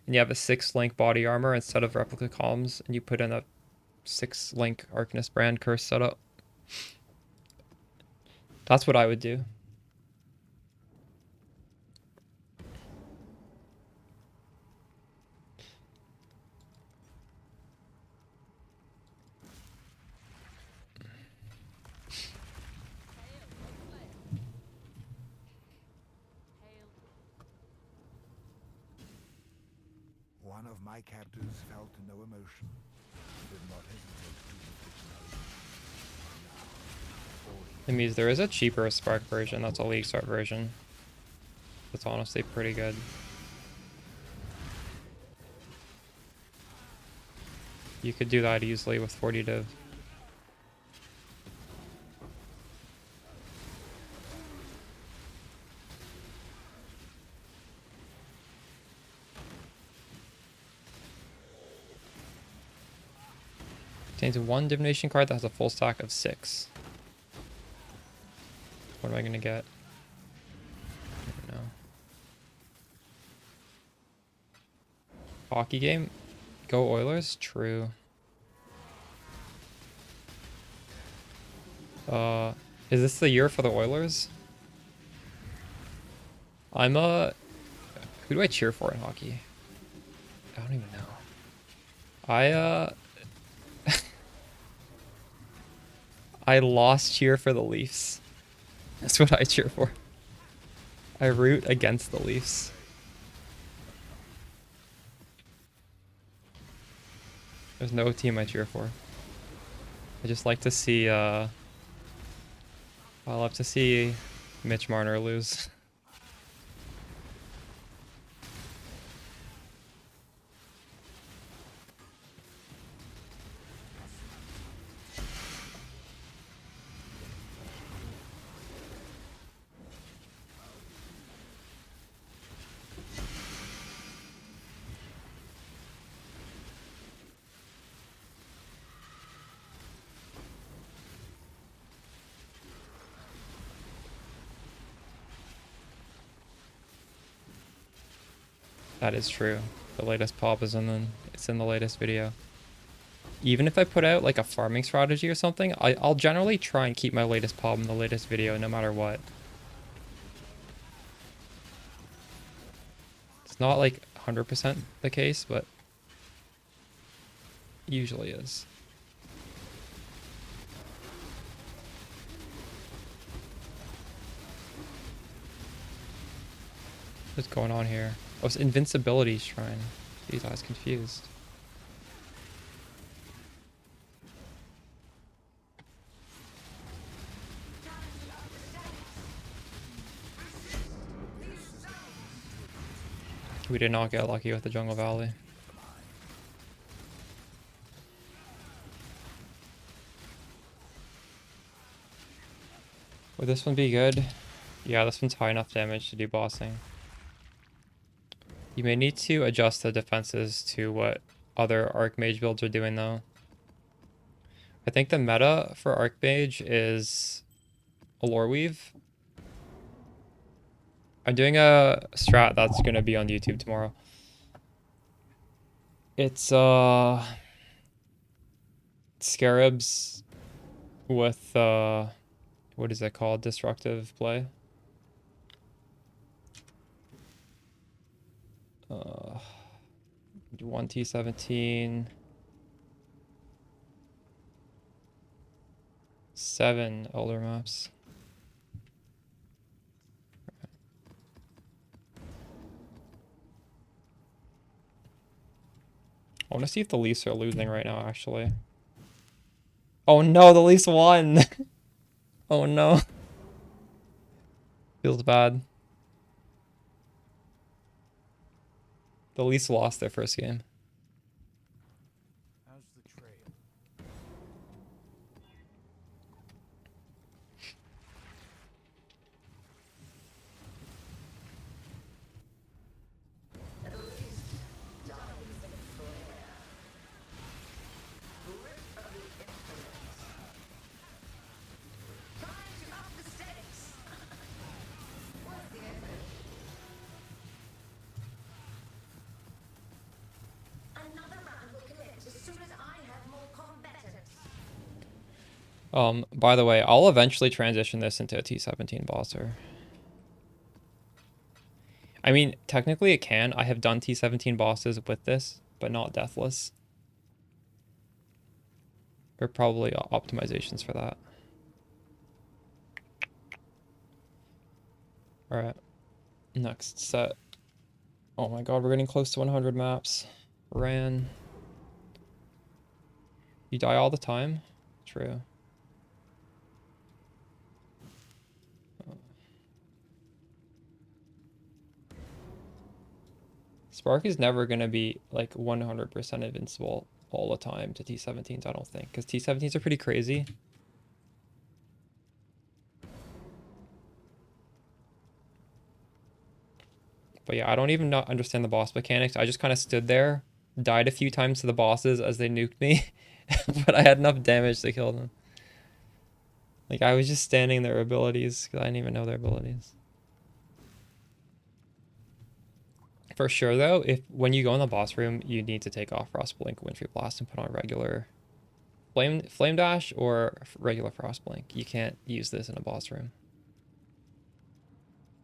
and you have a 6-link body armor instead of replica columns, and you put in a 6-link Arcanist brand curse setup. That's what I would do. One of my captors felt no emotion. He did not hesitate to inflict pain. Now, all he It means there is a cheaper Spark version. That's a league start version. That's honestly pretty good. You could do that easily with 40 div. Contains one divination card that has a full stack of 6. What am I gonna get? I don't know. Hockey game? Go Oilers? True. Is this the year for the Oilers? Who do I cheer for in hockey? I don't even know. I lost cheer for the Leafs. That's what I cheer for. I root against the Leafs. There's no team I cheer for. I just like to see, I love to see Mitch Marner lose. That is true. The latest pop is it's in the latest video. Even if I put out like a farming strategy or something, I'll generally try and keep my latest pop in the latest video no matter what. It's not like 100% the case, but it usually is. What's going on here? Oh, it's Invincibility Shrine. Jeez, I was confused. We did not get lucky with the Jungle Valley. Would this one be good? Yeah, this one's high enough damage to do bossing. You may need to adjust the defenses to what other Archmage builds are doing though. I think the meta for Archmage is a lore weave. I'm doing a strat that's gonna be on YouTube tomorrow. It's scarabs with what is it called? Destructive play. Do 1 T17. 7 elder maps. I want to see if the Leafs are losing right now, actually. Oh no, the Leafs won! Oh no. Feels bad. The Leafs lost their first game. How's the trail? By the way, I'll eventually transition this into a T17 bosser. I mean, technically it can. I have done T17 bosses with this, but not deathless. There are probably optimizations for that. Alright. Next set. Oh my god, we're getting close to 100 maps. Ran. You die all the time? True. Spark is never going to be like 100% invincible all the time to T17s, I don't think. Because T17s are pretty crazy. But yeah, I don't even understand the boss mechanics. I just kind of stood there, died a few times to the bosses as they nuked me. But I had enough damage to kill them. Like, I was just standing their abilities because I didn't even know their abilities. For sure, though, when you go in the boss room, you need to take off Frostblink, Wintry Blast, and put on regular Flame Dash or regular Frostblink. You can't use this in a boss room.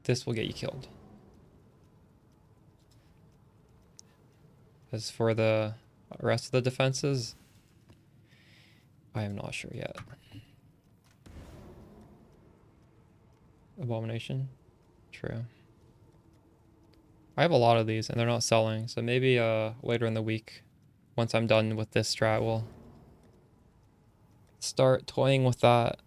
This will get you killed. As for the rest of the defenses, I am not sure yet. Abomination? True. I have a lot of these and they're not selling, so maybe later in the week, once I'm done with this strat, we'll start toying with that.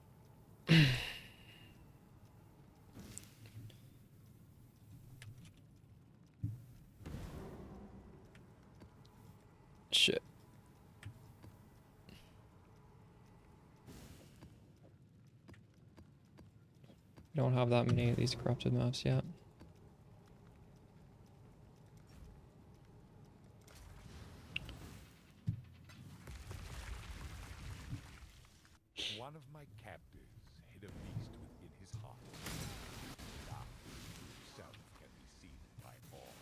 Shit. We don't have that many of these corrupted maps yet. One of my captives hid a beast within his heart. Thou yourself can be seen by all.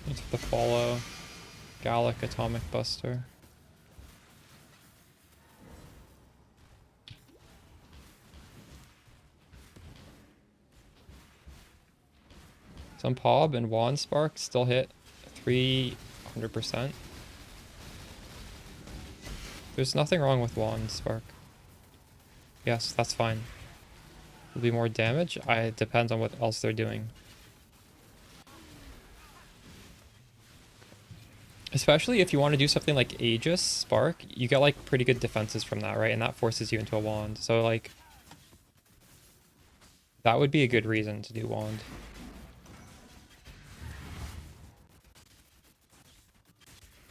It's the follow Gallic Atomic Buster. Some Pob and Wand Spark still hit 300%. There's nothing wrong with Wand Spark. Yes, that's fine. Will be more damage? It depends on what else they're doing. Especially if you want to do something like Aegis Spark, you get like pretty good defenses from that, right? And that forces you into a wand. So like that would be a good reason to do wand.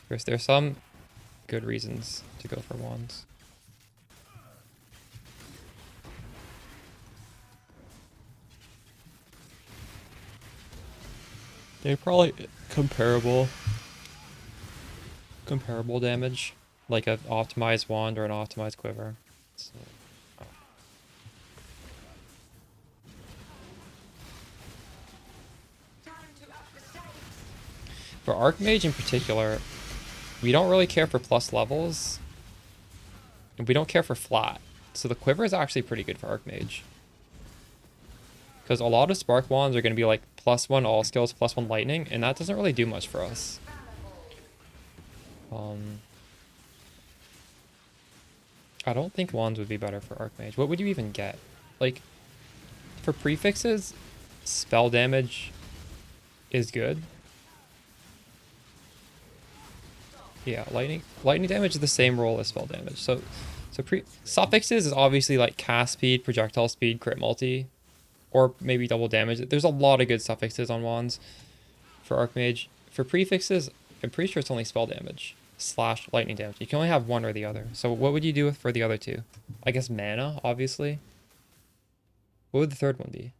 There's some good reasons to go for wands. They're probably comparable damage, like an optimized wand or an optimized quiver. So, for Archmage in particular, we don't really care for plus levels, and we don't care for flat. So the quiver is actually pretty good for Archmage. Because a lot of Spark wands are going to be like +1 all skills, +1 lightning, and that doesn't really do much for us. I don't think wands would be better for Archmage. What would you even get? Like, for prefixes, spell damage is good. Yeah, lightning damage is the same role as spell damage. So suffixes is obviously like cast speed, projectile speed, crit multi, or maybe double damage. There's a lot of good suffixes on wands for Archmage. For prefixes, I'm pretty sure it's only spell damage / lightning damage. You can only have one or the other. So what would you do for the other two? I guess mana, obviously. What would the third one be?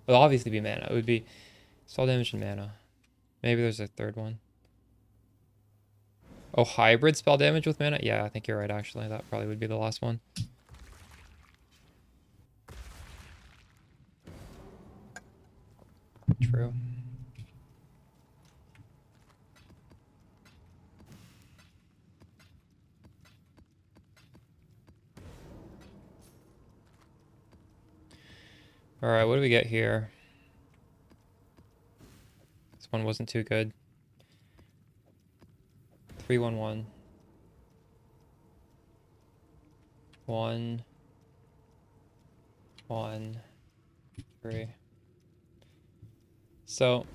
It would obviously be mana. It would be spell damage and mana. Maybe there's a third one. Oh, hybrid spell damage with mana? Yeah, I think you're right, actually. That probably would be the last one. True. Alright, what do we get here? This one wasn't too good. 3-1-1. 1, 1, 3. So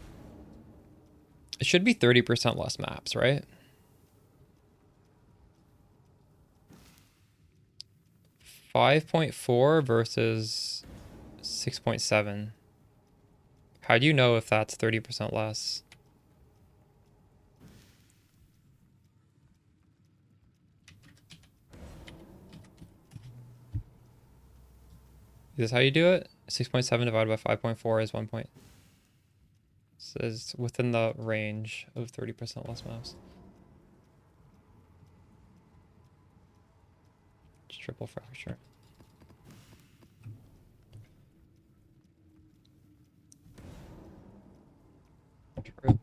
it should be 30% less maps, right? 5.4 versus 6.7. How do you know if that's 30% less? Is this how you do it? 6.7 divided by 5.4 is 1 point. So it's within the range of 30% less maps. Just triple fracture. True.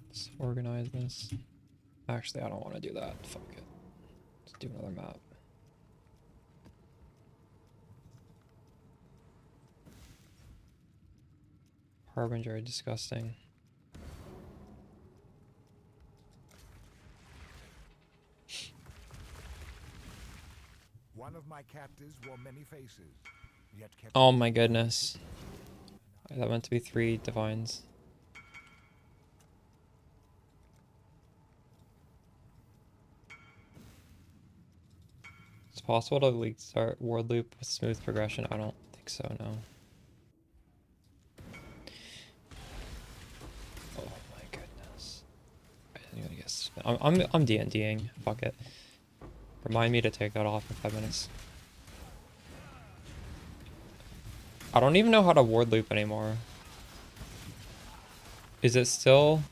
Let's organize this. Actually, I don't want to do that. Fuck it. Let's do another map. Harbinger, disgusting. One of my captives wore many faces, yet kept. Oh my goodness. That meant to be 3 divines. It's possible to like start ward loop with smooth progression. I don't think so, no. Oh my goodness. I'm gonna guess. I'm D&Ding. Fuck it. Remind me to take that off in 5 minutes. I don't even know how to ward loop anymore. Is it still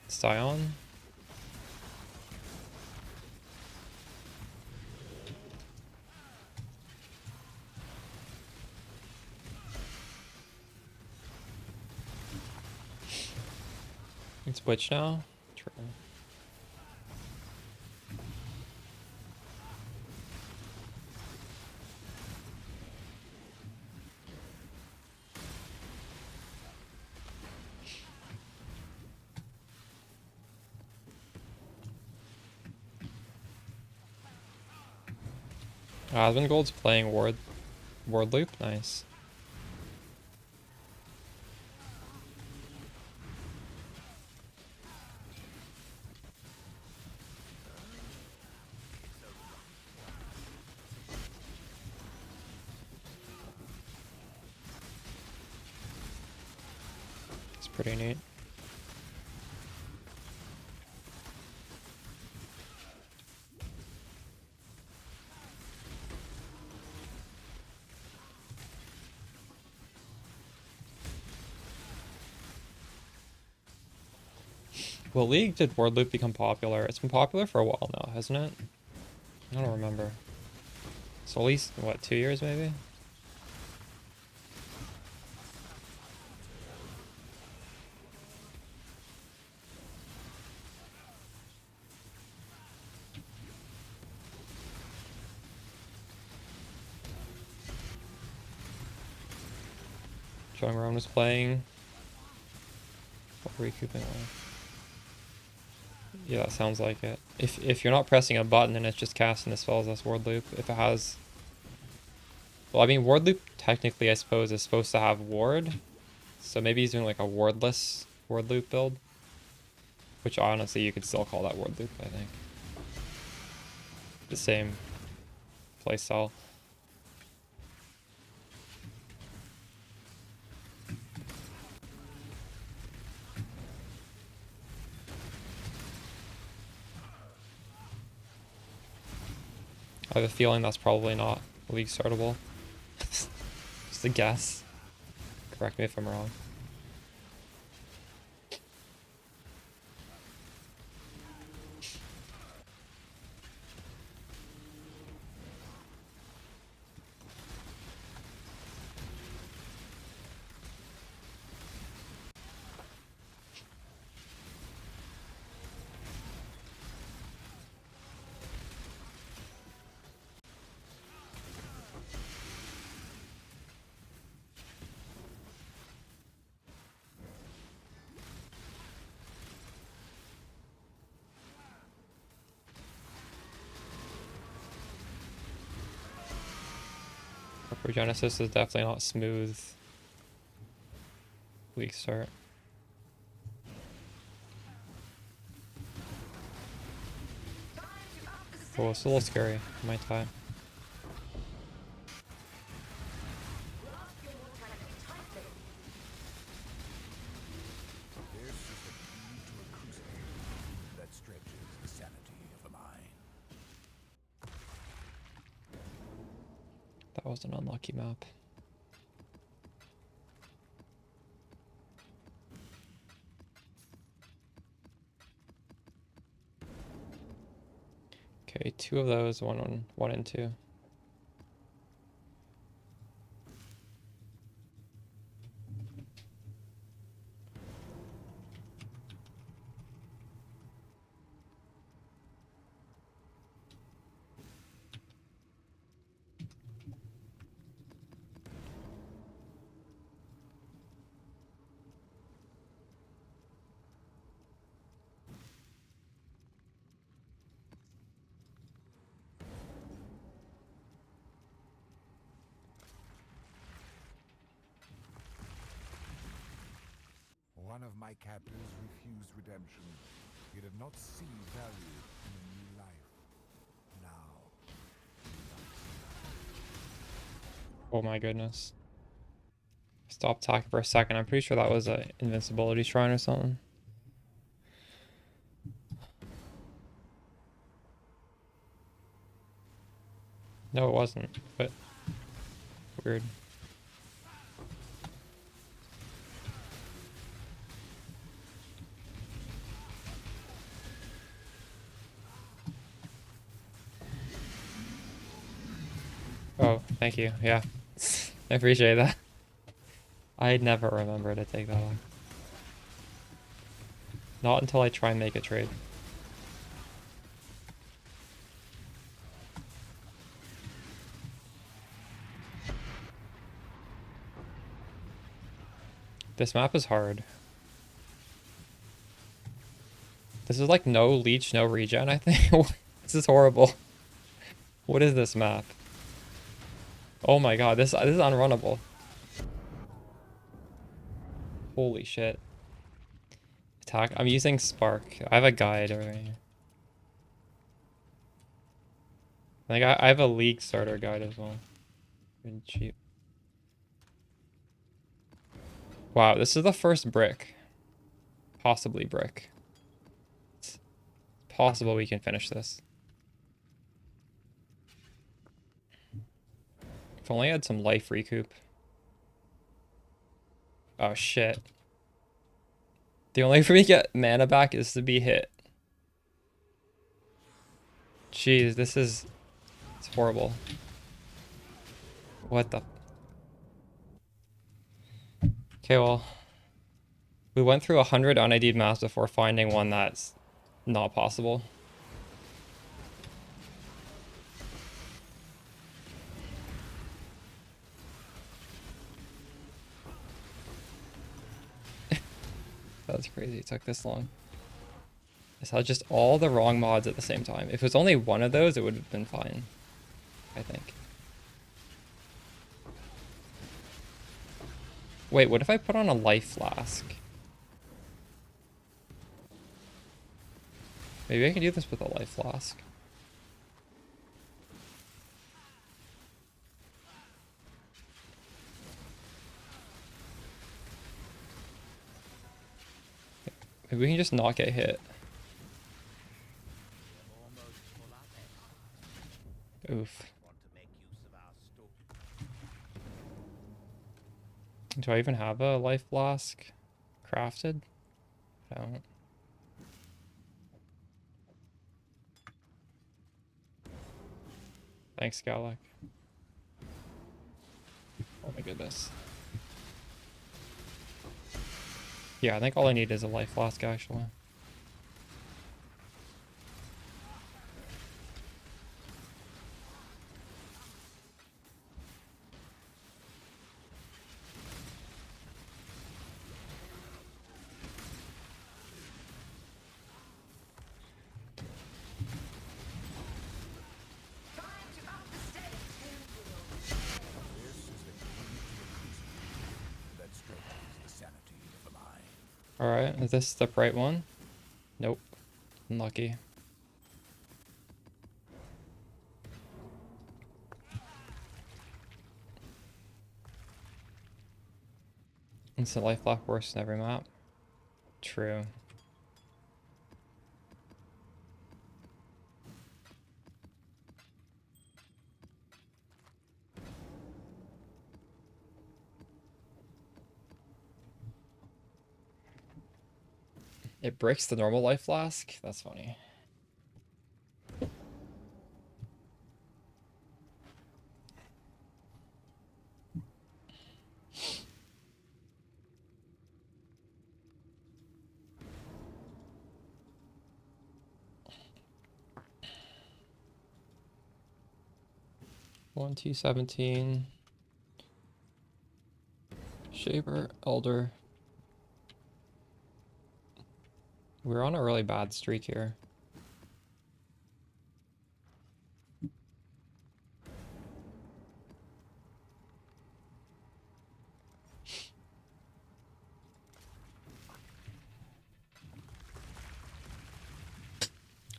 Scion? It's Witch now? True. Asmongold's playing ward loop. Nice. It's pretty neat. Well, League did ward loop become popular? It's been popular for a while now, hasn't it? I don't remember. So at least, what, 2 years maybe? Jungron was playing. What were we recouping with? Yeah, that sounds like it. If you're not pressing a button and it's just casting the spells, that's ward loop. If it has... Well, I mean, ward loop technically, I suppose, is supposed to have ward. So maybe he's doing like a wardless ward loop build. Which honestly, you could still call that ward loop, I think. The same playstyle. I have a feeling that's probably not League startable. Just a guess. Correct me if I'm wrong. Genesis is definitely not smooth League start. Oh, it's a little scary. My time. This is the key to a crusade that stretches the sanity of the mind. That was an unlucky map. Okay, 2 of those, one and 2. One of my captors refused redemption. He did not see value in a new life. Now, Oh my goodness. Stop talking for a second. I'm pretty sure that was a invincibility shrine or something. No, it wasn't, but weird. Oh, thank you. Yeah. I appreciate that. I'd never remember to take that off. Not until I try and make a trade. This map is hard. This is like no leech, no regen, I think. This is horrible. What is this map? Oh my god, this is unrunnable. Holy shit. Attack. I'm using Spark. I have a guide over here. Like I have a League starter guide as well. Really cheap. Wow, this is the first brick. Possibly brick. It's possible we can finish this. If only I had some life recoup. Oh shit. The only way for me to get mana back is to be hit. Jeez, it's horrible. What the? Okay, well, we went through 100 unID'd maps before finding one that's not possible. That's crazy. It took this long. I saw just all the wrong mods at the same time. If it was only one of those, it would have been fine, I think. Wait, what if I put on a life flask? Maybe I can do this with a life flask. Maybe we can just not get hit. Oof. Do I even have a life flask crafted? I don't. Thanks, Galak. Oh my goodness. Yeah, I think all I need is a life flask, actually. Alright, is this the right one? Nope. Unlucky. Instant life block worse in every map. True. It breaks the normal life flask? That's funny. One T17. Shaper, Elder. We're on a really bad streak here.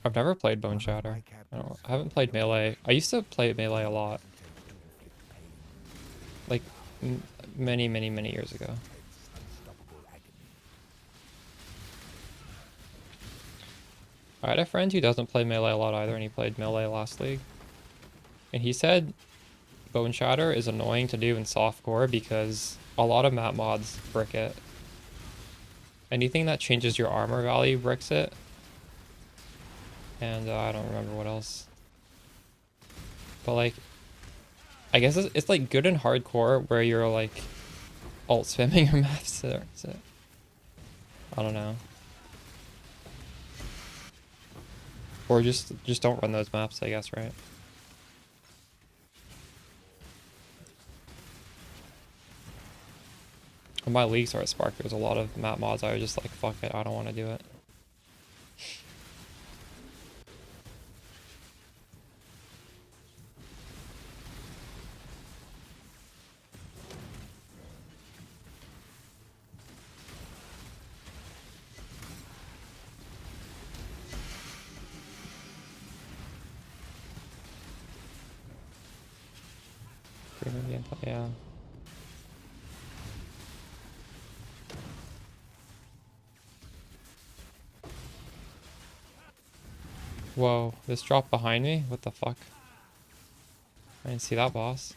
I've never played Bone Shatter. I haven't played melee. I used to play melee a lot. Like many years ago. I had a friend who doesn't play melee a lot either, and he played melee last league. And he said Bone Shatter is annoying to do in softcore because a lot of map mods brick it. Anything that changes your armor value bricks it. And I don't remember what else. But like, I guess it's like good in hardcore where you're like alt spamming your maps. That's it. I don't know. Or just don't run those maps, I guess, right? When my leagues are at Spark, there's a lot of map mods. I was just like, fuck it, I don't want to do it. Premium gameplay, yeah. Whoa, this dropped behind me? What the fuck? I didn't see that boss.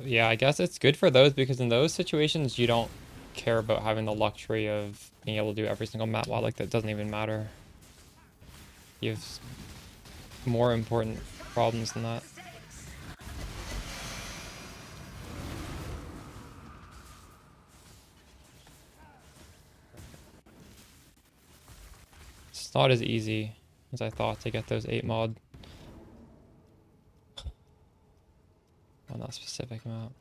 Yeah, I guess it's good for those because in those situations you don't care about having the luxury of being able to do every single map. Well, like that doesn't even matter. You have more important problems than that. It's not as easy as I thought to get those 8 mod on that specific map.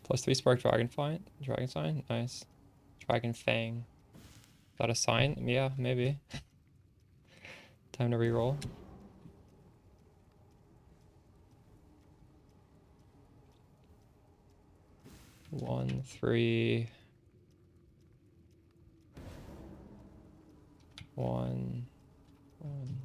+3 Spark Dragon Sign? Nice. Dragon Fang. Is that a sign? Yeah, maybe. Time to reroll. One, 3. 1, 1.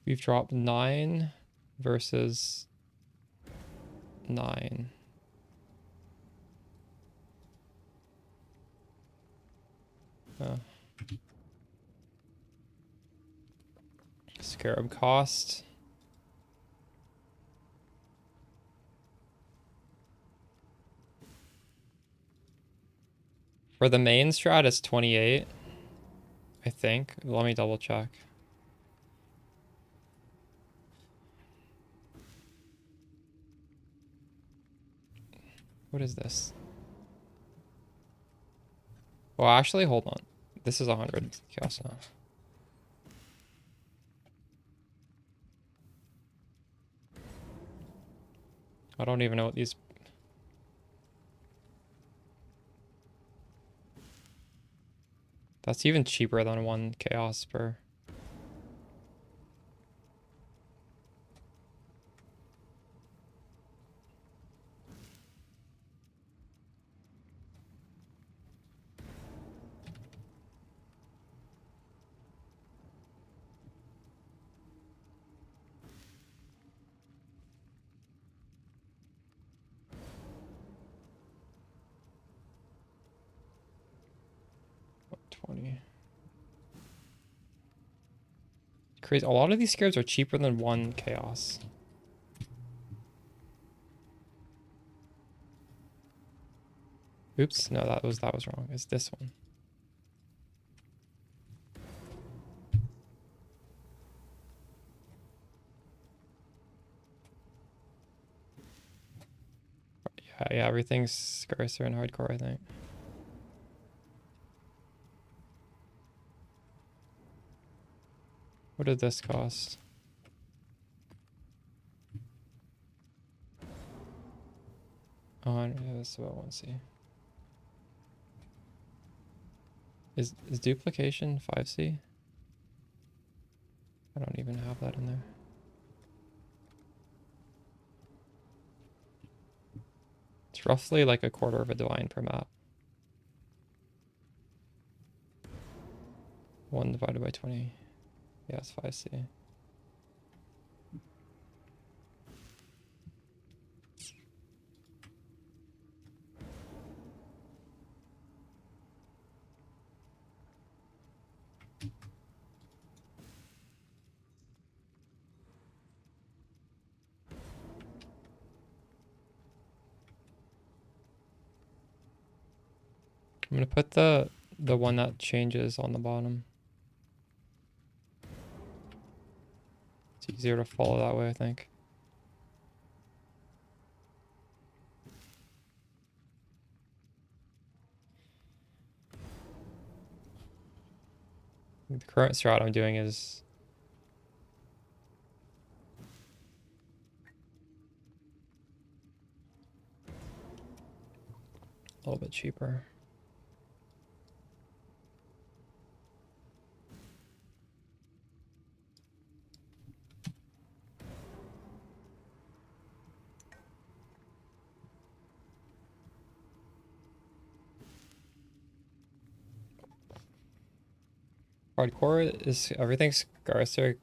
We've dropped 9 versus 9. Scarab cost. For the main strat, it's 28, I think. Let me double check. What is this? Well, actually, hold on. This is 100 chaos now. I don't even know what these... That's even cheaper than 1 chaos per... Crazy. A lot of these scarabs are cheaper than 1 chaos. Oops, no, that was wrong. It's this one. Yeah, everything's scarcer in hardcore, I think. What did this cost? Oh, yeah, that's about 1C. Is duplication 5C? I don't even have that in there. It's roughly like 1/4 of a divine per map. 1 divided by 20. Yeah, it's 5C. I'm gonna put the one that changes on the bottom. It's easier to follow that way, I think. The current strat I'm doing is A little bit cheaper. Hardcore is everything's scarcer,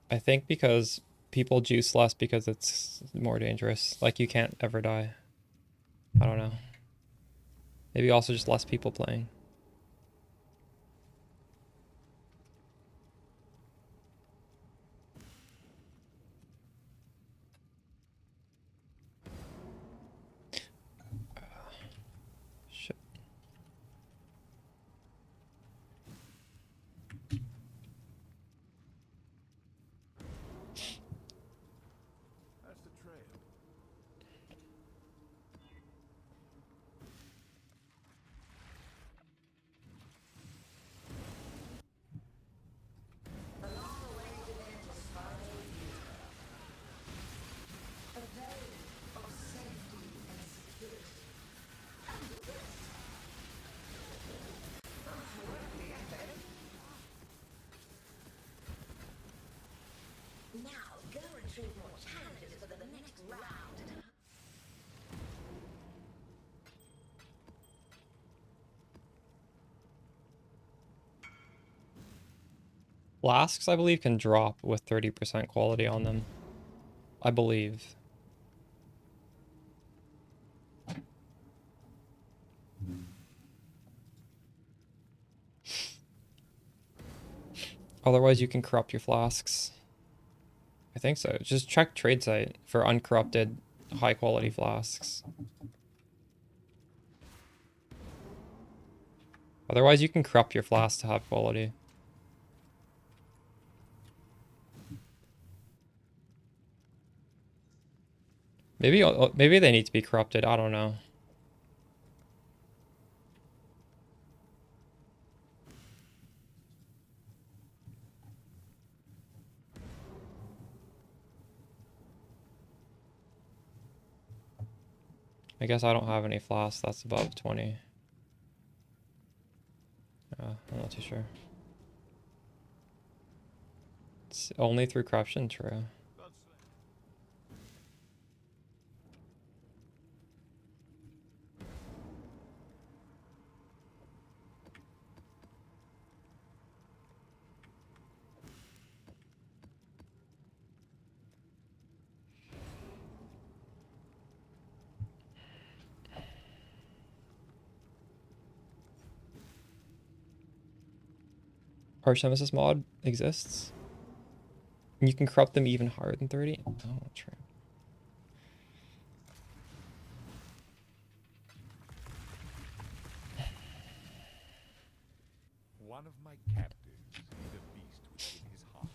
I think, because people juice less because it's more dangerous. Like you can't ever die. I don't know. Maybe also just less people playing. Shit. That's the trail. Now, go retrieve more challenges for the next round. Flasks, I believe, can drop with 30% quality on them. I believe. Otherwise, you can corrupt your flasks. I think so. Just check trade site for uncorrupted, high quality flasks. Otherwise, you can corrupt your flasks to have quality. Maybe they need to be corrupted. I don't know. I guess I don't have any flasks that's above 20. I'm not too sure. It's only through corruption, true. Arch Nemesis mod exists. And you can corrupt them even higher than 30. Oh, true. One of my captives hid a beast within his heart.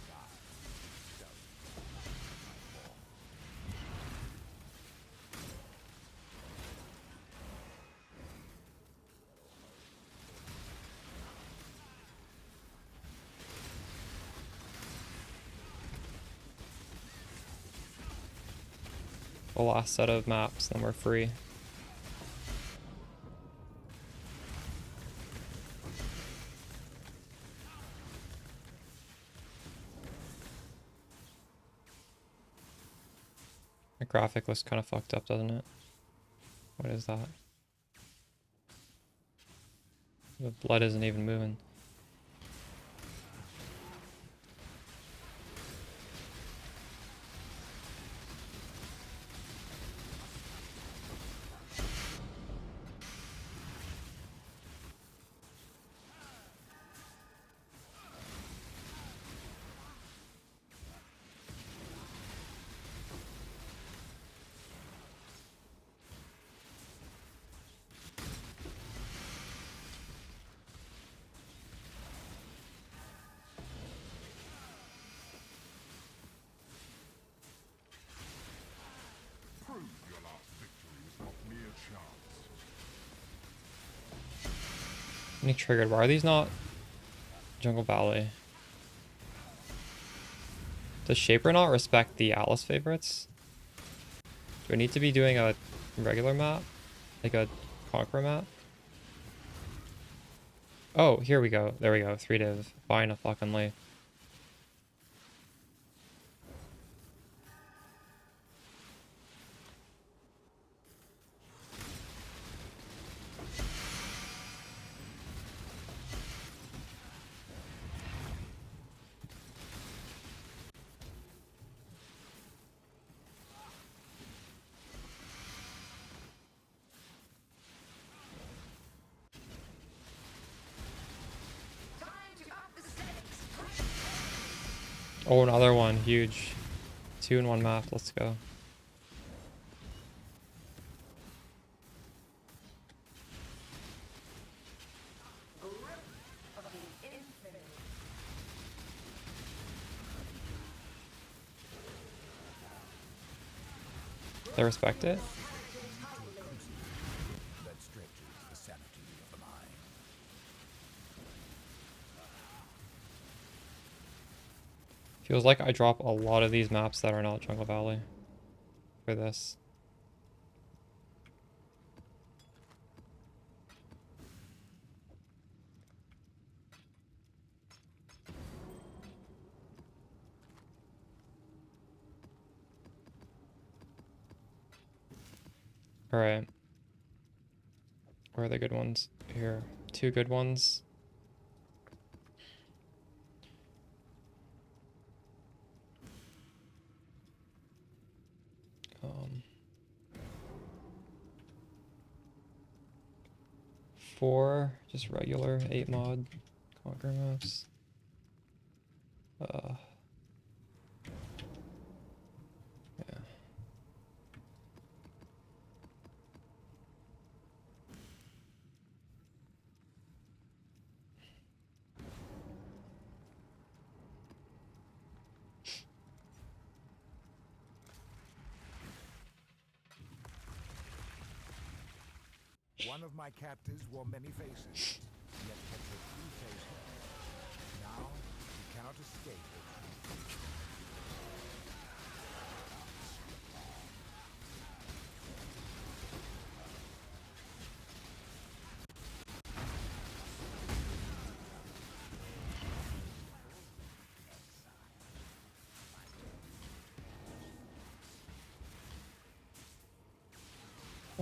God, don't my form. The last set of maps, then we're free. The graphic looks kind of fucked up, doesn't it? What is that? The blood isn't even moving. Prove your last victory is not mere chance. Any triggered? Why are these not Jungle Ballet? Does Shaper not respect the Atlas favorites? Do I need to be doing a regular map? Like a conqueror map? Oh, here we go. There we go. 3 div. Fine, fucking. Oh, another one. Huge. 2 in 1 map. Let's go. They respect it? That stretches the sanity of the mind. Feels like I drop a lot of these maps that are not Jungle Valley for this. Alright. Where are the good ones? Here. 2 good ones. Um, 4 just regular 8 mod conquer maps. Yeah. One of my captives wore many faces, yet kept her true face hidden. Now, you cannot escape it.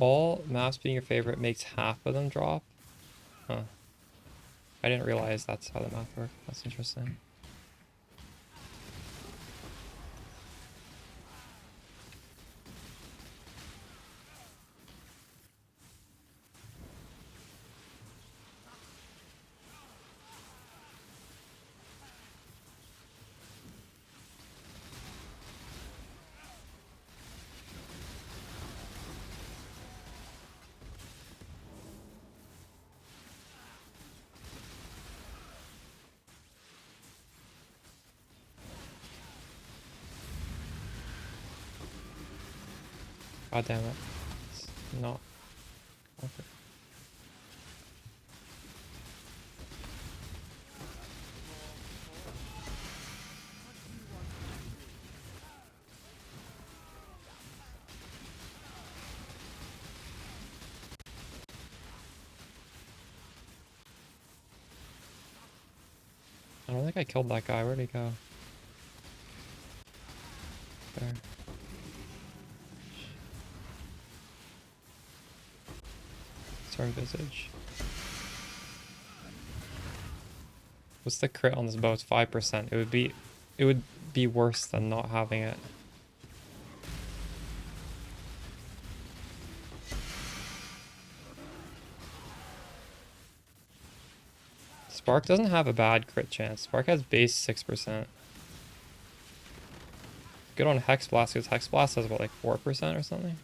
All maps being your favorite makes half of them drop? Huh. I didn't realize that's how the math worked. That's interesting. God damn it. It's not. Okay. I don't think I killed that guy. Where'd he go? There. Storm Visage. What's the crit on this bow? It's 5%. It would be worse than not having it. Spark doesn't have a bad crit chance. Spark has base 6%. Good on Hex Blast, because Hex Blast has what, like 4% or something?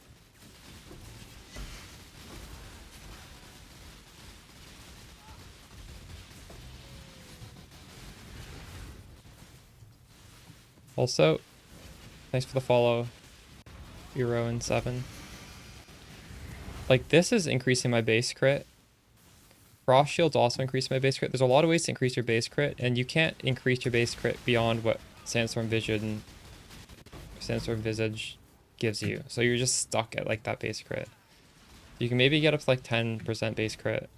Also, thanks for the follow, Euro and 7. Like, this is increasing my base crit. Frost Shield's also increasing my base crit. There's a lot of ways to increase your base crit, and you can't increase your base crit beyond what Sandstorm Visage gives you. So you're just stuck at like that base crit. You can maybe get up to like 10% base crit.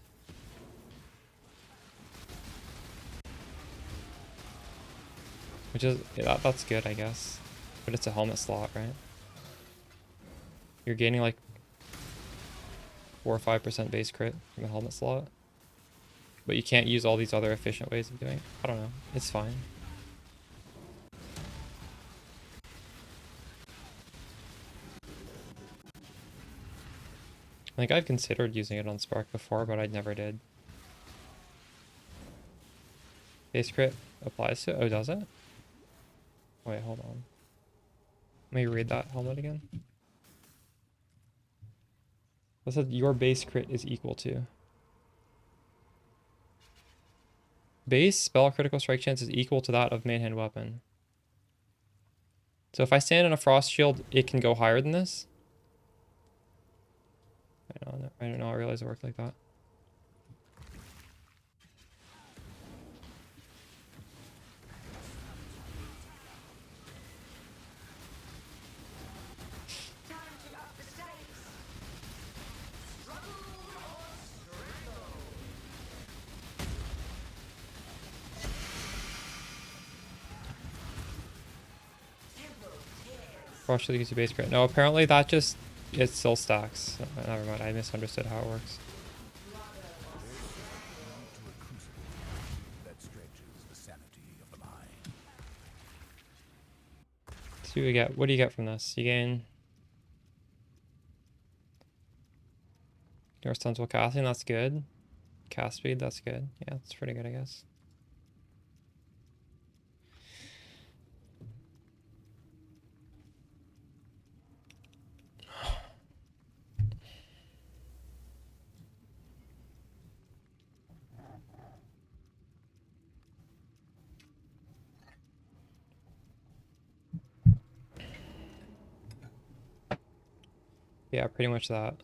Which is, yeah, that's good, I guess. But it's a helmet slot, right? You're gaining like 4 or 5% base crit from a helmet slot. But you can't use all these other efficient ways of doing it. I don't know. It's fine. I think I've considered using it on Spark before, but I never did. Base crit applies to it? Oh, does it? Wait, hold on. Let me read that helmet again. It said your base crit is equal to. Base spell critical strike chance is equal to that of main hand weapon. So if I stand in a frost shield, it can go higher than this? I don't know, I realized it worked like that. Frost shield gives you base crit. No, apparently that just, it still stacks. Never mind, I misunderstood how it works. That stretches the sanity of the mind. So you get, what do you get from this? You gain your sensible casting, that's good. Cast speed, that's good. Yeah, that's pretty good, I guess. Yeah, pretty much that.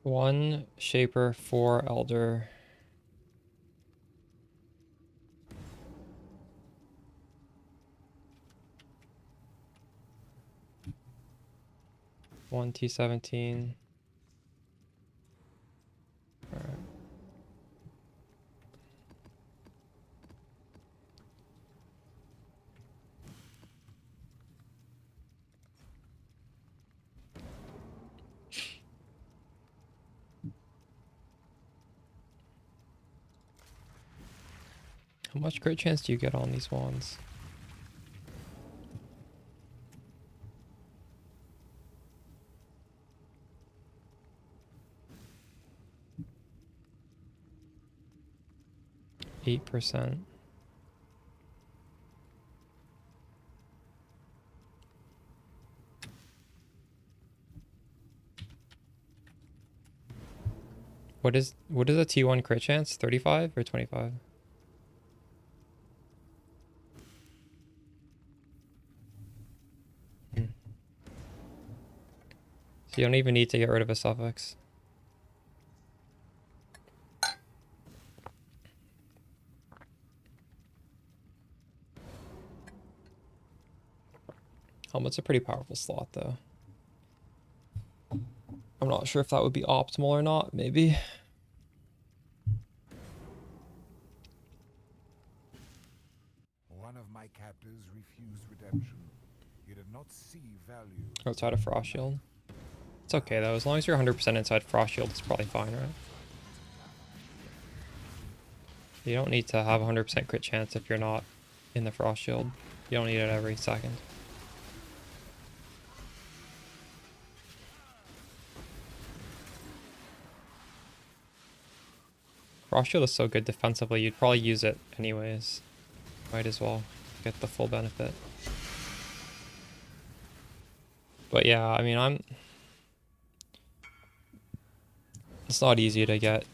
One Shaper, 4 Elder. One T17. Alright. How much crit chance do you get on these wands? %. What is a T1 crit chance? 35 or 25? So you don't even need to get rid of a suffix. Helmet's a pretty powerful slot though. I'm not sure if that would be optimal or not, maybe. One of my captors refused redemption. He did not see value. Outside of Frost Shield. It's okay though, as long as you're 100% inside Frost Shield, it's probably fine, right? You don't need to have 100% crit chance if you're not in the Frost Shield. You don't need it every second. Frost Shield is so good defensively, you'd probably use it anyways. Might as well get the full benefit. But yeah, I mean, it's not easy to get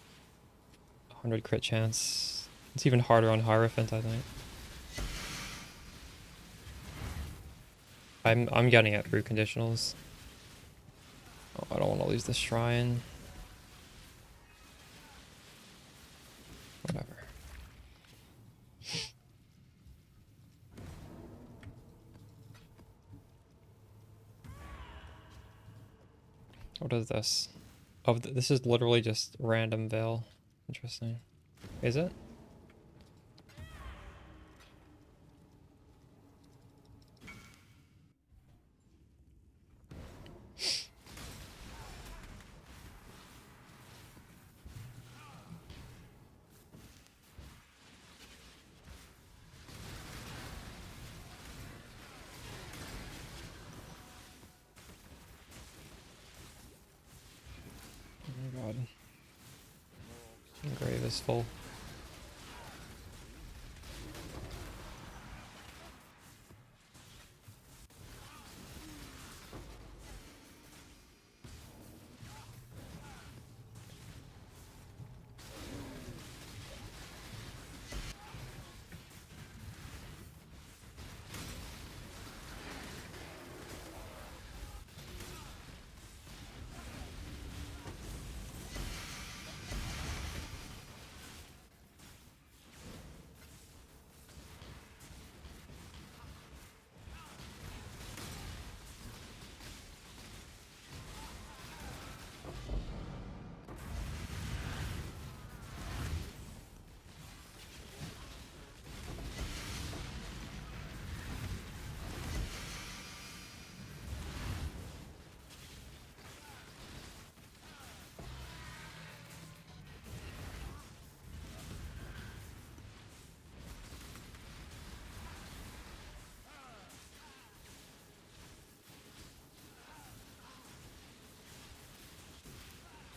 100 crit chance. It's even harder on Hierophant, I think. I'm getting it through conditionals. Oh, I don't want to lose the shrine. Whatever. What is this? Oh, this is literally just random veil. Interesting. Is it? Oh my god. Grave is full.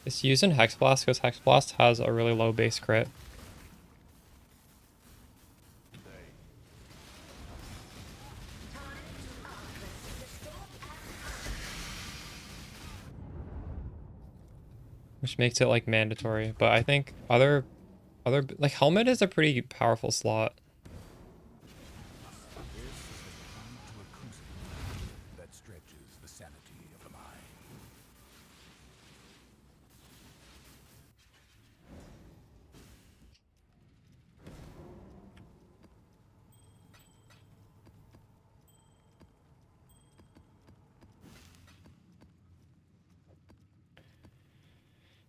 It's used in Hex Blast because Hex Blast has a really low base crit. Which makes it like mandatory, but I think other like Helmet is a pretty powerful slot. That stretches the sanity of the mind.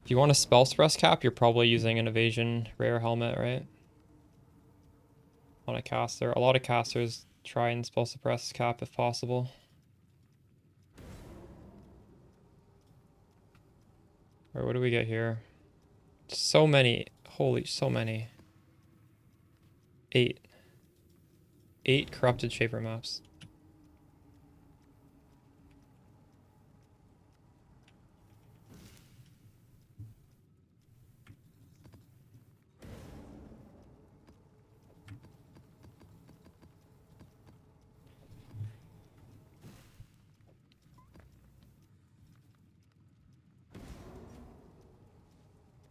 If you want a spell suppress cap, you're probably using an evasion rare helmet, right? On a caster. A lot of casters try and spell suppress cap if possible. Or what do we get here? So many. Holy, so many. 8. 8 corrupted shaper maps.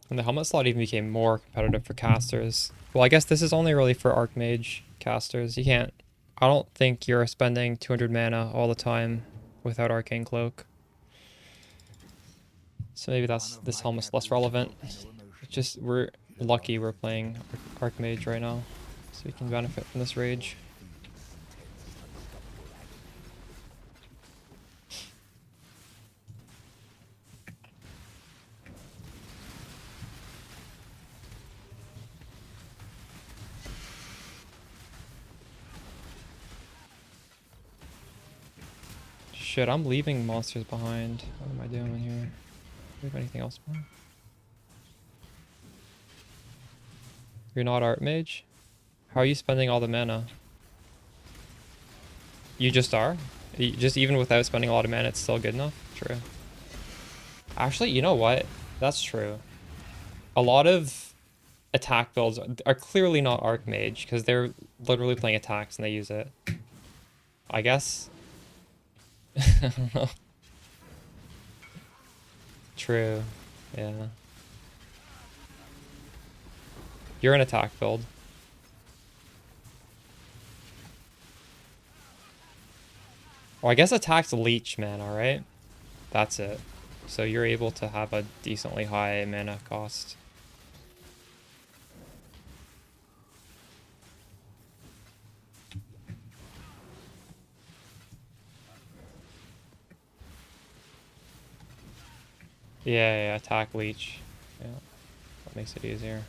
And the helmet slot even became more competitive for casters. Well, I guess this is only really for Archmage casters. You can't... I don't think you're spending 200 mana all the time without Arcane Cloak. So maybe this helmet's less relevant. It's just we're lucky we're playing Archmage right now. So we can benefit from this rage. Shit, I'm leaving monsters behind. What am I doing here? Do we have anything else more? You're not Archmage? How are you spending all the mana? You just are? Just even without spending a lot of mana, it's still good enough? True. Actually, you know what? That's true. A lot of attack builds are clearly not Archmage because they're literally playing attacks and they use it. I guess. I don't know. True. Yeah. You're an attack build. Oh, I guess attack's leech mana, right? That's it. So you're able to have a decently high mana cost. Yeah, attack leech. Yeah, that makes it easier.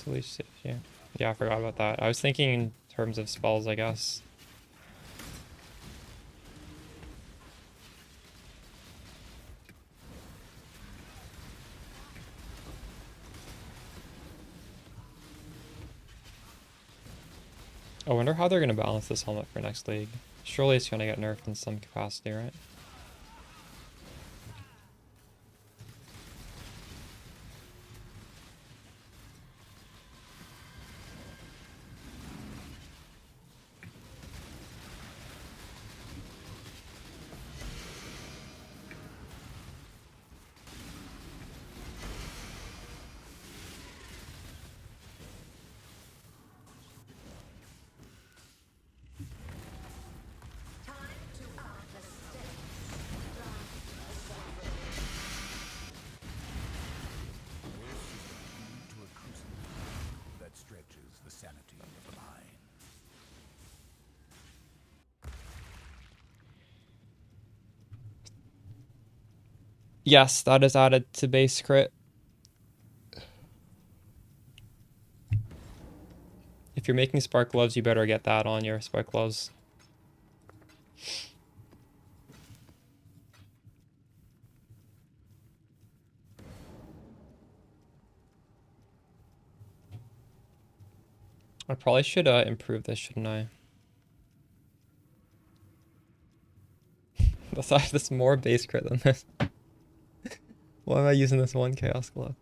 To leech save, yeah. Yeah, I forgot about that. I was thinking in terms of spells, I guess. I wonder how they're going to balance this helmet for next league. Surely it's going to get nerfed in some capacity, right? To a crucible that stretches the sanity of the mind. Yes, that is added to base crit. If you're making spark gloves, you better get that on your spark gloves. I probably should improve this, shouldn't I? Besides, this more base crit than this. Why am I using this one chaos glove?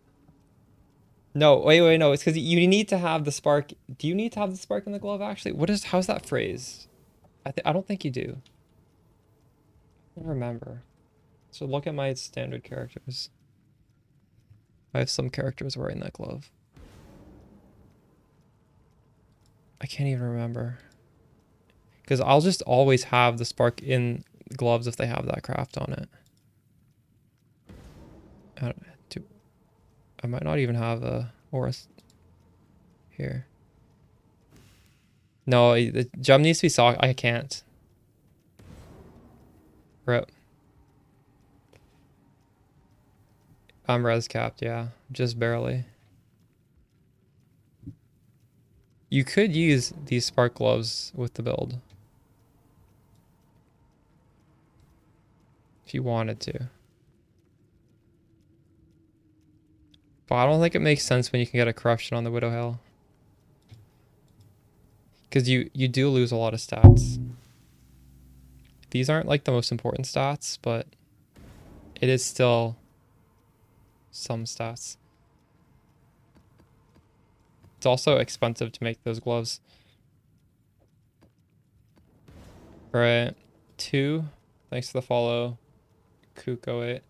No, wait, no. It's because you need to have the spark. Do you need to have the spark in the glove, actually? How's that phrase? I don't think you do. I don't remember. So look at my standard characters. I have some characters wearing that glove. I can't even remember. Because I'll just always have the spark in gloves if they have that craft on it. I might not even have a aura here. No, the gem needs to be sock. I can't. Rip. I'm res capped, yeah. Just barely. You could use these spark gloves with the build. If you wanted to. But I don't think it makes sense when you can get a corruption on the Widow Hill. Because you do lose a lot of stats. These aren't like the most important stats, but it is still some stats. It's also expensive to make those gloves. Right. 2. Thanks for the follow. Kuko 8.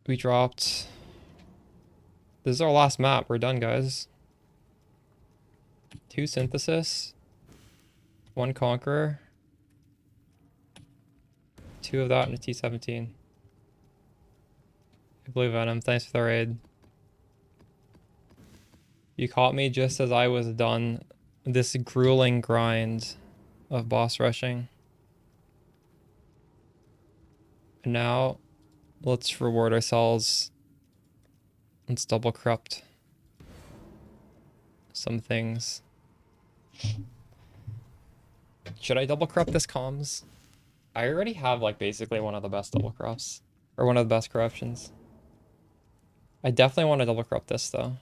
We dropped. This is our last map. We're done, guys. 2 synthesis. 1 conqueror. 2 of that and a T17. Blue Venom, thanks for the raid. You caught me just as I was done this grueling grind of boss rushing. And now, let's reward ourselves. Let's double corrupt some things. Should I double corrupt this comms? I already have like basically one of the best double corrupts. Or one of the best corruptions. I definitely want to double corrupt this though.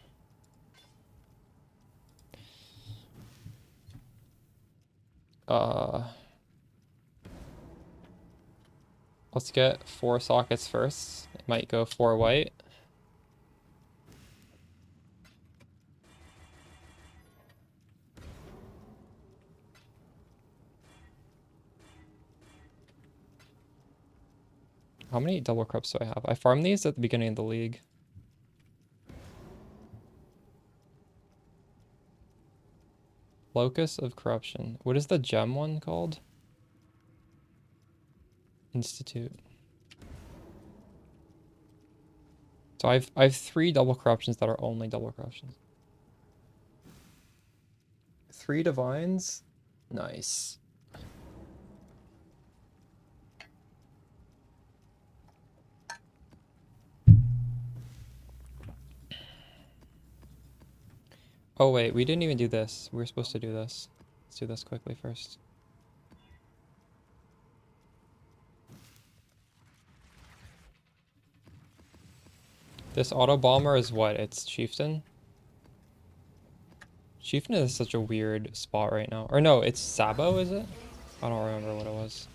Let's get 4 sockets first. It might go 4 white. How many double corrupts do I have? I farmed these at the beginning of the league. Locus of Corruption. What is the gem one called? Institute. So I have 3 double corruptions that are only double corruptions. 3 divines. Nice. Oh wait, we didn't even do this. We were supposed to do this. Let's do this quickly first. This auto bomber is what? It's Chieftain? Chieftain is such a weird spot right now. Or no, it's Sabo, is it? I don't remember what it was.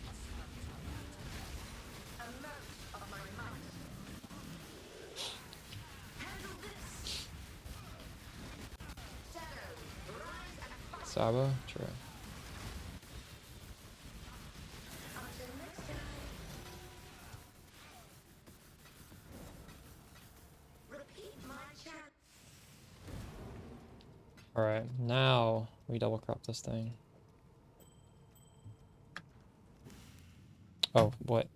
Sabo? True. Alright, now we double crop this thing. Oh, what?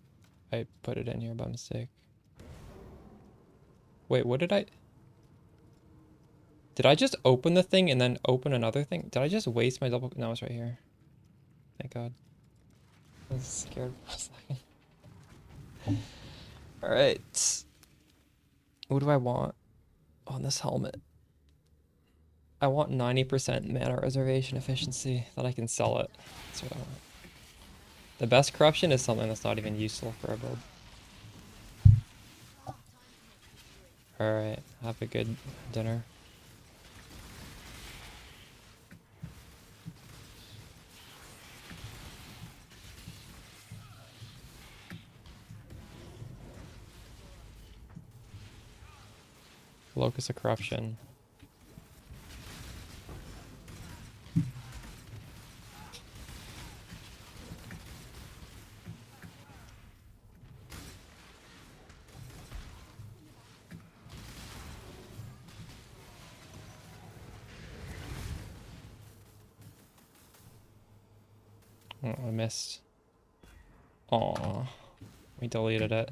I put it in here by mistake. Wait, what did I... Did I just open the thing and then open another thing? Did I just waste my double... No, it's right here. Thank God. I was scared for a second. Alright. What do I want on this helmet? I want 90% mana reservation efficiency that I can sell it. That's what I want. The best corruption is something that's not even useful for a build. Alright, have a good dinner. Locus of Corruption. Oh, I missed. Aw, we deleted it.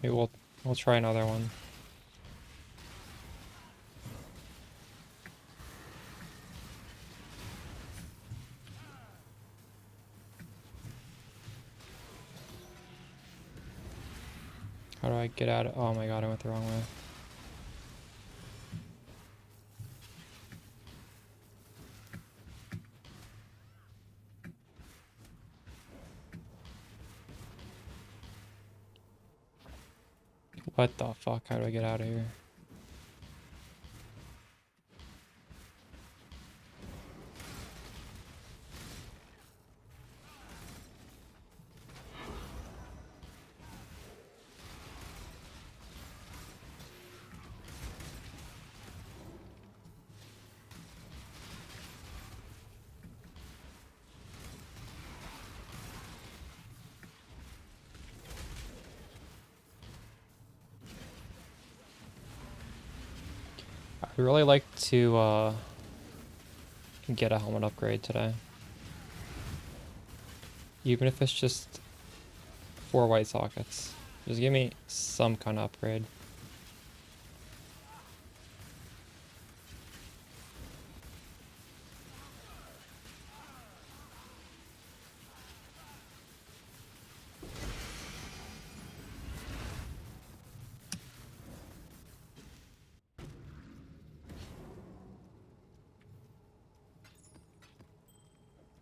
Maybe we'll try another one. How do I get out of... Oh my God, I went the wrong way. What the fuck? How do I get out of here? I'd really like to get a helmet upgrade today. Even if it's just 4 white sockets. Just give me some kind of upgrade.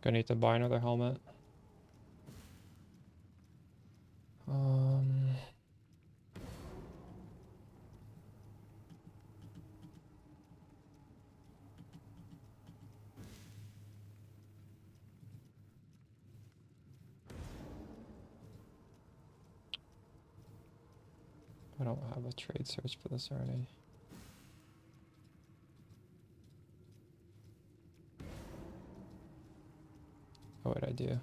Gonna need to buy another helmet. I don't have a trade search for this already. Oh wait, I do.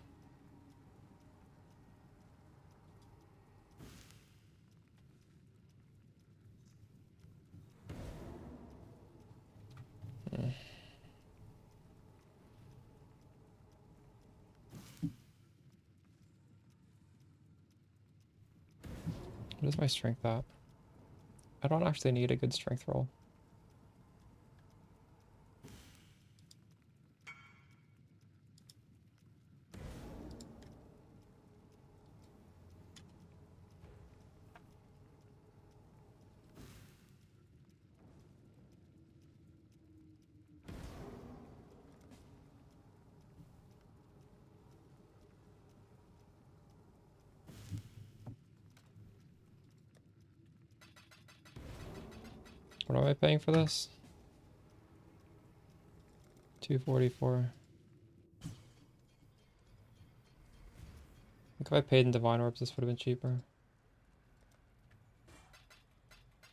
What is my strength at? I don't actually need a good strength roll. What am I paying for this? 244. I think if I paid in Divine Orbs, this would have been cheaper.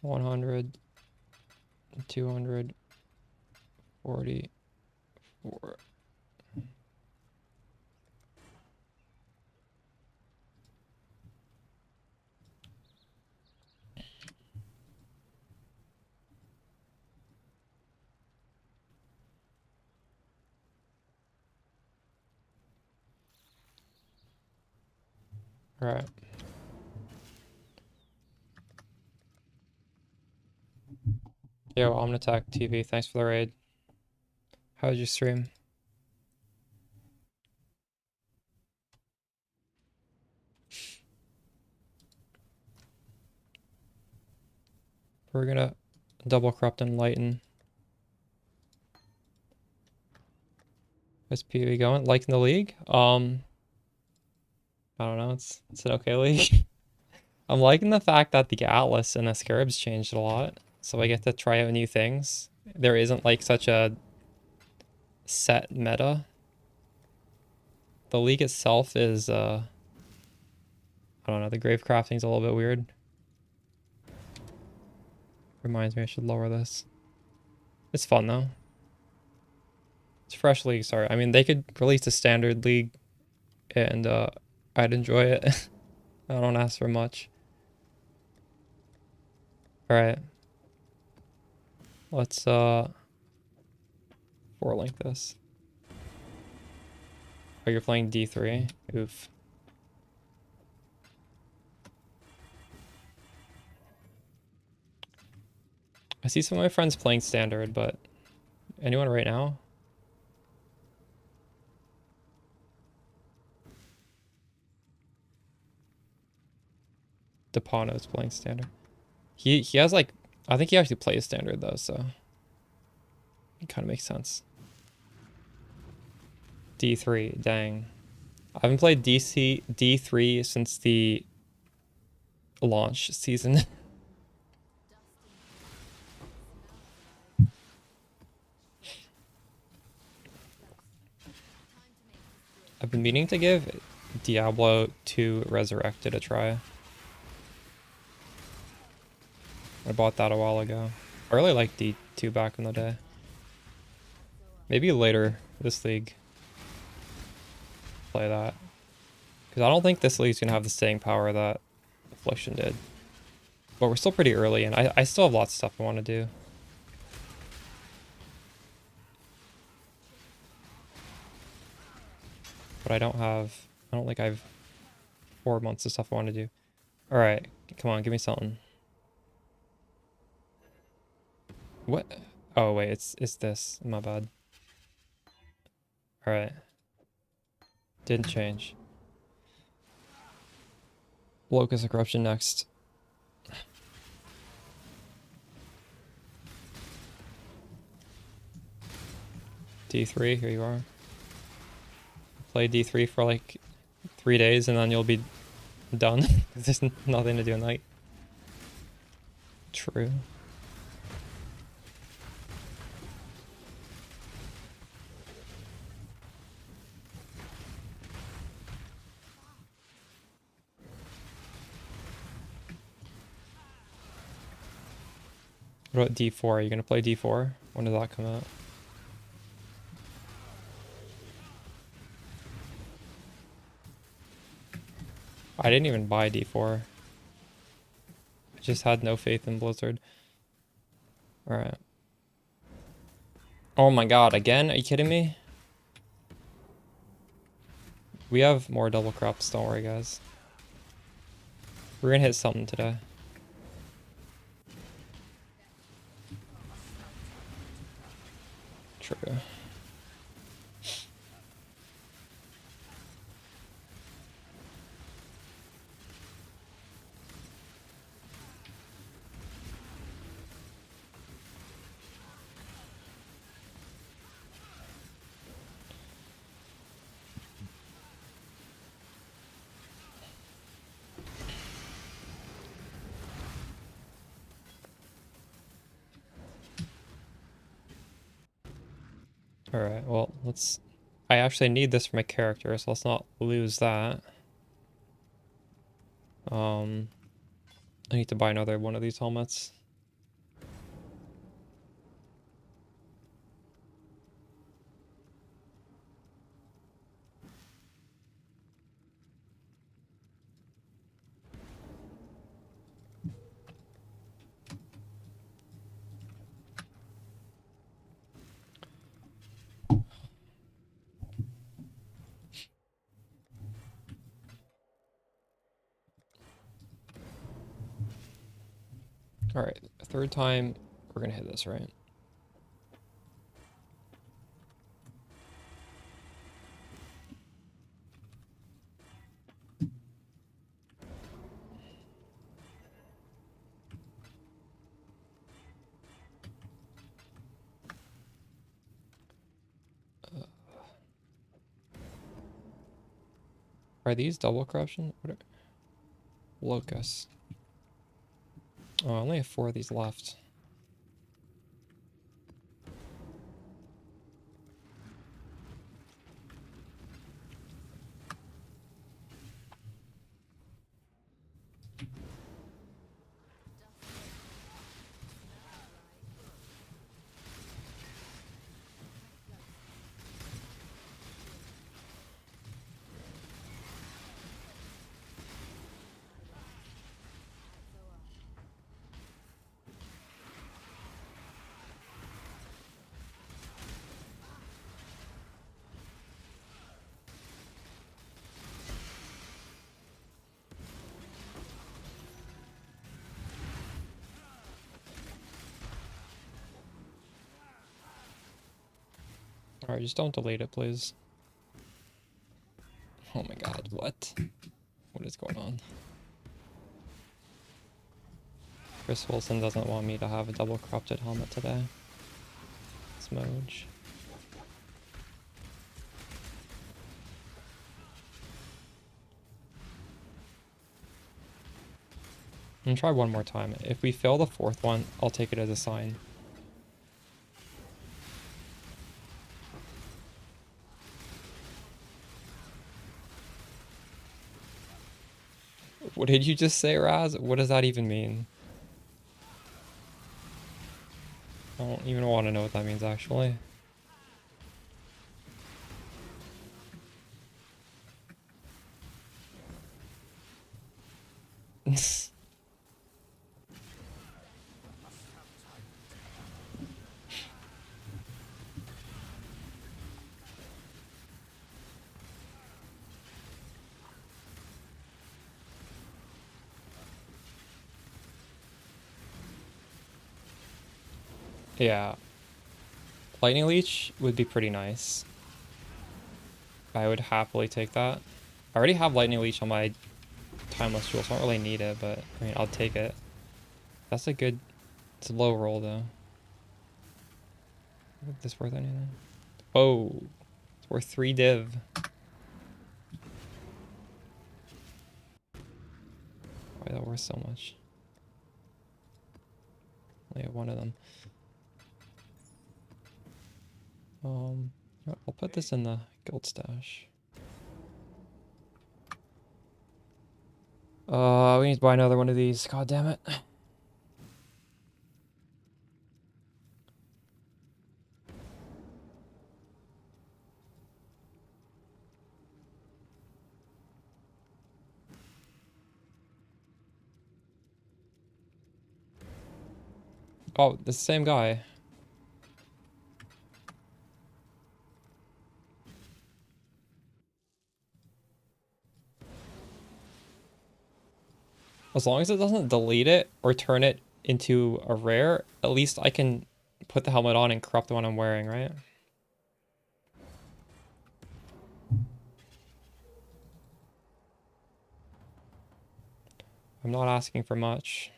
100, 244. All right. Yo, Omnitech TV, thanks for the raid. How was your stream? We're gonna double corrupt and lighten. How's PvE going? Liking the league? I don't know, it's an okay league. I'm liking the fact that the Atlas and the Scarabs changed a lot, so I get to try out new things. There isn't like such a set meta. The league itself is I don't know, the grave crafting's a little bit weird. Reminds me I should lower this. It's fun though. It's a fresh league, sorry. I mean, they could release a standard league and I'd enjoy it. I don't ask for much. Alright. Let's 4-link this. Oh, you're playing D3? Oof. I see some of my friends playing standard, but anyone right now? Depano's playing standard. He has like, I think he actually plays standard though, so it kind of makes sense. D3, dang. I haven't played D3 since the launch season. I've been meaning to give Diablo 2 Resurrected a try. I bought that a while ago. I really liked D2 back in the day. Maybe later this league. Play that. Because I don't think this league's going to have the staying power that Affliction did. But we're still pretty early, and I still have lots of stuff I want to do. But I don't think I have 4 months of stuff I want to do. Alright, come on, give me something. What? Oh wait, it's this. My bad. Alright. Didn't change. Locus of Corruption next. D3, here you are. play D3 for like 3 days and then you'll be done. There's nothing to do at night. True. What about D4? Are you gonna play D4? When does that come out? I didn't even buy D4. I just had no faith in Blizzard. Alright. Oh my god, again? Are you kidding me? We have more double crops, don't worry guys. We're gonna hit something today. True. Alright, well, let's... I actually need this for my character, so let's not lose that. I need to buy another one of these helmets. Alright, third time, we're gonna hit this, right? Are these double corruption? What are... Locust. Oh, I only have 4 of these left. Alright, just don't delete it, please. Oh my god, what? What is going on? Chris Wilson doesn't want me to have a double corrupted helmet today. Smooge. I'm gonna try one more time. If we fail the 4th one, I'll take it as a sign. What did you just say, Raz? What does that even mean? I don't even want to know what that means, actually. Yeah. Lightning Leech would be pretty nice. I would happily take that. I already have Lightning Leech on my Timeless Jewel, so I don't really need it, but I mean, I'll take it. That's a good... It's a low roll, though. Is this worth anything? Oh! It's worth 3 div. Why that worth so much? Only have one of them. I'll put this in the guild stash. We need to buy another one of these. God damn it. Oh, the same guy. As long as it doesn't delete it or turn it into a rare, at least I can put the helmet on and corrupt the one I'm wearing, right? I'm not asking for much.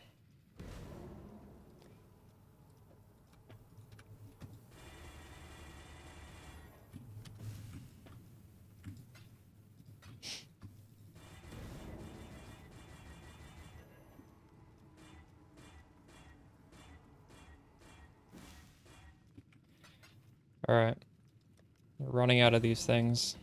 All right. We're running out of these things.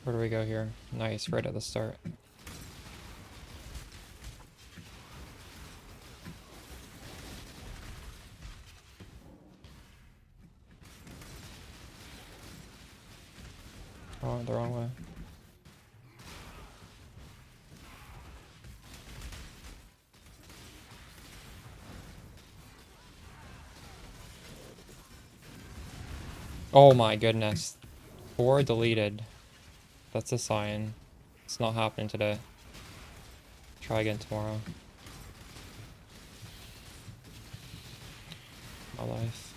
Where do we go here? Nice, right at the start. Oh, the wrong way. Oh my goodness. 4 deleted. That's a sign. It's not happening today. Try again tomorrow. My life.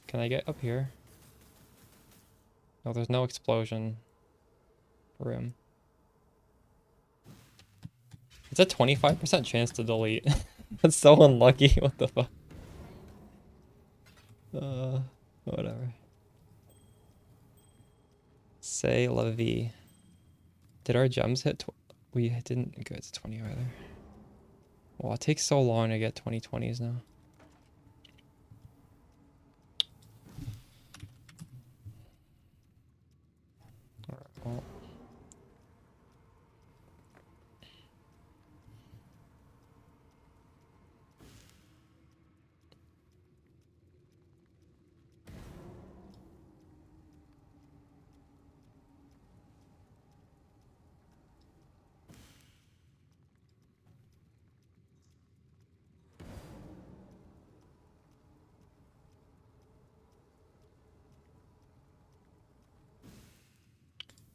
Can I get up here? No, there's no explosion room. It's a 25% chance to delete. That's so unlucky. What the fuck? Whatever. Say la vie. Did our gems hit? We didn't get to 20 either. Well, it takes so long to get 2020s now. Alright, well.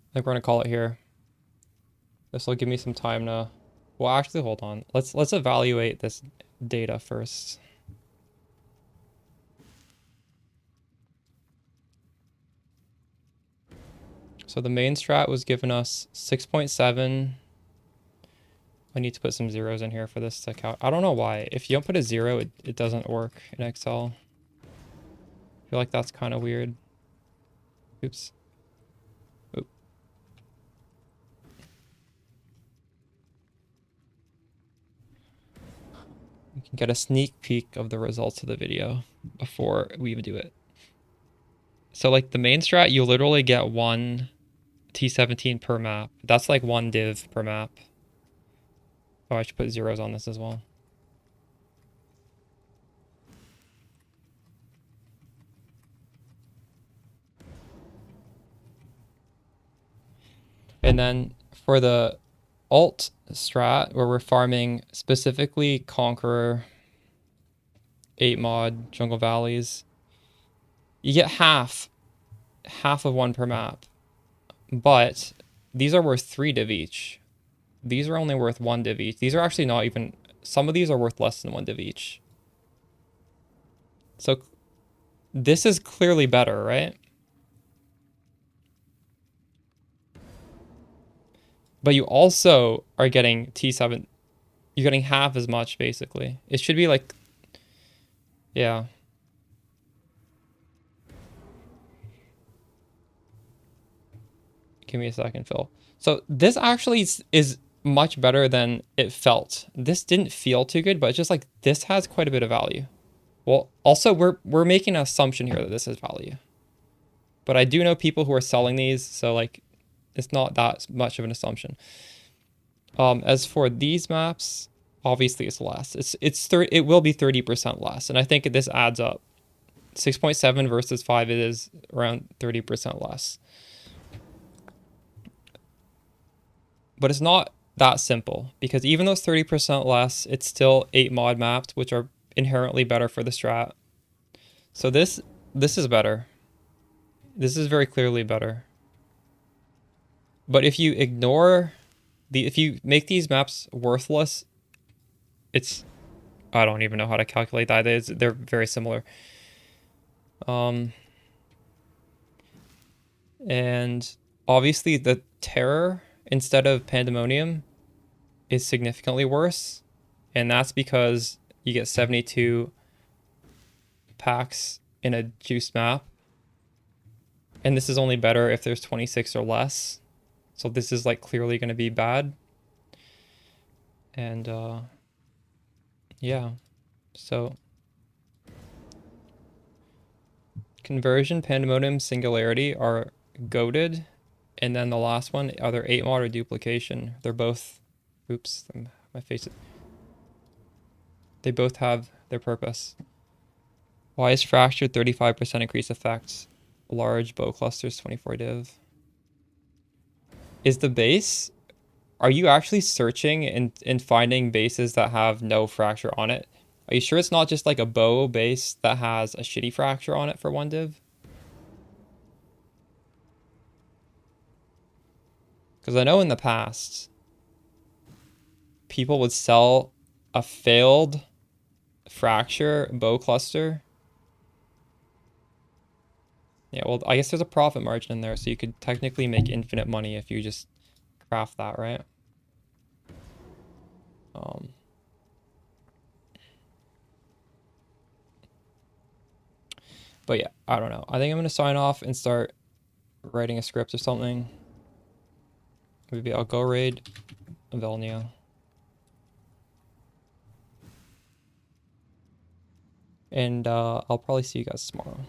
I think we're gonna call it here. This will give me some time to. Well, actually, hold on. Let's evaluate this data first. So the main strat was giving us 6.7. I need to put some zeros in here for this to count. I don't know why. If you don't put a 0, it doesn't work in Excel. I feel like that's kind of weird. Oops. Oop. You can get a sneak peek of the results of the video before we even do it. So like the main strat, you literally get 1 T17 per map. That's like 1 div per map. Oh, I should put zeros on this as well. And then for the alt strat, where we're farming specifically Conqueror, 8 mod, Jungle Valleys, you get half of 1 per map. But these are worth 3 div each. These are only worth 1 div each. These are actually not even, some of these are worth less than 1 div each. So this is clearly better, right? But you also are getting T7, you're getting half as much basically. It should be like, yeah. Give me a second, Phil. So this actually is much better than it felt. This didn't feel too good, but it's just like this has quite a bit of value. Well, also we're making an assumption here that this has value. But I do know people who are selling these, so like it's not that much of an assumption. As for these maps, obviously it's less. It will be 30% less, and I think this adds up. 6.7 versus 5, it is around 30% less. But it's not that simple, because even though it's 30% less, it's still 8 mod maps, which are inherently better for the strat. So this is better. This is very clearly better. But if you ignore if you make these maps worthless, it's, I don't even know how to calculate that. They're very similar. And obviously the terror instead of pandemonium is significantly worse, and that's because you get 72 packs in a juiced map, and this is only better if there's 26 or less. So this is like clearly going to be bad. And yeah, so conversion, pandemonium, singularity are goated, and then the last one, either 8 mod or duplication. They're both, oops, my face, they both have their purpose. Why is fracture 35% increase effects? Large bow clusters 24 div. Is the base, are you actually searching and finding bases that have no fracture on it? Are you sure it's not just like a bow base that has a shitty fracture on it for 1 div? Because I know in the past, people would sell a failed fracture bow cluster. Yeah, well, I guess there's a profit margin in there, so you could technically make infinite money if you just craft that, right? But yeah, I don't know. I think I'm going to sign off and start writing a script or something. Maybe I'll go raid Velnia. And I'll probably see you guys tomorrow.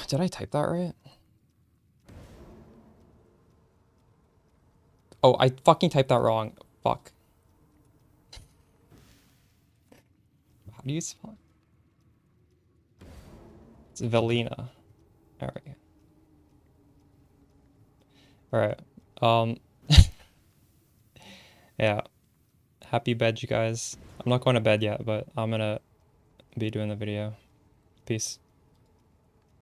Did I type that right? Oh, I fucking typed that wrong. Fuck. How do you spell it? It's Velina. Alright. Alright. Yeah. Happy bed, you guys. I'm not going to bed yet, but I'm gonna be doing the video. Peace.